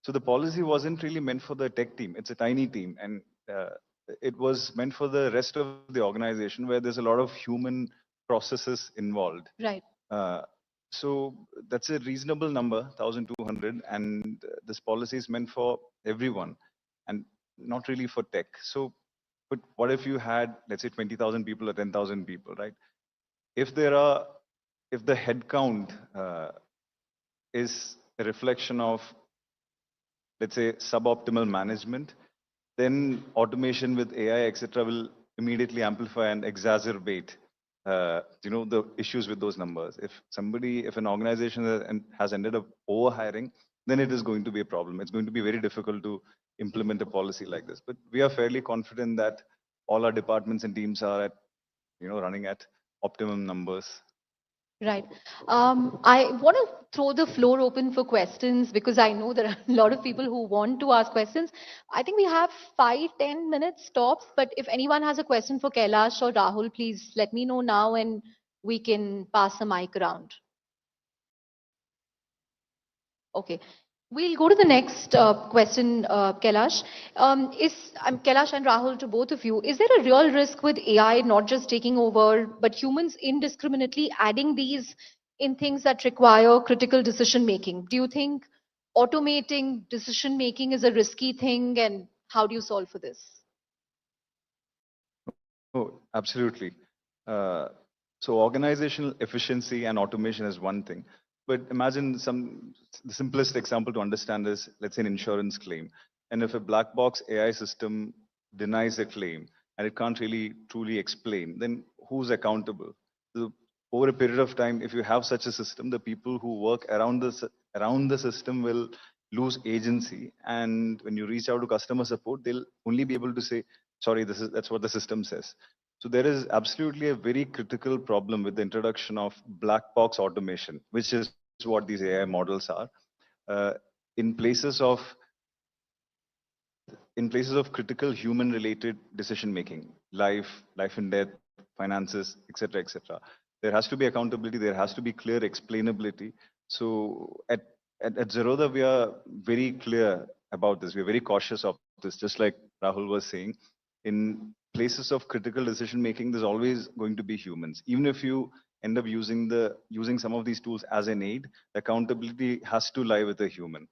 So the policy wasn't really meant for the tech team. It's a tiny team. And it was meant for the rest of the organization where there's a lot of human processes involved. Right. So that's a reasonable number, 1,200, and this policy is meant for everyone and not really for tech. So, but what if you had, let's say, 20,000 people or 10,000 people, right? If the headcount is a reflection of, let's say, suboptimal management, then automation with AI, etc., will immediately amplify and exacerbate, the issues with those numbers. If an organization has ended up overhiring, then it is going to be a problem. It's going to be very difficult to implement a policy like this. But we are fairly confident that all our departments and teams are at, running at optimum numbers. Right. I want to throw the floor open for questions because I know there are a lot of people who want to ask questions. I think we have 5-10 minutes tops, but if anyone has a question for Kailash or Rahul, please let me know now and we can pass the mic around. Okay. We'll go to the next question, Kailash. Kailash and Rahul, to both of you, is there a real risk with AI not just taking over, but humans indiscriminately adding these in things that require critical decision making? Do you think automating decision making is a risky thing, and how do you solve for this? Oh, absolutely. Uh, so organizational efficiency and automation is one thing, but imagine the simplest example to understand is, let's say, an insurance claim. And if a black box AI system denies a claim and it can't really truly explain, then who's accountable? So over a period of time, if you have such a system, the people who work around the system will lose agency. And when you reach out to customer support, they'll only be able to say, sorry, that's what the system says. So there is absolutely a very critical problem with the introduction of black box automation, which is what these AI models are. Uh, in places of in places of critical human related decision making, life and death, finances, etc., etc., there has to be accountability, there has to be clear explainability. So at Zerodha, we are very clear about this. We're very cautious of this, just like Rahul was saying. In places of critical decision making, there's always going to be humans. Even if you end up using some of these tools as an aid, accountability has to lie with a human.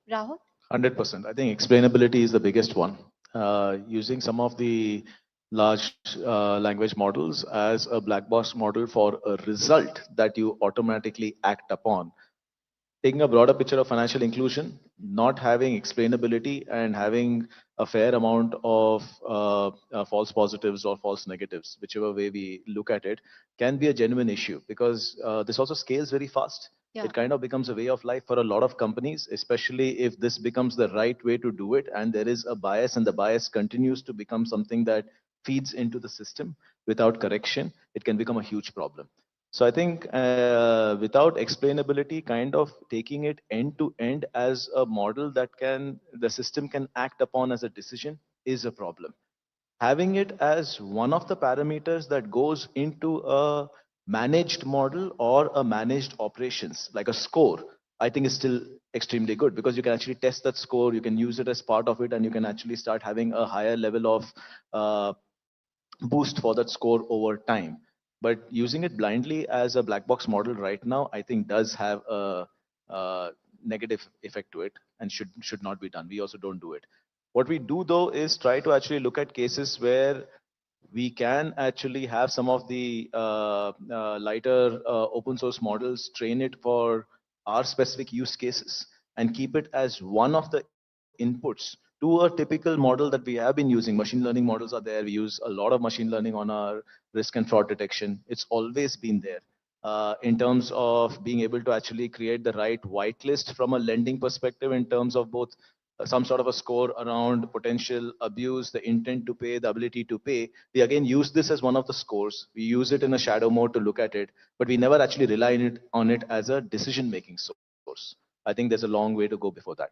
Rahul? 100%. I think explainability is the biggest one. Using some of the large language models as a black box model for a result that you automatically act upon. Taking a broader picture of financial inclusion, not having explainability and having a fair amount of false positives or false negatives, whichever way we look at it, can be a genuine issue because this also scales very fast. Yeah. It kind of becomes a way of life for a lot of companies, especially if this becomes the right way to do it and there is a bias and the bias continues to become something that feeds into the system without correction, it can become a huge problem. So I think without explainability, kind of taking it end to end as a model that the system can act upon as a decision is a problem. Having it as one of the parameters that goes into a managed model or a managed operations, like a score, I think is still extremely good because you can actually test that score, you can use it as part of it, and you can actually start having a higher level of uh, boost for that score over time. But using it blindly as a black box model right now, I think does have a negative effect to it and should not be done. We also don't do it. What we do though is try to actually look at cases where we can actually have some of the lighter open source models, train it for our specific use cases and keep it as one of the inputs to a typical model that we have been using. Machine learning models are there. We use a lot of machine learning on our risk and fraud detection. It's always been there. In terms of being able to actually create the right whitelist from a lending perspective in terms of both some sort of a score around potential abuse, the intent to pay, the ability to pay. We again use this as one of the scores. We use it in a shadow mode to look at it, but we never actually rely on it as a decision-making source. I think there's a long way to go before that.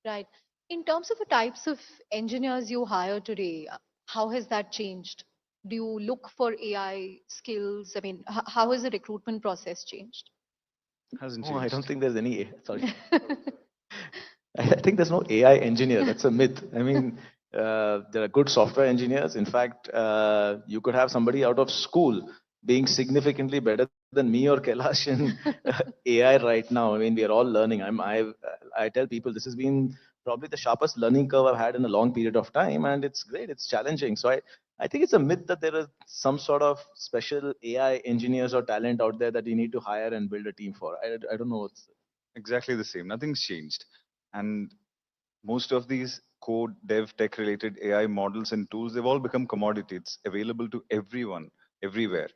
Right. In terms of the types of engineers you hire today, how has that changed? Do you look for AI skills? I mean, how has the recruitment process changed? Hasn't No, I don't changed. think there's any. Sorry. I think there's no AI engineer. That's a myth. I mean, there are good software engineers. In fact, you could have somebody out of school being significantly better than me or Kailash in AI right now. I mean, we are all learning. I tell people this has been probably the sharpest learning curve I've had in a long period of time, and it's great. It's challenging. So I think it's a myth that there are some sort of special AI engineers or talent out there that you need to hire and build a team for. I don't know what's Exactly the same. Nothing's changed. And most of these code, dev, tech related AI models and tools, they've all become commodity. It's available to everyone, everywhere.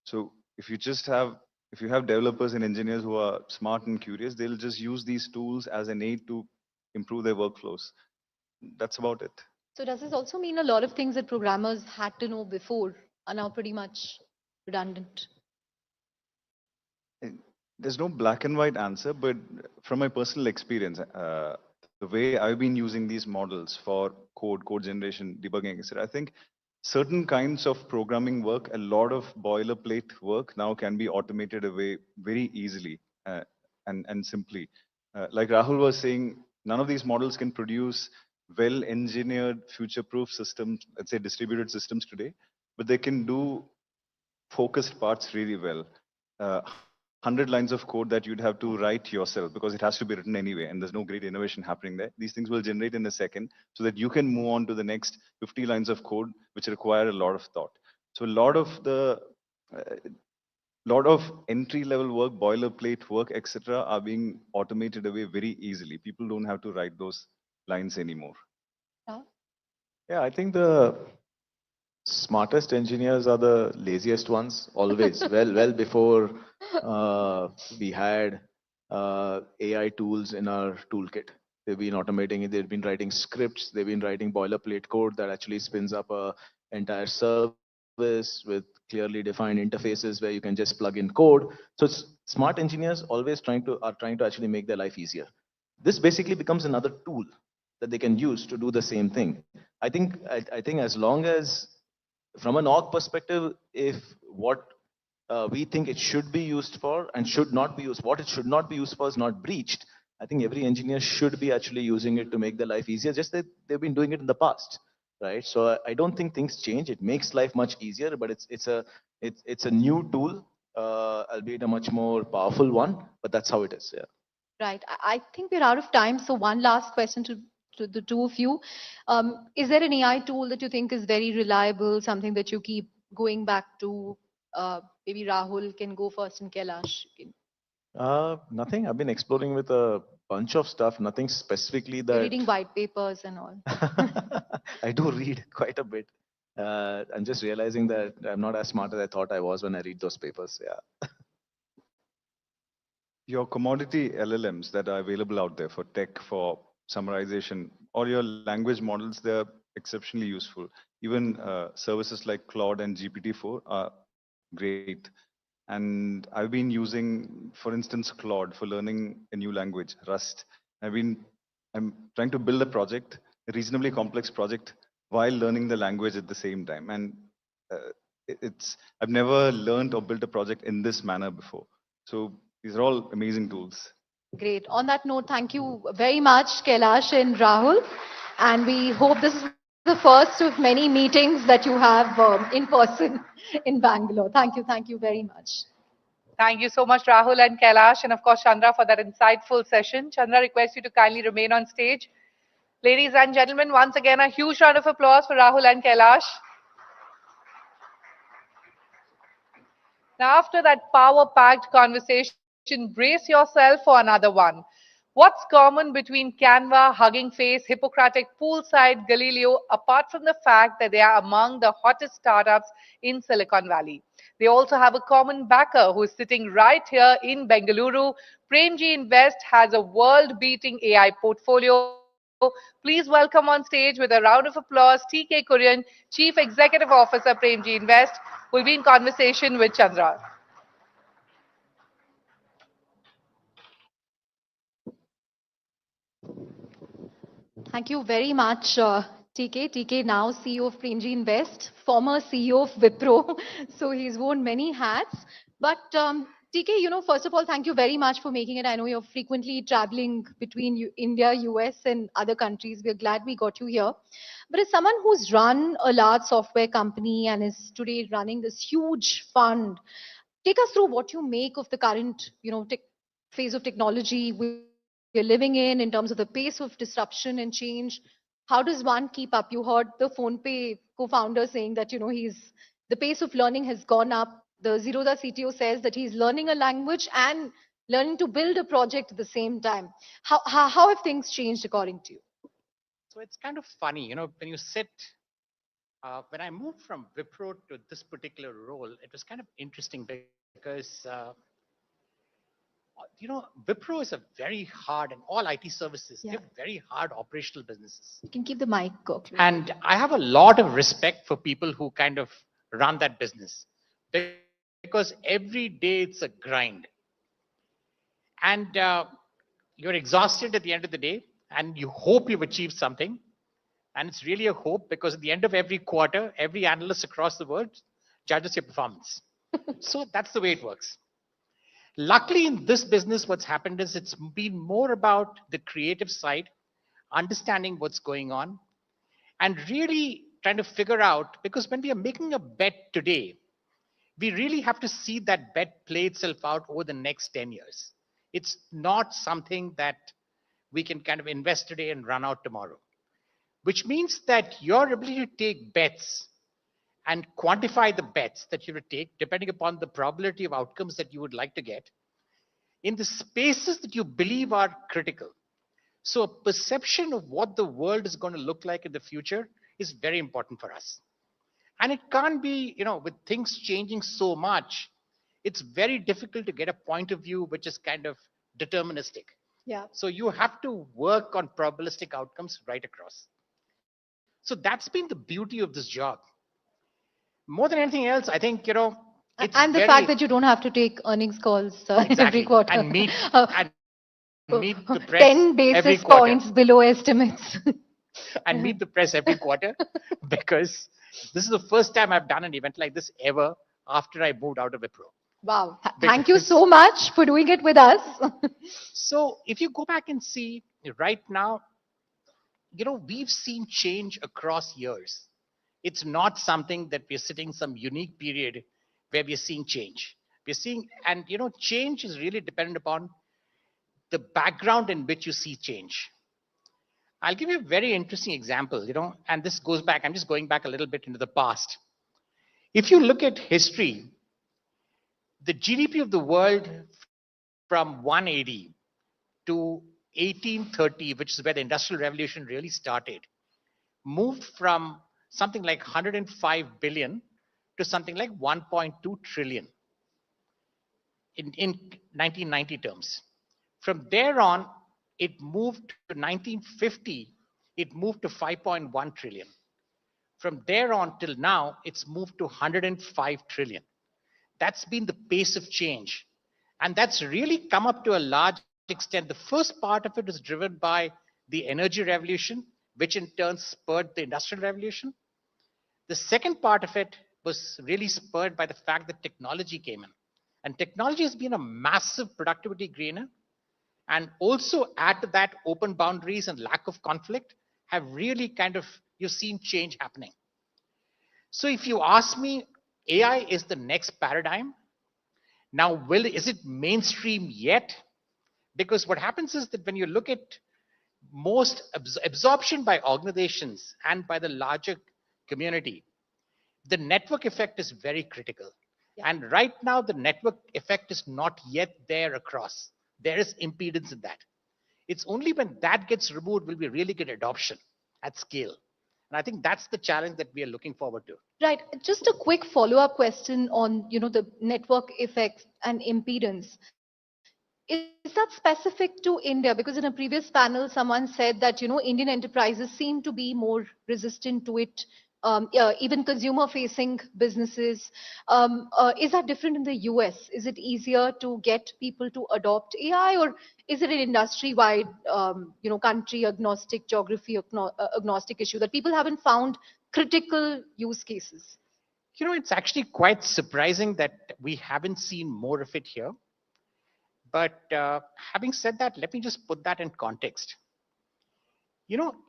So if you have developers and engineers who are smart and curious, they'll just use these tools as an aid to improve their workflows. That's about it. So does this also mean a lot of things that programmers had to know before are now pretty much redundant? there's no black and white answer, but from my personal experience, the way I've been using these models for code generation, debugging, etc., I think certain kinds of programming work, a lot of boilerplate work now can be automated away very easily and simply. Like Rahul was saying, none of these models can produce well-engineered, future-proof systems, let's say distributed systems today, but they can do focused parts really well. 100 lines of code that you'd have to write yourself because it has to be written anyway, and there's no great innovation happening there. These things will generate in a second so that you can move on to the next 50 lines of code, which require a lot of thought. So a lot of entry-level work, boilerplate work, etc., are being automated away very easily. People don't have to write those lines anymore. Yeah, I think the smartest engineers are the laziest ones always. well before we had AI tools in our toolkit. They've been automating it. They've been writing scripts. They've been writing boilerplate code that actually spins up a entire service with clearly defined interfaces where you can just plug in code. So smart engineers always are trying to actually make their life easier. This basically becomes another tool that they can use to do the same thing. I think as long as from an org perspective, if what we think it should be used for and should not be used, what it should not be used for is not breached, I think every engineer should be actually using it to make their life easier, just that they've been doing it in the past, right? So I don't think things change. It makes life much easier, but it's a new tool, albeit a much more powerful one, but that's how it is, yeah. Right. I think we're out of time. So one last question to the two of you. Is there an AI tool that you think is very reliable, something that you keep going back to? Maybe Rahul can go first and Kailash can. Nothing. I've been exploring with a bunch of stuff, nothing specifically You're that reading white papers and all. I do read quite a bit. I'm just realizing that I'm not as smart as I thought I was when I read those papers. Yeah. Your commodity LLMs that are available out there for tech, for summarization, or your language models, they're exceptionally useful. Even services like Claude and GPT-4 are great. And I've been using, for instance, Claude for learning a new language, Rust. I'm trying to build a project, a reasonably complex project, while learning the language at the same time. And I've never learned or built a project in this manner before. So these are all amazing tools. Great. On that note, thank you very much, Kailash and Rahul. And we hope this is the first of many meetings that you have in person in Bangalore. Thank you very much. Thank you so much, Rahul and Kailash, and of course, Chandra, for that insightful session. Chandra requests you to kindly remain on stage. Ladies and gentlemen, once again, a huge round of applause for Rahul and Kailash. Now, after that power-packed conversation, brace yourself for another one. What's common between Canva, Hugging Face, Hippocratic, Poolside, Galileo, apart from the fact that they are among the hottest startups in Silicon Valley? They also have a common backer who is sitting right here in Bengaluru. Premji Invest has a world-beating AI portfolio. Please welcome on stage with a round of applause TK Kurian, Chief Executive Officer, Premji Invest, who will be in conversation with Chandra. Thank you very much, TK. TK now CEO of Premji Invest, former CEO of Wipro. So he's worn many hats. But TK, first of all, thank you very much for making it. I know you're frequently traveling between India, US, and other countries. We're glad we got you here. But as someone who's run a large software company and is today running this huge fund, take us through what you make of the current, phase of technology we're living in terms of the pace of disruption and change. How does one keep up? You heard the PhonePe co-founder saying that, the pace of learning has gone up. The Zerodha CTO says that he's learning a language and learning to build a project at the same time. How have things changed according to you? So it's kind of funny, when you sit, when I moved from Wipro to this particular role, it was kind of interesting because, Wipro is a very hard, and all IT services, they're very hard operational businesses. You can keep the mic close. And I have a lot of respect for people who kind of run that business because every day it's a grind. And you're exhausted at the end of the day, and you hope you've achieved something. And it's really a hope, because at the end of every quarter, every analyst across the world judges your performance. So that's the way it works. Luckily, in this business, what's happened is it's been more about the creative side, understanding what's going on, and really trying to figure out, because when we are making a bet today, we really have to see that bet play itself out over the next 10 years. It's not something that we can kind of invest today and run out tomorrow, which means that your ability to take bets and quantify the bets that you would take, depending upon the probability of outcomes that you would like to get, in the spaces that you believe are critical. So a perception of what the world is going to look like in the future is very important for us. And it can't be, with things changing so much, it's very difficult to get a point of view which is kind of deterministic. Yeah. So you have to work on probabilistic outcomes right across. So that's been the beauty of this job. More than anything else, I think, it's and the fact that you don't have to take earnings calls every quarter. And meet the press 10 basis every quarter. points below estimates. And meet the press every quarter, because this is the first time I've done an event like this ever after I moved out of Wipro. Wow. Thank you so much for doing it with us. So if you go back and see right now, we've seen change across years. It's not something that we're sitting some unique period where we're seeing change. We're seeing, and change is really dependent upon the background in which you see change. I'll give you a very interesting example, and this goes back, I'm just going back a little bit into the past. If you look at history, the GDP of the world from 180 to 1830, which is where the Industrial Revolution really started, moved from something like 105 billion to something like 1.2 trillion in 1990 terms. From there on, it moved to 1950, it moved to 5.1 trillion. From there on till now, it's moved to 105 trillion. That's been the pace of change. And that's really come up to a large extent. The first part of it is driven by the energy revolution, which in turn spurred the industrial revolution. The second part of it was really spurred by the fact that technology came in. And technology has been a massive productivity gainer. And also add to that, open boundaries and lack of conflict have really you've seen change happening. So if you ask me, AI is the next paradigm. Now, is it mainstream yet? Because what happens is that when you look at most absorption by organizations and by the larger community, the network effect is very critical. Yeah. And right now, the network effect is not yet there across. There is impedance in that. It's only when that gets removed will we really get adoption at scale. And I think that's the challenge that we are looking forward to. Right. Just a quick follow-up question on, the network effects and impedance. Is that specific to India? Because in a previous panel, someone said that, Indian enterprises seem to be more resistant to it. Even consumer-facing businesses. Is that different in the US? Is it easier to get people to adopt AI, or is it an industry-wide, country agnostic, geography agnostic issue that people haven't found critical use cases? It's actually quite surprising that we haven't seen more of it here. But having said that, let me just put that in context.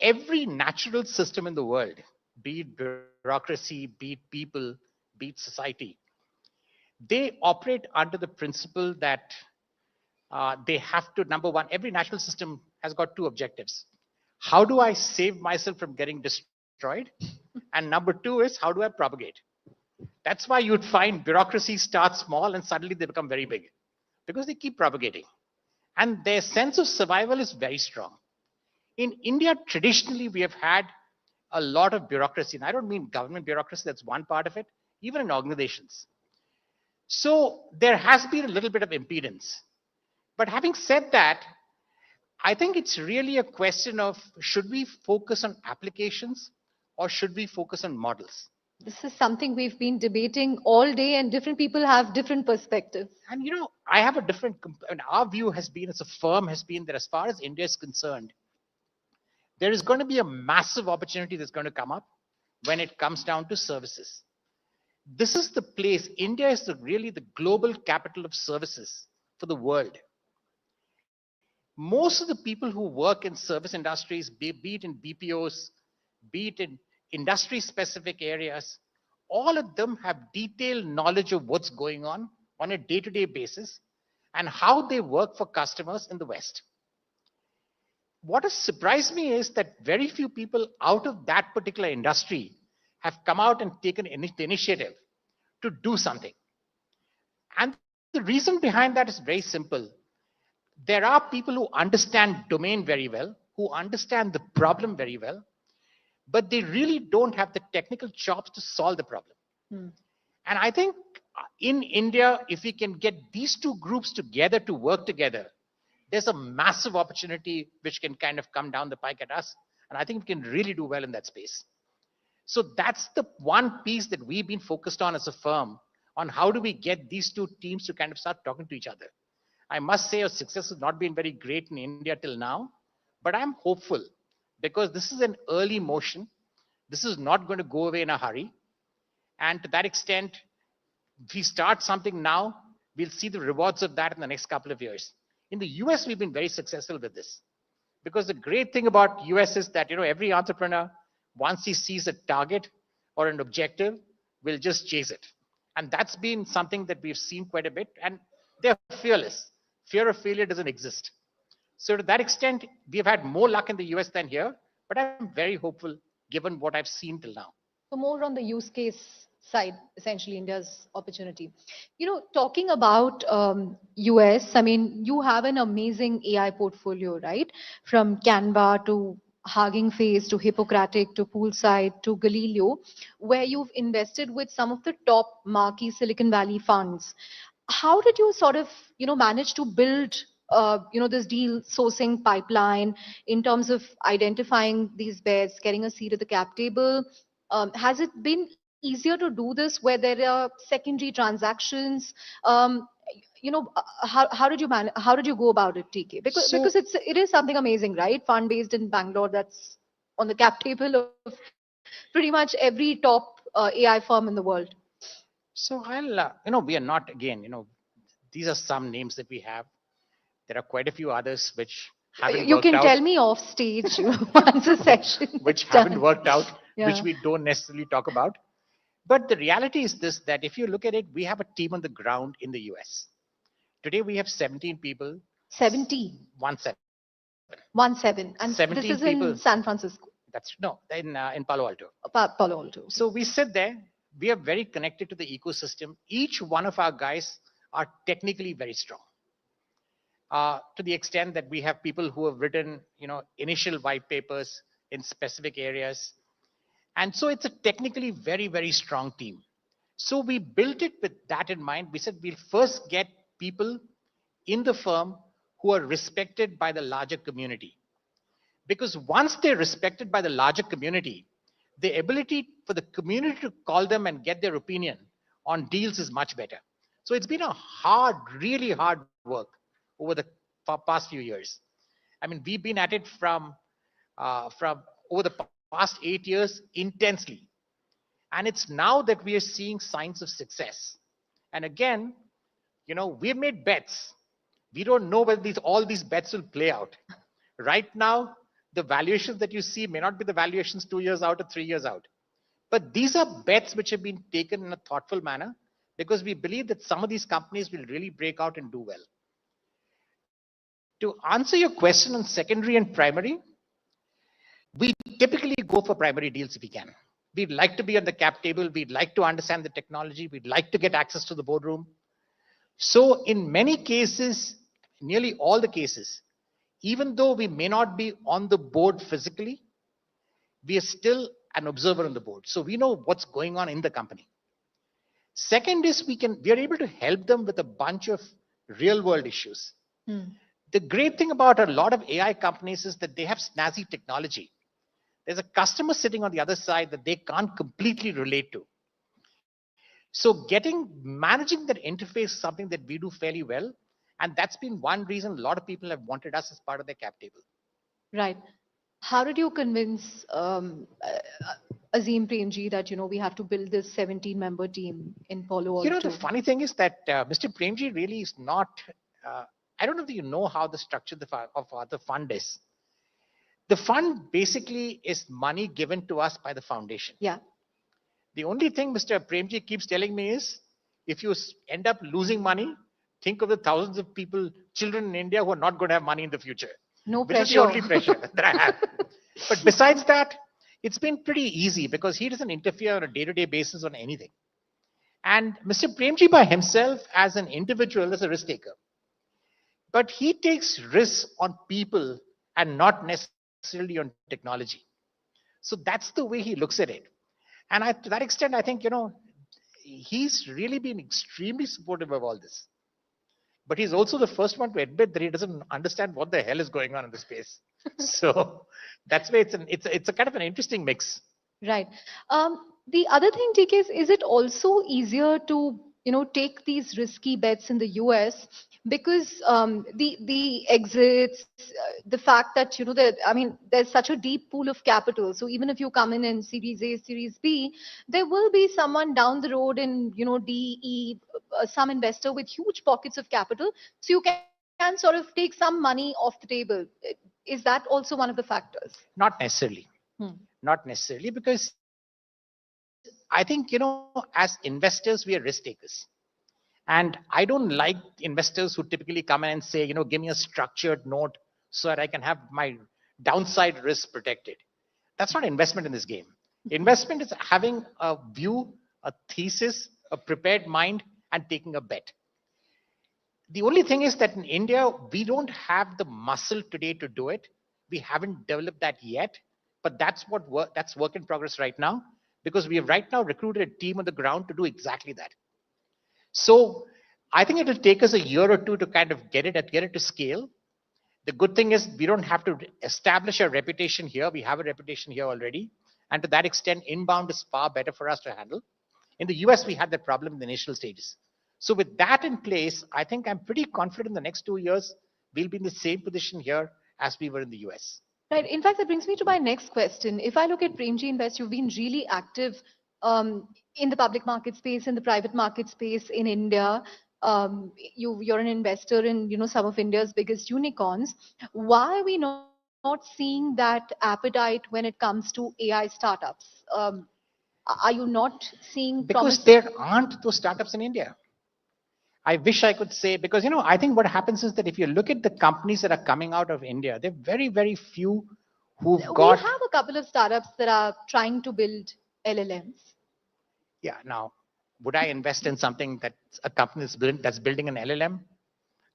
Every natural system in the world, be it bureaucracy, be it people, be it society, they operate under the principle that they have to, number one, every natural system has got two objectives. How do I save myself from getting destroyed? And number two is, how do I propagate? That's why you'd find bureaucracy starts small and suddenly they become very big, because they keep propagating. And their sense of survival is very strong. In India, traditionally, we have had a lot of bureaucracy. And I don't mean government bureaucracy, that's one part of it, even in organizations. So there has been a little bit of impedance. But having said that, I think it's really a question of, should we focus on applications or should we focus on models? This is something we've been debating all day, and different people have different perspectives. And I have a different, and our view has been, as a firm, has been that as far as India is concerned, there is going to be a massive opportunity that's going to come up when it comes down to services. This is the place, India is really the global capital of services for the world. Most of the people who work in service industries, be it in BPOs, be it in industry specific areas, all of them have detailed knowledge of what's going on a day-to-day basis and how they work for customers in the West. What has surprised me is that very few people out of that particular industry have come out and taken the initiative to do something. And the reason behind that is very simple. There are people who understand domain very well, who understand the problem very well, but they really don't have the technical chops to solve the problem. And I think in India, if we can get these two groups together to work together, there's a massive opportunity which can kind of come down the pike at us. And I think we can really do well in that space. So that's the one piece that we've been focused on as a firm, on how do we get these two teams to kind of start talking to each other. I must say our success has not been very great in India till now, but I'm hopeful because this is an early motion. This is not going to go away in a hurry. And to that extent, if we start something now, we'll see the rewards of that in the next couple of years. In the US, we've been very successful with this. Because the great thing about US is that, every entrepreneur, once he sees a target or an objective, will just chase it. And that's been something that we've seen quite a bit. And they're fearless. Fear of failure doesn't exist. So to that extent, we've had more luck in the US than here. But I'm very hopeful given what I've seen till now. So more on the use case side, essentially India's opportunity. Talking about US, I mean, you have an amazing AI portfolio, right? From Canva to Hugging Face to Hippocratic to Poolside to Galileo, where you've invested with some of the top marquee Silicon Valley funds. How did you sort of, manage to build, this deal sourcing pipeline in terms of identifying these bets, getting a seat at the cap table? Has it been easier to do this where there are secondary transactions? How did you go about it, TK? Because it is something amazing, right? Fund based in Bangalore, that's on the cap table of pretty much every top AI firm in the world. So we are not, again, these are some names that we have. There are quite a few others which haven't you worked out. can tell me off stage once a session which is haven't done. worked out, Yeah. which we don't necessarily talk about. But the reality is this, that if you look at it, we have a team on the ground in the US. Today we have 17 people. 17. 17. 17. And 17 this is people. in San Francisco. That's in Palo Alto. Palo Alto. So we sit there. We are very connected to the ecosystem. Each one of our guys are technically very strong. To the extent that we have people who have written, initial white papers in specific areas. And so it's a technically very, very strong team. So we built it with that in mind. We said we'll first get people in the firm who are respected by the larger community. Because once they're respected by the larger community, the ability for the community to call them and get their opinion on deals is much better. So it's been a really hard work over the past few years. I mean, we've been at it from over the past 8 years intensely. And it's now that we are seeing signs of success. And again, we've made bets. We don't know whether all these bets will play out. Right now, the valuations that you see may not be the valuations 2 years out or 3 years out. But these are bets which have been taken in a thoughtful manner because we believe that some of these companies will really break out and do well. To answer your question on secondary and primary, we typically go for primary deals if we can. We'd like to be on the cap table. We'd like to understand the technology. We'd like to get access to the boardroom. So in many cases, nearly all the cases, even though we may not be on the board physically, we are still an observer on the board. So we know what's going on in the company. Second is we are able to help them with a bunch of real world issues. The great thing about a lot of AI companies is that they have snazzy technology. There's a customer sitting on the other side that they can't completely relate to. So managing that interface is something that we do fairly well. And that's been one reason a lot of people have wanted us as part of their cap table. Right. How did you convince Azim Premji that, we have to build this 17-member team in Palo Alto? The funny thing is that Mr. Premji really is not, I don't know if you know how the structure of the fund is. The fund basically is money given to us by the foundation. Yeah. The only thing Mr. Premji keeps telling me is, if you end up losing money, think of the thousands of children in India who are not going to have money in the future. No Which pressure. is the only pressure that I have. But besides that, it's been pretty easy because he doesn't interfere on a day-to-day basis on anything. And Mr. Premji by himself as an individual is a risk taker. But he takes risks on people and not necessarily on technology. So that's the way he looks at it. And to that extent, I think, he's really been extremely supportive of all this. But he's also the first one to admit that he doesn't understand what the hell is going on in the space. So that's why it's a kind of an interesting mix. Right. The other thing, TK, is it also easier to take these risky bets in the US because the exits, the fact that there's such a deep pool of capital. So even if you come in Series A, Series B, there will be someone down the road in DE, some investor with huge pockets of capital. So you can sort of take some money off the table. Is that also one of the factors? Not necessarily. Not necessarily, because I think, as investors, we are risk takers. And I don't like investors who typically come in and say, give me a structured note so that I can have my downside risk protected. That's not investment in this game. Investment is having a view, a thesis, a prepared mind, and taking a bet. The only thing is that in India, we don't have the muscle today to do it. We haven't developed that yet, but that's work in progress right now, because we have right now recruited a team on the ground to do exactly that. So I think it will take us a year or two to kind of get it to scale. The good thing is we don't have to establish a reputation here. We have a reputation here already. And to that extent, inbound is far better for us to handle. In the US, we had that problem in the initial stages. So with that in place, I think I'm pretty confident in the next 2 years, we'll be in the same position here as we were in the US. Right. In fact, that brings me to my next question. If I look at Premji Invest, you've been really active in the public market space, in the private market space in India. You're an investor in some of India's biggest unicorns. Why are we not seeing that appetite when it comes to AI startups? Are you not seeing because there aren't those startups in India? I wish I could say, because I think what happens is that if you look at the companies that are coming out of India, there are very, very few who've got. We have a couple of startups that are trying to build LLMs. Yeah. Now, would I invest in something that's a company that's building an LLM?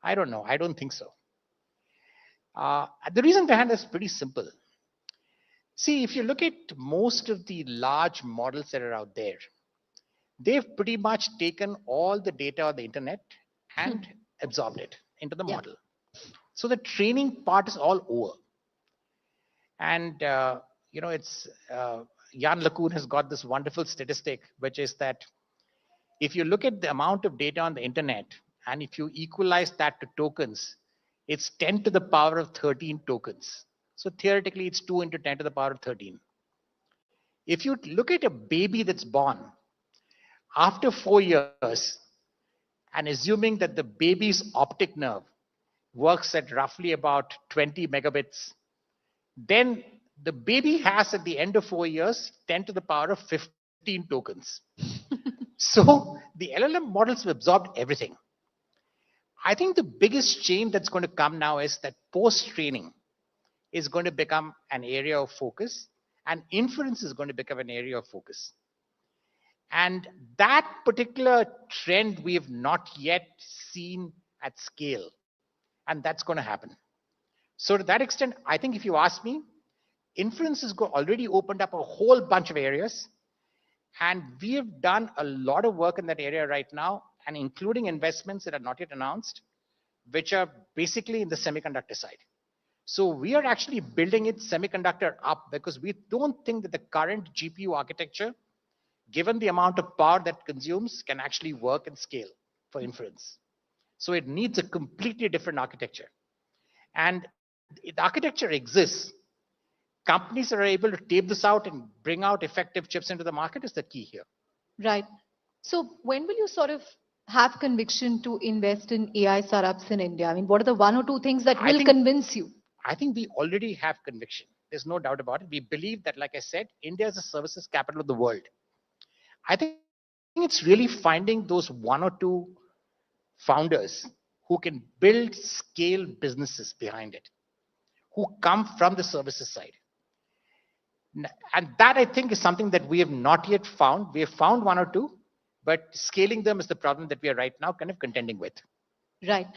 I don't know. I don't think so. The reason behind this is pretty simple. See, if you look at most of the large models that are out there, they've pretty much taken all the data on the internet and absorbed it into the model. So the training part is all over. And, it's Jan LeCun has got this wonderful statistic, which is that if you look at the amount of data on the internet, and if you equalize that to tokens, it's 10 to the power of 13 tokens. So theoretically, it's 2 into 10 to the power of 13. If you look at a baby that's born, after 4 years, and assuming that the baby's optic nerve works at roughly about 20 megabits, then the baby has at the end of 4 years, 10 to the power of 15 tokens. So the LLM models have absorbed everything. I think the biggest change that's going to come now is that post-training is going to become an area of focus, and inference is going to become an area of focus. And that particular trend we have not yet seen at scale, and that's going to happen. So to that extent, I think if you ask me, inference has already opened up a whole bunch of areas, and we have done a lot of work in that area right now, and including investments that are not yet announced, which are basically in the semiconductor side. So we are actually building it semiconductor up, because we don't think that the current GPU architecture given the amount of power that consumes, can actually work and scale for inference. So it needs a completely different architecture. And the architecture exists. Companies are able to tape this out and bring out effective chips into the market is the key here. Right. So when will you sort of have conviction to invest in AI startups in India? I mean, what are the one or two things that will convince you? I think we already have conviction. There's no doubt about it. We believe that, like I said, India is the services capital of the world. I think it's really finding those one or two founders who can build scale businesses behind it, who come from the services side. And that, I think, is something that we have not yet found. We have found one or two, but scaling them is the problem that we are right now kind of contending with. Right.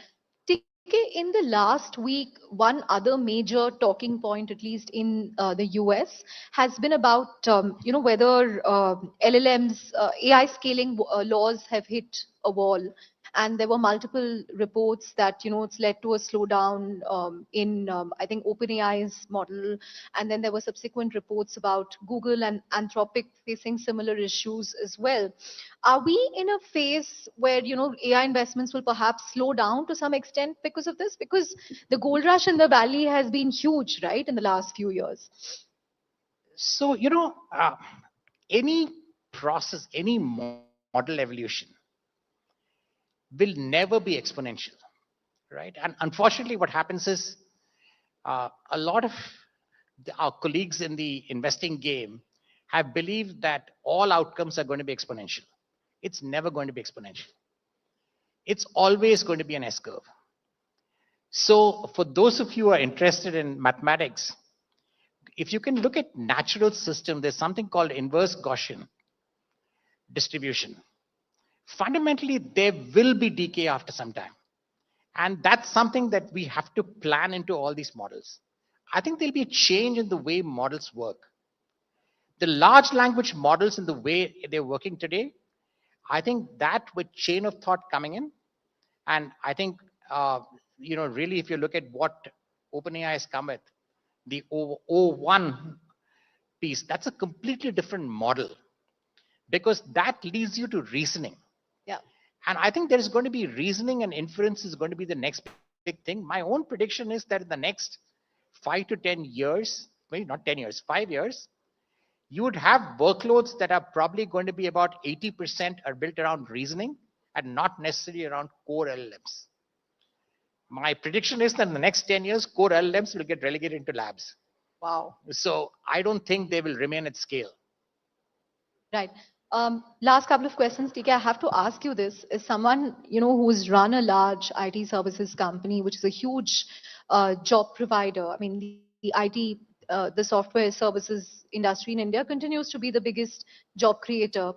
In the last week, one other major talking point, at least in the US, has been about whether LLMs, AI scaling laws have hit a wall. And there were multiple reports that it's led to a slowdown in I think OpenAI's model, and then there were subsequent reports about Google and Anthropic facing similar issues as well. Are we in a phase where AI investments will perhaps slow down to some extent because of this? Because the gold rush in the valley has been huge, right, in the last few years. So any process, any model evolution will never be exponential, right? And unfortunately, what happens is a lot of our colleagues in the investing game have believed that all outcomes are going to be exponential. It's never going to be exponential. It's always going to be an S-curve. So for those of you who are interested in mathematics, if you can look at natural system, there's something called inverse Gaussian distribution. Fundamentally, there will be decay after some time. And that's something that we have to plan into all these models. I think there'll be a change in the way models work. The large language models in the way they're working today, I think that with chain of thought coming in, and I think, really, if you look at what OpenAI has come with, the O1 piece, that's a completely different model because that leads you to reasoning. Yeah. And I think there is going to be reasoning and inference is going to be the next big thing. My own prediction is that in the next 5 to 10 years, maybe not 10 years, 5 years, you would have workloads that are probably going to be about 80% are built around reasoning and not necessarily around core LLMs. My prediction is that in the next 10 years, core LLMs will get relegated into labs. Wow. So I don't think they will remain at scale. Right. Last couple of questions, TK. I have to ask you this. As someone, who's run a large IT services company, which is a huge job provider, I mean, the IT, the software services industry in India continues to be the biggest job creator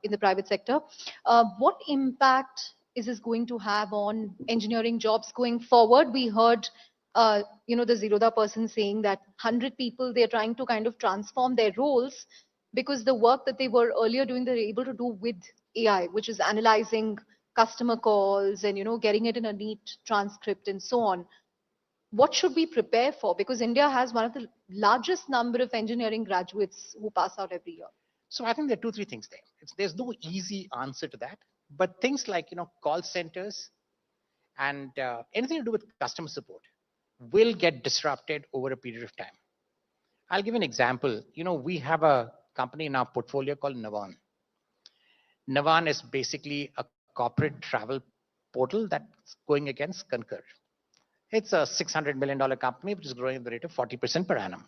in the private sector. What impact is this going to have on engineering jobs going forward? We heard, the Zerodha person saying that 100 people, they're trying to kind of transform their roles because the work that they were earlier doing, they're able to do with AI, which is analyzing customer calls and, getting it in a neat transcript and so on. What should we prepare for? Because India has one of the largest number of engineering graduates who pass out every year. So I think there are 2-3 things there. There's no easy answer to that. But things like, call centers and anything to do with customer support will get disrupted over a period of time. I'll give an example. We have a company in our portfolio called Navan. Navan is basically a corporate travel portal that's going against Concur. It's a $600 million company, which is growing at the rate of 40% per annum.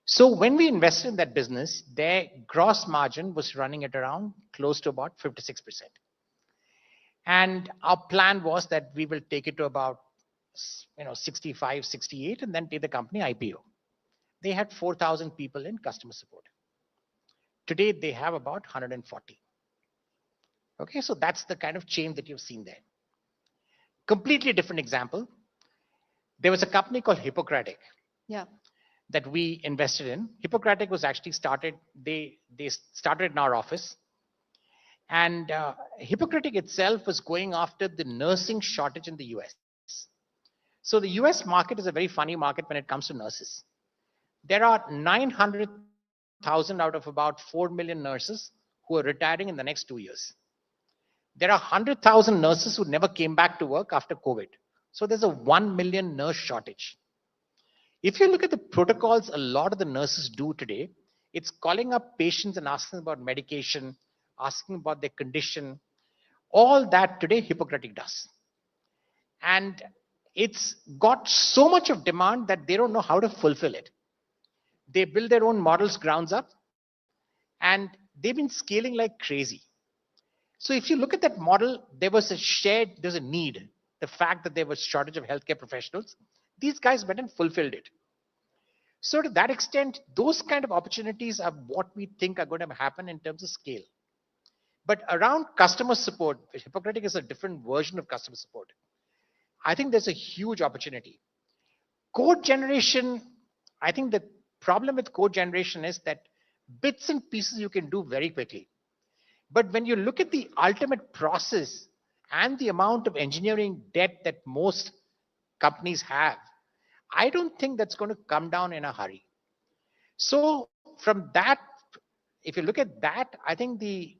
So when we invested in that business, their gross margin was running at around close to about 56%. And our plan was that we will take it to about 65, 68, and then take the company IPO. They had 4,000 people in customer support. Today, they have about 140. Okay, so that's the kind of change that you've seen there. Completely different example. There was a company called Hippocratic. Yeah. That we invested in. Hippocratic was actually started, they started in our office. And Hippocratic itself was going after the nursing shortage in the US. So the US market is a very funny market when it comes to nurses. There are 900,000 1,000 out of about 4 million nurses who are retiring in the next 2 years. There are 100,000 nurses who never came back to work after COVID. So there's a 1 million nurse shortage. If you look at the protocols a lot of the nurses do today, it's calling up patients and asking about medication, asking about their condition. All that today Hippocratic does. And it's got so much of demand that they don't know how to fulfill it. They build their own models grounds up, and they've been scaling like crazy. So if you look at that model, there's a need. The fact that there was shortage of healthcare professionals, these guys went and fulfilled it. So to that extent, those kind of opportunities are what we think are going to happen in terms of scale. But around customer support, Hippocratic is a different version of customer support. I think there's a huge opportunity. Code generation, I think the problem with code generation is that bits and pieces you can do very quickly. But when you look at the ultimate process and the amount of engineering debt that most companies have, I don't think that's going to come down in a hurry. So from that, if you look at that, I think the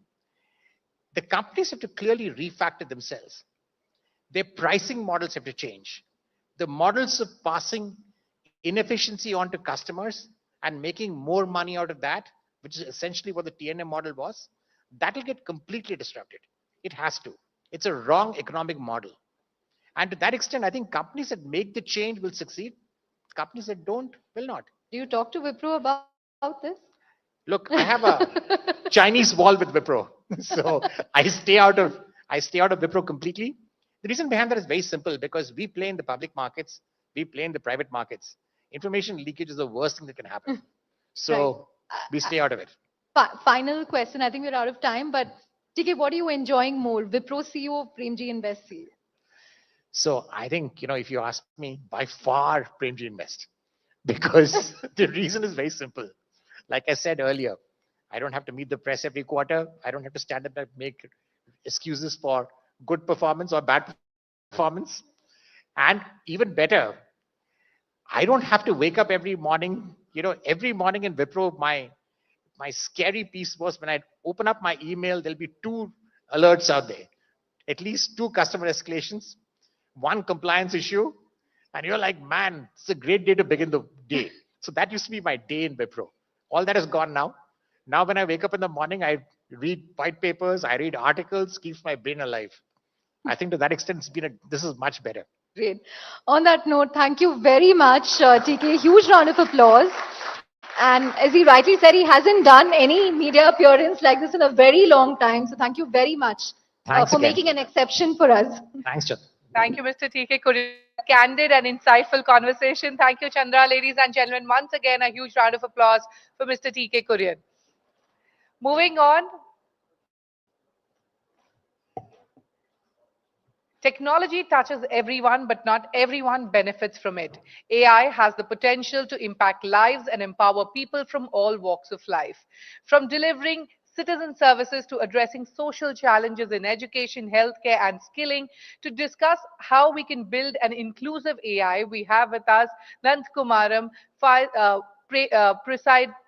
companies have to clearly refactor themselves. Their pricing models have to change. The models of passing inefficiency on to customers and making more money out of that, which is essentially what the TNM model was, that will get completely disrupted. It has to. It's a wrong economic model. And to that extent, I think companies that make the change will succeed. Companies that don't will not. Do you talk to Wipro about this? Look, I have a Chinese wall with Wipro. So I stay out of Wipro completely. The reason behind that is very simple, because we play in the public markets, we play in the private markets. Information leakage is the worst thing that can happen. So we stay out of it. Final question. I think we're out of time, but TK, what are you enjoying more, Wipro CEO or Premji Invest CEO? So I think, if you ask me, by far Premji Invest, because the reason is very simple. Like I said earlier, I don't have to meet the press every quarter. I don't have to stand up and make excuses for good performance or bad performance. And even better, I don't have to wake up every morning. Every morning in Wipro, my scary piece was when I open up my email, there'll be 2 alerts out there, at least 2 customer escalations, 1 compliance issue. And you're like, man, it's a great day to begin the day. So that used to be my day in Wipro. All that is gone now. Now when I wake up in the morning, I read white papers, I read articles, keeps my brain alive. I think to that extent, this is much better. Great. On that note, thank you very much, TK. Huge round of applause. And as he rightly said, he hasn't done any media appearance like this in a very long time. So thank you very much for making an exception for us. Thanks, Chandra. Thank you, Mr. TK Kurian. Candid and insightful conversation. Thank you, Chandra. Ladies and gentlemen, once again, a huge round of applause for Mr. TK Kurian. Moving on. Technology touches everyone, but not everyone benefits from it. AI has the potential to impact lives and empower people from all walks of life. From delivering citizen services to addressing social challenges in education, healthcare, and skilling. To discuss how we can build an inclusive AI, we have with us Nand Kumaram,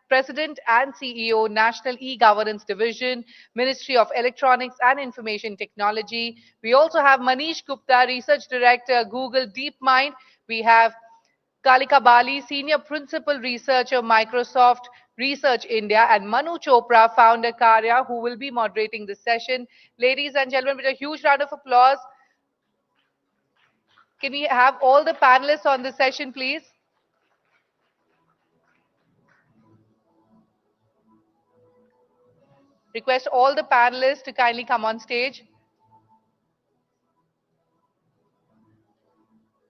President and CEO, National E-Governance Division, Ministry of Electronics and Information Technology. We also have Manish Gupta, Research Director, Google DeepMind. We have Kalika Bali, Senior Principal Researcher, Microsoft Research India, and Manu Chopra, Founder Karya, who will be moderating this session. Ladies and gentlemen, with a huge round of applause, can we have all the panelists on this session, please? Request all the panelists to kindly come on stage.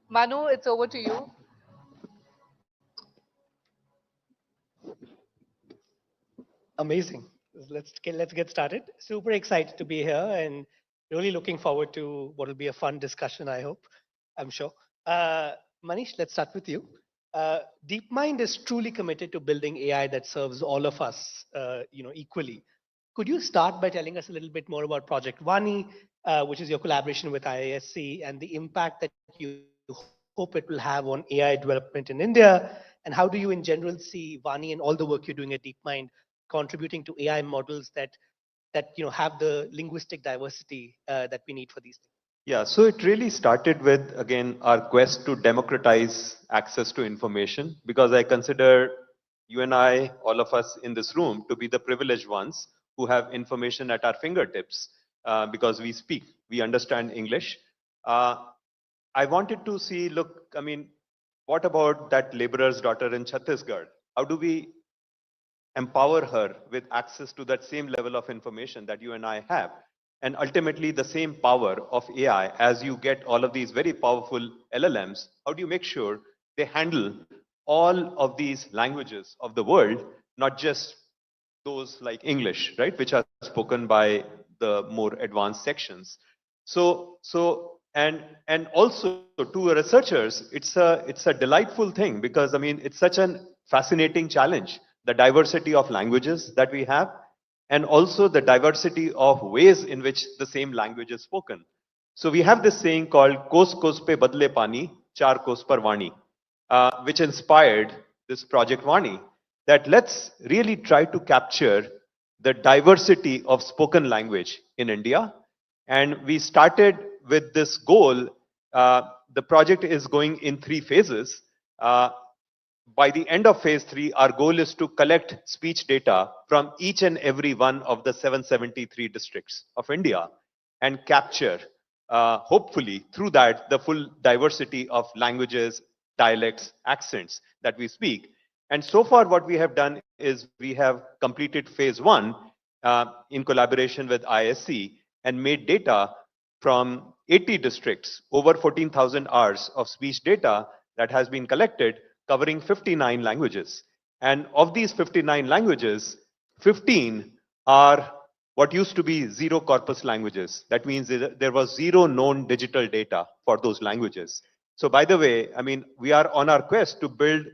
Manu, it's over to you. Amazing. Let's get started. Super excited to be here and really looking forward to what will be a fun discussion, I hope, I'm sure. Manish, let's start with you. DeepMind is truly committed to building AI that serves all of us equally. Could you start by telling us a little bit more about Project Vani, which is your collaboration with IISc, and the impact that you hope it will have on AI development in India, And how do you in general see Vani and all the work you're doing at DeepMind contributing to AI models that have the linguistic diversity that we need for these things? Yeah, so it really started with, again, our quest to democratize access to information, because I consider you and I, all of us in this room, to be the privileged ones who have information at our fingertips because we speak, we understand English. I wanted to see, look, I mean, what about that laborer's daughter in Chhattisgarh? How do we empower her with access to that same level of information that you and I have? And ultimately the same power of AI, as you get all of these very powerful LLMs, how do you make sure they handle all of these languages of the world, not just those like English, right, which are spoken by the more advanced sections. And also to researchers, it's a delightful thing, because I mean, it's such a fascinating challenge, the diversity of languages that we have, and also the diversity of ways in which the same language is spoken. So we have this saying called "Kos kos pe badle pani, char kos par vani," which inspired this project Vani, that let's really try to capture the diversity of spoken language in India. And we started with this goal. The project is going in 3 phases. By the end of phase 3, our goal is to collect speech data from each and every one of the 773 districts of India and capture, hopefully through that, the full diversity of languages, dialects, accents that we speak. And so far what we have done is we have completed phase 1 in collaboration with ISC and made data from 80 districts, over 14,000 hours of speech data that has been collected, covering 59 languages. And of these 59 languages, 15 are what used to be zero corpus languages. That means there was zero known digital data for those languages. So by the way, I mean, we are on our quest to build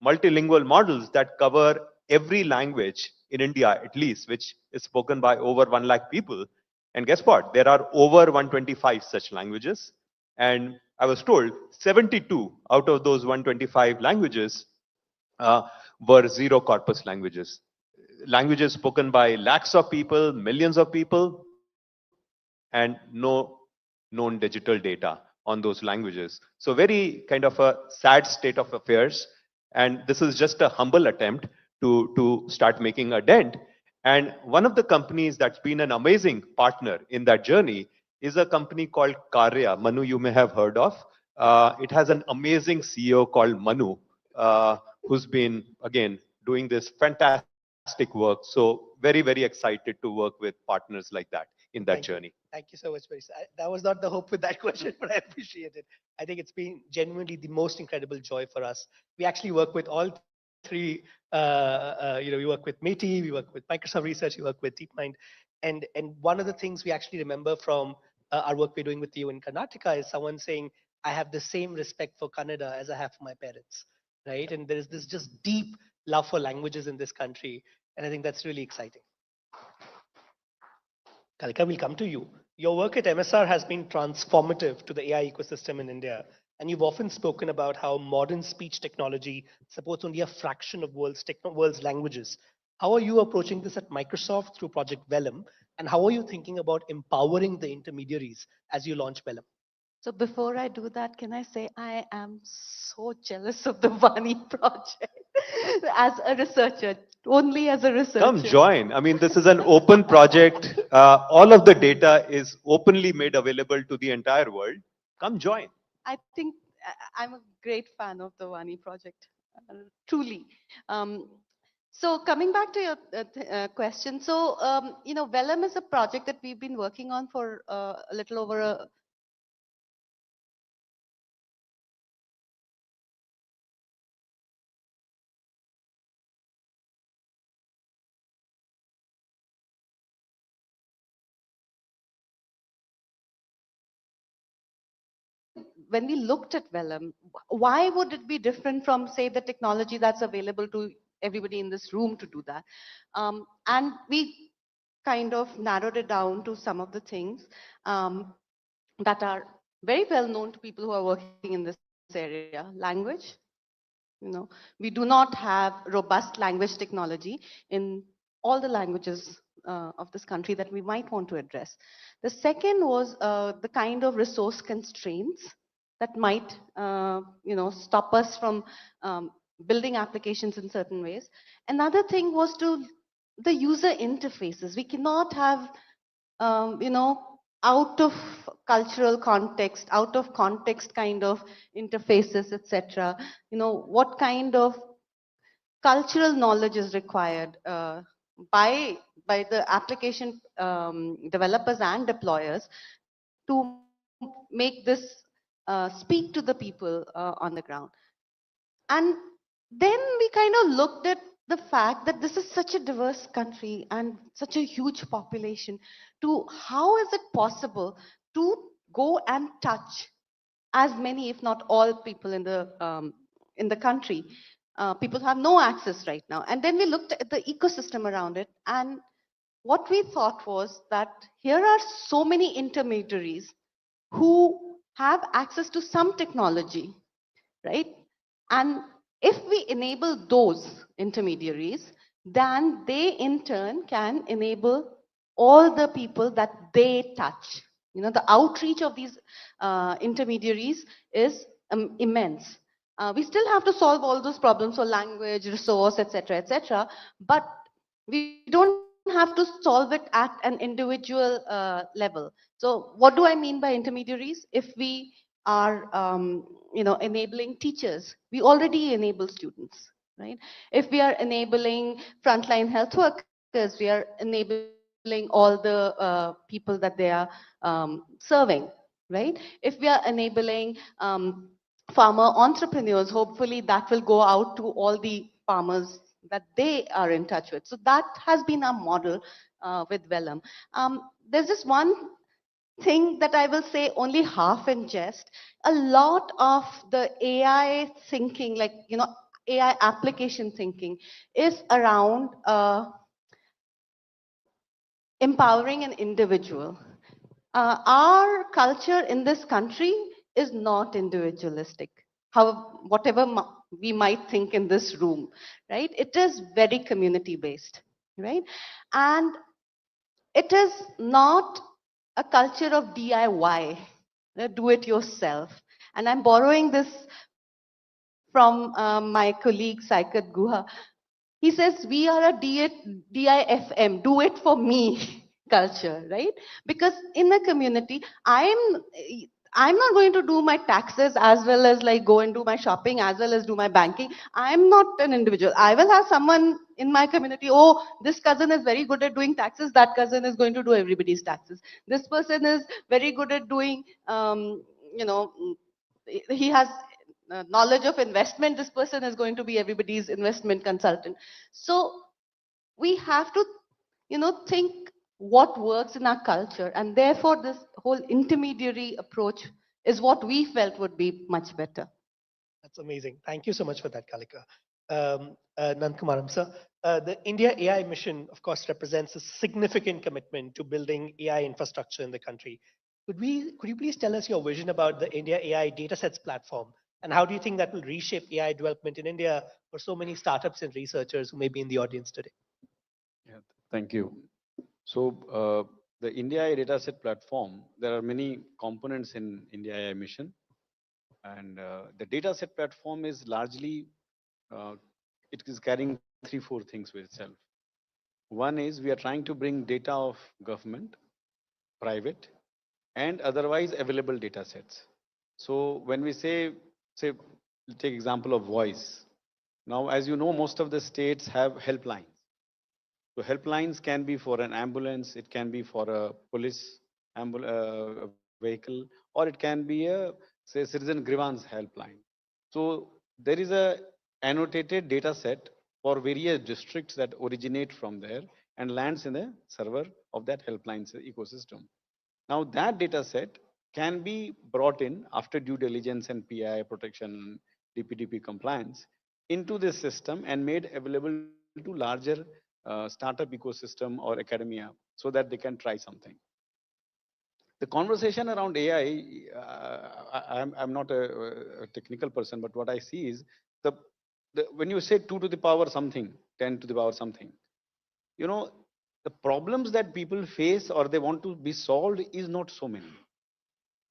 multilingual models that cover every language in India, at least, which is spoken by over 1 lakh people. And guess what? There are over 125 such languages. And I was told 72 out of those 125 languages were zero corpus languages. Languages spoken by lakhs of people, millions of people, and no known digital data on those languages. So very kind of a sad state of affairs. And this is just a humble attempt to start making a dent. And one of the companies that's been an amazing partner in that journey is a company called Karya. Manu, you may have heard of. It has an amazing CEO called Manu, who's been, again, doing this fantastic work. So very, very excited to work with partners like that in that journey. Thank you so much, Maris. That was not the hope with that question, but I appreciate it. I think it's been genuinely the most incredible joy for us. We actually work with all 3. We work with METI, we work with Microsoft Research, we work with DeepMind, and one of the things we actually remember from our work we're doing with you in Karnataka is someone saying, "I have the same respect for Kannada as I have for my parents," right? And there is this just deep love for languages in this country, and I think that's really exciting. Kalika, we'll come to you. Your work at MSR has been transformative to the AI ecosystem in India. And you've often spoken about how modern speech technology supports only a fraction of world's languages. How are you approaching this at Microsoft through Project Vellum? And how are you thinking about empowering the intermediaries as you launch Vellum? So before I do that, can I say I am so jealous of the Vani project as a researcher, only as a researcher. Come join. I mean, this is an open project. All of the data is openly made available to the entire world. Come join. I think I'm a great fan of the Vani project, truly. So coming back to your question, so Vellum is a project that we've been working on for a little over a when we looked at Vellum, why would it be different from, say, the technology that's available to everybody in this room to do that? And we kind of narrowed it down to some of the things that are very well known to people who are working in this area. Language, We do not have robust language technology in all the languages of this country that we might want to address. The second was the kind of resource constraints that might, stop us from building applications in certain ways. Another thing was the user interfaces. We cannot have, out of cultural context, out of context kind of interfaces, etc. What kind of cultural knowledge is required by the application developers and deployers to make this speak to the people on the ground. And then we kind of looked at the fact that this is such a diverse country and such a huge population, to how is it possible to go and touch as many, if not all, people in the country. People have no access right now. And then we looked at the ecosystem around it, and what we thought was that here are so many intermediaries who have access to some technology, right? And if we enable those intermediaries, then they in turn can enable all the people that they touch. The outreach of these intermediaries is immense. We still have to solve all those problems for language, resource, etc., but we don't have to solve it at an individual level. So what do I mean by intermediaries? If we are enabling teachers, we already enable students, right? If we are enabling frontline health workers, we are enabling all the people that they are serving, right? If we are enabling farmer entrepreneurs, hopefully that will go out to all the farmers that they are in touch with. So that has been our model with Vellum. There's just one thing that I will say only half in jest. A lot of the AI thinking, like, AI application thinking is around empowering an individual. Our culture in this country is not individualistic. Whatever we might think in this room, right? It is very community based, right? And it is not a culture of DIY, do it yourself. And I'm borrowing this from my colleague Saikat Guha. He says we are a DIFM, do it for me culture, right? Because in a community, I'm not going to do my taxes as well as like go and do my shopping as well as do my banking. I'm not an individual. I will have someone in my community, oh, this cousin is very good at doing taxes, that cousin is going to do everybody's taxes. This person is very good at doing, he has knowledge of investment, this person is going to be everybody's investment consultant. So we have to, think what works in our culture, and therefore this whole intermediary approach is what we felt would be much better. That's amazing. Thank you so much for that, Kalika. Nandkumaram, sir, the India AI mission, of course, represents a significant commitment to building AI infrastructure in the country. Could you please tell us your vision about the India AI datasets platform, and how do you think that will reshape AI development in India for so many startups and researchers who may be in the audience today? Yeah, thank you. So the India AI dataset platform, there are many components in India AI mission. And the dataset platform is largely, it is carrying 3-4 things with itself. One is we are trying to bring data of government, private, and otherwise available data sets. So when we say, take example of voice. Now, as you know, most of the states have helplines. So helplines can be for an ambulance, it can be for a police vehicle, or it can be a, say, citizen grievance helpline. So there is a annotated data set for various districts that originate from there and lands in the server of that helpline ecosystem. Now that data set can be brought in after due diligence and PI protection, DPDP compliance into this system and made available to larger startup ecosystem or academia so that they can try something. The conversation around AI, I'm not a technical person, but what I see is when you say 2 to the power something, 10 to the power something, you know, the problems that people face or they want to be solved is not so many.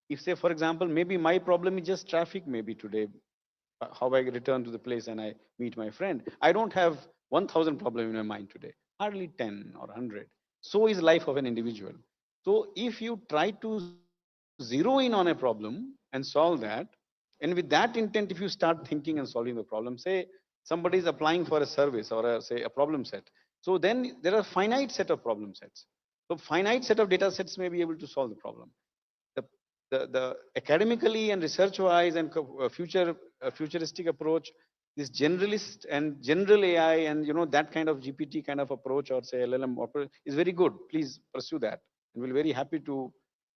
If say, for example, maybe my problem is just traffic maybe today, how I return to the place and I meet my friend. I don't have 1,000 problems in my mind today, hardly 10 or 100. So is life of an individual. So if you try to zero in on a problem and solve that, and with that intent, if you start thinking and solving the problem, say somebody is applying for a service or say a problem set. So then there are finite set of problem sets. So finite set of data sets may be able to solve the problem. The academically and research wise and futuristic approach, this generalist and general AI and that kind of GPT kind of approach or say LLM is very good. Please pursue that, and we're very happy to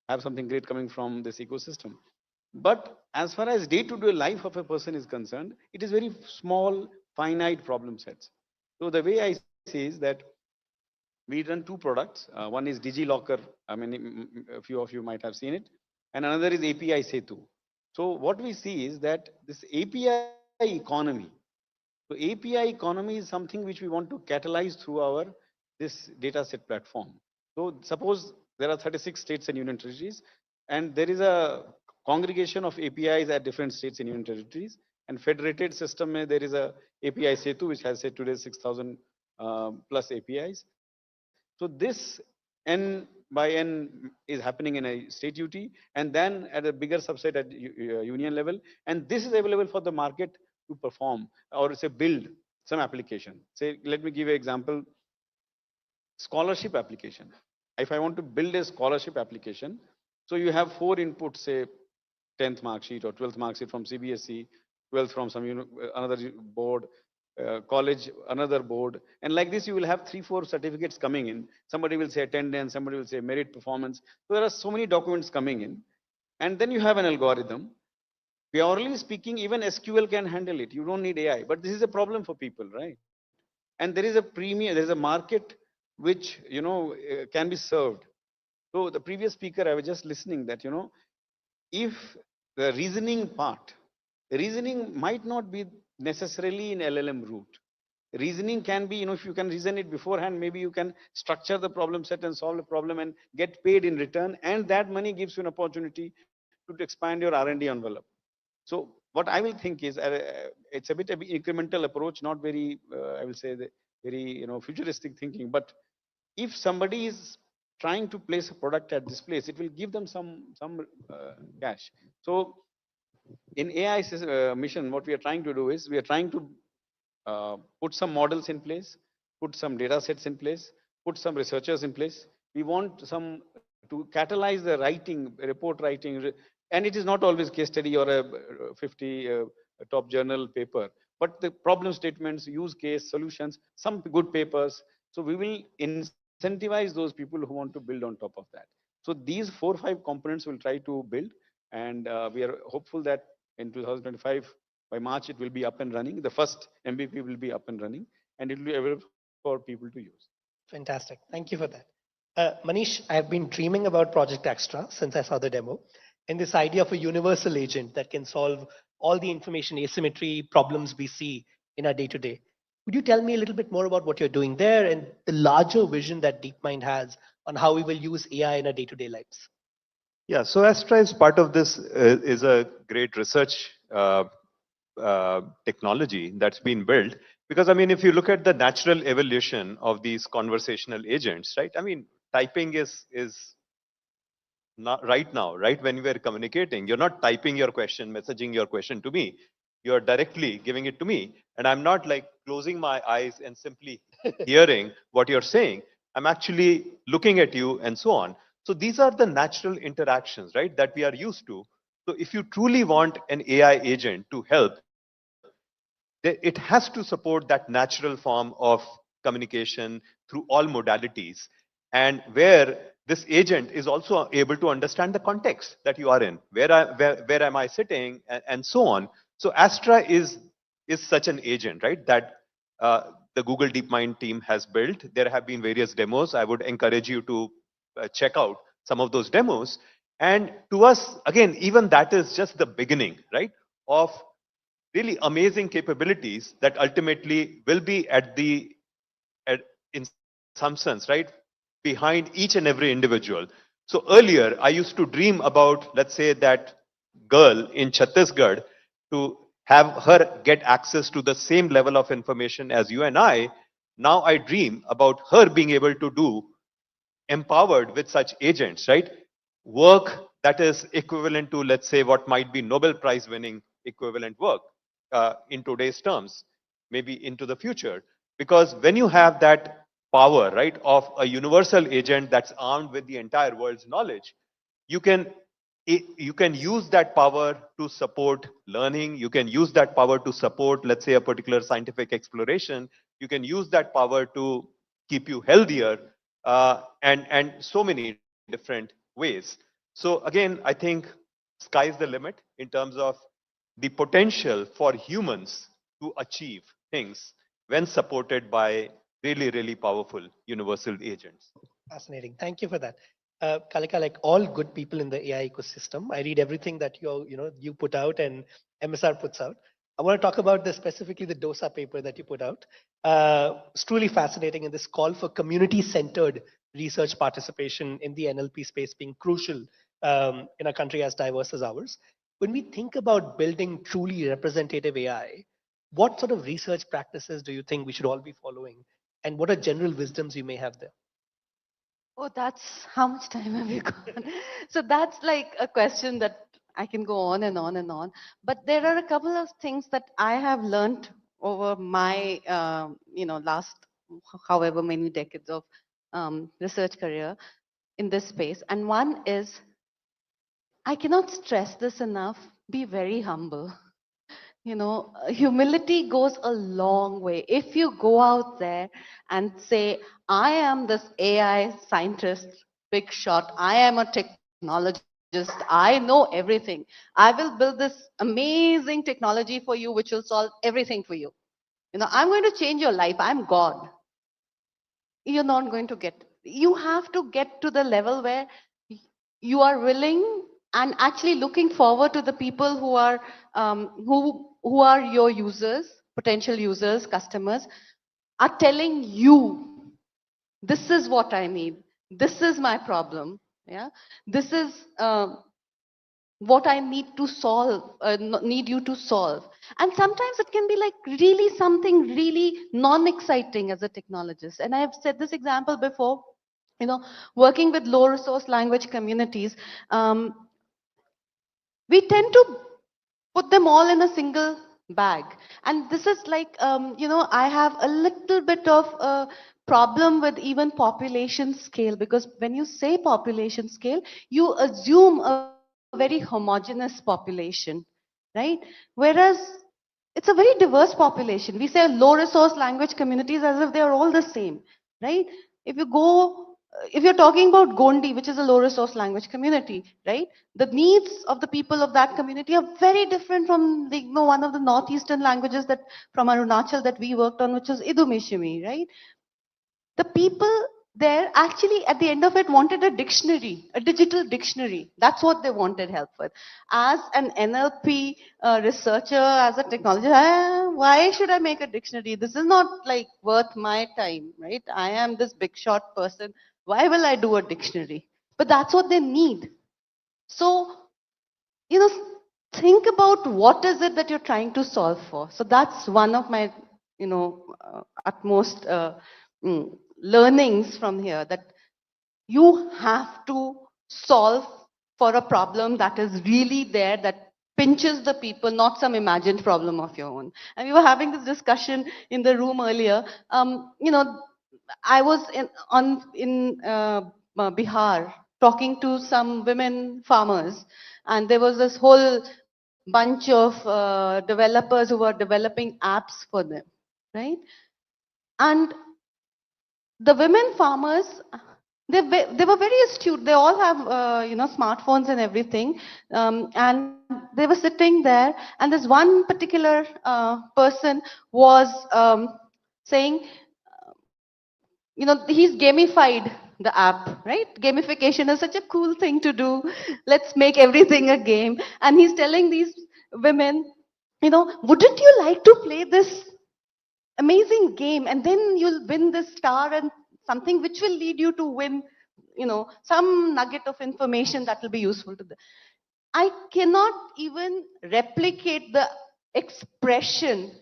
have something great coming from this ecosystem. But as far as day-to-day life of a person is concerned, it is very small, finite problem sets. So the way I see is that we run two products. One is DigiLocker. I mean, a few of you might have seen it. And another is API Setu. So what we see is that this API economy, so API economy is something which we want to catalyze through our this data set platform. So suppose there are 36 states and union territories, and there is a congregation of APIs at different states and union territories. And federated system, there is a API Setu, which has said today 6,000 plus APIs. So this N by N is happening in a state UT, and then at a bigger subset at union level. And this is available for the market to perform or say build some application. Say, let me give you an example. Scholarship application. If I want to build a scholarship application, so you have 4 inputs, say 10th mark sheet or 12th mark sheet from CBSE, 12th from some another board, college, another board, and like this you will have 3-4 certificates coming in. Somebody will say attendance, somebody will say merit performance. So there are so many documents coming in, and then you have an algorithm. Purely speaking, even SQL can handle it. You don't need AI, but this is a problem for people, right? And there is a premium, there is a market which can be served. So the previous speaker, I was just listening that if the reasoning part, reasoning might not be necessarily in LLM route. Reasoning can be, if you can reason it beforehand, maybe you can structure the problem set and solve the problem and get paid in return, and that money gives you an opportunity to expand your R&D envelope. So what I will think is it's a bit of an incremental approach, not very, I will say, very futuristic thinking. But if somebody is trying to place a product at this place, it will give them some cash. So in AI mission, what we are trying to do is we are trying to put some models in place, put some data sets in place, put some researchers in place. We want some to catalyze the writing, report writing, and it is not always case study or a 50 top journal paper, but the problem statements, use case solutions, some good papers. So we will incentivize those people who want to build on top of that. So these 4 or 5 components we'll try to build, and we are hopeful that in 2025, by March, it will be up and running. The first MVP will be up and running, and it will be available for people to use. Fantastic. Thank you for that. Manish, I've been dreaming about Project Extra since I saw the demo, and this idea of a universal agent that can solve all the information asymmetry problems we see in our day-to-day. Would you tell me a little bit more about what you're doing there and the larger vision that DeepMind has on how we will use AI in our day-to-day lives? Yeah, so Astra is part of this, is a great research technology that's been built. Because, I mean, if you look at the natural evolution of these conversational agents, right? I mean, typing is not right now, right? When we are communicating, you're not typing your question, messaging your question to me. You're directly giving it to me. And I'm not like closing my eyes and simply hearing what you're saying. I'm actually looking at you and so on. So these are the natural interactions, right, that we are used to. So if you truly want an AI agent to help, it has to support that natural form of communication through all modalities, and where this agent is also able to understand the context that you are in, where am I sitting, and so on. So Astra is such an agent, right, that the Google DeepMind team has built. There have been various demos. I would encourage you to check out some of those demos. And to us, again, even that is just the beginning, right, of really amazing capabilities that ultimately will be in some sense, right, behind each and every individual. So earlier, I used to dream about, let's say, that girl in Chhattisgarh to have her get access to the same level of information as you and I. Now I dream about her being able to do, empowered with such agents, right, work that is equivalent to, let's say, what might be Nobel Prize winning equivalent work in today's terms, maybe into the future. Because when you have that power, right, of a universal agent that's armed with the entire world's knowledge, you can you can use that power to support learning. You can use that power to support, let's say, a particular scientific exploration. You can use that power to keep you healthier, and so many different ways. So again, I think sky's the limit in terms of the potential for humans to achieve things when supported by really, really powerful universal agents. Fascinating. Thank you for that. Kalika, like all good people in the AI ecosystem, I read everything that you put out and MSR puts out. I want to talk about specifically the DOSA paper that you put out. It's truly fascinating, and this call for community-centered research participation in the NLP space being crucial in a country as diverse as ours. When we think about building truly representative AI, what sort of research practices do you think we should all be following? And what are general wisdoms you may have there? Oh, that's how much time have you got? So that's like a question that I can go on and on and on. But there are a couple of things that I have learned over my, last however many decades of research career in this space. And one is, I cannot stress this enough, be very humble. Humility goes a long way. If you go out there and say, I am this AI scientist, big shot, I am a technologist, I know everything. I will build this amazing technology for you, which will solve everything for you. I'm going to change your life. I'm God. You're not going to get. You have to get to the level where you are willing and actually looking forward to the people who are who are your users, potential users, customers, are telling you, this is what I need, this is my problem, yeah, this is what I need to solve, need you to solve. And sometimes it can be like really something really non-exciting as a technologist. And I have said this example before, working with low resource language communities, we tend to put them all in a single bag. And this is like, I have a little bit of a problem with even population scale, because when you say population scale, you assume a very homogeneous population, right? Whereas it's a very diverse population. We say low resource language communities as if they are all the same, right? If you're talking about Gondi, which is a low resource language community, right? The needs of the people of that community are very different from one of the northeastern languages that from Arunachal that we worked on, which is Idumishimi, right? The people there actually at the end of it wanted a dictionary, a digital dictionary. That's what they wanted help with. As an NLP researcher, as a technologist, why should I make a dictionary? This is not like worth my time, right? I am this big shot person. Why will I do a dictionary? But that's what they need. So, think about what is it that you're trying to solve for. So that's one of my, utmost learnings from here, that you have to solve for a problem that is really there, that pinches the people, not some imagined problem of your own. And we were having this discussion in the room earlier. I was in Bihar talking to some women farmers, and there was this whole bunch of developers who were developing apps for them, right? And the women farmers, they were very astute. They all have smartphones and everything, and they were sitting there. And this one particular person was saying, he's gamified the app, right? Gamification is such a cool thing to do. Let's make everything a game. And he's telling these women, wouldn't you like to play this amazing game, and then you'll win this star and something which will lead you to win, some nugget of information that will be useful to them. I cannot even replicate the expression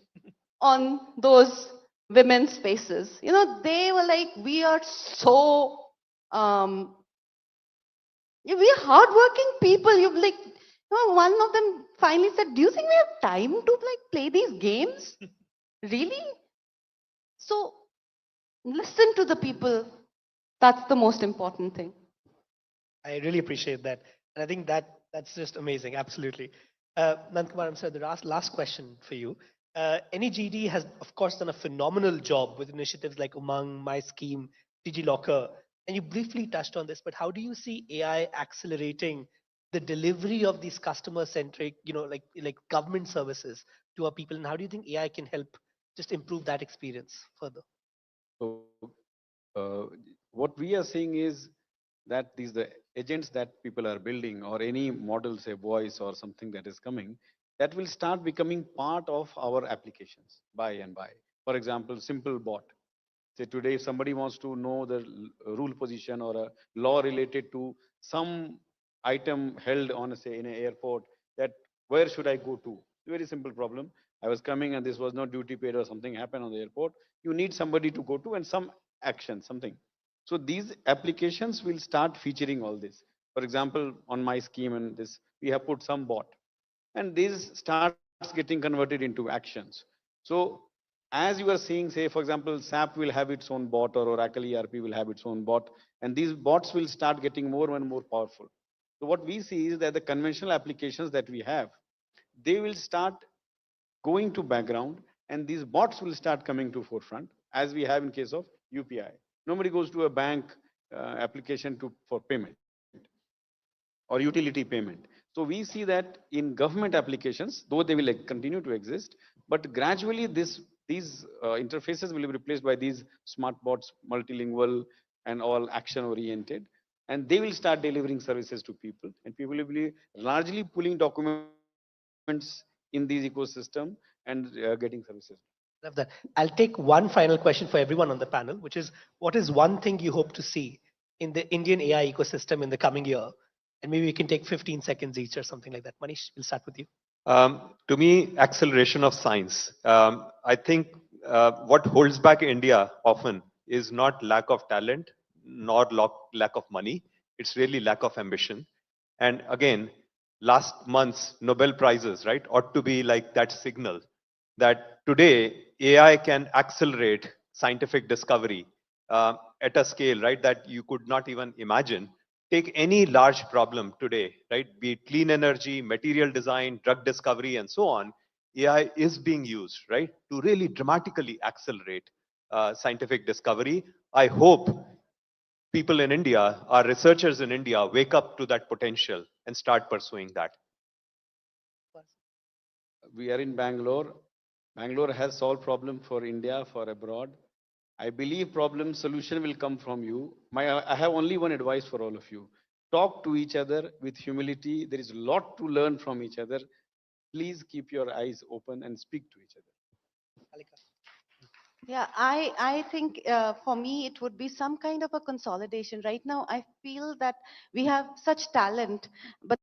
on those women's faces. They were like, we are so, we are hardworking people. One of them finally said, do you think we have time to play these games? Really? So listen to the people. That's the most important thing. I really appreciate that. And I think that's just amazing. Absolutely. Nandakumar, sir, the last question for you. NEGD has, of course, done a phenomenal job with initiatives like Umang, My Scheme, DigiLocker. And you briefly touched on this, but how do you see AI accelerating the delivery of these customer-centric, like government services to our people? And how do you think AI can help just improve that experience further? So what we are seeing is that the agents that people are building, or any model, say voice or something that is coming, that will start becoming part of our applications by and by. For example, simple bot. Say today, if somebody wants to know the rule position or a law related to some item held on, say, in an airport, that where should I go to? Very simple problem. I was coming and this was not duty paid or something happened on the airport. You need somebody to go to and some action, something. So these applications will start featuring all this. For example, on My Scheme and this, we have put some bot. And this starts getting converted into actions. So as you are seeing, say, for example, SAP will have its own bot, or Oracle ERP will have its own bot. And these bots will start getting more and more powerful. So what we see is that the conventional applications that we have, they will start going to background, and these bots will start coming to forefront, as we have in case of UPI. Nobody goes to a bank application for payment or utility payment. So we see that in government applications, though they will continue to exist, but gradually these interfaces will be replaced by these smart bots, multilingual and all action oriented, and they will start delivering services to people, and people will be largely pulling documents in these ecosystem and getting services. Love that. I'll take one final question for everyone on the panel, which is, what is one thing you hope to see in the Indian AI ecosystem in the coming year? And maybe we can take 15 seconds each or something like that. Manish, we'll start with you. To me, acceleration of science. I think what holds back India often is not lack of talent, nor lack of money. It's really lack of ambition. And again, last month's Nobel Prizes, right, ought to be like that signal that today AI can accelerate scientific discovery at a scale, right, that you could not even imagine. Take any large problem today, right, be it clean energy, material design, drug discovery, and so on. AI is being used, right, to really dramatically accelerate scientific discovery. I hope people in India, our researchers in India, wake up to that potential and start pursuing that. We are in Bangalore. Bangalore has solved problem for India, for abroad. I believe problem solution will come from you. I have only one advice for all of you. Talk to each other with humility. There is a lot to learn from each other. Please keep your eyes open and speak to each other. Yeah, I think for me it would be some kind of a consolidation. Right now, I feel that we have such talent, but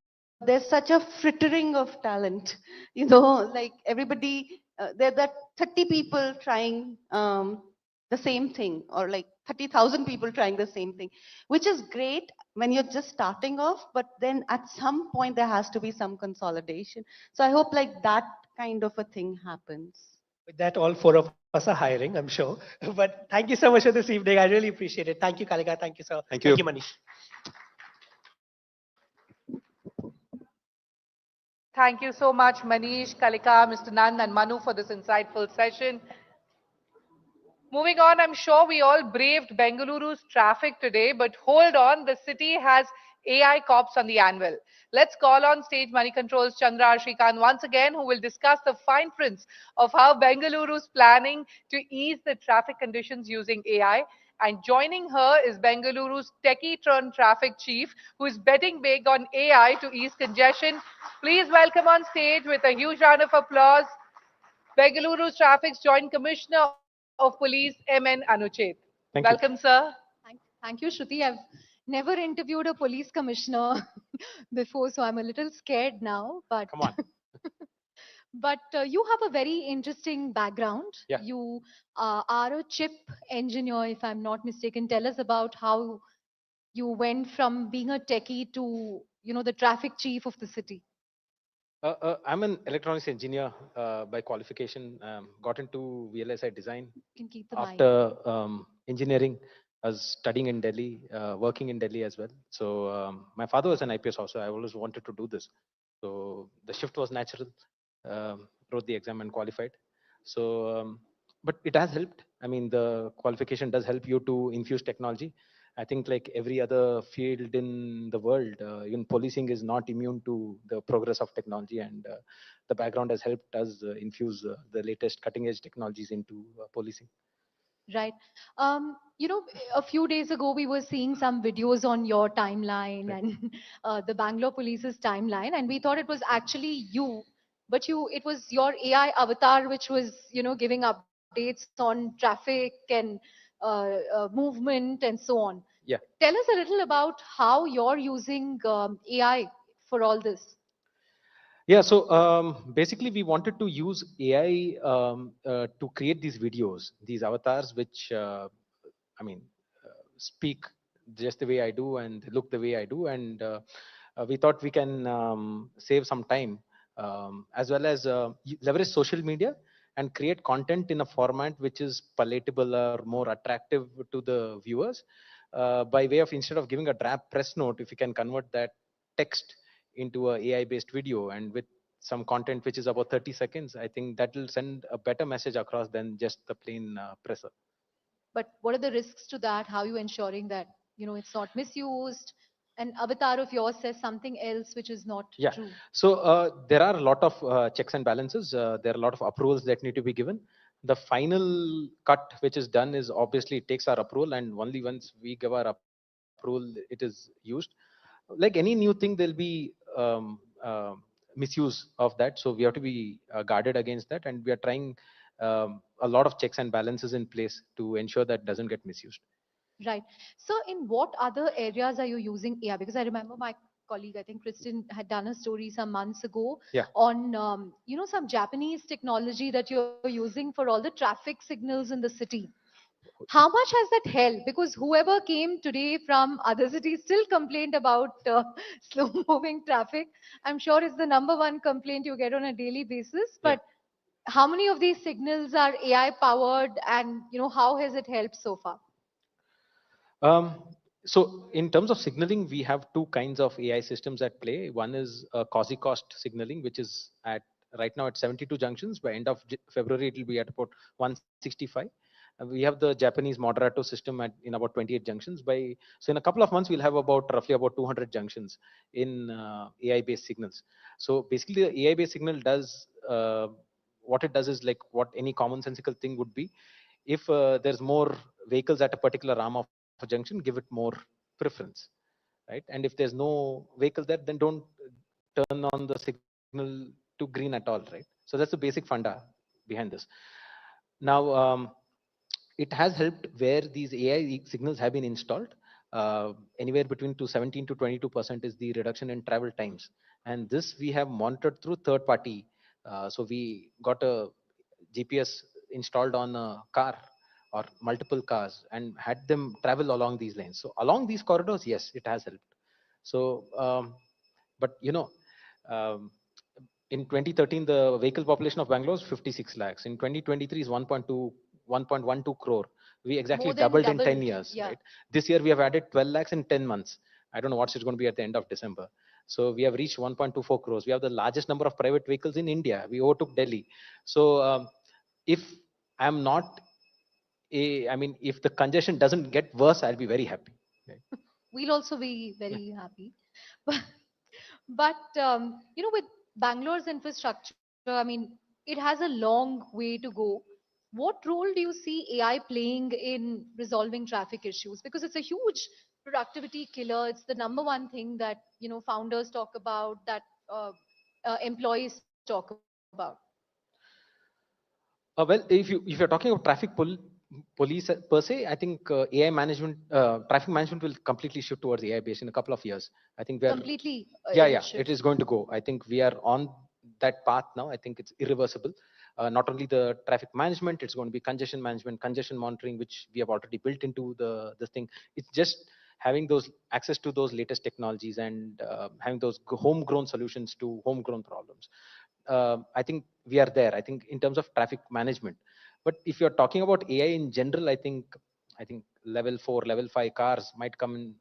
there's such a frittering of talent. Like everybody, there are 30 people trying the same thing, or like 30,000 people trying the same thing, which is great when you're just starting off, but then at some point there has to be some consolidation. So I hope like that kind of a thing happens. With that, all four of us are hiring, I'm sure. But thank you so much for this evening. I really appreciate it. Thank you, Kalika. Thank you, sir. Thank you. Thank you, Manish. Thank you so much, Manish, Kalika, Mr. Nand, and Manu for this insightful session. Moving on, I'm sure we all braved Bengaluru's traffic today, but hold on, the city has AI cops on the anvil. Let's call on stage Moneycontrol's Chandra Shrikant once again, who will discuss the fine prints of how Bengaluru's planning to ease the traffic conditions using AI. And joining her is Bengaluru's techie turned traffic chief, who is betting big on AI to ease congestion. Please welcome on stage with a huge round of applause, Bengaluru's Traffic's Joint Commissioner of Police, M.N. Anuchet. Thank you. Welcome, sir. Thank you, Shruti. I've never interviewed a police commissioner before, so I'm a little scared now. But Come on. but you have a very interesting background. Yeah. You are a chip engineer, if I'm not mistaken. Tell us about how you went from being a techie to, the traffic chief of the city. I'm an electronics engineer by qualification. Got into VLSI design You can keep the mic. after engineering. I was studying in Delhi, working in Delhi as well. So my father was an IPS officer. I always wanted to do this. So the shift was natural. Wrote the exam and qualified. So, but it has helped. I mean, the qualification does help you to infuse technology. I think like every other field in the world, even policing is not immune to the progress of technology, and the background has helped us infuse the latest cutting edge technologies into policing. Right. A few days ago, we were seeing some videos on your timeline and the Bangalore police's timeline, and we thought it was actually you, but it was your AI avatar which was, giving updates on traffic and movement and so on. Yeah. Tell us a little about how you're using AI for all this. Yeah, so basically we wanted to use AI to create these videos, these avatars, which, speak just the way I do and look the way I do. And we thought we can save some time as well as leverage social media and create content in a format which is palatable or more attractive to the viewers by way of, instead of giving a draft press note, if you can convert that text into a AI based video and with some content which is about 30 seconds, I think that will send a better message across than just the plain presser. But what are the risks to that? How are you ensuring that, it's not misused? An avatar of yours says something else which is not Yeah. true. So there are a lot of checks and balances. There are a lot of approvals that need to be given. The final cut which is done is obviously it takes our approval, and only once we give our approval it is used. Like any new thing, there'll be misuse of that. So we have to be guarded against that, and we are trying a lot of checks and balances in place to ensure that doesn't get misused. Right. So in what other areas are you using AI? Because I remember my colleague, I think Kristen, had done a story some months ago Yeah. on, some Japanese technology that you're using for all the traffic signals in the city. How much has that helped? Because whoever came today from other cities still complained about slow moving traffic. I'm sure it's the number one complaint you get on a daily basis. But how many of these signals are AI powered, and how has it helped so far? So in terms of signaling, we have two kinds of AI systems at play. One is quasi-cost signaling, which is at right now at 72 junctions. By end of February, it will be at about 165. We have the Japanese Moderato system in about 28 junctions. So in a couple of months, we'll have roughly about 200 junctions in AI-based signals. So basically, the AI-based signal does what it does is like what any commonsensical thing would be. If there's more vehicles at a particular arm of a junction, give it more preference, right? And if there's no vehicle there, then don't turn on the signal to green at all, right? So that's the basic funda behind this. Now, it has helped where these AI signals have been installed. Anywhere between 17 to 22% is the reduction in travel times, and this we have monitored through third party. So we got a GPS installed on a car or multiple cars and had them travel along these lanes. So along these corridors, yes, it has helped. So, but um, in 2013, the vehicle population of Bangalore is 56 lakhs. In 2023 is 1.12 crore. We exactly More than doubled in 10 doubled, years, yeah. right? This year we have added 12 lakhs in 10 months. I don't know what it's going to be at the end of December. So we have reached 1.24 crores. We have the largest number of private vehicles in India. We overtook Delhi. So if I'm not if the congestion doesn't get worse, I'll be very happy. Right? We'll also be very happy. But with Bangalore's infrastructure, I mean, it has a long way to go. what role do you see AI playing in resolving traffic issues? Because it's a huge productivity killer. It's the number one thing that founders talk about, that employees talk about. Well, if you're talking about police per se, I think AI management, traffic management will completely shift towards AI based in a couple of years. I think we are Completely. yeah, it is going to go. I think we are on that path now. I think it's irreversible. Not only the traffic management, it's going to be congestion management, congestion monitoring, which we have already built into this thing. It's just having those access to those latest technologies and having those homegrown solutions to homegrown problems. I think we are there. I think in terms of traffic management. But if you're talking about AI in general, I think level 4, level 5 cars might come in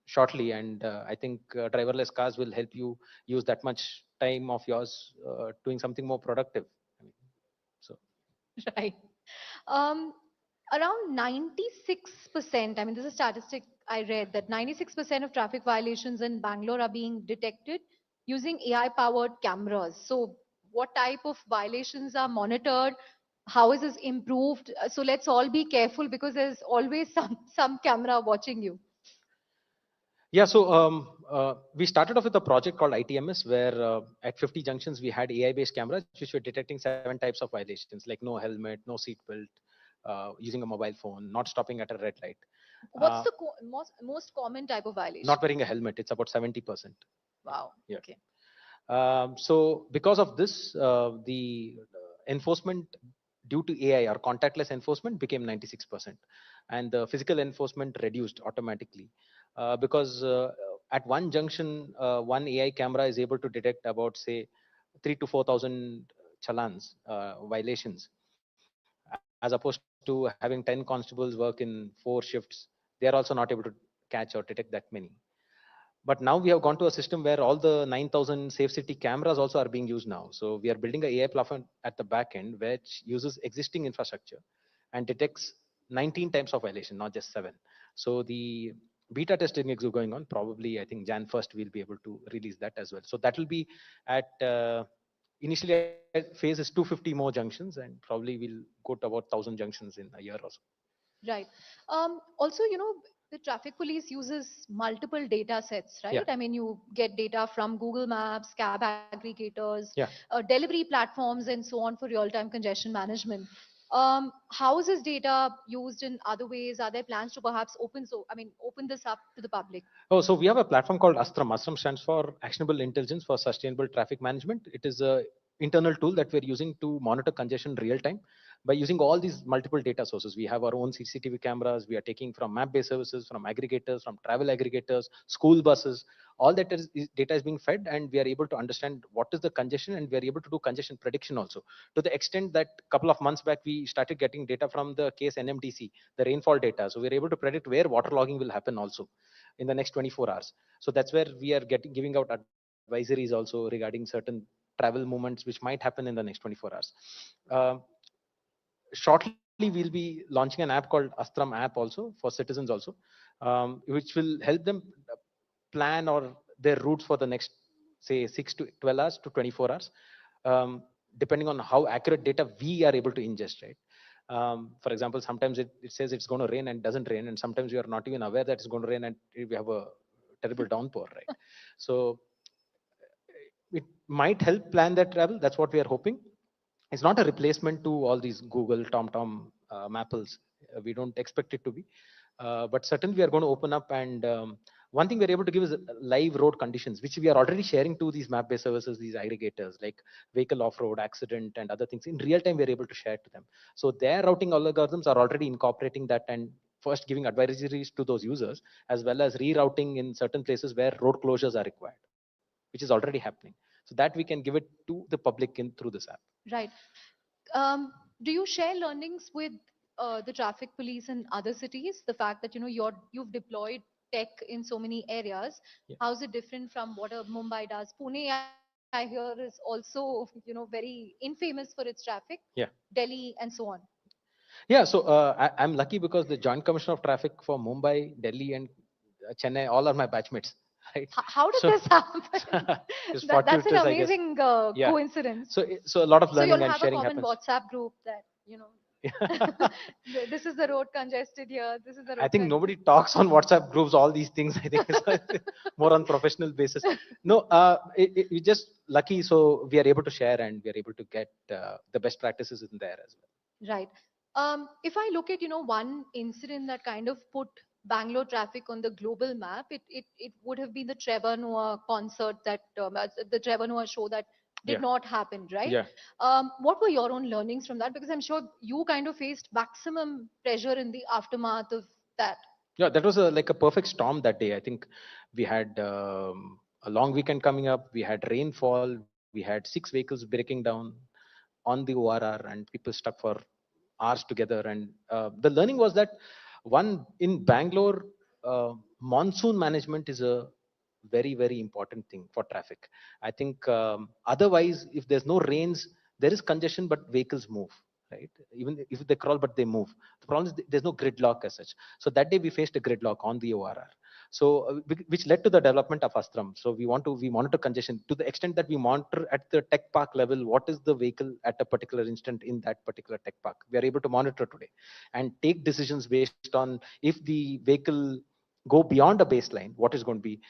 shortly, and I think driverless cars will help you use that much time of yours doing something more productive. So Right. Um, Around 96%, I mean, this is a statistic I read, that 96% of traffic violations in Bangalore are being detected using AI-powered cameras. So what type of violations are monitored? How is this improved? So let's all be careful, because there's always some camera watching you. yeah, so we started off with a project called ITMS, where at 50 junctions we had AI-based cameras which were detecting 7 types of violations, like no helmet, no seat belt, using a mobile phone, not stopping at a red light. What's the most common type of violation? Not wearing a helmet, it's about 70%. Wow. Yeah. Okay. So because of this, the enforcement due to AI or contactless enforcement became 96%, and the physical enforcement reduced automatically because at one junction, one AI camera is able to detect about, say, 3 to 4,000 challans, violations, as opposed to having 10 constables work in 4 shifts. They are also not able to catch or detect that many. But now we have gone to a system where all the 9,000 safe city cameras also are being used now. So we are building a AI platform at the back end which uses existing infrastructure and detects 19 types of violation, not just 7. So the beta testing is going on. Probably, I think Jan 1st we'll be able to release that as well. So that will be at initially at phase is 250 more junctions, and probably we'll go to about 1,000 junctions in a year or so. Right. Also, the traffic police uses multiple data sets, right? Yeah. I mean, you get data from Google Maps, cab aggregators, Yeah. delivery platforms, and so on for real-time congestion management. How is this data used in other ways? Are there plans to perhaps open this up to the public? Oh, so we have a platform called Astram. Astram stands for Actionable Intelligence for Sustainable Traffic Management. It is a internal tool that we're using to monitor congestion real time by using all these multiple data sources. We have our own CCTV cameras. We are taking from map-based services, from aggregators, from travel aggregators, school buses. All that data is being fed, and we are able to understand what is the congestion, and we are able to do congestion prediction also. To the extent that a couple of months back, we started getting data from the case NMDC, the rainfall data. So we're able to predict where waterlogging will happen also in the next 24 hours. So that's where we are giving out advisories also regarding certain travel movements which might happen in the next 24 hours. Shortly, we'll be launching an app called Astram app also for citizens also, which will help them plan or their routes for the next, say, 6 to 12 hours to 24 hours, depending on how accurate data we are able to ingest, right? For example, sometimes it says it's going to rain and doesn't rain, and sometimes you are not even aware that it's going to rain and we have a terrible downpour, right? So it might help plan that travel. That's what we are hoping. It's not a replacement to all these Google, TomTom, Mapples. We don't expect it to be. But certainly we are going to open up, and one thing we're able to give is live road conditions, which we are already sharing to these map-based services, these aggregators, like vehicle off-road, accident, and other things. In real time, we're able to share to them. So their routing algorithms are already incorporating that and first giving advisories to those users, as well as rerouting in certain places where road closures are required, which is already happening. So that we can give it to the public through this app. Right. Do you share learnings with the traffic police in other cities? The fact that you've deployed tech in so many areas. Yeah. How is it different from what a Mumbai does? Pune, I hear, is also very infamous for its traffic. Yeah. Delhi and so on. Yeah, so I'm lucky because the Joint Commissioner of Traffic for Mumbai, Delhi, and Chennai all are my batchmates. Right? How did So- this happen? It's That's an fortuitous, I guess. amazing Yeah. coincidence. So a lot of So learning you'll and have a sharing common happens. WhatsApp group that This is the road congested here. This is the road I think nobody talks on WhatsApp groups, all these things. I think it's more on professional basis. No, we just lucky. So we are able to share and we are able to get the best practices in there as well. Right. If I look at, one incident that kind of put Bangalore traffic on the global map, it would have been the Trevor Noah concert the Trevor Noah show that did Yeah. not happen, right? Yeah. What were your own learnings from that? Because I'm sure you kind of faced maximum pressure in the aftermath of that. Yeah, that was like a perfect storm that day. I think we had a long weekend coming up. We had rainfall. We had 6 vehicles breaking down on the ORR, and people stuck for hours together. And the learning was that one in Bangalore, monsoon management is a very important thing for traffic. I think otherwise, if there's no rains, there is congestion, but vehicles move. Right, even if they crawl, but they move. The problem is there's no gridlock as such. So that day we faced a gridlock on the ORR. So which led to the development of Astram. So we monitor congestion to the extent that we monitor at the tech park level what is the vehicle at a particular instant in that particular tech park. We are able to monitor today and take decisions based on if the vehicle go beyond a baseline, what is going to be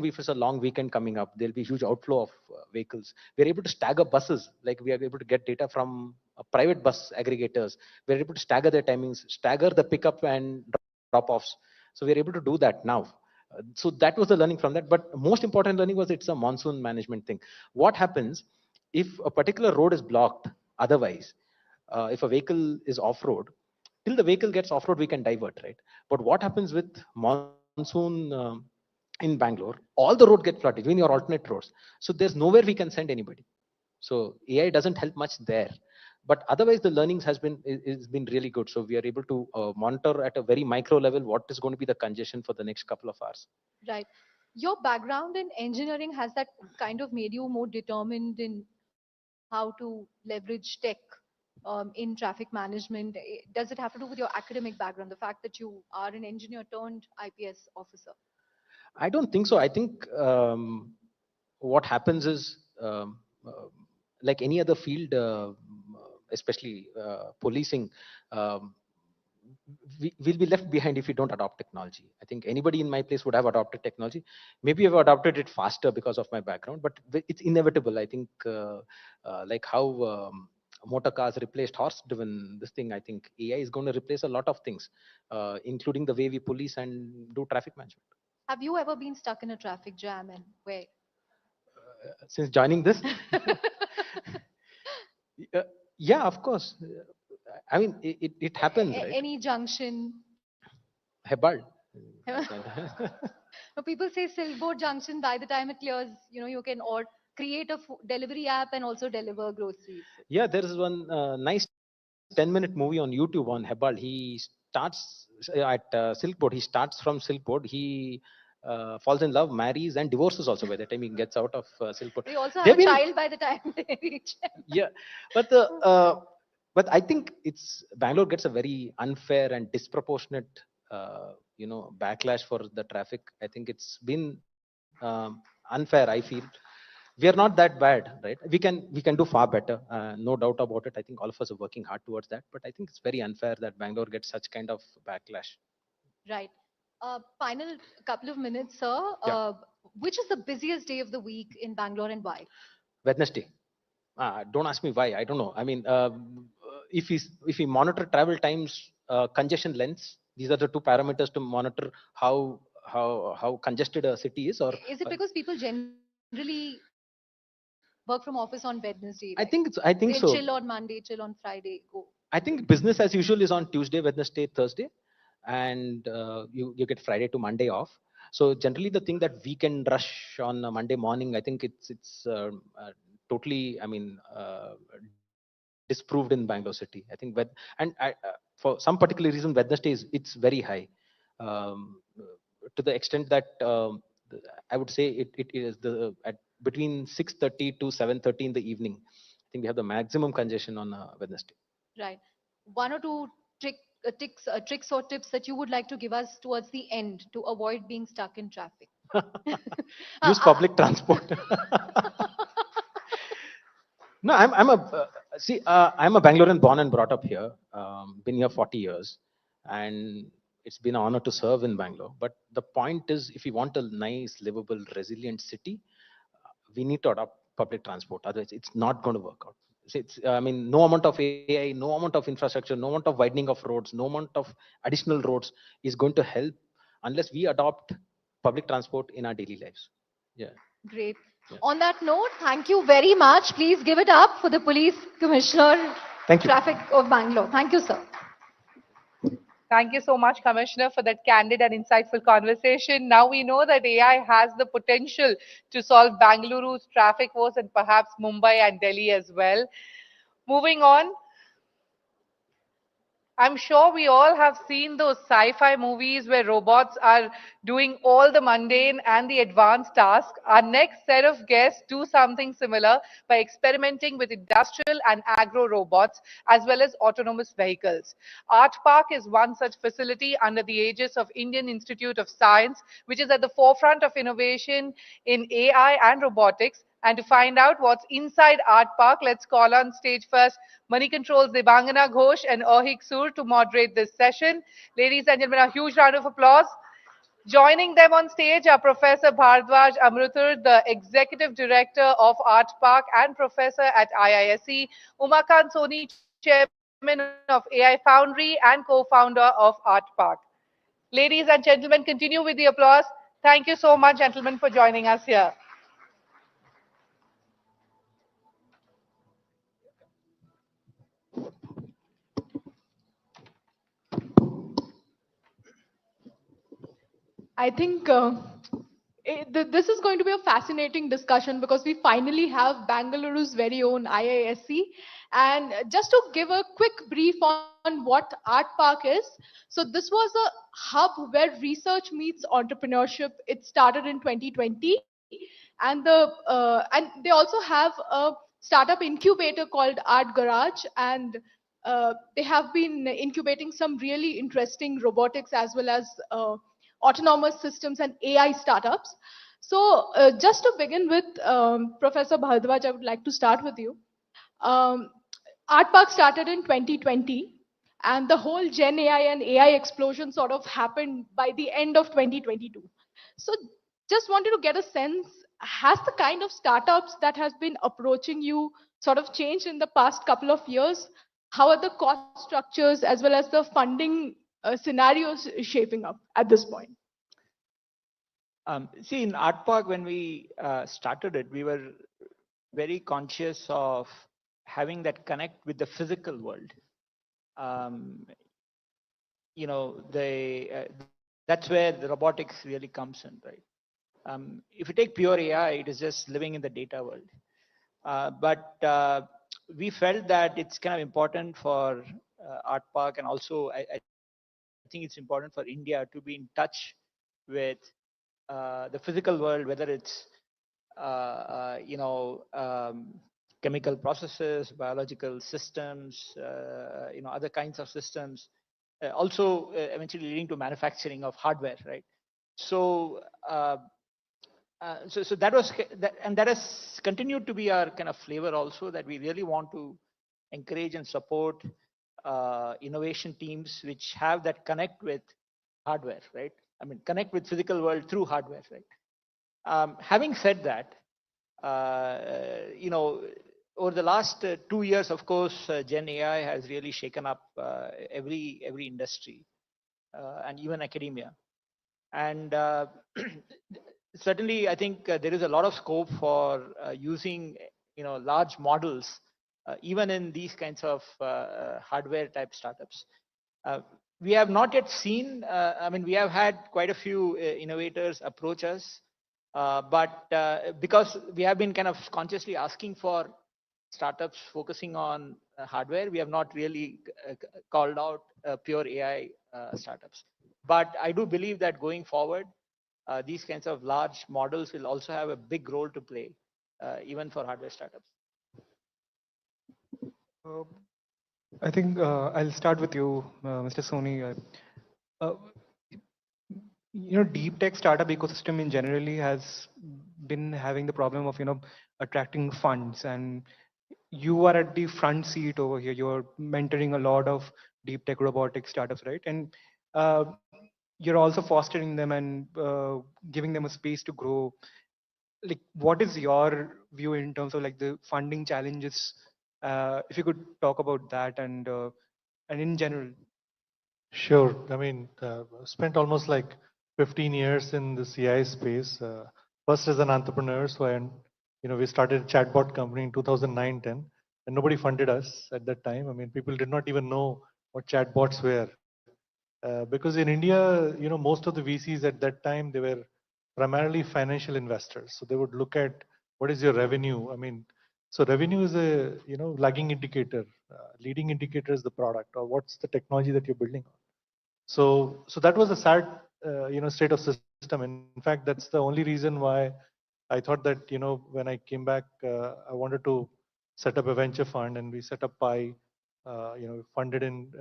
if it's a long weekend coming up. There'll be huge outflow of vehicles. We're able to stagger buses, like we are able to get data from private bus aggregators. We're able to stagger their timings, stagger the pickup and drop-offs. So we're able to do that now. So that was the learning from that. But most important learning was it's a monsoon management thing. What happens if a particular road is blocked otherwise? If a vehicle is off-road, till the vehicle gets off-road, we can divert, right? But what happens with monsoon in Bangalore? All the road get flooded, even your alternate roads. So there's nowhere we can send anybody. So AI doesn't help much there. But otherwise, the learnings has been really good. So we are able to monitor at a very micro level what is going to be the congestion for the next couple of hours. Right. Your background in engineering, has that kind of made you more determined in how to leverage tech in traffic management? Does it have to do with your academic background, the fact that you are an engineer turned IPS officer? I don't think so. I think what happens is like any other field, especially policing, we'll be left behind if we don't adopt technology. I think anybody in my place would have adopted technology. Maybe I've adopted it faster because of my background, but it's inevitable. I think like how motor cars replaced horse-driven this thing, I think AI is going to replace a lot of things, including the way we police and do traffic management. Have you ever been stuck in a traffic jam, and where? Since joining this, yeah, of course. I mean, it happens, right? Any junction? Hebbal. No, people say Silkboard Junction, by the time it clears, you can or create a delivery app and also deliver groceries. Yeah, there is one nice 10-minute movie on YouTube on Hebbal. He starts at Silkboard. He starts from Silkboard. He falls in love, marries, and divorces also by the time he gets out of Silkboard. They also have a child by the time they reach. Yeah, but but I think it's Bangalore gets a very unfair and disproportionate backlash for the traffic. I think it's been unfair. I feel we are not that bad, right? We can do far better, no doubt about it. I think all of us are working hard towards that, but I think it's very unfair that Bangalore gets such kind of backlash. Right. Final couple of minutes, sir. Which is the busiest day of the week in Bangalore and why? Wednesday. Don't ask me why. I don't know. I mean, if we monitor travel times, congestion lengths, these are the two parameters to monitor how congested a city is. Or is it because people generally work from office on Wednesday? I think so. Chill on Monday, chill on Friday, go. I think business as usual is on Tuesday, Wednesday, Thursday, and you get Friday to Monday off. So generally, the thing that we can rush on a Monday morning, I think it's totally, I mean, disproved in Bangalore city. I think, for some particular reason, Wednesday it's very high, to the extent that I would say it is at between 6:30 to 7:30 in the evening. I think we have the maximum congestion on Wednesday. Right. One or two tricks or tips that you would like to give us towards the end to avoid being stuck in traffic? Use public transport. No, See, I'm a Bangalorean, born and brought up here. Been here 40 years, and it's been an honor to serve in Bangalore. But the point is, if you want a nice, livable, resilient city, we need to adopt public transport. Otherwise, it's not going to work out. See, I mean, no amount of AI, no amount of infrastructure, no amount of widening of roads, no amount of additional roads is going to help unless we adopt public transport in our daily lives. Yeah. Great. On that note, thank you very much. Please give it up for the Police Commissioner Thank you. Traffic of Bangalore. Thank you, sir. Thank you so much, Commissioner, for that candid and insightful conversation. Now we know that AI has the potential to solve Bangaluru's traffic woes and perhaps Mumbai and Delhi as well. Moving on, I'm sure we all have seen those sci-fi movies where robots are doing all the mundane and the advanced tasks. Our next set of guests do something similar by experimenting with industrial and agro robots as well as autonomous vehicles. Art Park is one such facility under the aegis of Indian Institute of Science, which is at the forefront of innovation in AI and robotics. And to find out what's inside Art Park, let's call on stage first Moneycontrol's Debangana Ghosh and Ohik Sur to moderate this session. Ladies and gentlemen, a huge round of applause. Joining them on stage are Professor Bhardwaj Amrutur, the Executive Director of Art Park and Professor at IISc, Umakant Soni, Chairman of AI Foundry and co-founder of Art Park. Ladies and gentlemen, continue with the applause. Thank you so much, gentlemen, for joining us here. I think this is going to be a fascinating discussion because we finally have Bangaluru's very own IISc. And just to give a quick brief on what Art Park is, so this was a hub where research meets entrepreneurship. It started in 2020, and they also have a startup incubator called Art Garage, and they have been incubating some really interesting robotics as well as autonomous systems and AI startups. So just to begin with, Professor Bhardwaj, I would like to start with you. Art Park started in 2020, and the whole Gen AI and AI explosion sort of happened by the end of 2022. So just wanted to get a sense, has the kind of startups that has been approaching you sort of changed in the past couple of years? How are the cost structures as well as the funding scenarios shaping up at this point? See, in Art Park, when we started it, we were very conscious of having that connect with the physical world. You know, that's where the robotics really comes in, right? If you take pure AI, it is just living in the data world. But we felt that it's kind of important for Art Park, and also I think it's important for India to be in touch with the physical world, whether it's you know, chemical processes, biological systems, you know, other kinds of systems, also eventually leading to manufacturing of hardware, right? So so that was and that has continued to be our kind of flavor also, that we really want to encourage and support innovation teams which have that connect with hardware, right? I mean, connect with physical world through hardware, right? Having said that, you know, over the last 2 years, of course, Gen AI has really shaken up every industry and even academia. And certainly, I think there is a lot of scope for using, you know, large models, even in these kinds of hardware type startups. We have not yet seen, I mean, we have had quite a few innovators approach us, but because we have been kind of consciously asking for startups focusing on hardware, we have not really called out pure AI startups. But I do believe that going forward, these kinds of large models will also have a big role to play, even for hardware startups. I think I'll start with you, Mr. Soni. You know, deep tech startup ecosystem in generally has been having the problem of, you know, attracting funds, and you are at the front seat over here. You're mentoring a lot of deep tech robotic startups, right? And uh, you're also fostering them and giving them a space to grow. Like, what is your view in terms of like the funding challenges? If you could talk about that and in general. Sure. I mean, spent almost like 15 years in the CI space. First as an entrepreneur, so we started a chatbot company in 2009-10, and nobody funded us at that time. I mean, people did not even know what chatbots were, because in India, most of the VCs at that time, they were primarily financial investors. So they would look at what is your revenue. I mean, so revenue is a lagging indicator. Leading indicator is the product, or what's the technology that you're building on. So that was a sad, state of system. In fact, that's the only reason why I thought that, when I came back, I wanted to set up a venture fund, and we set up Pi, funded in,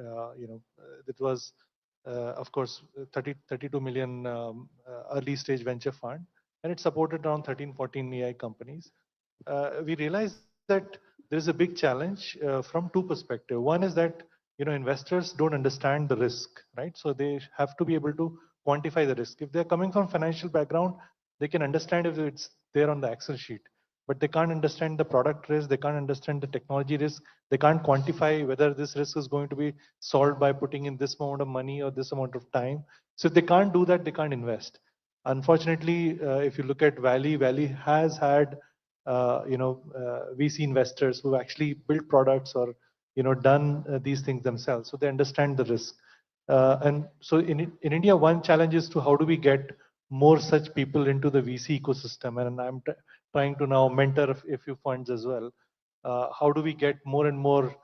it was, of course, 32 million early stage venture fund, and it supported around 13, 14 AI companies. We realized that there is a big challenge from two perspectives. One is that investors don't understand the risk, right? So they have to be able to quantify the risk. If they're coming from financial background, they can understand if it's there on the Excel sheet, but they can't understand the product risk, they can't understand the technology risk, they can't quantify whether this risk is going to be solved by putting in this amount of money or this amount of time. So if they can't do that, they can't invest. Unfortunately, if you look at Valley has had VC investors who actually built products or done these things themselves, so they understand the risk. And so in India, one challenge is to how do we get more such people into the VC ecosystem, and I'm trying to now mentor a few funds as well. How do we get more and more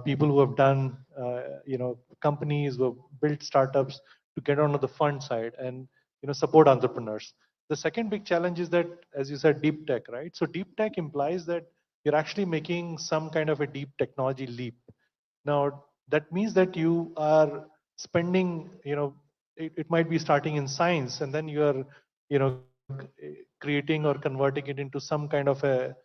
people who have done companies, who have built startups, to get onto the fund side and support entrepreneurs. The second big challenge is that, as you said, deep tech, right? So deep tech implies that you're actually making some kind of a deep technology leap. Now, that means that you are spending, it might be starting in science, and then you are, creating or converting it into some kind of a,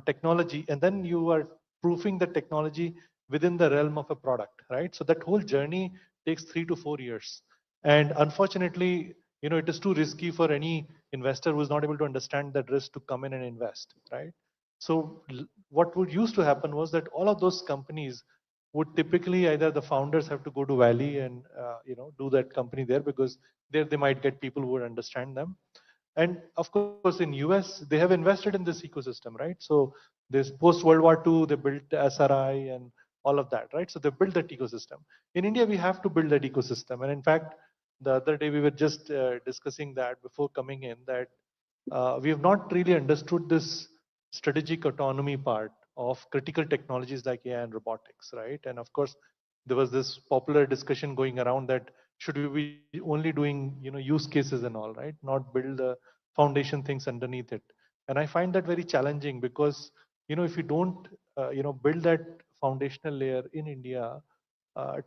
technology, and then you are proofing the technology within the realm of a product, right? So that whole journey takes 3 to 4 years. And unfortunately, it is too risky for any investor who is not able to understand that risk to come in and invest, right? So what would used to happen was that all of those companies would typically, either the founders have to go to Valley and do that company there, because there they might get people who would understand them. And of course, in US, they have invested in this ecosystem, right? So this post World War II, they built SRI and all of that, right? So they built that ecosystem. In India, we have to build that ecosystem. And in fact, the other day we were just discussing that before coming in, that we have not really understood this strategic autonomy part of critical technologies like AI and robotics, right? And of course, there was this popular discussion going around that should we be only doing use cases and all, right? Not build the foundation things underneath it. And I find that very challenging, because if you don't build that foundational layer in India,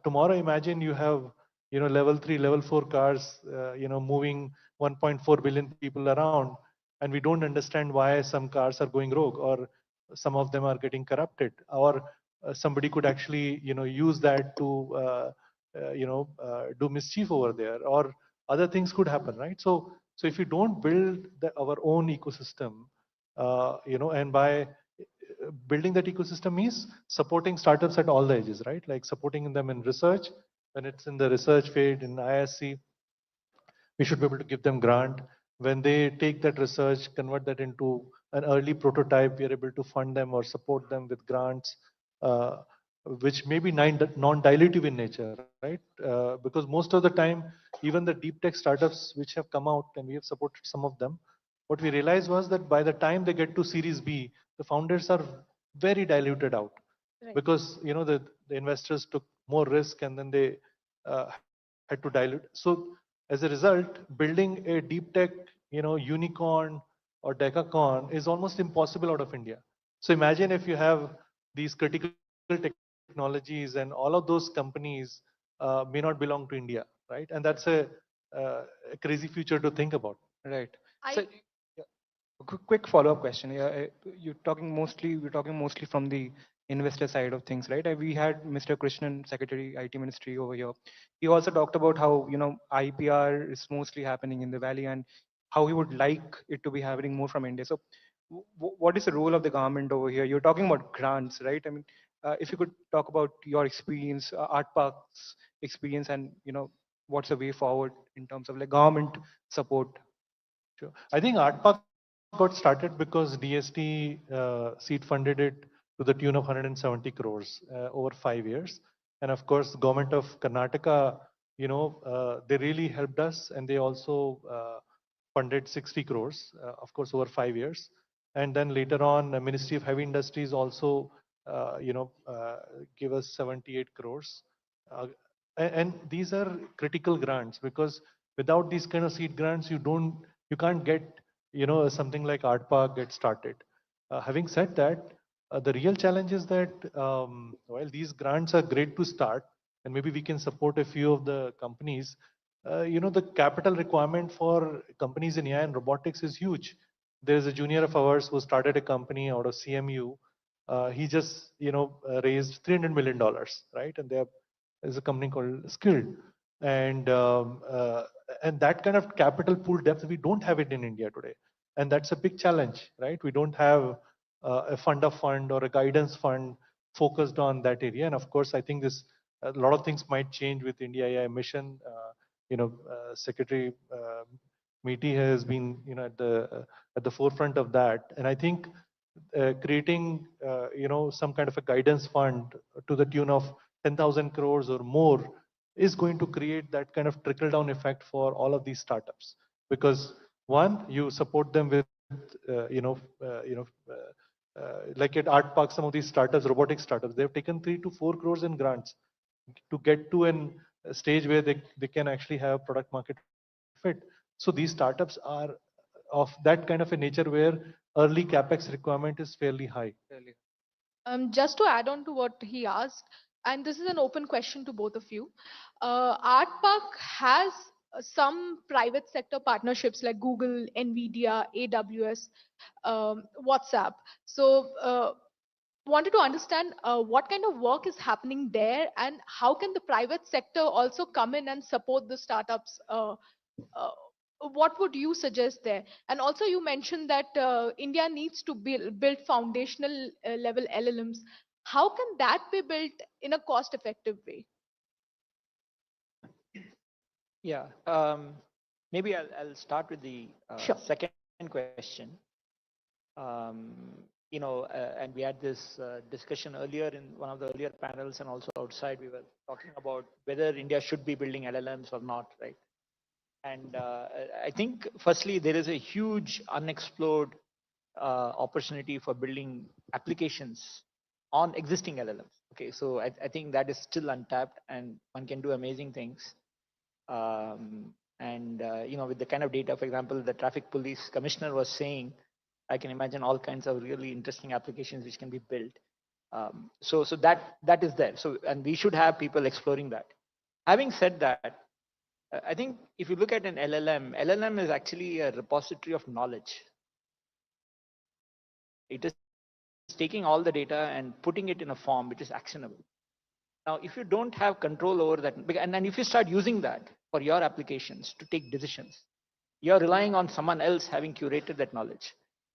tomorrow imagine you have level 3, level 4 cars moving 1.4 billion people around, and we don't understand why some cars are going rogue, or some of them are getting corrupted, or somebody could actually use that to do mischief over there, or other things could happen, right? So if you don't build our own ecosystem, and by building that ecosystem means supporting startups at all the edges, right? Like supporting them in research when it's in the research phase in ISC. We should be able to give them grant. When they take that research, convert that into an early prototype, we are able to fund them or support them with grants, uh, which may be non-dilutive in nature, right? Because most of the time, even the deep tech startups which have come out, and we have supported some of them, what we realized was that by the time they get to Series B, the founders are very diluted out. Right. Because the investors took more risk, and then they had to dilute. So as a result, building a deep tech, unicorn or decacorn is almost impossible out of India. So imagine if you have these critical technologies, and all of those companies may not belong to India, right? And that's a crazy future to think about. Right. I So, yeah. Quick follow-up question. Yeah, we're talking mostly from the investor side of things, right? We had Mr. Krishnan, Secretary IT Ministry over here. He also talked about how, IPR is mostly happening in the Valley and how he would like it to be happening more from India. So what is the role of the government over here? You're talking about grants, right? I mean, if you could talk about your experience, Art Park's experience, and, what's the way forward in terms of like government support. Sure. I think Art Park got started because DST seed funded it to the tune of 170 crores over 5 years. And of course, government of Karnataka, they really helped us, and they also funded 60 crores, of course, over 5 years. And then later on, the Ministry of Heavy Industries also, gave us 78 crores. And these are critical grants, because without these kind of seed grants, you can't get, something like Art Park get started. Having said that, the real challenge is that while these grants are great to start, and maybe we can support a few of the companies, the capital requirement for companies in AI and robotics is huge. There's a junior of ours who started a company out of CMU. He just, raised $300 million, right? And there's a company called Skilled. And that kind of capital pool depth, we don't have it in India today. And that's a big challenge, right? We don't have a fund of fund or a guidance fund focused on that area. And of course, I think a lot of things might change with India AI mission. Secretary Meety has been, at the forefront of that. And I think creating, some kind of a guidance fund to the tune of 10,000 crores or more is going to create that kind of trickle down effect for all of these startups. Because one, you support them with, like at Art Park, some of these startups, robotic startups, they've taken 3 to 4 crores in grants to get to a stage where they can actually have product market fit. So these startups are of that kind of a nature where early capex requirement is fairly high. Just to add on to what he asked, and this is an open question to both of you. Art Park has some private sector partnerships like Google, Nvidia, AWS, WhatsApp. So wanted to understand what kind of work is happening there, and how can the private sector also come in and support the startups? What would you suggest there? And also you mentioned that India needs to build foundational level LLMs. How can that be built in a cost effective way? Yeah, maybe I'll start with the second question. And we had this discussion earlier in one of the earlier panels, and also outside we were talking about whether India should be building LLMs or not, right? And I think firstly, there is a huge unexplored opportunity for building applications on existing LLMs. Okay, so I think that is still untapped, and one can do amazing things. With the kind of data, for example, the traffic police commissioner was saying, I can imagine all kinds of really interesting applications which can be built. So that is there. So, and we should have people exploring that. Having said that, I think if you look at an LLM is actually a repository of knowledge. It is taking all the data and putting it in a form which is actionable. Now, if you don't have control over that, and then if you start using that for your applications to take decisions, you're relying on someone else having curated that knowledge,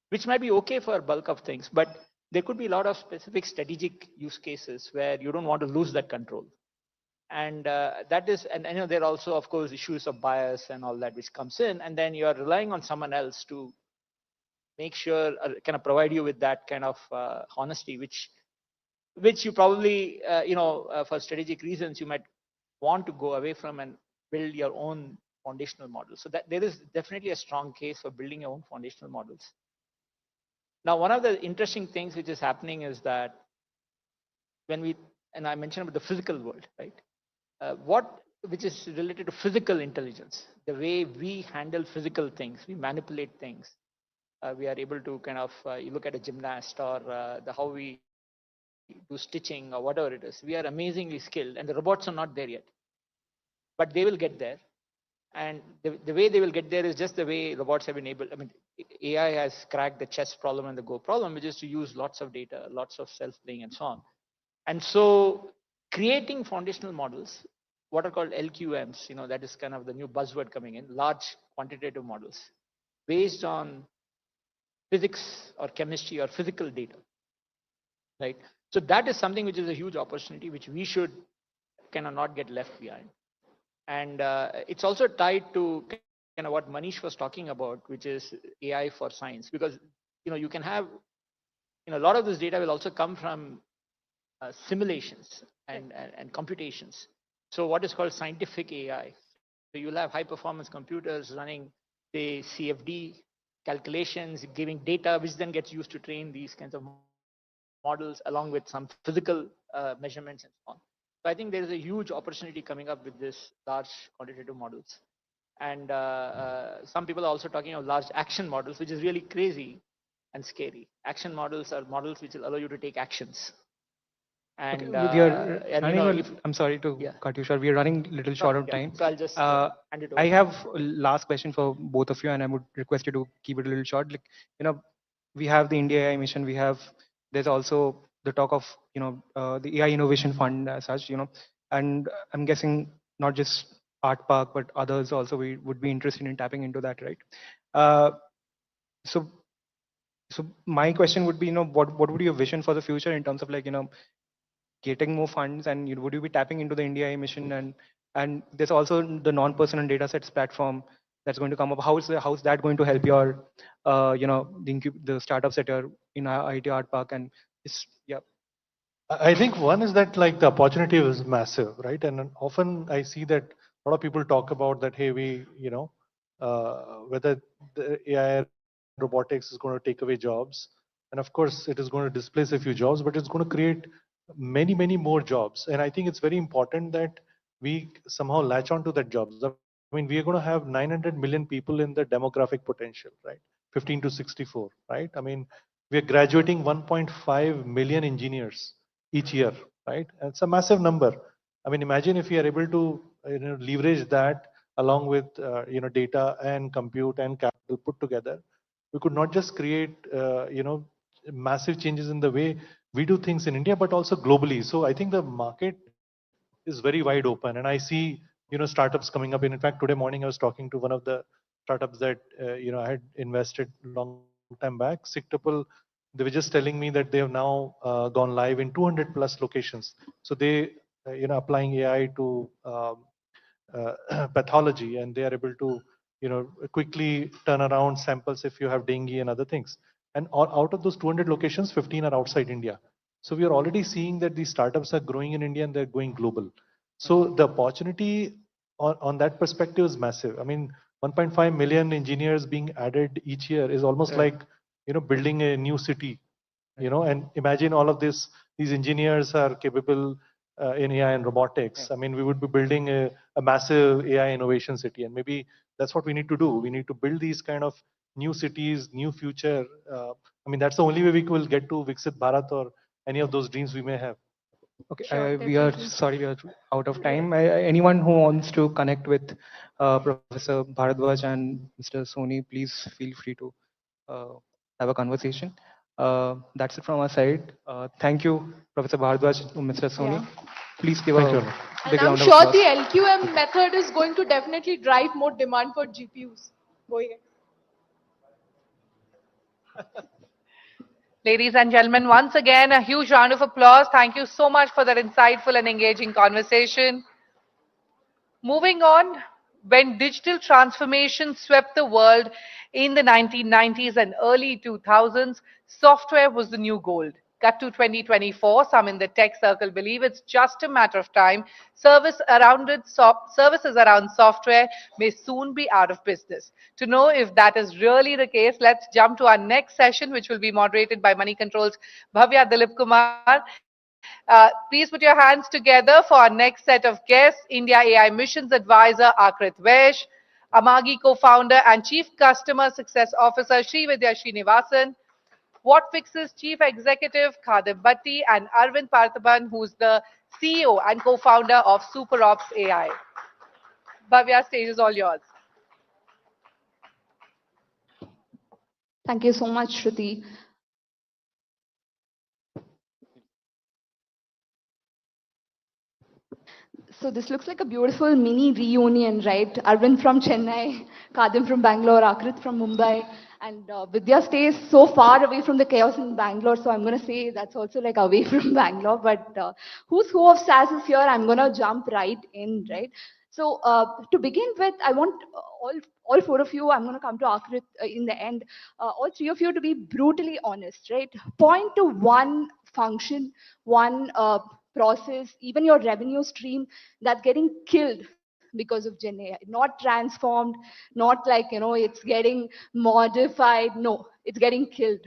which might be okay for bulk of things, but there could be a lot of specific strategic use cases where you don't want to lose that control. And that is, and there are also, of course, issues of bias and all that which comes in, and then you're relying on someone else to make sure, kind of provide you with that kind of honesty, which you probably, for strategic reasons, you might want to go away from and build your own foundational model. So that there is definitely a strong case for building your own foundational models. Now, one of the interesting things which is happening is that and I mentioned about the physical world, right? Which is related to physical intelligence, the way we handle physical things, we manipulate things. We are able to kind of, you look at a gymnast or how we do stitching or whatever it is. We are amazingly skilled, and the robots are not there yet, but they will get there. And the way they will get there is just the way robots have been able. I mean, AI has cracked the chess problem and the Go problem, which is to use lots of data, lots of self-playing, and so on. And so, creating foundational models, what are called LQMs, that is kind of the new buzzword coming in, large quantitative models, based on physics or chemistry or physical data, right? So that is something which is a huge opportunity, which we should kind of not get left behind. And it's also tied to kind of what Manish was talking about, which is AI for science, because you can have a lot of this data will also come from simulations and computations. So what is called scientific AI. So you'll have high performance computers running, say, CFD calculations, giving data, which then gets used to train these kinds of models along with some physical measurements and so on. So I think there is a huge opportunity coming up with this large quantitative models. And some people are also talking of large action models, which is really crazy and scary. Action models are models which will allow you to take actions. And, We are running. I'm sorry to cut you short. We are running a little short of time. So I'll just hand it over. I have a last question for both of you, and I would request you to keep it a little short. We have the India AI mission. There's also the talk of the AI Innovation Fund as such. And I'm guessing not just Art Park, but others also we would be interested in tapping into that, right? So my question would be, what would be your vision for the future in terms of getting more funds, and would you be tapping into the India AI mission? And there's also the non-personal data sets platform that's going to come up. How's that going to help your the startups that are in IT Art Park? And yeah. I think one is that the opportunity is massive, right? And often I see that a lot of people talk about that, hey, whether the AI robotics is going to take away jobs. And of course, it is going to displace a few jobs, but it's going to create many, many more jobs. And I think it's very important that we somehow latch on to that jobs. I mean, we are going to have 900 million people in the demographic potential, right? 15 to 64, right? I mean, we are graduating 1.5 million engineers each year, right? And it's a massive number. I mean, imagine if we are able to leverage that along with data and compute and capital put together. We could not just create massive changes in the way we do things in India, but also globally. So I think the market is very wide open, and I see startups coming up. In fact, today morning I was talking to one of the startups that I had invested long time back, Sictuple. They were just telling me that they have now gone live in 200 plus locations. So they applying AI to pathology, and they are able to quickly turn around samples if you have dengue and other things. And out of those 200 locations, 15 are outside India. So we are already seeing that these startups are growing in India and they're going global. So the opportunity on that perspective is massive. I mean, 1.5 million engineers being added each year is almost like building a new city. And imagine all of these engineers are capable in AI and robotics. I mean, we would be building a massive AI innovation city, and maybe that's what we need to do. We need to build these kind of new cities, new future. I mean, that's the only way we will get to Viksit Bharat or any of those dreams we may have. Okay, Sure, we are definitely. sorry, we are out of time. Anyone who wants to connect with Professor Bharadwaj and Mr. Soni, please feel free to have a conversation. That's it from our side. Thank you, Professor Bharadwaj, Mr. Soni. Yeah. Please give Thank a you. And big I'm round of sure applause. the LQM method is going to definitely drive more demand for GPUs. Going ahead. Ladies and gentlemen, once again, a huge round of applause. Thank you so much for that insightful and engaging conversation. Moving on, when digital transformation swept the world in the 1990s and early 2000s, software was the new gold. Cut to 2024, some in the tech circle believe it's just a matter of time. Services around software may soon be out of business. To know if that is really the case, let's jump to our next session, which will be moderated by Moneycontrol's Bhavya Dilip Kumar. Please put your hands together for our next set of guests, India AI Missions Advisor Akrit Vesh, Amagi co-founder and Chief Customer Success Officer Srividya Srinivasan, What Fixes Chief Executive Khadib Bhatti, and Arvind Parthaban, who's the CEO and co-founder of SuperOps AI. Bhavya, stage is all yours. Thank you so much, Shruti. So this looks like a beautiful mini reunion, right? Arvind from Chennai, Kadim from Bangalore, Akrit from Mumbai, and Vidya stays so far away from the chaos in Bangalore. So I'm going to say that's also like away from Bangalore. But who's who of SAS is here? I'm going to jump right in, right? So to begin with, I want all four of you, I'm going to come to Akrit in the end, all three of you to be brutally honest, right? Point to one function, one process, even your revenue stream that's getting killed because of Gen AI, not transformed, not like, it's getting modified. No, it's getting killed.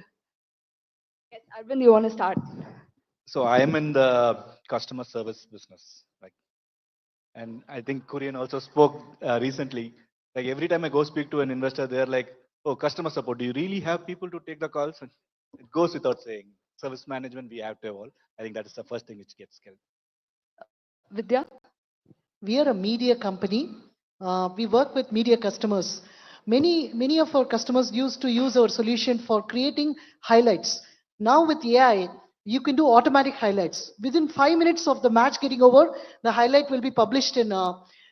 Yes, Arvind, you want to start? So I am in the customer service business, like, and I think Kurian also spoke recently. Like every time I go speak to an investor, they're like, "Oh, customer support. Do you really have people to take the calls?" And it goes without saying. Service management, we have to evolve. I think that is the first thing which gets killed. Vidya? We are a media company. We work with media customers. Many of our customers used to use our solution for creating highlights. Now with AI, you can do automatic highlights. Within 5 minutes of the match getting over, the highlight will be published in,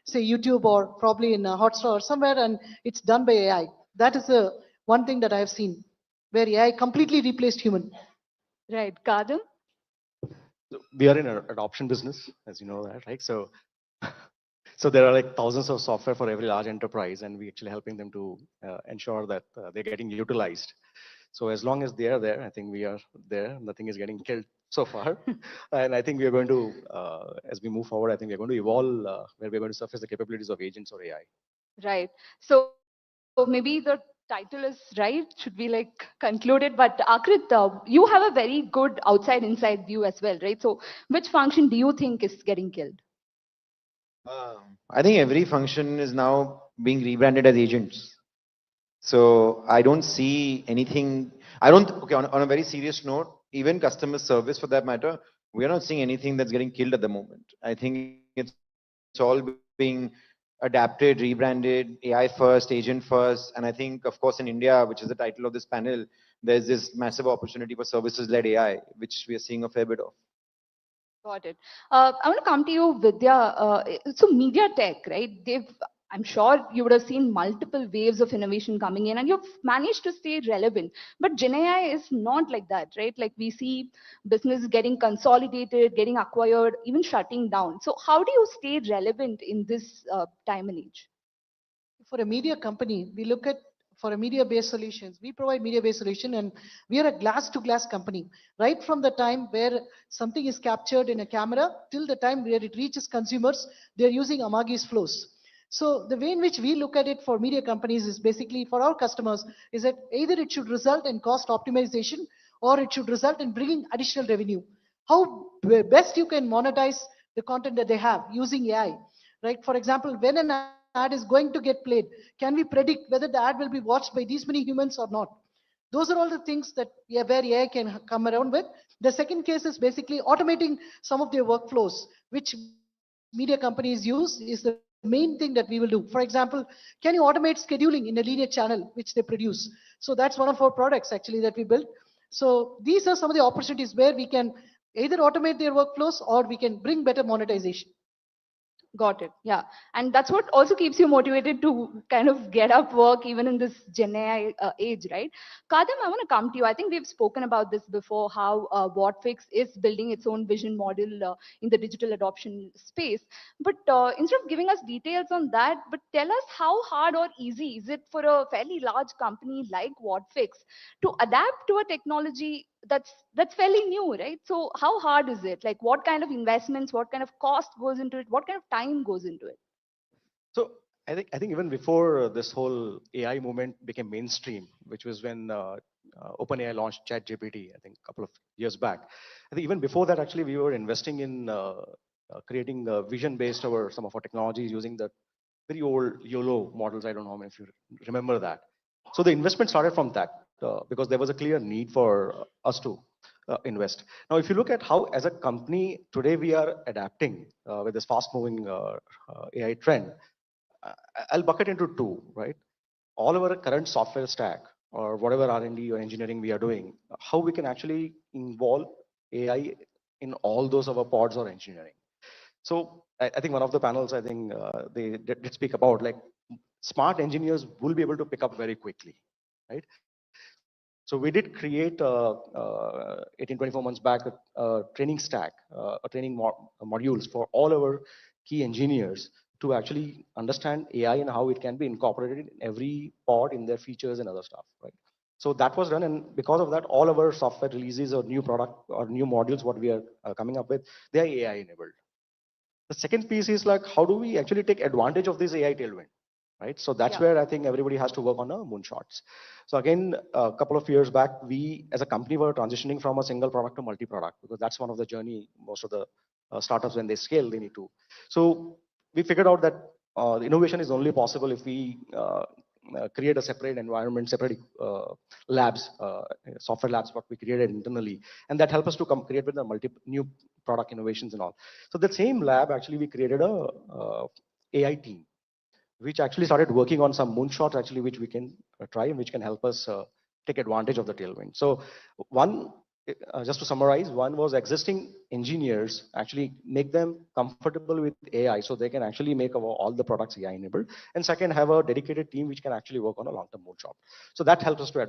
say, YouTube or probably in Hotstar or somewhere, and it's done by AI. That is the one thing that I have seen, where AI completely replaced human. Right, Kadim? We are in an adoption business, as you know that, right? So there are like thousands of software for every large enterprise, and we actually helping them to ensure that they're getting utilized. So as long as they are there, I think we are there. Nothing is getting killed so far. And I think we are going to, as we move forward, I think we're going to evolve where we're going to surface the capabilities of agents or AI. Right. So maybe the title is right, should be like concluded, but Akrit, you have a very good outside inside view as well, right? So which function do you think is getting killed? I think every function is now being rebranded as agents. So I don't see anything. Okay, on a very serious note, even customer service for that matter, we are not seeing anything that's getting killed at the moment. I think it's all being adapted, rebranded, AI first, agent first. And I think, of course, in India, which is the title of this panel, there's this massive opportunity for services-led AI, which we are seeing a fair bit of. Got it. I want to come to you, Vidya. So media tech, right? I'm sure you would have seen multiple waves of innovation coming in and you've managed to stay relevant. But Gen AI is not like that, right? Like we see business getting consolidated, getting acquired, even shutting down. So how do you stay relevant in this time and age? For a media company, we look at for a media-based solutions. We provide media-based solution, and we are a glass-to-glass company. Right from the time where something is captured in a camera till the time where it reaches consumers, they're using Amagi's flows. So the way in which we look at it for media companies is basically for our customers is that either it should result in cost optimization or it should result in bringing additional revenue. How best you can monetize the content that they have using AI, right? For example, when an ad is going to get played, can we predict whether the ad will be watched by these many humans or not? Those are all the things that where AI can come around with. The second case is basically automating some of their workflows, which media companies use is the main thing that we will do. For example, can you automate scheduling in a linear channel, which they produce? So that's one of our products actually that we built. So these are some of the opportunities where we can either automate their workflows or we can bring better monetization. Got it. Yeah. And that's what also keeps you motivated to kind of get up work even in this Gen AI age, right? Kadim, I want to come to you. I think we've spoken about this before, how WhatFix is building its own vision model in the digital adoption space. But instead of giving us details on that, but tell us how hard or easy is it for a fairly large company like WhatFix to adapt to a technology that's fairly new, right? So how hard is it? Like what kind of investments, what kind of cost goes into it? What kind of time goes into it? So I think even before this whole AI movement became mainstream, which was when OpenAI launched ChatGPT, I think a couple of years back. I think even before that, actually, we were investing in creating vision-based over some of our technologies using the very old YOLO models. I don't know if you remember that. So the investment started from that because there was a clear need for us to invest. Now, if you look at how, as a company, today we are adapting with this fast-moving AI trend, I'll bucket into two, right? All of our current software stack or whatever R&D or engineering we are doing, how we can actually involve AI in all those of our pods or engineering. So I think one of the panels, I think they did speak about like smart engineers will be able to pick up very quickly, right? So we did create 18, 24 months back a training stack, a training modules for all our key engineers to actually understand AI and how it can be incorporated in every pod in their features and other stuff, right? So that was done, and because of that, all our software releases or new product or new modules, what we are coming up with, they are AI enabled. The second piece is like, how do we actually take advantage of this AI tailwind? Right. So that's where I think everybody has to work on moonshots. So again, a couple of years back, we as a company were transitioning from a single product to multi-product because that's one of the journey most of the startups when they scale, they need to. So we figured out that innovation is only possible if we create a separate environment, separate labs, software labs, what we created internally. And that helped us to create with the new product innovations and all. So the same lab, actually, we created a AI team, which actually started working on some moonshots, actually, which we can try and which can help us take advantage of the tailwind. So one, just to summarize, one was existing engineers, actually make them comfortable with AI so they can actually make all the products AI enabled. And second, have a dedicated team which can actually work on a long-term moonshot. So that helps us to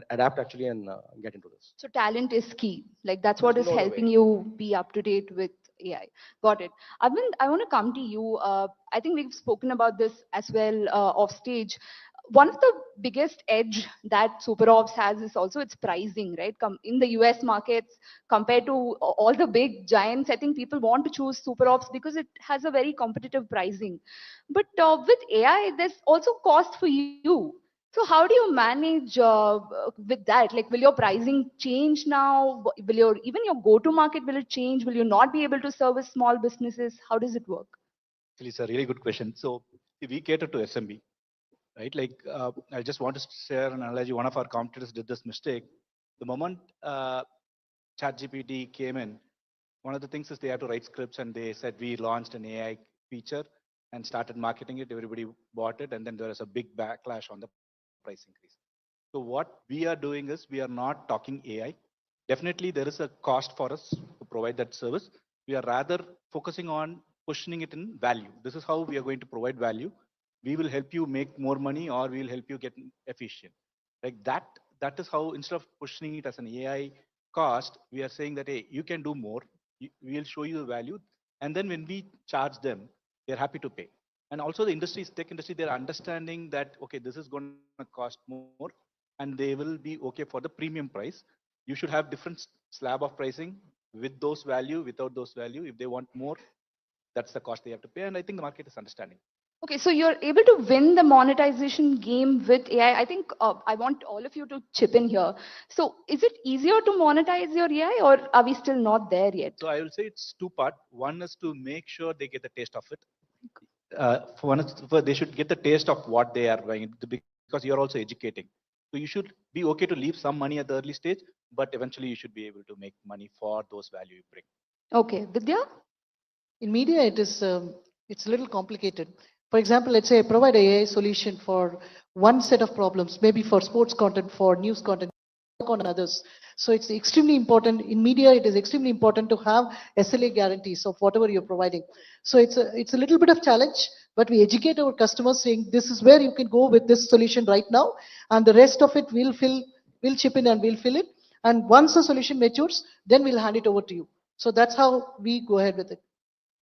adapt actually and get into this. So talent is key. Like that's what is helping you be up to date with AI. Got it. Arvind, I want to come to you. I think we've spoken about this as well off stage. One of the biggest edge that SuperOps has is also its pricing, right? In the US markets, compared to all the big giants, I think people want to choose SuperOps because it has a very competitive pricing. But with AI, there's also cost for you. So how do you manage with that? Like, will your pricing change now? Will even your go-to-market, will it change? Will you not be able to service small businesses? How does it work? Actually, it's a really good question. So we cater to SMB, right? Like, I just want to share an analogy. One of our competitors did this mistake. The moment ChatGPT came in, one of the things is they had to write scripts, and they said we launched an AI feature and started marketing it. Everybody bought it, and then there was a big backlash on the price increase. So what we are doing is we are not talking AI. Definitely, there is a cost for us to provide that service. We are rather focusing on pushing it in value. This is how we are going to provide value. We will help you make more money, or we will help you get efficient. Like that. That is how, instead of pushing it as an AI cost, we are saying that, hey, you can do more. We will show you the value. And then when we charge them, they're happy to pay. And also the industry, tech industry, they're understanding that, okay, this is going to cost more, and they will be okay for the premium price. You should have different slab of pricing with those value, without those value. If they want more, that's the cost they have to pay. And I think the market is understanding. Okay, so you're able to win the monetization game with AI. I think I want all of you to chip in here. So is it easier to monetize your AI, or are we still not there yet? So I will say it's two part. One is to make sure they get the taste of it. They should get the taste of what they are buying, because you're also educating. So you should be okay to leave some money at the early stage, but eventually you should be able to make money for those value you bring. Okay, Vidya? In media, it's a little complicated. For example, let's say I provide an AI solution for one set of problems, maybe for sports content, for news content, on others. So it's extremely important in media. It is extremely important to have SLA guarantees of whatever you're providing. So it's a little bit of challenge, but we educate our customers saying this is where you can go with this solution right now, and the rest of it we'll chip in and we'll fill it. And once the solution matures, then we'll hand it over to you. So that's how we go ahead with it.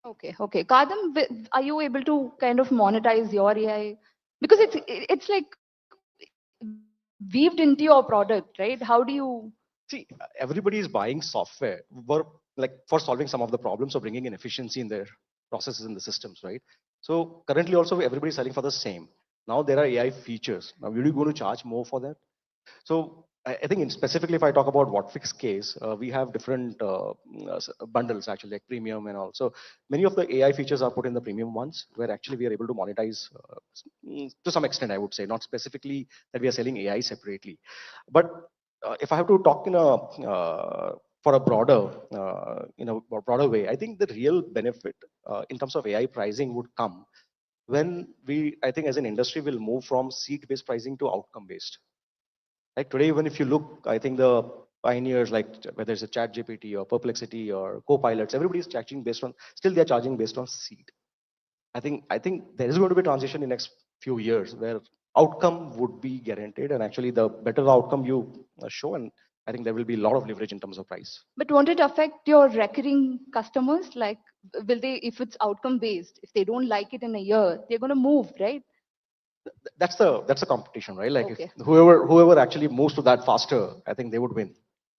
Okay, okay. Kadam, are you able to kind of monetize your AI? Because it's like weaved into your product, right? How do you? See, everybody is buying software for solving some of the problems or bringing in efficiency in their processes in the systems, right? So currently also everybody is selling for the same. Now there are AI features. Now, are you going to charge more for that? So I think specifically if I talk about Whatfix case, we have different bundles actually, like premium and all. So many of the AI features are put in the premium ones, where actually we are able to monetize to some extent, I would say, not specifically that we are selling AI separately. But if I have to talk for a broader, broader way, I think the real benefit in terms of AI pricing would come when I think as an industry, will move from seat-based pricing to outcome-based. Like today, even if you look, I think the pioneers, like whether it's a ChatGPT or Perplexity or Copilots, everybody's charging based on, still they're charging based on seat. I think there is going to be a transition in next few years where outcome would be guaranteed, and actually the better the outcome you show, and I think there will be a lot of leverage in terms of price. But won't it affect your recurring customers? Like, will they, if it's outcome based, if they don't like it in a year, they're going to move, right? That's the competition, right? Like Okay. if whoever actually moves to that faster, I think they would win.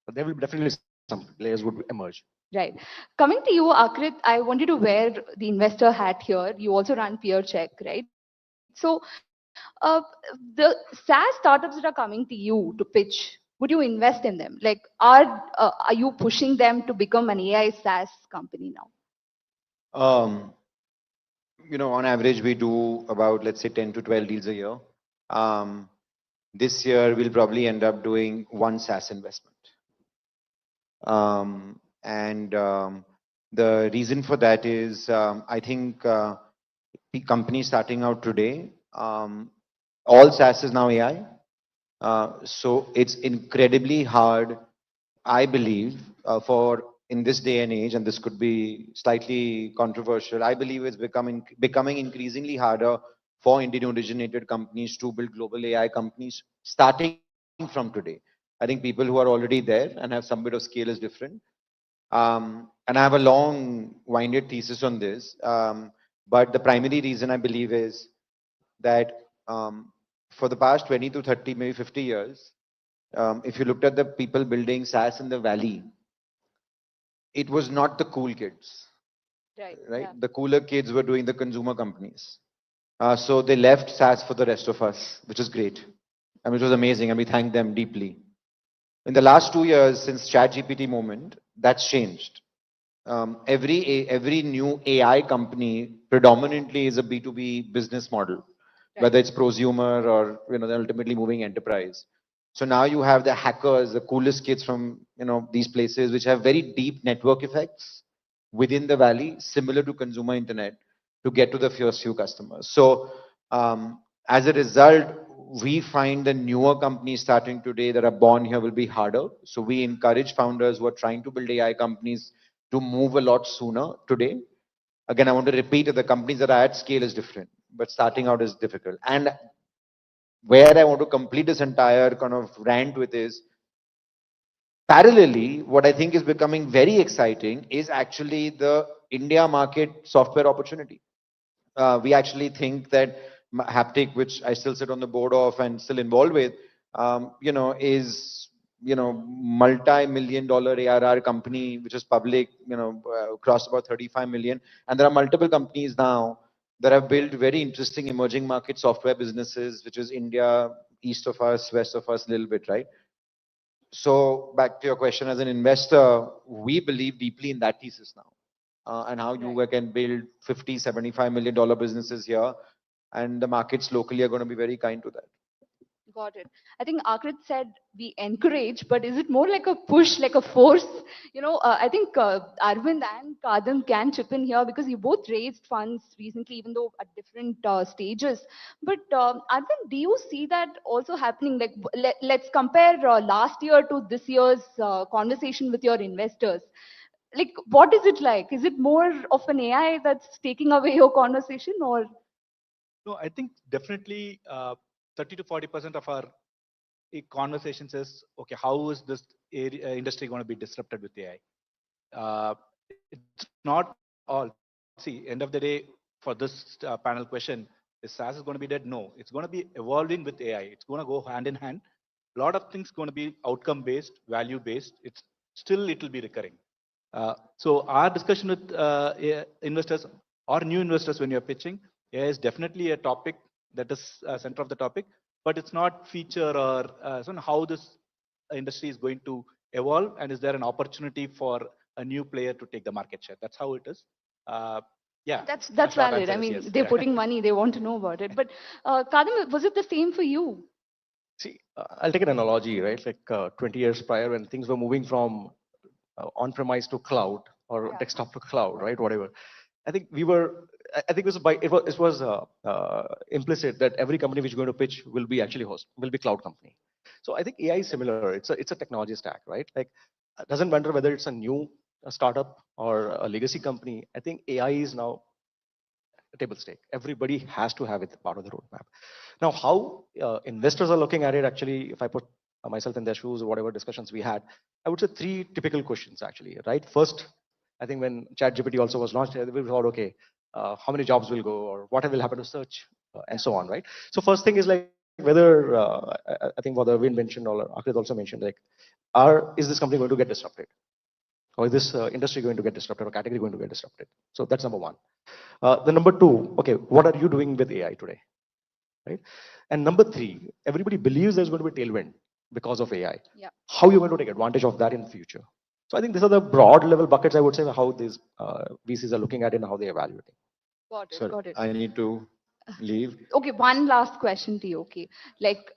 But there will definitely some players would emerge. Right. Coming to you, Akrit, I want you to wear the investor hat here. You also run Peer Check, right? So the SaaS startups that are coming to you to pitch, would you invest in them? Like, are you pushing them to become an AI SaaS company now? On average, we do about, let's say, 10 to 12 deals a year. This year, we'll probably end up doing one SaaS investment. The reason for that is, I think companies starting out today, all SaaS is now AI. So it's incredibly hard, I believe, for in this day and age, and this could be slightly controversial, I believe it's becoming increasingly harder for Indian originated companies to build global AI companies starting from today. I think people who are already there and have some bit of scale is different. And I have a long-winded thesis on this. But the primary reason I believe is that for the past 20 to 30, maybe 50 years, if you looked at the people building SaaS in the valley, it was not the cool kids, right? Yeah. The cooler kids were doing the consumer companies. So they left SaaS for the rest of us, which is great. I mean, it was amazing, and we thank them deeply. In the last 2 years, since ChatGPT moment, that's changed. Every new AI company predominantly is a B2B business model, whether it's prosumer or they're ultimately moving enterprise. So now you have the hackers, the coolest kids from these places, which have very deep network effects within the valley, similar to consumer internet, to get to the first few customers. So as a result, we find the newer companies starting today that are born here will be harder. So we encourage founders who are trying to build AI companies to move a lot sooner today. Again, I want to repeat that the companies that are at scale is different, but starting out is difficult. And where I want to complete this entire kind of rant with is, parallelly, what I think is becoming very exciting is actually the India market software opportunity. We actually think that Haptic, which I still sit on the board of and still involved with, is multi-million-dollar ARR company, which is public, crossed about 35 million. And there are multiple companies now that have built very interesting emerging market software businesses, which is India, east of us, west of us, a little bit, right? So back to your question, as an investor, we believe deeply in that thesis now. And how you can build 50, $75 million businesses here, and the markets locally are going to be very kind to that. Got it. I think Akrit said we encourage, but is it more like a push, like a force? I think Arvind and Kadam can chip in here because you both raised funds recently, even though at different stages. But Arvind, do you see that also happening? Like, let's compare last year to this year's conversation with your investors. Like, what is it like? Is it more of an AI that's taking away your conversation, or? No, I think definitely 30 to 40% of our conversations is, okay, how is this industry going to be disrupted with AI? It's not all. See, end of the day, for this panel question, is SaaS is going to be dead? No, it's going to be evolving with AI. It's going to go hand in hand. A lot of things going to be outcome-based, value-based. It will be recurring. So our discussion with investors or new investors when you're pitching, AI is definitely a topic that is center of the topic, but it's not feature or how this industry is going to evolve, and is there an opportunity for a new player to take the market share? That's how it is. Yeah, That's short valid. answer I is mean, yes. they're Yeah. putting money, they want to know about it. But Kadam, was it the same for you? See, I'll take an analogy, right? Like 20 years prior, when things were moving from on-premise to cloud or desktop to cloud, right? Whatever. I think we were I think it was implicit that every company which is going to pitch will be actually will be cloud company. So I think AI is similar. It's a technology stack, right? Like it doesn't matter whether it's a new startup or a legacy company. I think AI is now a table stake. Everybody has to have it part of the roadmap. Now, how investors are looking at it, actually, if I put myself in their shoes or whatever discussions we had, I would say three typical questions actually, right? First, I think when ChatGPT also was launched, we thought, okay, how many jobs will go or what will happen to search and so on, right? So first thing is like whether, I think what Arvind mentioned or Akrit also mentioned, like, is this company going to get disrupted? Or is this industry going to get disrupted or category going to get disrupted? So that's number one. The number two, okay, what are you doing with AI today? Right? And number three, everybody believes there's going to be tailwind because of AI. Yeah. How are you going to take advantage of that in the future? So I think these are the broad level buckets, I would say, how these VCs are looking at it and how they evaluate it. Got it. Sir, Got it. I need to leave. Okay, one last question to you. Okay, like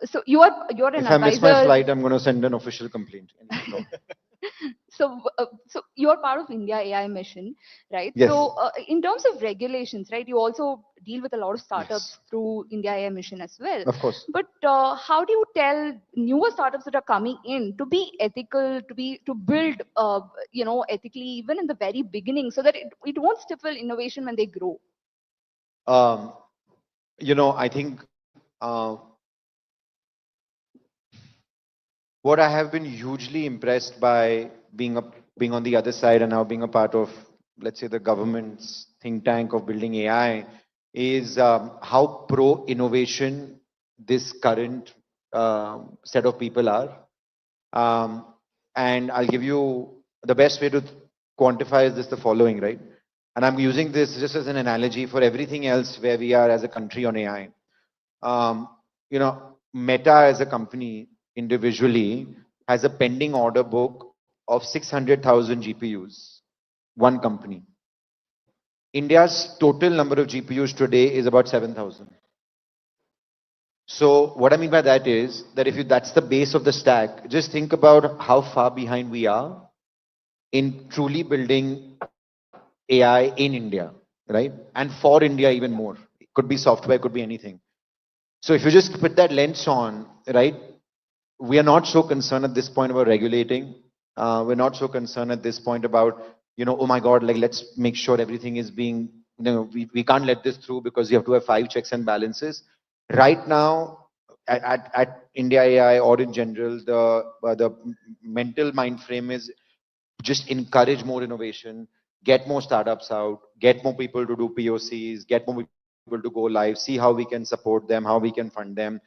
so you're an If I miss my advisor. flight, I'm going to send an official complaint. So you're part of India AI mission, right? Yes. So in terms of regulations, right, you also deal with a lot of startups through India AI mission as well. Of course. But how do you tell newer startups that are coming in to be ethical, to build, ethically even in the very beginning, so that it won't stifle innovation when they grow? I think what I have been hugely impressed by being on the other side and now being a part of, let's say, the government's think tank of building AI is how pro innovation this current set of people are. And I'll give you the best way to quantify is this the following, right? And I'm using this just as an analogy for everything else where we are as a country on AI. Meta as a company individually has a pending order book of 600,000 GPUs, one company. India's total number of GPUs today is about 7,000. So what I mean by that is that that's the base of the stack, just think about how far behind we are in truly building AI in India, right? And for India even more. It could be software, could be anything. So if you just put that lens on, right, we are not so concerned at this point about regulating. We're not so concerned at this point about, oh my God, like let's make sure everything is being, we can't let this through because you have to have 5 checks and balances. Right now, at India AI or in general, the mental mind frame is just encourage more innovation, get more startups out, get more people to do POCs, get more people to go live, see how we can support them, how we can fund them.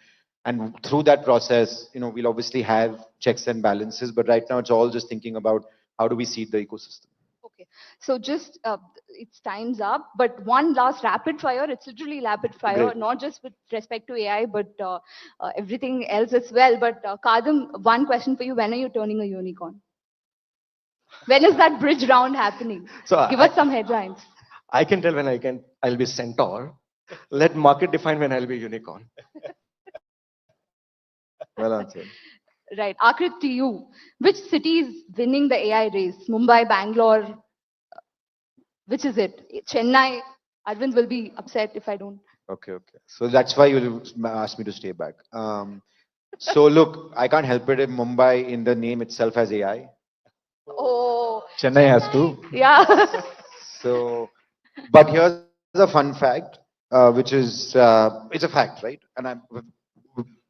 And through that process, we'll obviously have checks and balances, but right now it's all just thinking about how do we seed the ecosystem. Okay, so just it's time's up, but one last rapid fire. It's literally rapid fire, Great. not just with respect to AI, but everything else as well. But Kadam, one question for you: when are you turning a unicorn? When is that bridge round happening? So Give us some headlines. I can tell when I'll be centaur. Let market define when I'll be unicorn. Well answered. Right, Akrit, to you. Which city is winning the AI race? Mumbai, Bangalore? Which is it? Chennai? Arvind will be upset if I don't. Okay. So that's why you asked me to stay back. So look, I can't help it if Mumbai in the name itself has AI. Oh. Chennai has too. Yeah. So, but here's a fun fact, which is, it's a fact, right? And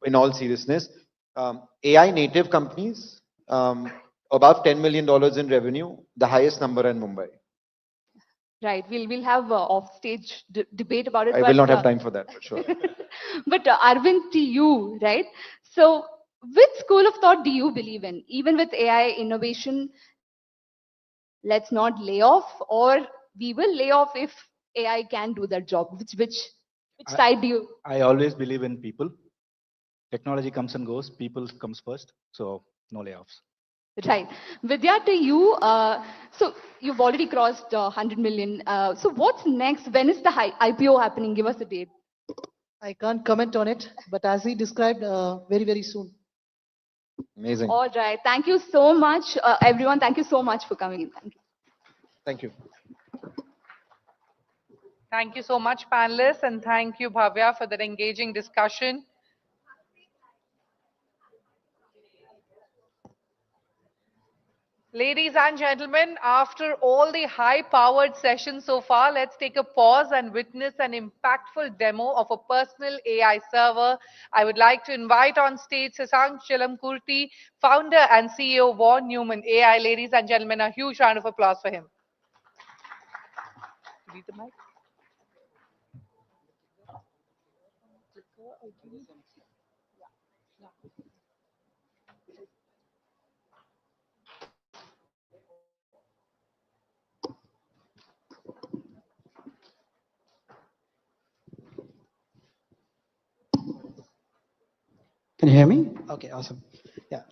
in all seriousness, AI native companies, above $10 million in revenue, the highest number in Mumbai. Right, we'll have off-stage debate about it. I will not have time for that, for sure. But Arvind, to you, right? So, which school of thought do you believe in? Even with AI innovation, let's not lay off, or we will lay off if AI can do that job. Which side do you? I always believe in people. Technology comes and goes. People comes first. So no layoffs. Right. Vidya, to you, so you've already crossed 100 million. So what's next? When is the IPO happening? Give us a date. I can't comment on it, but as he described, very, very soon. Amazing. All right. Thank you so much, everyone. Thank you so much for coming in. Thank you. Thank you. Thank you so much, panelists, and thank you, Bhavya, for that engaging discussion. Ladies and gentlemen, after all the high-powered sessions so far, let's take a pause and witness an impactful demo of a personal AI server. I would like to invite on stage Sasank Chilamkurti, founder and CEO of Von Neumann AI. Ladies and gentlemen, a huge round of applause for him. Read the mic. Can you hear me? Okay, awesome. Yeah,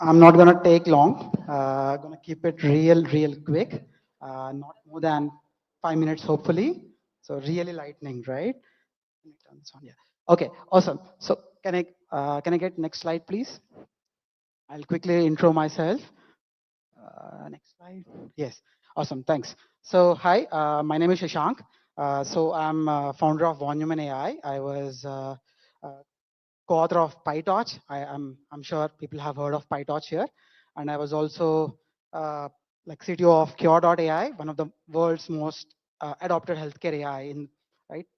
I'm not gonna take long. Gonna keep it real quick. Not more than 5 minutes, hopefully. So really lightning, right? Let me turn this on. Yeah. Okay, awesome. So can I get next slide, please? I'll quickly intro myself. Next slide. Yes, awesome. Thanks. So hi, my name is Shashank. So I'm founder of Von Neumann AI. I was co-author of PyTorch. I'm sure people have heard of PyTorch here. And I was also like CTO of Cure.ai, one of the world's most adopted healthcare AI right?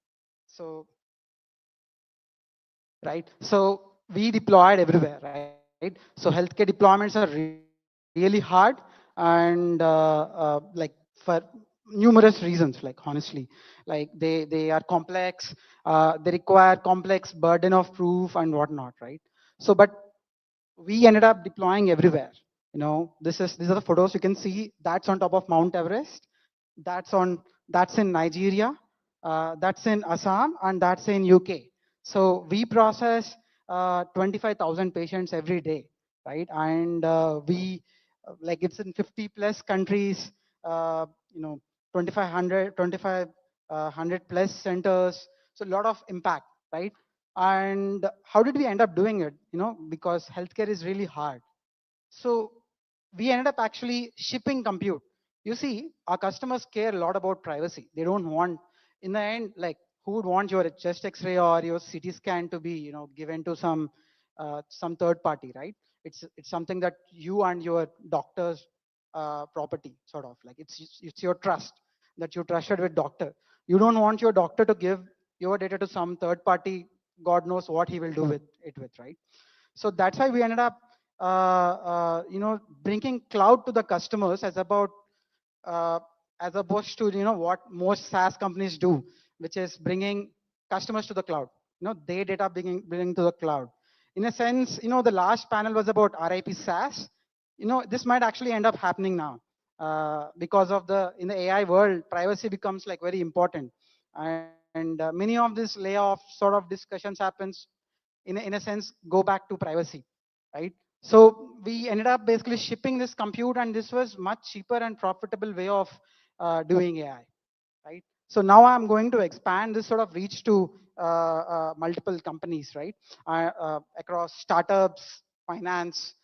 So we deployed everywhere, right? So healthcare deployments are really hard and like for numerous reasons, like honestly, like they are complex, they require complex burden of proof and whatnot, right? So, but we ended up deploying everywhere. You know, these are the photos you can see. That's on top of Mount Everest. That's in Nigeria. That's in Assam, and that's in UK. So we process 25,000 patients every day, right? And we like it's in 50 plus countries. You know, 2,500 plus centers. So a lot of impact, right? And how did we end up doing it? You know, because healthcare is really hard. So we ended up actually shipping compute. You see, our customers care a lot about privacy. They don't want, in the end, like who would want your chest X-ray or your CT scan to be, you know, given to some third party, right? It's something that you and your doctor's property, sort of like it's your trust that you trusted with doctor. You don't want your doctor to give your data to some third party. God knows what he will do with it, right? So that's why we ended up, you know, bringing cloud to the customers as opposed to, you know, what most SaaS companies do, which is bringing customers to the cloud. You know, their data bringing to the cloud. In a sense, you know, the last panel was about RIP SaaS. You know, this might actually end up happening now because of in the AI world, privacy becomes like very important. And many of these layoff sort of discussions happens in a sense go back to privacy, right? So we ended up basically shipping this compute, and this was much cheaper and profitable way of doing AI, right? So now I'm going to expand this sort of reach to multiple companies, right? Across startups, finance,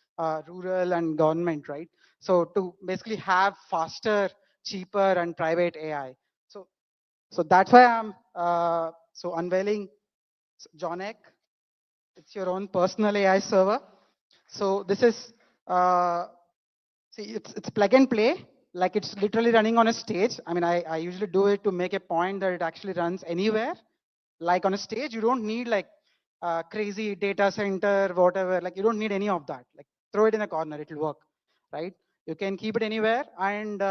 rural, and government, right? So to basically have faster, cheaper, and private AI. So that's why I'm so unveiling Jonek. It's your own personal AI server. So this is, see, it's plug and play, like it's literally running on a stage. I mean, I usually do it to make a point that it actually runs anywhere. Like on a stage, you don't need like crazy data center, whatever. Like you don't need any of that. Like throw it in a corner, it'll work, right? You can keep it anywhere, and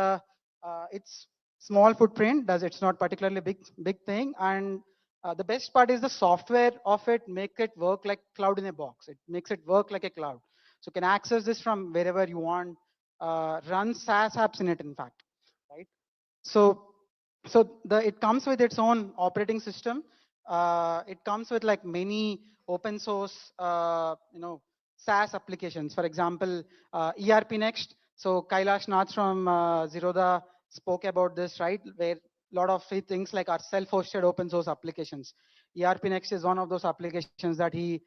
it's small footprint. It's not particularly big thing, and the best part is the software of it make it work like cloud in a box. It makes it work like a cloud. So you can access this from wherever you want, run SaaS apps in it, in fact, right? So it comes with its own operating system. It comes with like many open source, you know, SaaS applications. For example, ERP Next. So Kailash Nath from Zerodha spoke about this, right? Where a lot of things like our self-hosted open source applications. ERP Next is one of those applications that he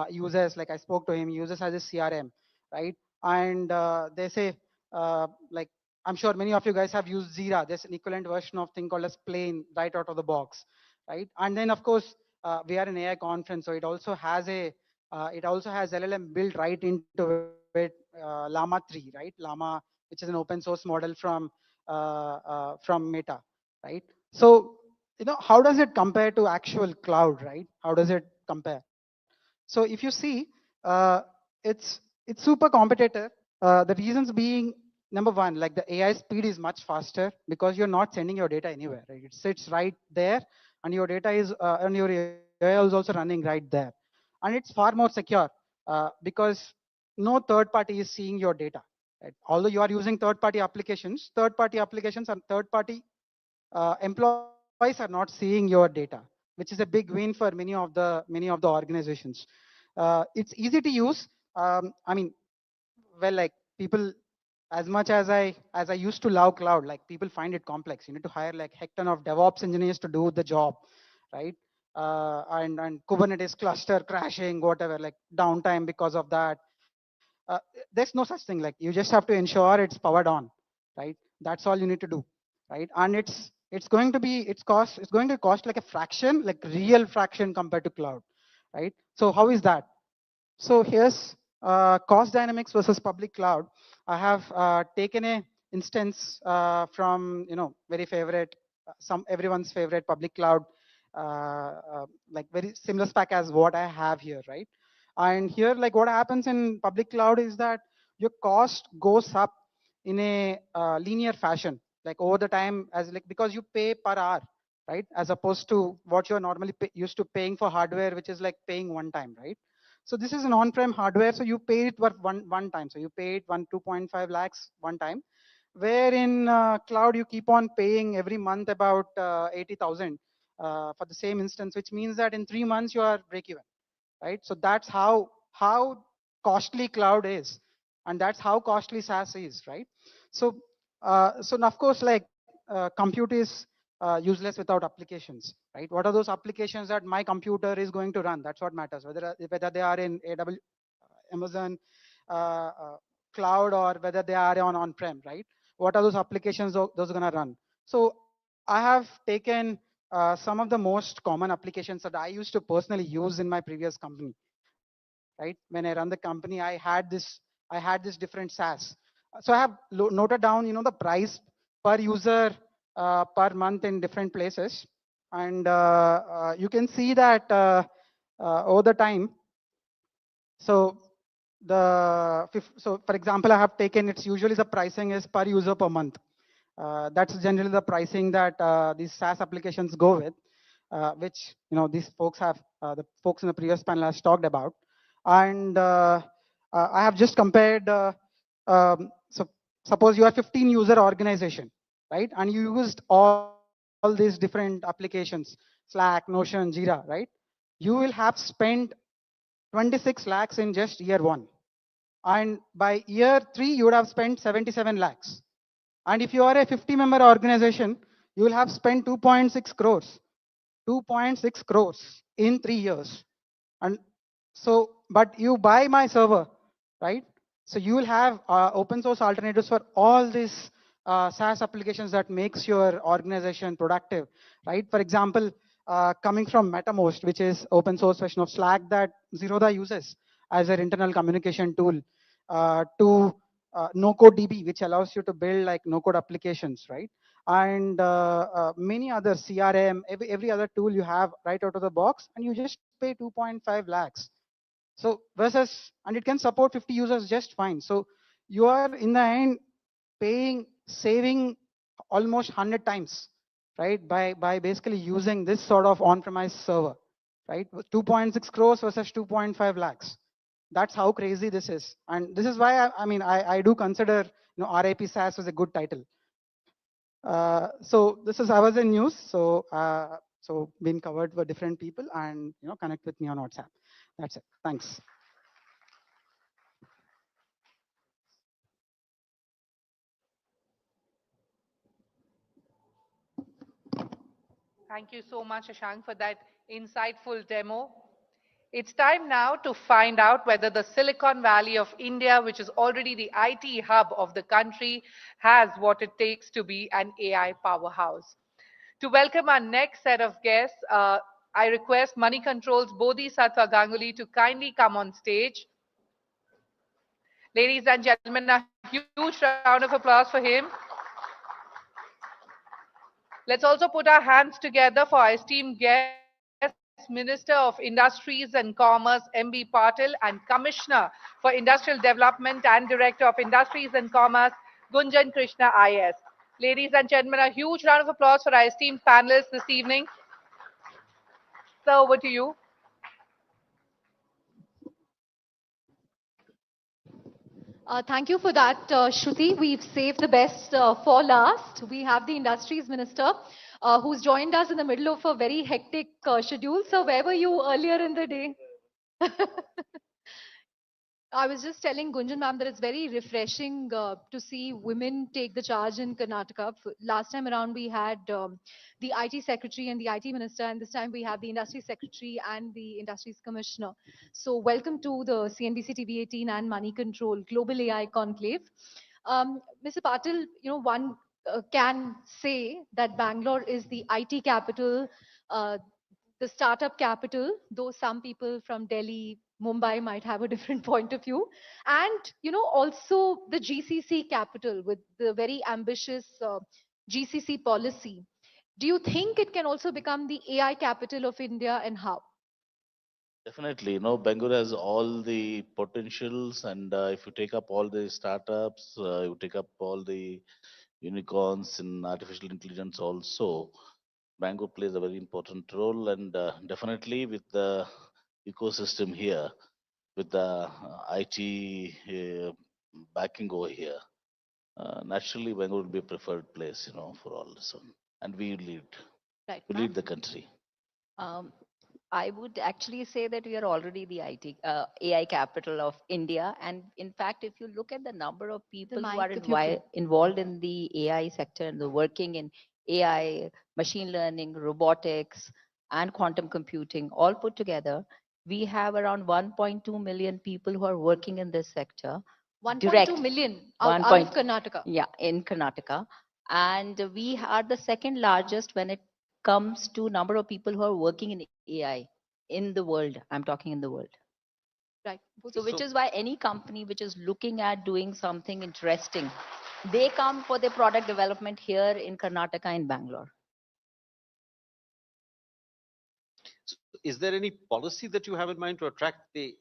uses, like I spoke to him, uses as a CRM, right? And they say, like, I'm sure many of you guys have used Jira. There's an equivalent version of thing called as Plain right out of the box, right? And then of course we are an AI conference, so it also has LLM built right into it, Llama 3, right? Llama, which is an open source model from Meta, right? So how does it compare to actual cloud, right? How does it compare? So if you see, uh, it's super competitive. The reasons being, number one, like the AI speed is much faster because you're not sending your data anywhere, right? It sits right there, and your data is and your AI is also running right there, and it's far more secure because no third party is seeing your data. Right? Although you are using third-party applications and third-party employees are not seeing your data, which is a big win for many of the organizations. It's easy to use. I mean, well, like people, as much as I used to love cloud, like people find it complex. You need to hire like heck ton of DevOps engineers to do the job, right? And Kubernetes cluster crashing, whatever, like downtime because of that. There's no such thing. Like you just have to ensure it's powered on, right? That's all you need to do, right? And it's going to cost like a fraction, like real fraction compared to cloud, right? So how is that? So here's cost dynamics versus public cloud. I have taken a instance from very favorite, some everyone's favorite public cloud, like very similar spec as what I have here, right? And here, like what happens in public cloud is that your cost goes up in a linear fashion, like over the time, as like because you pay per hour, right? As opposed to what you're normally used to paying for hardware, which is like paying one time, right? So this is an on-prem hardware, so you pay it for one time. So you pay it 2.5 lakhs one time. Where in cloud you keep on paying every month about 80,000 for the same instance, which means that in 3 months you are break even, right? So that's how costly cloud is, and that's how costly SaaS is, right? So so of course, like compute is useless without applications, right? What are those applications that my computer is going to run? That's what matters, whether they are in AWS, Amazon cloud, or whether they are on-prem, right? What are those applications those are going to run? So I have taken some of the most common applications that I used to personally use in my previous company, right? When I run the company, I had this different SaaS. So I have noted down, the price per user per month in different places, and you can see that over the time. So so for example, I have taken, it's usually the pricing is per user per month. That's generally the pricing that these SaaS applications go with, which these folks have, the folks in the previous panel has talked about. And I have just compared. So suppose you are 15 user organization, right? And you used all these different applications, Slack, Notion, Jira, right? You will have spent 26 lakhs in just year one. And by year three, you would have spent 77 lakhs. And if you are a 50-member organization, you will have spent 2.6 crores. 2.6 crores in 3 years. And so, but you buy my server, right? So you will have open source alternatives for all these SaaS applications that makes your organization productive, right? For example, coming from MetaMost, which is open source version of Slack that Zerodha uses as their internal communication tool, to NoCodeDB, which allows you to build like no-code applications, right? And many other CRM, every other tool you have right out of the box, and you just pay 2.5 lakhs. So versus, and it can support 50 users just fine. So you are in the end saving almost 100 times, right? By basically using this sort of on-premise server, right? 2.6 crores versus 2.5 lakhs. That's how crazy this is. And this is why I do consider RIP SaaS as a good title. So this is ours in news. So been covered for different people, and connect with me on WhatsApp. That's it. Thanks. Thank you so much, Ashank, for that insightful demo. It's time now to find out whether the Silicon Valley of India, which is already the IT hub of the country, has what it takes to be an AI powerhouse. To welcome our next set of guests, I request Moneycontrol's Bodhisattva Ganguly to kindly come on stage. Ladies and gentlemen, a huge round of applause for him. Let's also put our hands together for our esteemed guest, Minister of Industries and Commerce, M.B. Patil, and Commissioner for Industrial Development and Director of Industries and Commerce, Gunjan Krishna, IS. Ladies and gentlemen, a huge round of applause for our esteemed panelists this evening. Sir, over to you. Thank you for that, Shruti. We've saved the best for last. We have the Industries Minister who's joined us in the middle of a very hectic schedule. So where were you earlier in the day? I was just telling Gunjan ma'am that it's very refreshing to see women take the charge in Karnataka. Last time around, we had the IT Secretary and the IT Minister, and this time we have the Industry Secretary and the Industries Commissioner. So welcome to the CNBC TV18 and Moneycontrol Global AI Conclave. Mr. Patil, one can say that Bangalore is the IT capital, the startup capital, though some people from Delhi, Mumbai might have a different point of view. And, also the GCC capital with the very ambitious GCC policy. Do you think it can also become the AI capital of India, and how? Definitely, Bangalore has all the potentials, and if you take up all the startups, you take up all the unicorns in artificial intelligence also, Bangalore plays a very important role, and definitely with the ecosystem here, with the IT backing over here, naturally Bangalore will be a preferred place, for all this one. And Right, we lead the country. Um, I would actually say that we are already the AI capital of India. And in fact, if you look at the number of people who are involved in the AI sector and the working in AI, machine learning, robotics, and quantum computing, all put together, we have around 1.2 million people who are working in this sector. 1.2 million out of Karnataka. Yeah, in Karnataka. And we are the second largest when it comes to number of people who are working in AI in the world. I'm talking in the world. Right. So which is why any company which is looking at doing something interesting, they come for their product development here in Karnataka and Bangalore. Is there any policy that you have in mind to attract the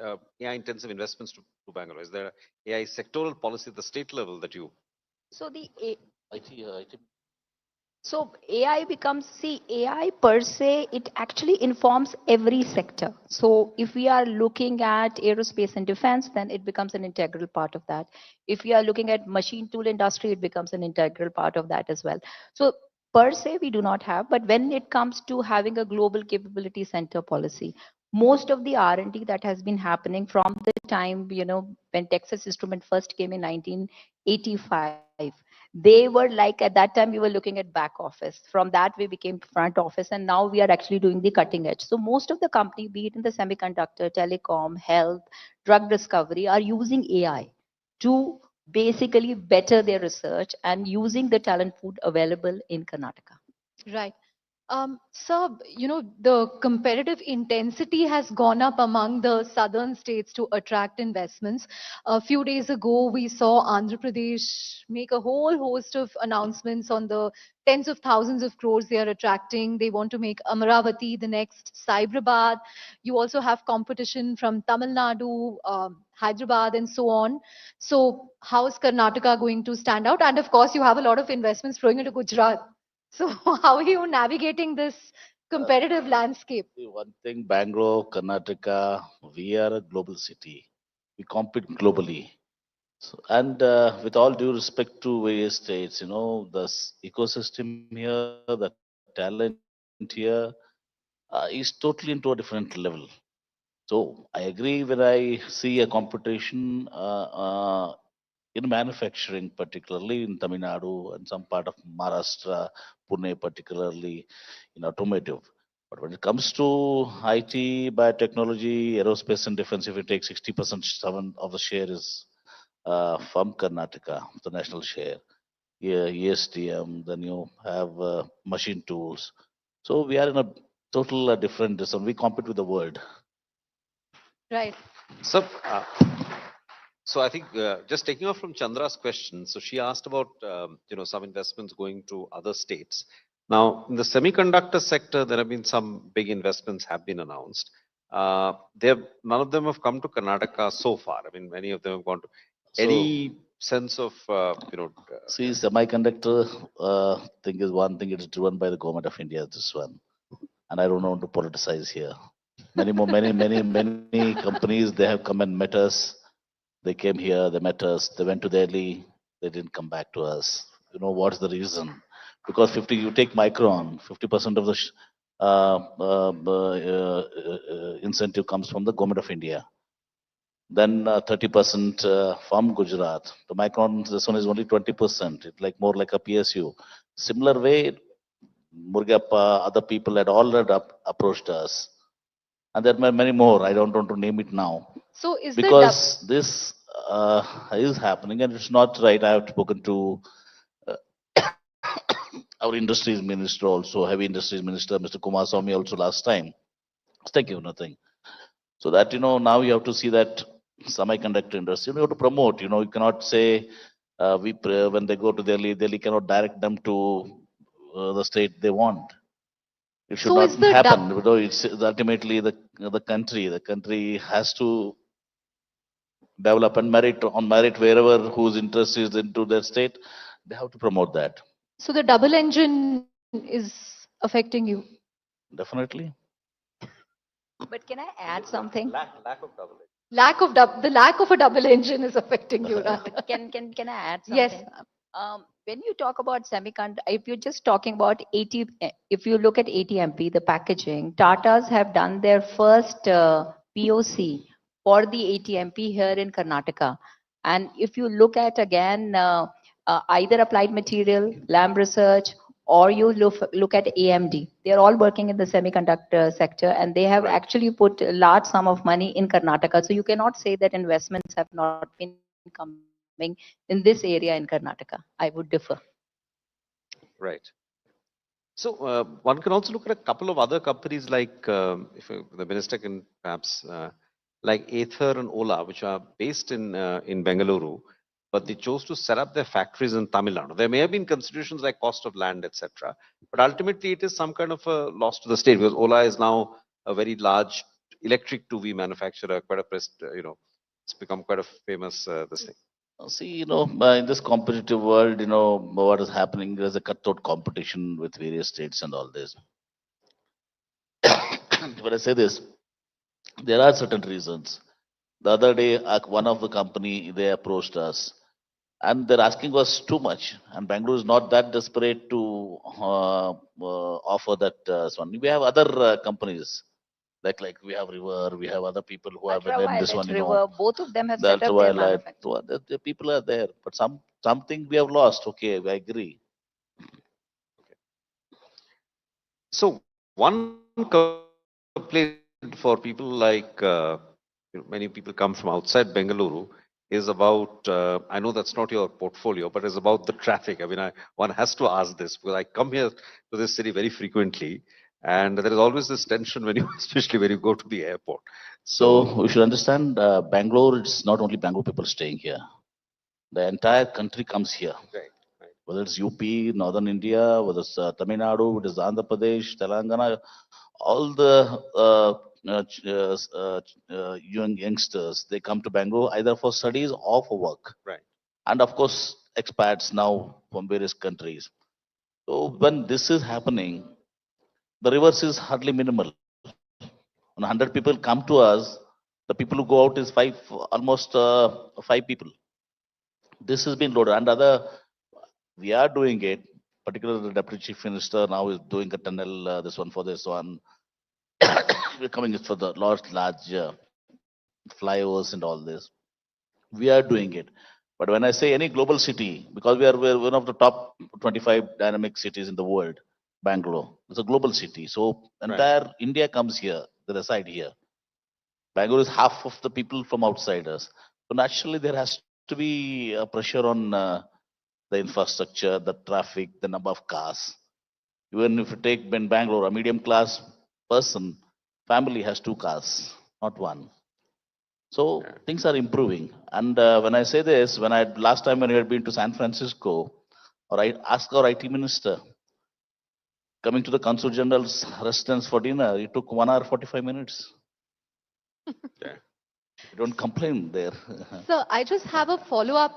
AI intensive investments to Bangalore? Is there AI sectoral policy at the state level that you? So So AI becomes, AI per se, it actually informs every sector. So if we are looking at aerospace and defense, then it becomes an integral part of that. If we are looking at machine tool industry, it becomes an integral part of that as well. So per se, we do not have, but when it comes to having a global capability center policy, most of the R&D that has been happening from the time, when Texas Instrument first came in 1985, they were like, at that time we were looking at back office. From that we became front office, and now we are actually doing the cutting edge. So most of the company, be it in the semiconductor, telecom, health, drug discovery, are using AI to basically better their research and using the talent pool available in Karnataka. Right. Sir, the competitive intensity has gone up among the southern states to attract investments. A few days ago, we saw Andhra Pradesh make a whole host of announcements on the tens of thousands of crores they are attracting. They want to make Amaravati the next Cyberabad. You also have competition from Tamil Nadu, Hyderabad, and so on. So how is Karnataka going to stand out? And of course, you have a lot of investments flowing into Gujarat. So how are you navigating this competitive landscape? One thing, Bangalore, Karnataka, we are a global city. We compete globally. So, and with all due respect to various states, the ecosystem here, the talent here is totally into a different level. So I agree when I see a competition in manufacturing, particularly in Tamil Nadu and some part of Maharashtra, Pune, particularly in automotive. But when it comes to IT, biotechnology, aerospace and defense, if you take 60% of the share is from Karnataka, the national share. Yeah, ESTM, then you have machine tools. So we are in a total different, so we compete with the world. Right. So, I think just taking off from Chandra's question, so she asked about some investments going to other states. Now, in the semiconductor sector, there have been some big investments have been announced. None of them have come to Karnataka so far. I mean, many of them have gone to. Any sense of See, semiconductor thing is one thing. It is driven by the government of India. This one, and I don't want to politicize here. Many companies they have come and met us. They came here, they met us. They went to Delhi. They didn't come back to us. You know what's the reason? Because you take Micron, 50% of the incentive comes from the government of India. Then 30% from Gujarat. The Micron, this one is only 20%. It's like more like a PSU. Similar way, Murgappa, other people had all approached us. And there are many more. I don't want to name it now. So is because this is happening and it's not right. I have spoken to our industries minister also, heavy industries minister, Mr. Kumaraswamy also last time. Thank you, nothing. So that, now you have to see that semiconductor industry, you have to promote, you cannot say when they go to Delhi cannot direct them to the state they want. It should not happen. It's ultimately the country has to develop and merit wherever whose interest is into their state, they have to promote that. So the double engine is affecting you? Definitely. But can I add something? Lack of double engine. The lack of a double engine is affecting you, Radha. Can I add something? Yes. When you talk about semiconductor, if you're just talking about if you look at ATMP, the packaging, Tatas have done their first POC for the ATMP here in Karnataka. And if you look at again, either applied material, Lam Research, or you look at AMD, they're all working in the semiconductor sector and they have actually put a large sum of money in Karnataka. So you cannot say that investments have not been coming in this area in Karnataka. I would differ. Right. So one can also look at a couple of other companies like, if the minister can perhaps, like Ather and Ola, which are based in Bengaluru, but they chose to set up their factories in Tamil Nadu. There may have been considerations like cost of land, etc. But ultimately, it is some kind of a loss to the state because Ola is now a very large electric two-wheel manufacturer, quite a it's become quite a famous this thing. See, in this competitive world, what is happening, there's a cutthroat competition with various states and all this. When I say this, there are certain reasons. The other day, one of the company, they approached us and they're asking us too much. And Bangalore is not that desperate to offer that one. We have other companies. Like we have River, we have other people who have in this one, River, both of them have the set up their ultraviolet, manufacturing. the people are there, but something we have lost. Okay, I agree. So one complaint for people like many people come from outside Bengaluru is about, I know that's not your portfolio, but it's about the traffic. I mean, one has to ask this because I come here to this city very frequently. And there is always this tension when you, especially when you go to the airport. So we should understand Bangalore, it's not only Bangalore people staying here. The entire country comes here. Right. Whether it's UP, Northern India, whether it's Tamil Nadu, whether it's Andhra Pradesh, Telangana, all the youngsters, they come to Bangalore either for studies or for work. Right. And of course, expats now from various countries. So when this is happening, the reverse is hardly minimal. When 100 people come to us, the people who go out is almost 5 people. This has been loaded. And we are doing it, particularly the Deputy Chief Minister now is doing a tunnel, this one for this one. We're coming for the large flyovers and all this. We are doing it. But when I say any global city, because we're one of the top 25 dynamic cities in the world, Bangalore. It's a global city. So Right. entire India comes here, they reside here. Bangalore is half of the people from outsiders. So naturally, there has to be a pressure on the infrastructure, the traffic, the number of cars. Even if you take in Bangalore, a medium class person, family has 2 cars, not one. So things are improving. And when I say this, when I last time when we had been to San Francisco, or I asked our IT minister, coming to the Consul General's residence for dinner, it took 1 hour 45 minutes. You don't complain there. So I just have a follow-up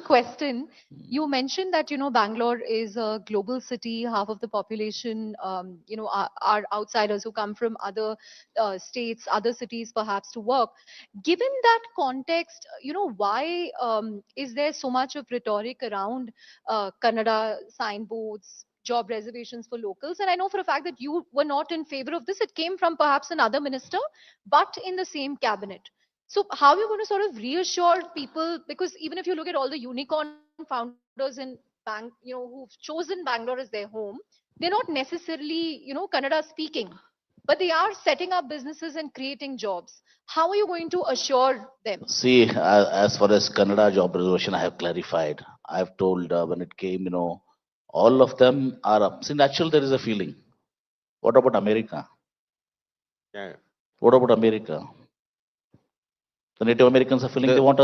question. You mentioned that, Bangalore is a global city, half of the population, are outsiders who come from other states, other cities perhaps to work. Given that context, why is there so much of rhetoric around Kannada signboards, job reservations for locals? And I know for a fact that you were not in favor of this. It came from perhaps another minister, but in the same cabinet. So how are you going to sort of reassure people? Because even if you look at all the unicorn founders in who've chosen Bangalore as their home, they're not necessarily, Kannada speaking, but they are setting up businesses and creating jobs. How are you going to assure them? See, as far as Kannada job reservation, I have clarified. I have told when it came, all of them are up. See, naturally, there is a feeling. What about America? Yeah. What about America? The Native Americans are feeling they want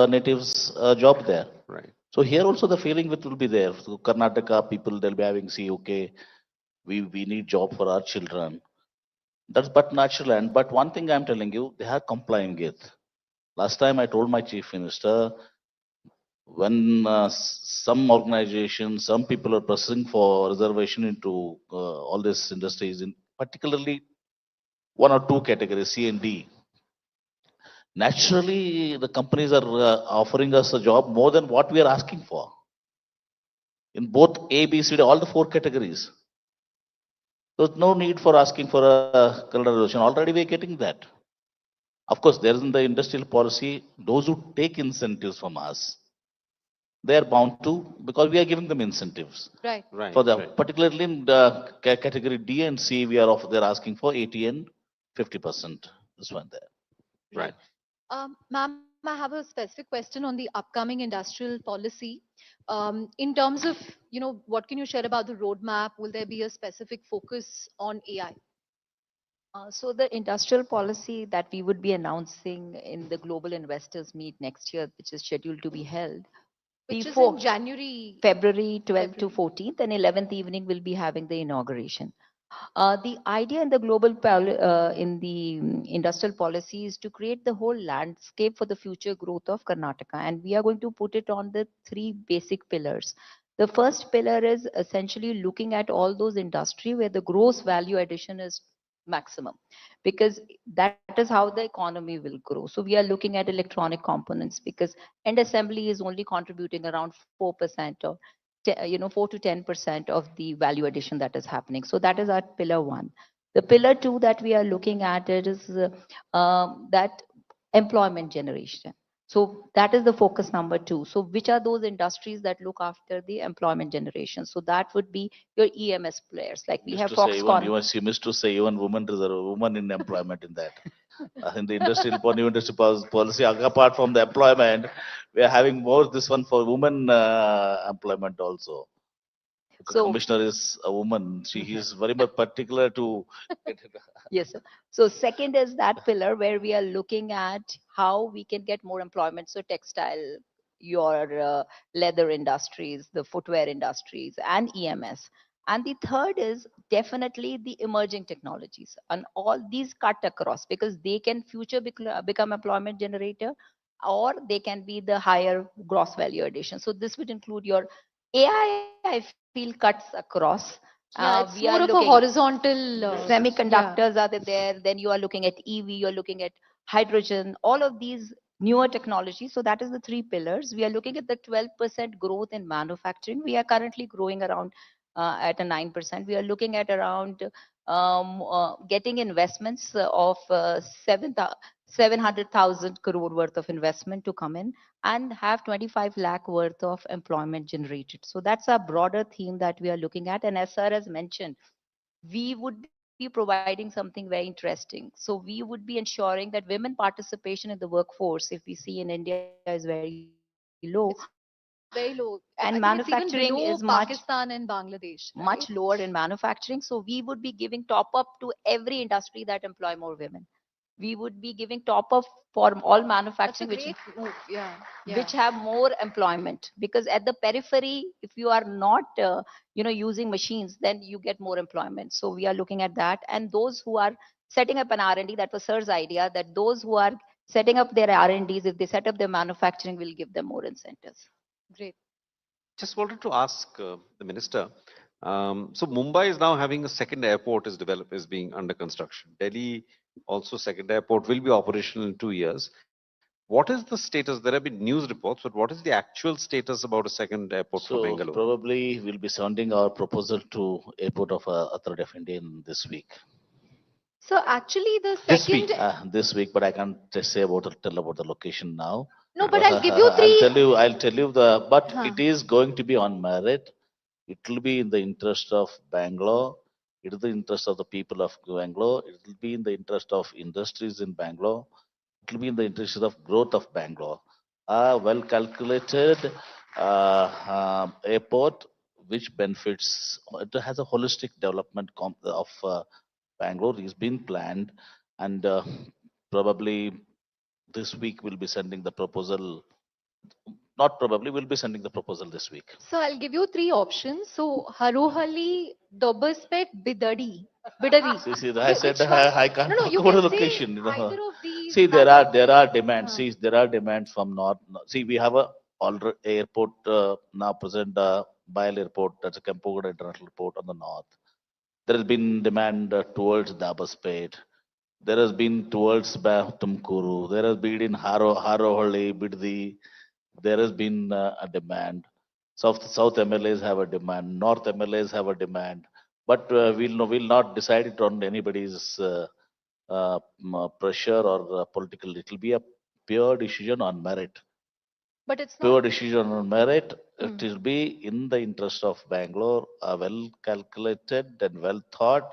natives job there. Right. So here also the feeling which will be there. So Karnataka people, they'll be having, see, okay, we need job for our children. That's but natural. And but one thing I'm telling you, they are complying with. Last time I told my chief minister, when some organizations, some people are pressing for reservation into all these industries, in particularly 1 or 2 categories, C and D. Naturally, the companies are offering us a job more than what we are asking for. In both A, B, C, D, all the 4 categories. There's no need for asking for a color reservation. Already we are getting that. Of course, there is in the industrial policy, those who take incentives from us, they are bound to, because we are giving them incentives. Right. Right. For the Right. particularly in the category D and C, they're asking for 80 and 50%. This one there. Right. Ma'am, I have a specific question on the upcoming industrial policy. In terms of, what can you share about the roadmap? Will there be a specific focus on AI? So the industrial policy that we would be announcing in the Global Investors Meet next year, which is scheduled to be held Which before is in January. February 12th to 14th, and 11th evening we'll be having the inauguration. The idea in the industrial policy is to create the whole landscape for the future growth of Karnataka, and we are going to put it on the 3 basic pillars. The first pillar is essentially looking at all those industry where the gross value addition is maximum, because that is how the economy will grow. So we are looking at electronic components, because end assembly is only contributing around 4% or 4 to 10% of the value addition that is happening. So that is our pillar 1. The pillar 2 that we are looking at it is that employment generation. So that is the focus number 2. So which are those industries that look after the employment generation? So that would be your EMS players, like we have Foxconn. You missed to say even women in employment in that. In the industrial policy, apart from the employment, we are having more this one for women employment also. The commissioner is a woman. She is very much particular to. Yes, sir. So second is that pillar where we are looking at how we can get more employment. So textile, your leather industries, the footwear industries, and EMS. And the third is definitely the emerging technologies. And all these cut across, because they can future become employment generator, or they can be the higher gross value addition. So this would include your AI, I feel, cuts across. Yeah, it's We are more of a looking horizontal. semiconductors are there. Then you are looking at EV, you're looking at hydrogen, all of these newer technologies. So that is the 3 pillars. We are looking at the 12% growth in manufacturing. We are currently growing around at a 9%. We are looking at around getting investments of 700,000 crore worth of investment to come in and have 25 lakh worth of employment generated. So that's a broader theme that we are looking at. And as sir has mentioned, we would be providing something very interesting. So we would be ensuring that women participation in the workforce, if we see in India, is very low. Very low. And I think it's manufacturing even is below Pakistan and Bangladesh, right? much lower in manufacturing. So we would be giving top up to every industry that employ more women. We would be giving top up for all That's a manufacturing great move. Yeah. which have more employment, because at the periphery, if you are not using machines, then you get more employment. So we are looking at that. And those who are setting up an R&D, that was sir's idea, that those who are setting up their R&Ds, if they set up their manufacturing, will give them more incentives. Great. Just wanted to ask the minister. So Mumbai is now having a second airport is being under construction. Delhi also second airport will be operational in 2 years. What is the status? There have been news reports, but what is the actual status about a second airport for So Bangalore? probably we'll be sending our proposal to Airport of Authority of India in this week. So actually, the This week, second. this week, but I can't just say tell about the location now. No, but I'll give you three. I'll tell you but Huh. it is going to be on merit. It will be in the interest of Bangalore. It is the interest of the people of Bangalore. It will be in the interest of industries in Bangalore. It will be in the interest of growth of Bangalore. A well calculated airport which benefits, it has a holistic development of Bangalore is being planned, and probably this week we'll be sending the proposal. Not probably, we'll be sending the proposal this week. So I'll give you three options. So Harohali, Dobuspet, Bidadi. Bidari. See, I said I can't No, talk you about can the say location. either of these. See, there are demands. Huh. See, there are demands from north. See, we have a already airport now present, Bail Airport. That's a Kempegowda International Airport on the north. There has been demand towards Dabaspet. There has been towards Tumkuru. There has been in Harohali, Biddi. There has been a demand. South MLAs have a demand. North MLAs have a demand. But we'll not decide it on anybody's pressure or political. It will be a pure decision on merit. But it's Pure not. decision on merit. It will be in the interest of Bangalore, well calculated and well thought,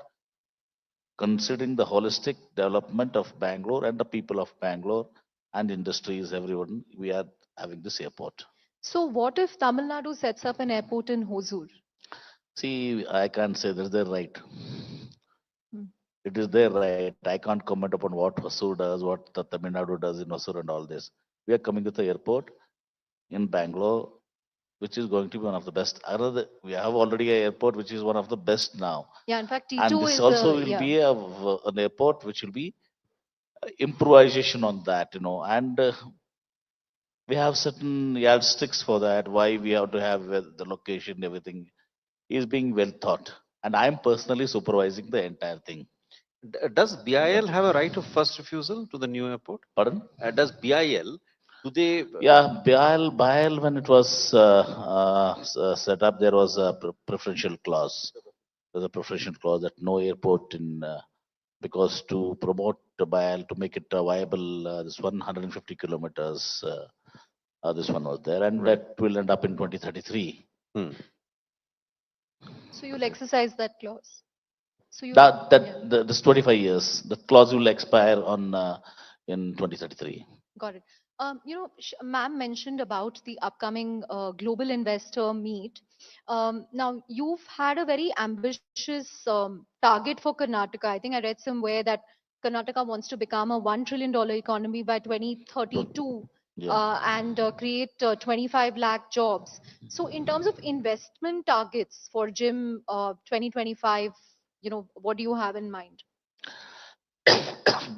considering the holistic development of Bangalore and the people of Bangalore and industries, everyone. We are having this airport. So what if Tamil Nadu sets up an airport in Hosur? See, I can't say that's their right. It is their right. I can't comment upon what Hosur does, what the Tamil Nadu does in Hosur and all this. We are coming with the airport in Bangalore, which is going to be one of the best. We have already an airport which is one of the best now. Yeah, in fact, T2 And this is also will be an airport which will be improvisation on that, and we have certain yardsticks for that, why we have to have the location, everything is being well thought. And I'm personally supervising the entire thing. Does BIL have a right of first refusal to the new airport? Pardon? Does BIL, do they? Yeah, BIL, when it was set up, there was a preferential clause. There's a preferential clause that no airport in, because to promote the BIL, to make it viable, this 150 kilometers, this one was there, and that will end up in 2033. So you'll exercise that clause. So you. This 25 years, the clause will expire on in 2033. Got it. Ma'am mentioned about the upcoming global investor meet. Now, you've had a very ambitious target for Karnataka. I think I read somewhere that Karnataka wants to become a $1 trillion economy by 2032 and create 25 lakh jobs. So in terms of investment targets for GIM 2025, what do you have in mind?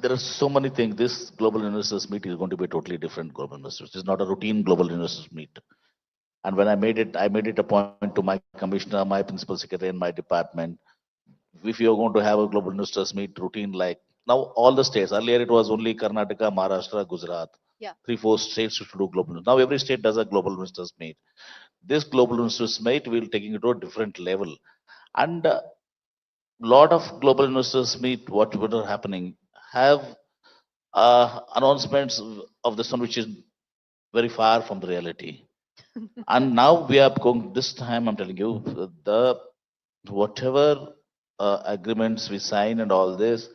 There are so many things. This global investors meet is going to be a totally different global investors. It's not a routine global investors meet. And when I made it a point to my commissioner, my principal secretary, and my department. If you're going to have a global investors meet routine, like now all the states. Earlier it was only Karnataka, Maharashtra, Gujarat. Yeah. 3-4 states to do global. Now every state does a global investors meet. This global investors meet will taking it to a different level, and lot of global investors meet what are happening have announcements of this one, which is very far from the reality. And now we are going, this time I'm telling you, the whatever agreements we sign and all this,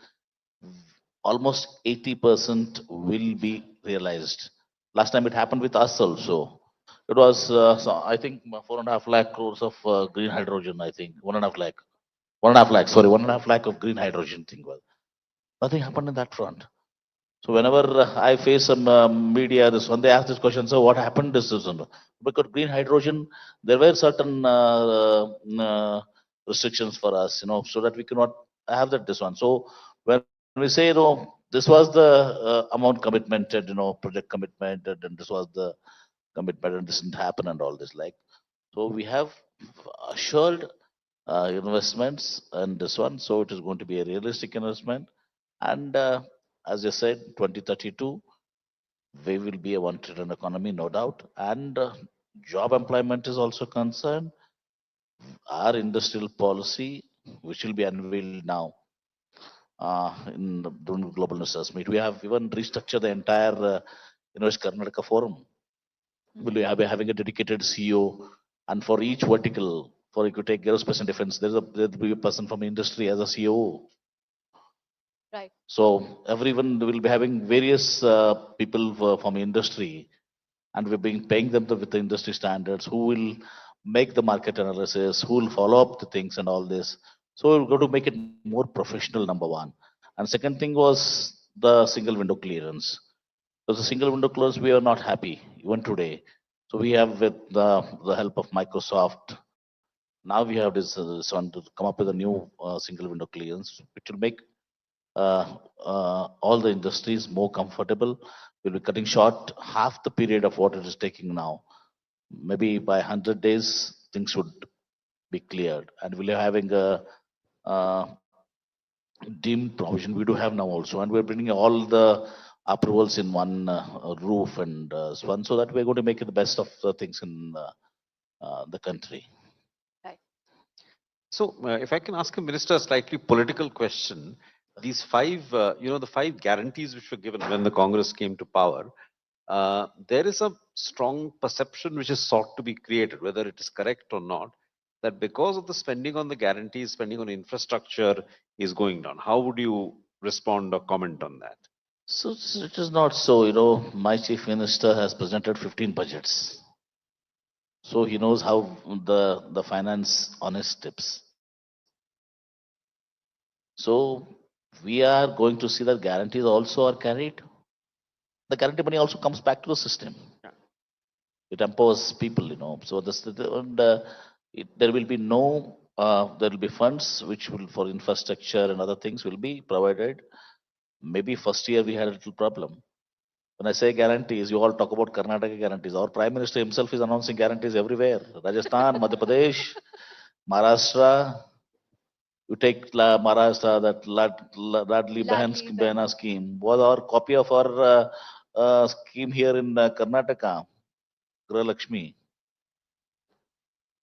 almost 80% will be realized. Last time it happened with us also. It was, so I think 4.5 lakh crores of green hydrogen, I think, 1.5 lakh. 1.5 lakh, sorry, 1.5 lakh of green hydrogen thing. Well, nothing happened in that front. So whenever I face some media, this one, they ask this question, so what happened this season? Because green hydrogen, there were certain restrictions for us, so that we cannot have that this one. So when we say, this was the amount commitmented, project commitment, and this was the commitment, and this didn't happen and all this like. So we have assured investments and this one, so it is going to be a realistic investment. And as you said, 2032, we will be a 1 trillion economy, no doubt. And job employment is also concerned. Our industrial policy, which will be unveiled now during the Global Investors Meet, we have even restructured the entire Invest Karnataka Forum. We'll be having a dedicated CEO, and for each vertical, for if you take aerospace and defense, there'll be a person from industry as a CEO. Right. So everyone will be having various people from industry, and we're paying them with the industry standards, who will make the market analysis, who will follow up the things and all this. So we're going to make it more professional, number one. And second thing was the single window clearance. So the single window clearance, we are not happy even today. So we have, with the help of Microsoft, now we have this one to come up with a new single window clearance, which will make all the industries more comfortable. We'll be cutting short half the period of what it is taking now. Maybe by 100 days, things should be cleared. And we'll be having a deemed provision we do have now also. And we're bringing all the approvals in one roof and one, so that we're going to make it the best of the things in the country. So, if I can ask a minister a slightly political question, these five, the five guarantees which were given when the Congress came to power, there is a strong perception which is sought to be created, whether it is correct or not, that because of the spending on the guarantees, spending on infrastructure is going down. How would you respond or comment on that? So it is not so. My chief minister has presented 15 budgets. So he knows how the finance honest tips. So we are going to see that guarantees also are carried. The guarantee money also comes back to the system. It empowers people. So this, and there will be no, there will be funds which will for infrastructure and other things will be provided. Maybe first year we had a little problem. When I say guarantees, you all talk about Karnataka guarantees. Our Prime Minister himself is announcing guarantees everywhere. Rajasthan, Madhya Pradesh, Maharashtra. You take Maharashtra, that Ladli Behna scheme was our copy of our scheme here in Karnataka, Gೃಹ Lakshmi.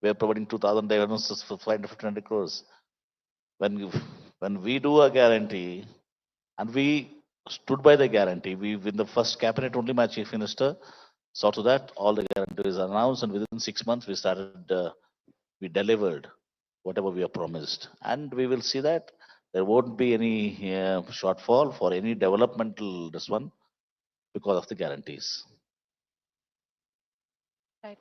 We are providing 2,000 diagnosis for 550 crores. When we do a guarantee, and we stood by the guarantee, in the first cabinet only, my chief minister saw to that all the guarantees are announced, and within 6 months we started, we delivered whatever we have promised, and we will see that there won't be any shortfall for any developmental this one because of the guarantees. Right.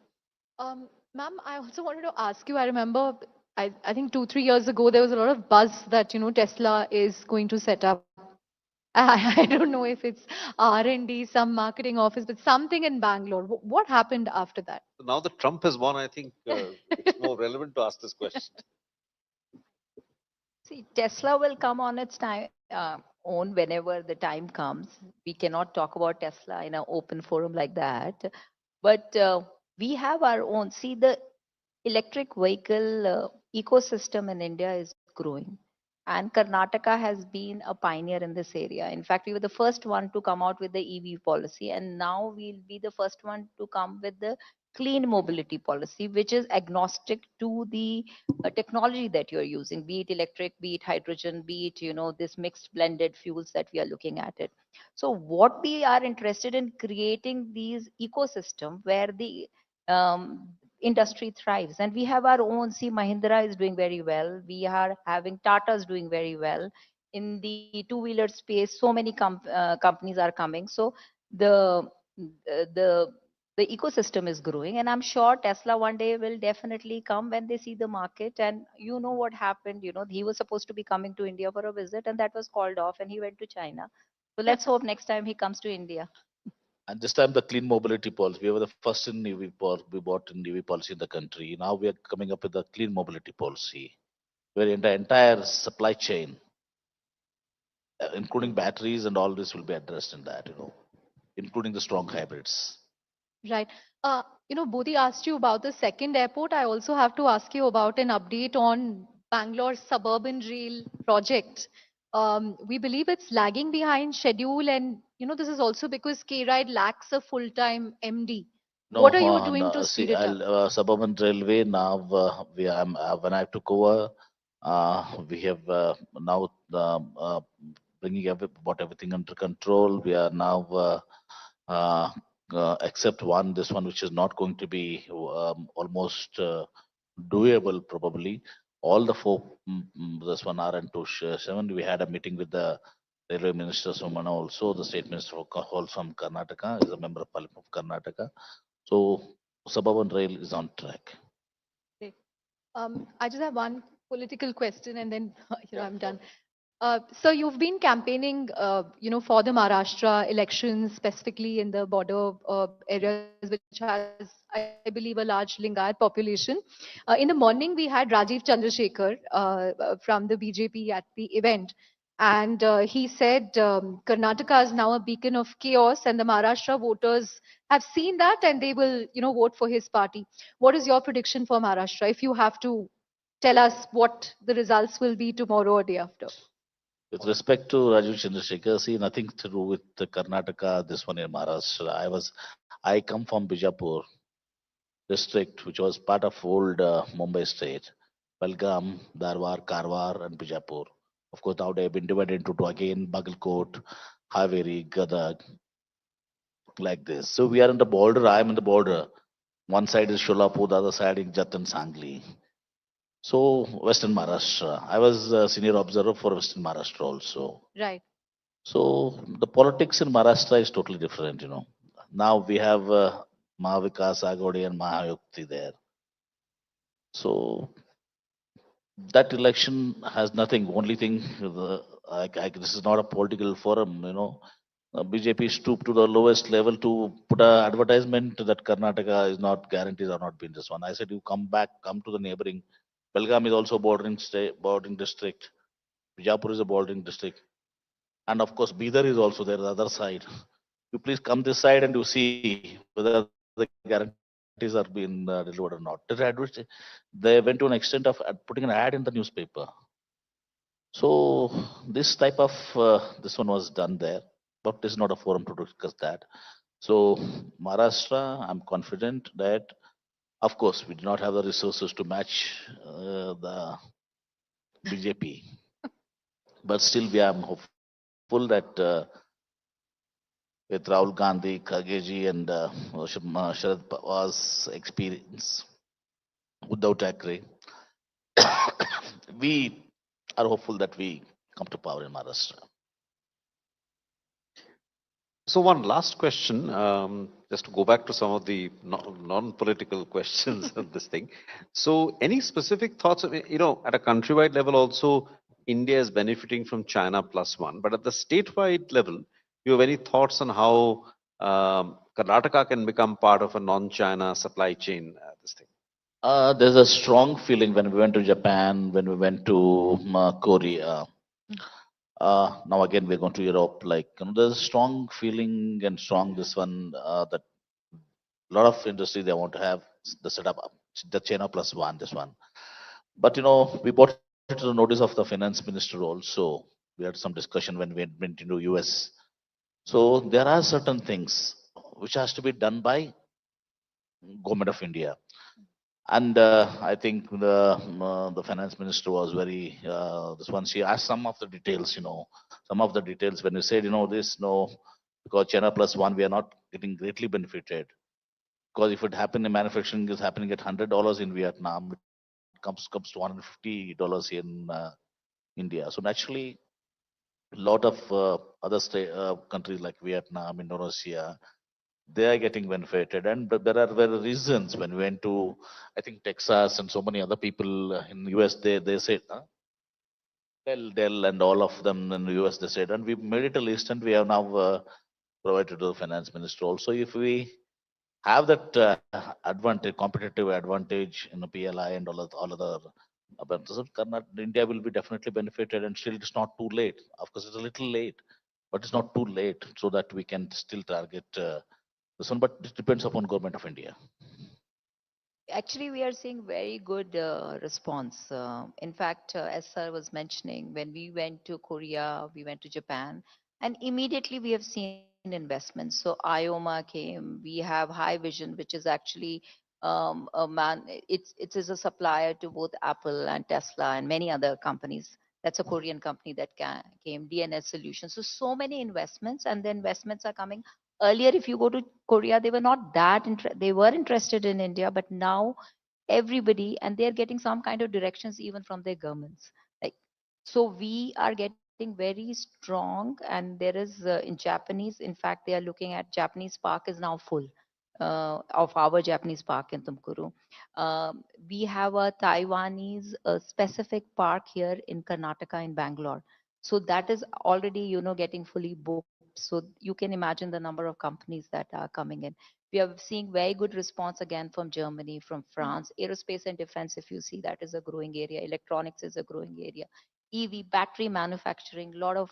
Ma'am, I also wanted to ask you, I remember, I think 2-3 years ago, there was a lot of buzz that, Tesla is going to set up. I don't know if it's R&D, some marketing office, but something in Bangalore. What happened after that? So now that Trump has won, I think it's more relevant to ask this question. See, Tesla will come on its time own whenever the time comes. We cannot talk about Tesla in an open forum like that. But we have our own. See, the electric vehicle ecosystem in India is growing. And Karnataka has been a pioneer in this area. In fact, we were the first one to come out with the EV policy. And now we'll be the first one to come with the clean mobility policy, which is agnostic to the technology that you're using, be it electric, be it hydrogen, be it, this mixed blended fuels that we are looking at it. So what we are interested in creating these ecosystem where the industry thrives. And we have our own, see, Mahindra is doing very well. We are having Tata's doing very well. In the two-wheeler space, so many companies are coming. So the the the ecosystem is growing, and I'm sure Tesla one day will definitely come when they see the market. And you know what happened, he was supposed to be coming to India for a visit, and that was called off, and he went to China. So let's hope next time he comes to India. And this time the clean mobility policy, we were the first in EV we bought in EV policy in the country. Now we are coming up with a clean mobility policy where the entire supply chain, including batteries and all this will be addressed in that, including the strong hybrids. Right. Bodhi asked you about the second airport. I also have to ask you about an update on Bangalore suburban rail project. We believe it's lagging behind schedule, and this is also because K-Ride lacks a full-time MD. No, What are you doing no, to see, speed it up? suburban railway now, when I took over, we have now bringing brought everything under control. We are now, except this one which is not going to be almost doable probably. All the four, this one R and 2 7, we had a meeting with the railway minister Somana, also the state minister from Karnataka, is a member of parliament of Karnataka. So suburban rail is on track. Okay. I just have one political question, and then I'm done. So you've been campaigning, for the Maharashtra elections, specifically in the border areas, which has, I believe, a large Lingayat population. In the morning, we had Rajiv Chandrasekhar from the BJP at the event, and he said Karnataka is now a beacon of chaos, and the Maharashtra voters have seen that, and they will, vote for his party. What is your prediction for Maharashtra? If you have to tell us what the results will be tomorrow or day after. With respect to Rajiv Chandrasekhar, see, nothing to do with the Karnataka, this one in Maharashtra. I come from Bijapur district, which was part of old Mumbai state, Belgaum, Dharwar, Karwar, and Bijapur. Of course, now they have been divided into two again, Bagalkot, Haveri, Gadag, like this. So we are in the border. I am in the border. One side is Sholapur, the other side is Jatan Sangli. So Western Maharashtra. I was a senior observer for Western Maharashtra also. Right. So the politics in Maharashtra is totally different, Now we have Mahavikas Agadi and Mahayukti there. So that election has nothing. Only thing, this is not a political forum, BJP stooped to the lowest level to put an advertisement that Karnataka is not guarantees are not being this one. I said, you come to the neighboring. Belgaum is also bordering district. Bijapur is a bordering district. And of course, Bidar is also there, the other side. You please come this side and you see whether the guarantees are being delivered or not. They went to an extent of putting an ad in the newspaper. So this type of, this one was done there, but this is not a forum to discuss that. So Maharashtra, I'm confident that, of course, we do not have the resources to match the BJP, but still we are hopeful that with Rahul Gandhi, Khargeji, and Sharad Pawar's experience, Uddhav Thackeray, we are hopeful that we come to power in Maharashtra. So one last question, just to go back to some of the non-political questions of this thing. So any specific thoughts, at a countrywide level also, India is benefiting from China +1, but at the statewide level, you have any thoughts on how Karnataka can become part of a non-China supply chain, this thing? There's a strong feeling when we went to Japan, when we went to Korea. Now again, we're going to Europe. There's a strong feeling and strong this one that a lot of industry they want to have the setup, the China +1, this one. But we brought it to the notice of the finance minister also. We had some discussion when we went into US. So there are certain things which has to be done by government of India. And I think the finance minister was very this one. She asked some of the details, some of the details when you said, this no, because China plus one, we are not getting greatly benefited. Because if it happened in manufacturing is happening at $100 in Vietnam, it comes to $150 in India. So naturally, a lot of other countries like Vietnam, Indonesia, they are getting benefited. And there are very reasons when we went to, I think, Texas and so many other people in US, they said, Dell and all of them in the US, they said, and we made it a list and we have now provided to the finance minister also. If we have that advantage, competitive advantage in the PLI and all other India will be definitely benefited, and still it's not too late. Of course, it's a little late, but it's not too late so that we can still target this one. But it depends upon government of India. Actually, we are seeing very good response. In fact, as sir was mentioning, when we went to Korea, we went to Japan, and immediately we have seen investments. So IOMA came. We have High Vision, which is actually a man. It is a supplier to both Apple and Tesla and many other companies. That's a Korean company that came. DNS Solutions. So many investments, and the investments are coming. Earlier, if you go to Korea, they were not that they were interested in India, but now everybody, and they're getting some kind of directions even from their governments. Like, so we are getting very strong, and there is in Japanese, in fact, they are looking at Japanese park is now full of our Japanese park in Tumkuru. We have a Taiwanese specific park here in Karnataka in Bangalore. So that is already, getting fully booked. So you can imagine the number of companies that are coming in. We are seeing very good response again from Germany, from France. Aerospace and defense, if you see, that is a growing area. Electronics is a growing area. EV, battery manufacturing, lot of,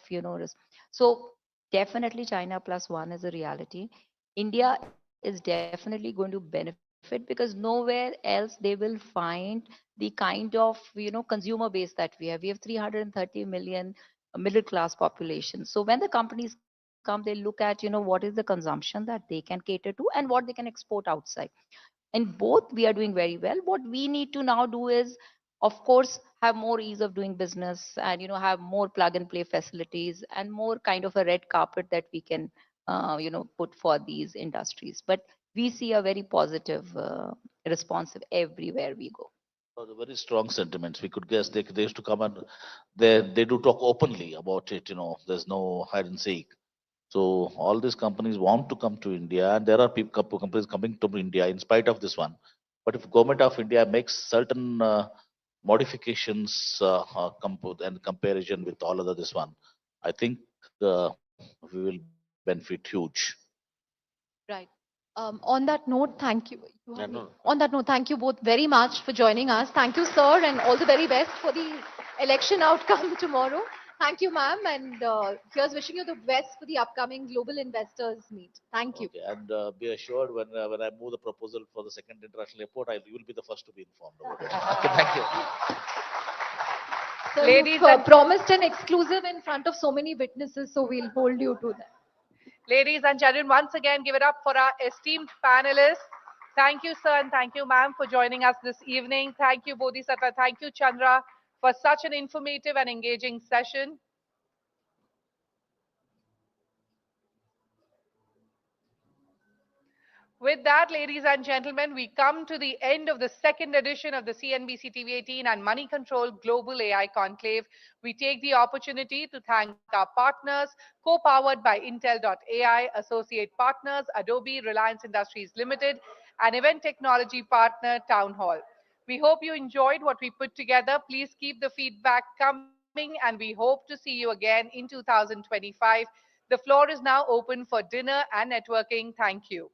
so definitely China plus one is a reality. India is definitely going to benefit because nowhere else they will find the kind of, consumer base that we have. We have 330 million middle class population. So when the companies come, they look at, what is the consumption that they can cater to and what they can export outside. In both, we are doing very well. What we need to now do is, of course, have more ease of doing business and, have more plug and play facilities and more kind of a red carpet that we can, put for these industries. But we see a very positive response everywhere we go. The very strong sentiments. We could guess they used to come and they do talk openly about it. There's no hide and seek. So all these companies want to come to India, and there are companies coming to India in spite of this one. But if government of India makes certain modifications and comparison with all other this one, I think we will benefit huge. Right. On that note, thank you. Yeah, no. On that note, thank you both very much for joining us. Thank you, sir, and all the very best for the election outcome tomorrow. Thank you, ma'am, and here's wishing you the best for the upcoming Global Investors Meet. Thank you. Okay, and be assured when I move the proposal for the second international airport, you will be the first to be informed about it. Okay, thank you. So Ladies you've and- promised an exclusive in front of so many witnesses, so we'll hold you to that. Ladies and gentlemen, once again, give it up for our esteemed panelists. Thank you, sir, and thank you, ma'am, for joining us this evening. Thank you, Bodhisattva. Thank you, Chandra, for such an informative and engaging session. With that, ladies and gentlemen, we come to the end of the second edition of the CNBC TV18 and Money Control Global AI Conclave. We take the opportunity to thank our partners, co-powered by Intel.ai, associate partners, Adobe, Reliance Industries Limited, and event technology partner, Town Hall. We hope you enjoyed what we put together. Please keep the feedback coming, and we hope to see you again in 2025. The floor is now open for dinner and networking. Thank you.